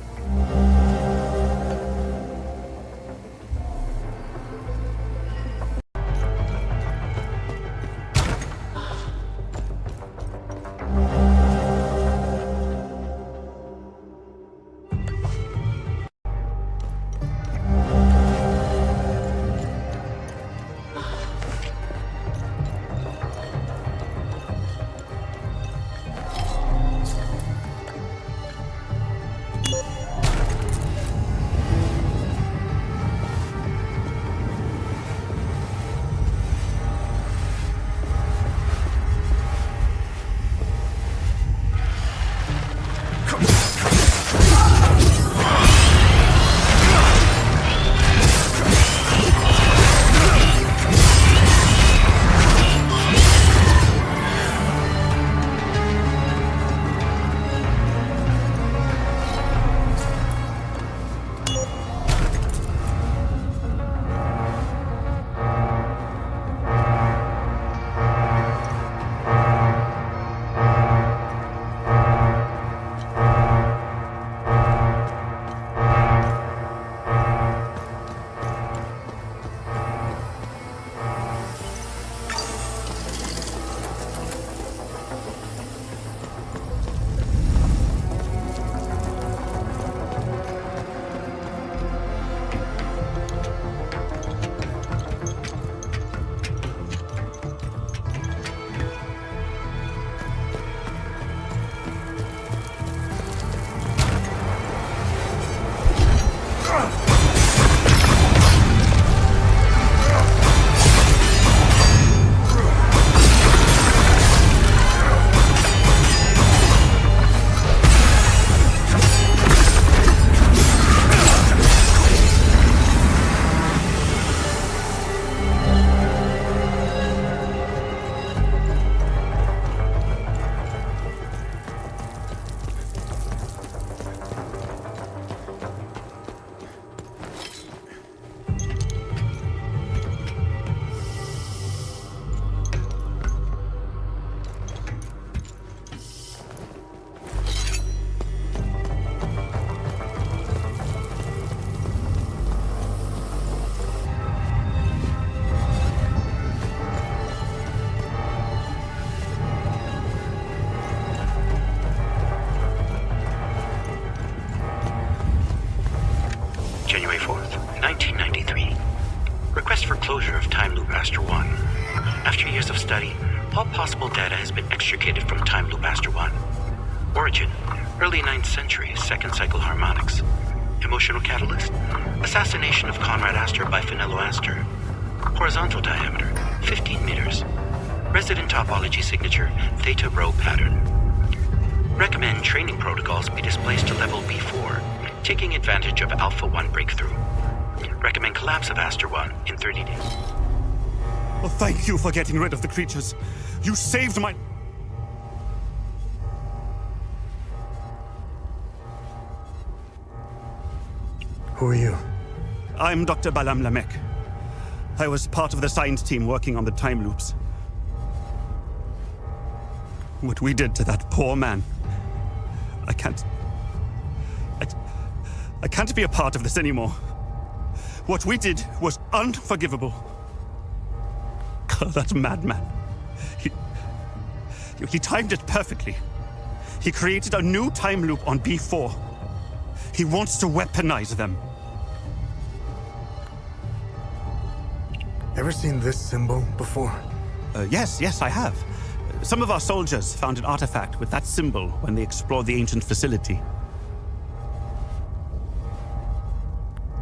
January 4th, 1993. Request for closure of Time Loop Aster 1. After years of study, all possible data has been extricated from Time Loop Aster 1. Origin, early 9th century, second cycle harmonics. Emotional catalyst, assassination of Conrad Astor by Finello Astor. Horizontal diameter, 15 meters. Resident topology signature, Theta Rho pattern. Recommend training protocols be displaced to level B4, taking advantage of Alpha 1 breakthrough. Recommend collapse of Astor 1 in 30 days. Well, thank you for getting rid of the creatures. You saved my... Who are you? I'm Dr. Balam Lamek. I was part of the science team working on the time loops. What we did to that poor man, I can't be a part of this anymore. What we did was unforgivable. That madman. He timed it perfectly. He created a new time loop on B4. He wants to weaponize them. Ever seen this symbol before? Yes, I have. Some of our soldiers found an artifact with that symbol when they explored the ancient facility.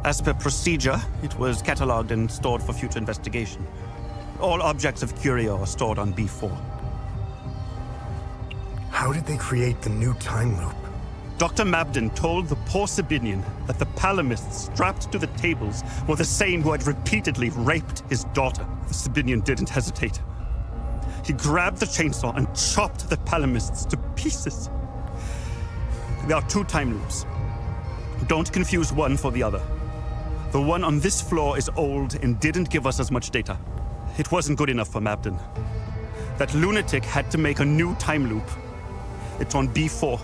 As per procedure, it was catalogued and stored for future investigation. All objects of curio are stored on B4. How did they create the new time loop? Dr. Mabden told the poor Sabinian that the Palamists strapped to the tables were the same who had repeatedly raped his daughter. The Sabinian didn't hesitate. He grabbed the chainsaw and chopped the Palamists to pieces. There are two time loops. Don't confuse one for the other. The one on this floor is old and didn't give us as much data. It wasn't good enough for Mabden. That lunatic had to make a new time loop. It's on B4.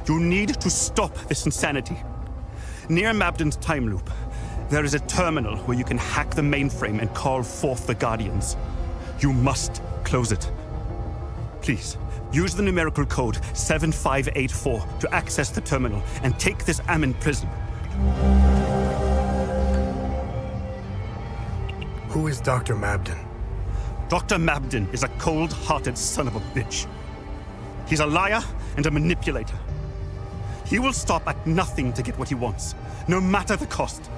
You need to stop this insanity. Near Mabden's time loop, there is a terminal where you can hack the mainframe and call forth the Guardians. You must close it. Please, use the numerical code 7584 to access the terminal and take this Ammon prisoner. Who is Dr. Mabden? Dr. Mabden is a cold-hearted son of a bitch. He's a liar and a manipulator. He will stop at nothing to get what he wants, no matter the cost.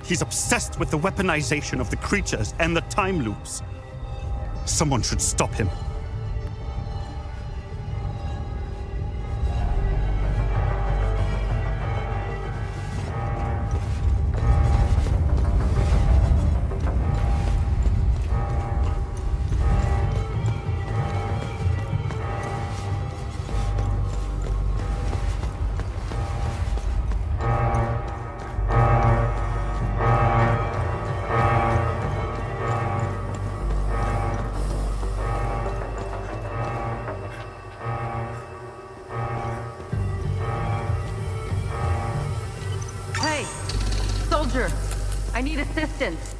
He's obsessed with the weaponization of the creatures and the time loops. Someone should stop him. I need assistance.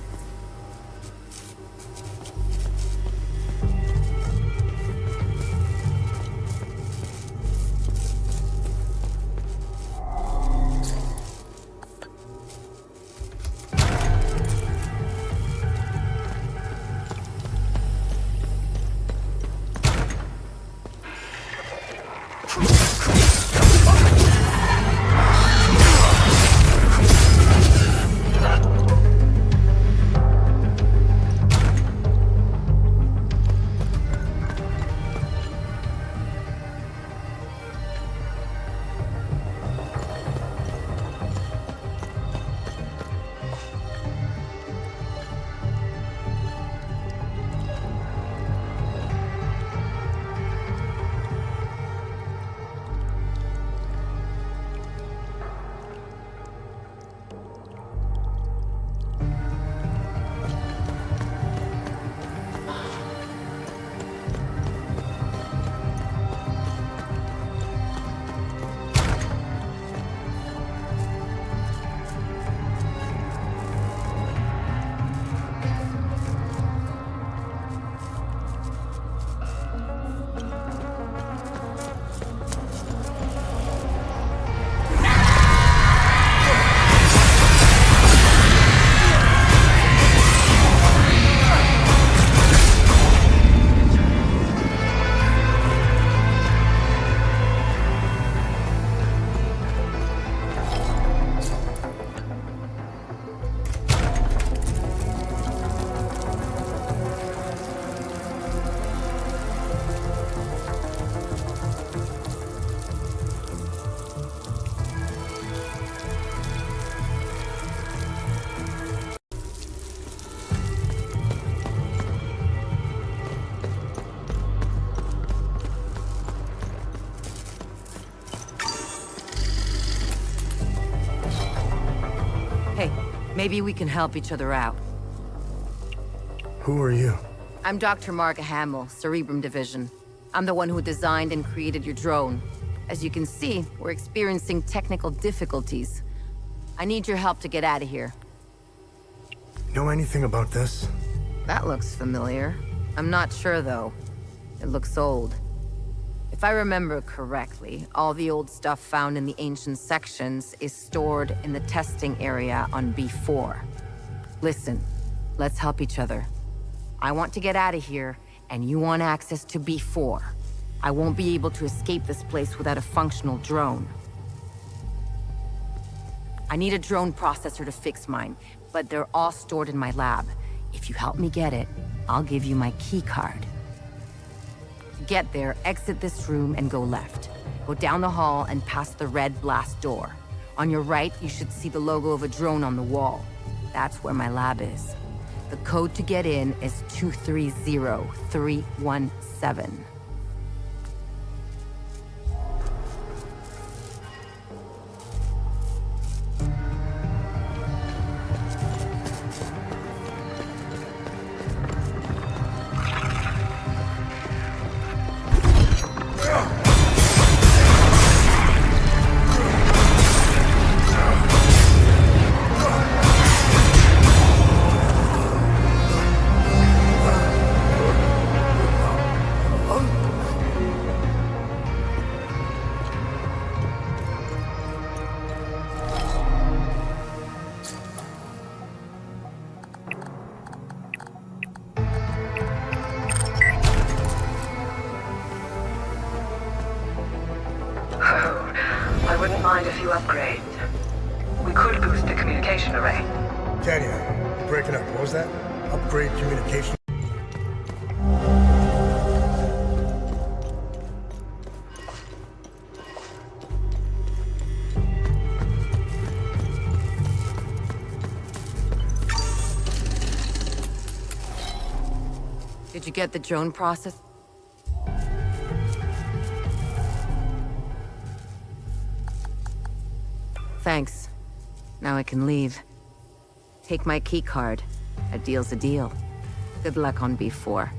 Maybe we can help each other out. Who are you? I'm Dr. Marga Hamill, Cerebrum Division. I'm the one who designed and created your drone. As you can see, we're experiencing technical difficulties. I need your help to get out of here. Know anything about this? That looks familiar. I'm not sure, though. It looks old. If I remember correctly, all the old stuff found in the ancient sections is stored in the testing area on B4. Listen, let's help each other. I want to get out of here, and you want access to B4. I won't be able to escape this place without a functional drone. I need a drone processor to fix mine, but they're all stored in my lab. If you help me get it, I'll give you my key card. To get there, exit this room and go left. Go down the hall and past the red blast door. On your right, you should see the logo of a drone on the wall. That's where my lab is. The code to get in is 230317. I wouldn't mind a few upgrades. We could boost the communication array. Tanya, you're breaking up. What was that? Upgrade communication? Did you get the drone process? Thanks. Now I can leave. Take my key card. A deal's a deal. Good luck on B4.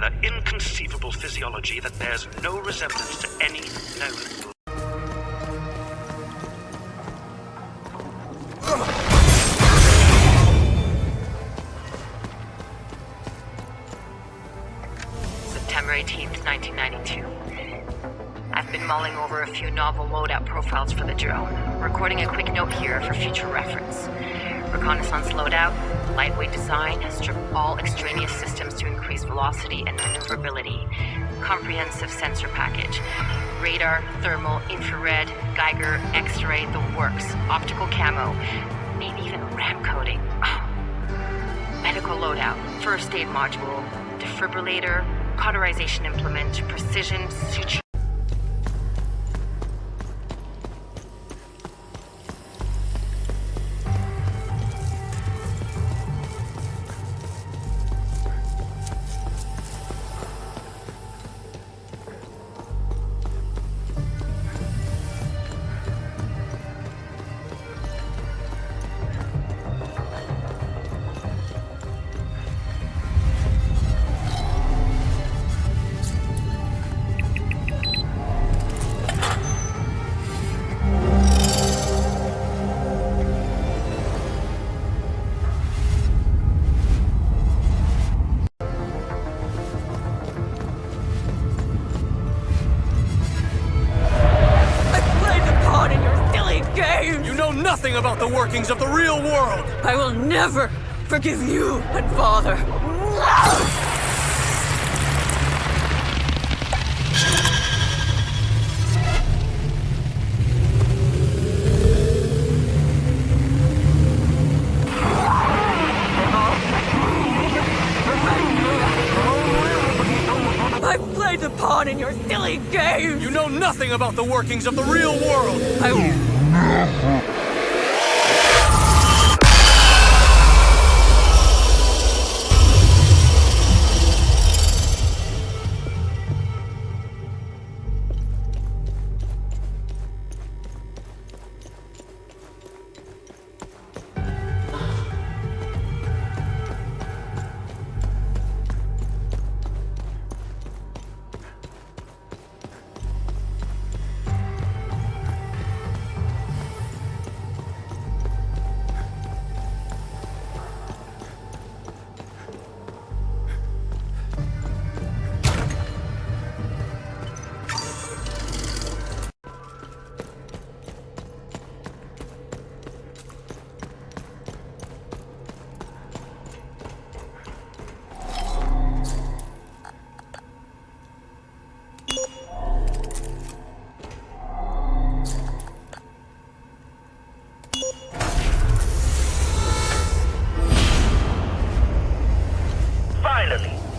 and an inconceivable physiology that bears no resemblance to any known. September 18th, 1992. I've been mulling over a few novel loadout profiles for the drone, recording a quick note here for future reference. Reconnaissance loadout, lightweight design, strip all extraneous systems to increase velocity and maneuverability. Comprehensive sensor package. Radar, thermal, infrared, Geiger, X-ray, the works. Optical camo. Maybe even RAM coding. Oh. Medical loadout, first aid module, defibrillator, cauterization implement, precision suture. Nothing about the workings of the real world! I will never forgive you and Father. I played the pawn in your silly game! You know nothing about the workings of the real world! I will...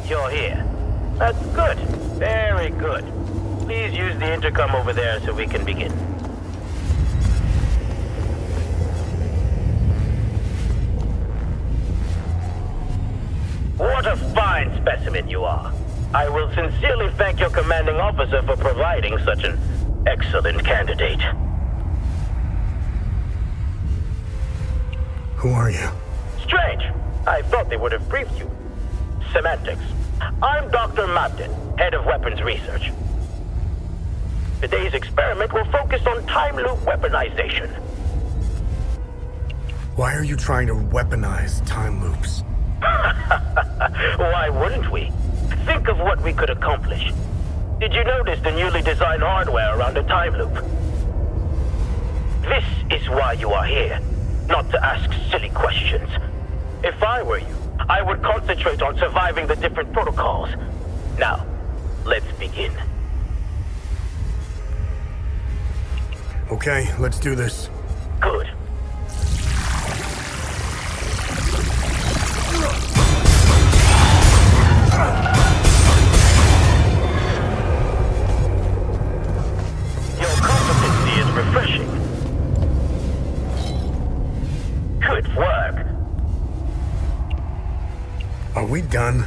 You're here. That's good. Very good. Please use the intercom over there so we can begin. What a fine specimen you are. I will sincerely thank your commanding officer for providing such an excellent candidate. Who are you? Strange. I thought they would have briefed you. Semantics. I'm Dr. Mabden, head of weapons research. Today's experiment will focus on time loop weaponization. Why are you trying to weaponize time loops? Why wouldn't we? Think of what we could accomplish. Did you notice the newly designed hardware around the time loop? This is why you are here, not to ask silly questions. If I were you, I would concentrate on surviving the different protocols. Now, let's begin. Okay, let's do this. Good. Your competency is refreshing. Good work. Are we done?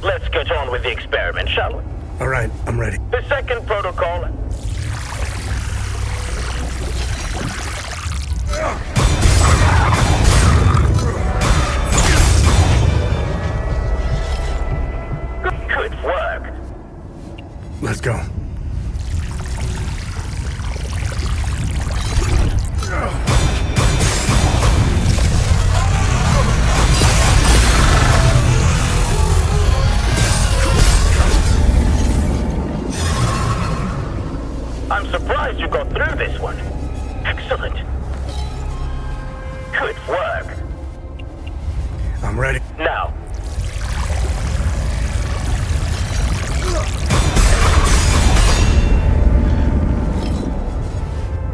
Let's get on with the experiment, shall we? All right, I'm ready. The second protocol. Good work. go. I'm surprised you got through this one. Excellent. Good work. I'm ready. Now.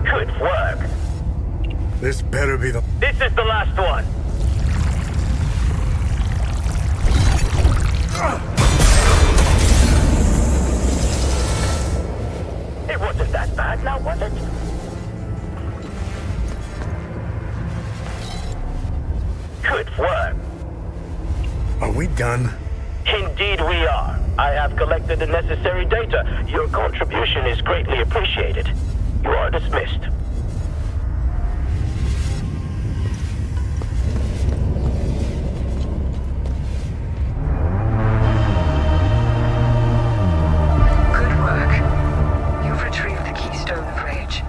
Good work. This better be the... This is the last one. It wasn't that bad now, was it? Good work. Are we done? Indeed we are. I have collected the necessary data. Your contribution is greatly appreciated. You are dismissed. Good work. You've retrieved the Keystone of Rage.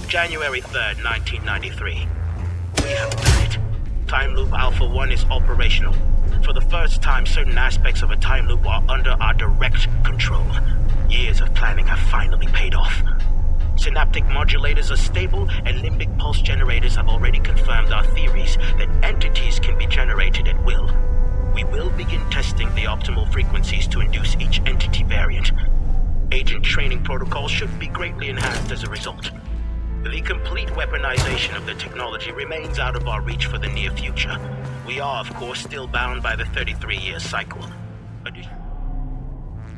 January 3rd, 1993. We have done it. Time Loop Alpha 1 is operational. For the first time, certain aspects of a time loop are under our direct control. Years of planning have finally paid off. Synaptic modulators are stable, and limbic pulse generators have already confirmed our theories that entities can be generated at will. We will begin testing the optimal frequencies to induce each entity variant. Agent training protocols should be greatly enhanced as a result. The complete weaponization of the technology remains out of our reach for the near future. We are, of course, still bound by the 33-year cycle.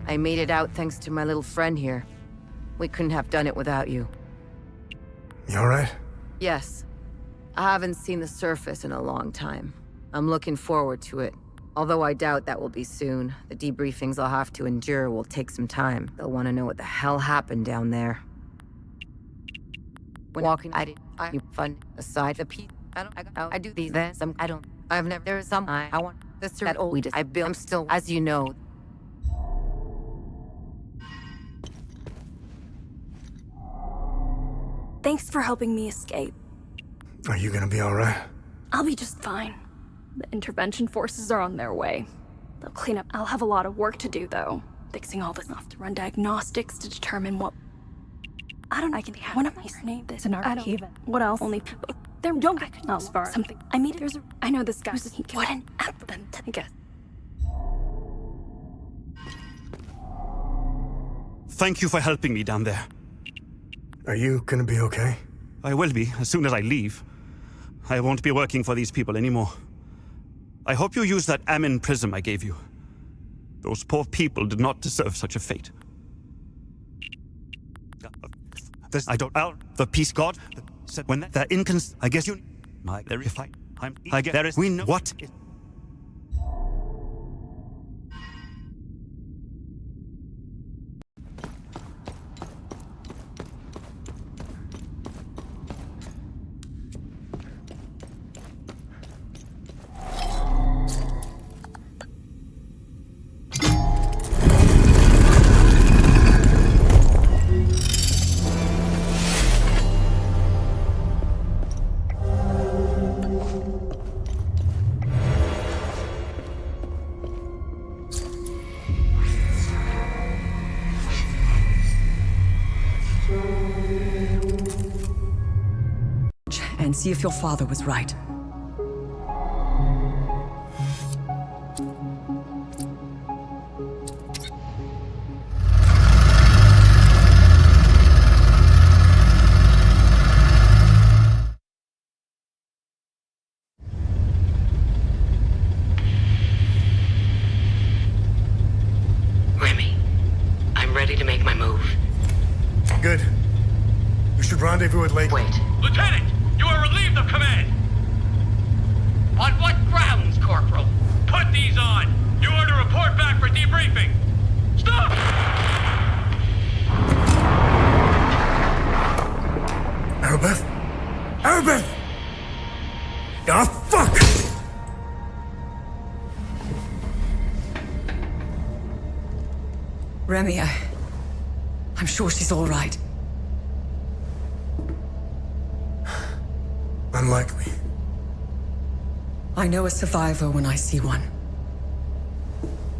I made it out thanks to my little friend here. We couldn't have done it without you. You alright? Yes. I haven't seen the surface in a long time. I'm looking forward to it. Although I doubt that will be soon. The debriefings I'll have to endure will take some time. They'll want to know what the hell happened down there. When walking, I fun aside the piece. I do these then some. I've never. There is some. I want this that old. I built. I'm still, as you know. Thanks for helping me escape. Are you gonna be alright? I'll be just fine. The intervention forces are on their way. They'll clean up. I'll have a lot of work to do, though. Fixing all this enough to run diagnostics to determine what. I can have one of my name this in our haven. What else? Only people. They're young. I could not far. Something. I mean, I know this guy. He wouldn't ask them to guess. Thank you for helping me down there. Are you gonna be okay? I will be, as soon as I leave. I won't be working for these people anymore. I hope you use that Amin prism I gave you. Those poor people did not deserve such a fate. I don't... the peace god said when they're I guess you... I guess there is... We know... What? And see if your father was right. Remy, I'm ready to make my move. Good. We should rendezvous at Lake. Wait. Lieutenant! You are relieved of command! On what grounds, Corporal? Put these on! You are to report back for debriefing! Stop! Arabeth? Arabeth! Ah, fuck! Remy, I'm sure she's all right. Unlikely. I know a survivor when I see one.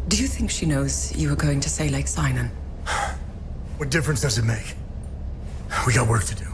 Do you think she knows you were going to say Lake Sinan? What difference does it make? We got work to do.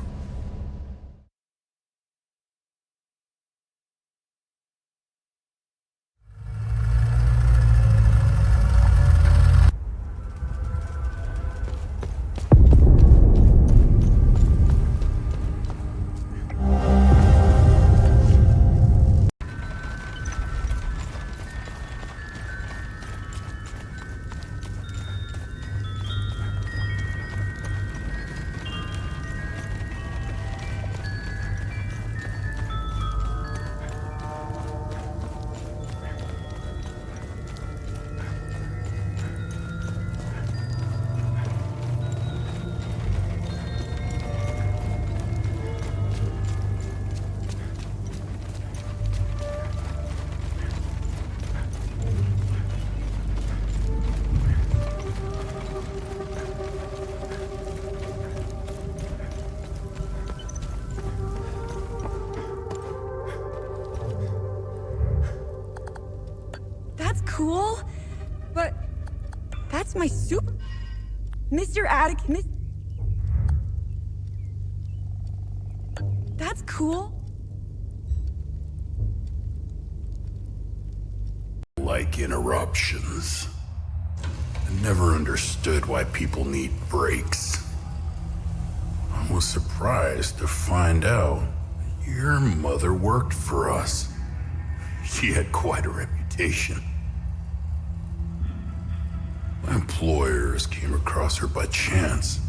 Cool, but that's my super... Mr. Atticus... That's cool. Like interruptions. I never understood why people need breaks. I was surprised to find out your mother worked for us. She had quite a reputation. My employers came across her by chance.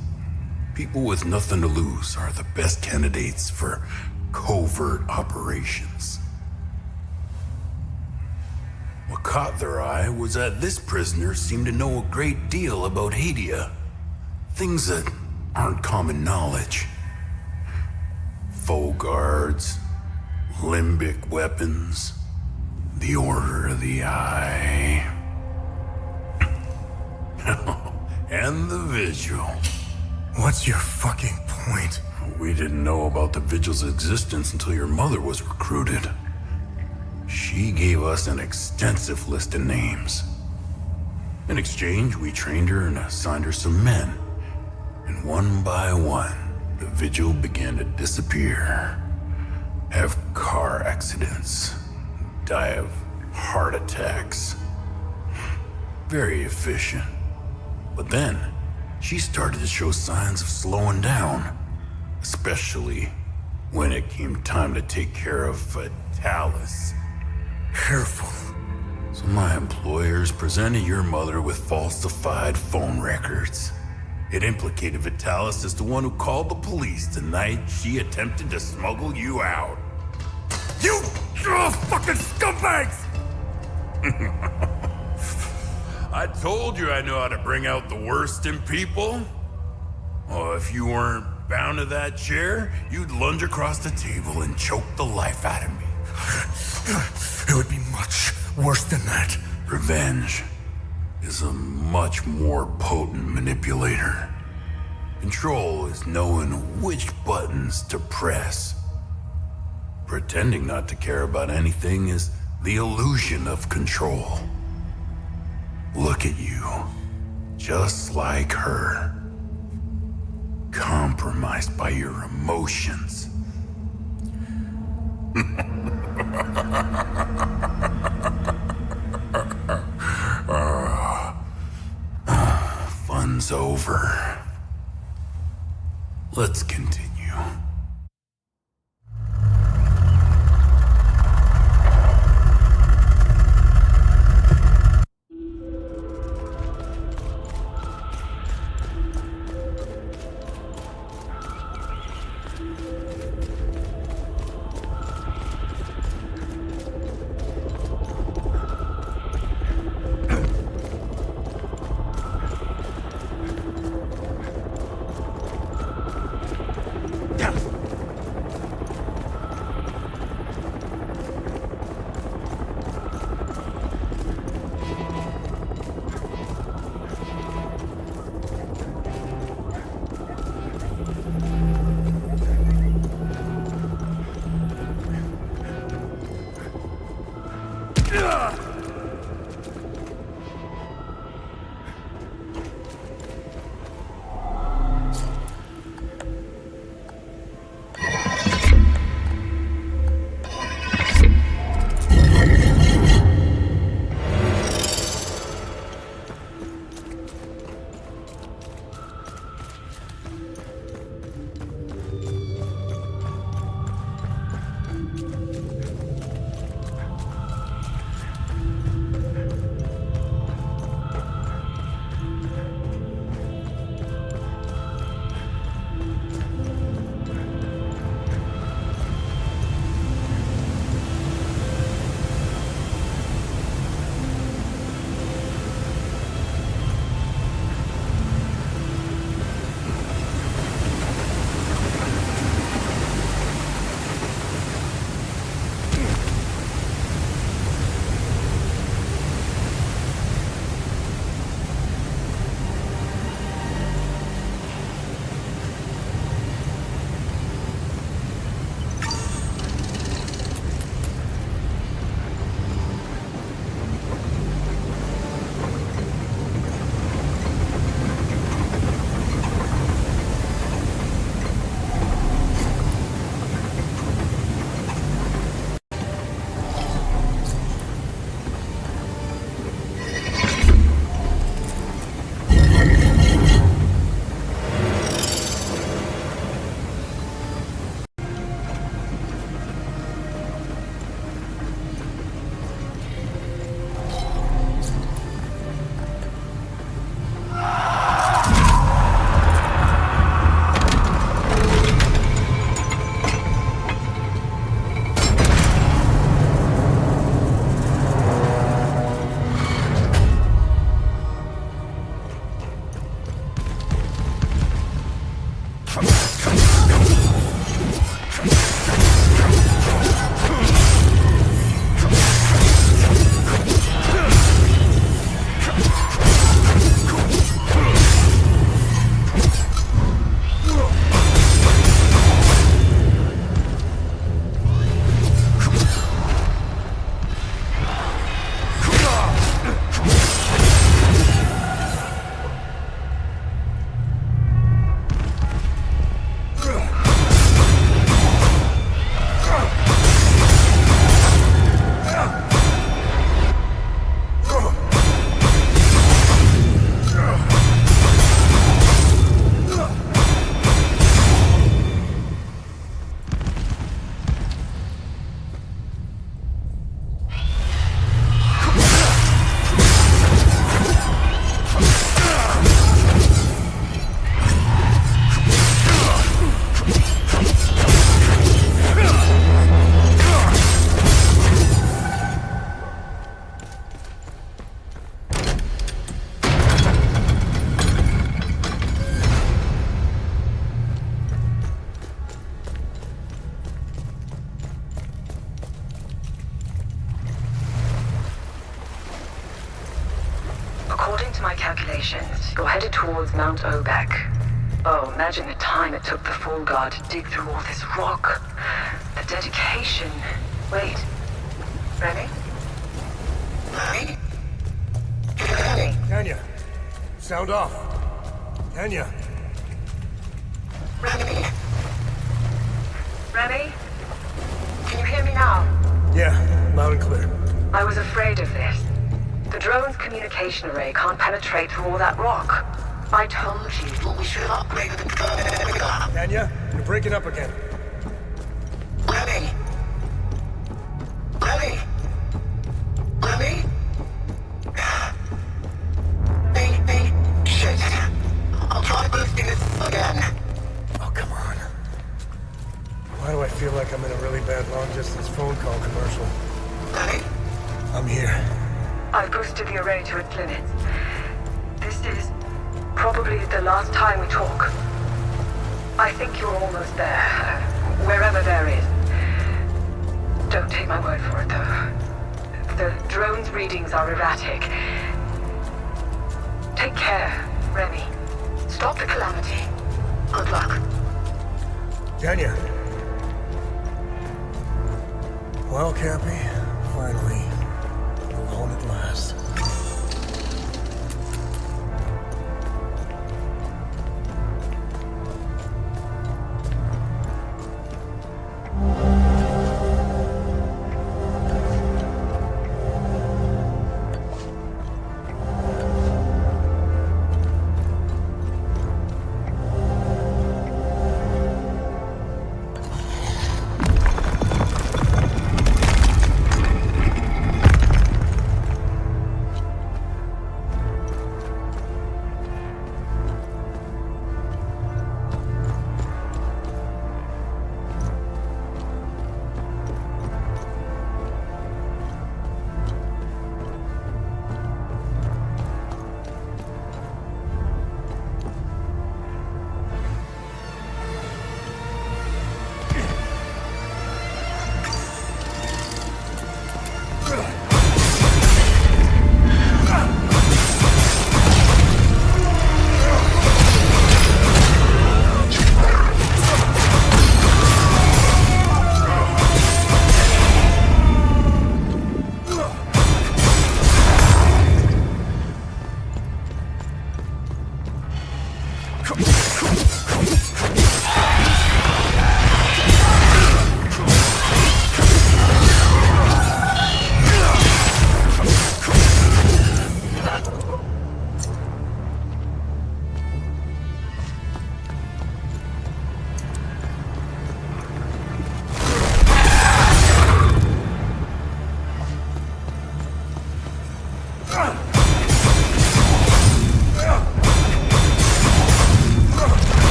People with nothing to lose are the best candidates for covert operations. What caught their eye was that this prisoner seemed to know a great deal about Hadea. Things that aren't common knowledge. Foe guards, limbic weapons, the Order of the Eye. And the Vigil. What's your fucking point? We didn't know about the Vigil's existence until your mother was recruited. She gave us an extensive list of names. In exchange, we trained her and assigned her some men. And one by one, the Vigil began to disappear. Have car accidents. Die of heart attacks. Very efficient. But then, she started to show signs of slowing down. Especially when it came time to take care of Vitalis. Careful. So my employers presented your mother with falsified phone records. It implicated Vitalis as the one who called the police the night she attempted to smuggle you out. You fucking scumbags! I told you I know how to bring out the worst in people. Oh, if you weren't bound to that chair, you'd lunge across the table and choke the life out of me. It would be much worse than that. Revenge is a much more potent manipulator. Control is knowing which buttons to press. Pretending not to care about anything is the illusion of control. Look at you, just like her. Compromised by your emotions. Fun's over. Let's continue. to my calculations, you're headed towards Mount Obek. Oh, imagine the time it took the Fall Guard to dig through all this rock. The dedication. Wait. Remy? Remy? Remy? Tanya, sound off. Tanya. Remy? Remy? Can you hear me now? Yeah, loud and clear. I was afraid of this. The drone's communication array can't penetrate through all that rock. I told you that we should have upgraded the drone. Tanya, you're breaking up again. Remy? Remy? Remy? Shit. I'll try boosting this again. Oh, come on. Why do I feel like I'm in a really bad long-distance phone call commercial? Remy? I'm here. I've boosted the array to its limits. This is probably the last time we talk. I think you're almost there. Wherever there is. Don't take my word for it, though. The drone's readings are erratic. Take care, Remy. Stop the calamity. Good luck. Tanya. Well, Cappy, finally. Alone at last.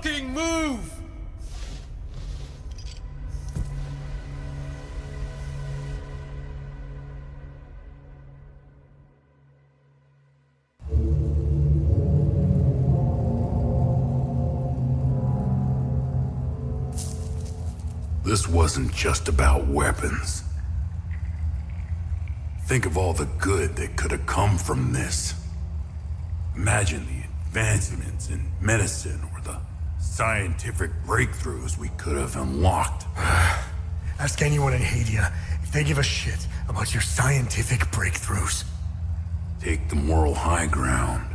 fucking move! This wasn't just about weapons. Think of all the good that could have come from this. Imagine the advancements in medicine or the scientific breakthroughs we could have unlocked. Ask anyone in Hadea if they give a shit about your scientific breakthroughs. Take the moral high ground.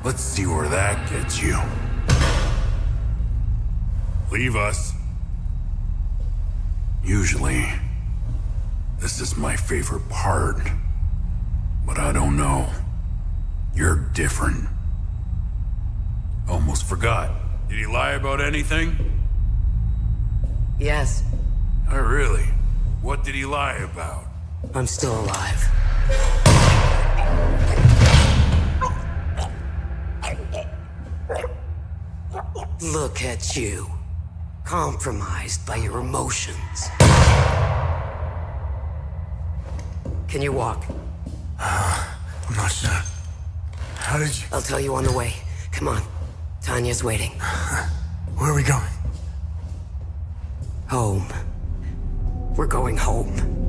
Let's see where that gets you. Leave us. Usually, this is my favorite part. But I don't know. You're different. Almost forgot. Did he lie about anything? Yes. Oh, really? What did he lie about? I'm still alive. Look at you. Compromised by your emotions. Can you walk? I'm not sure. How did you... I'll tell you on the way. Come on. Tanya's waiting. Where are we going? Home. We're going home.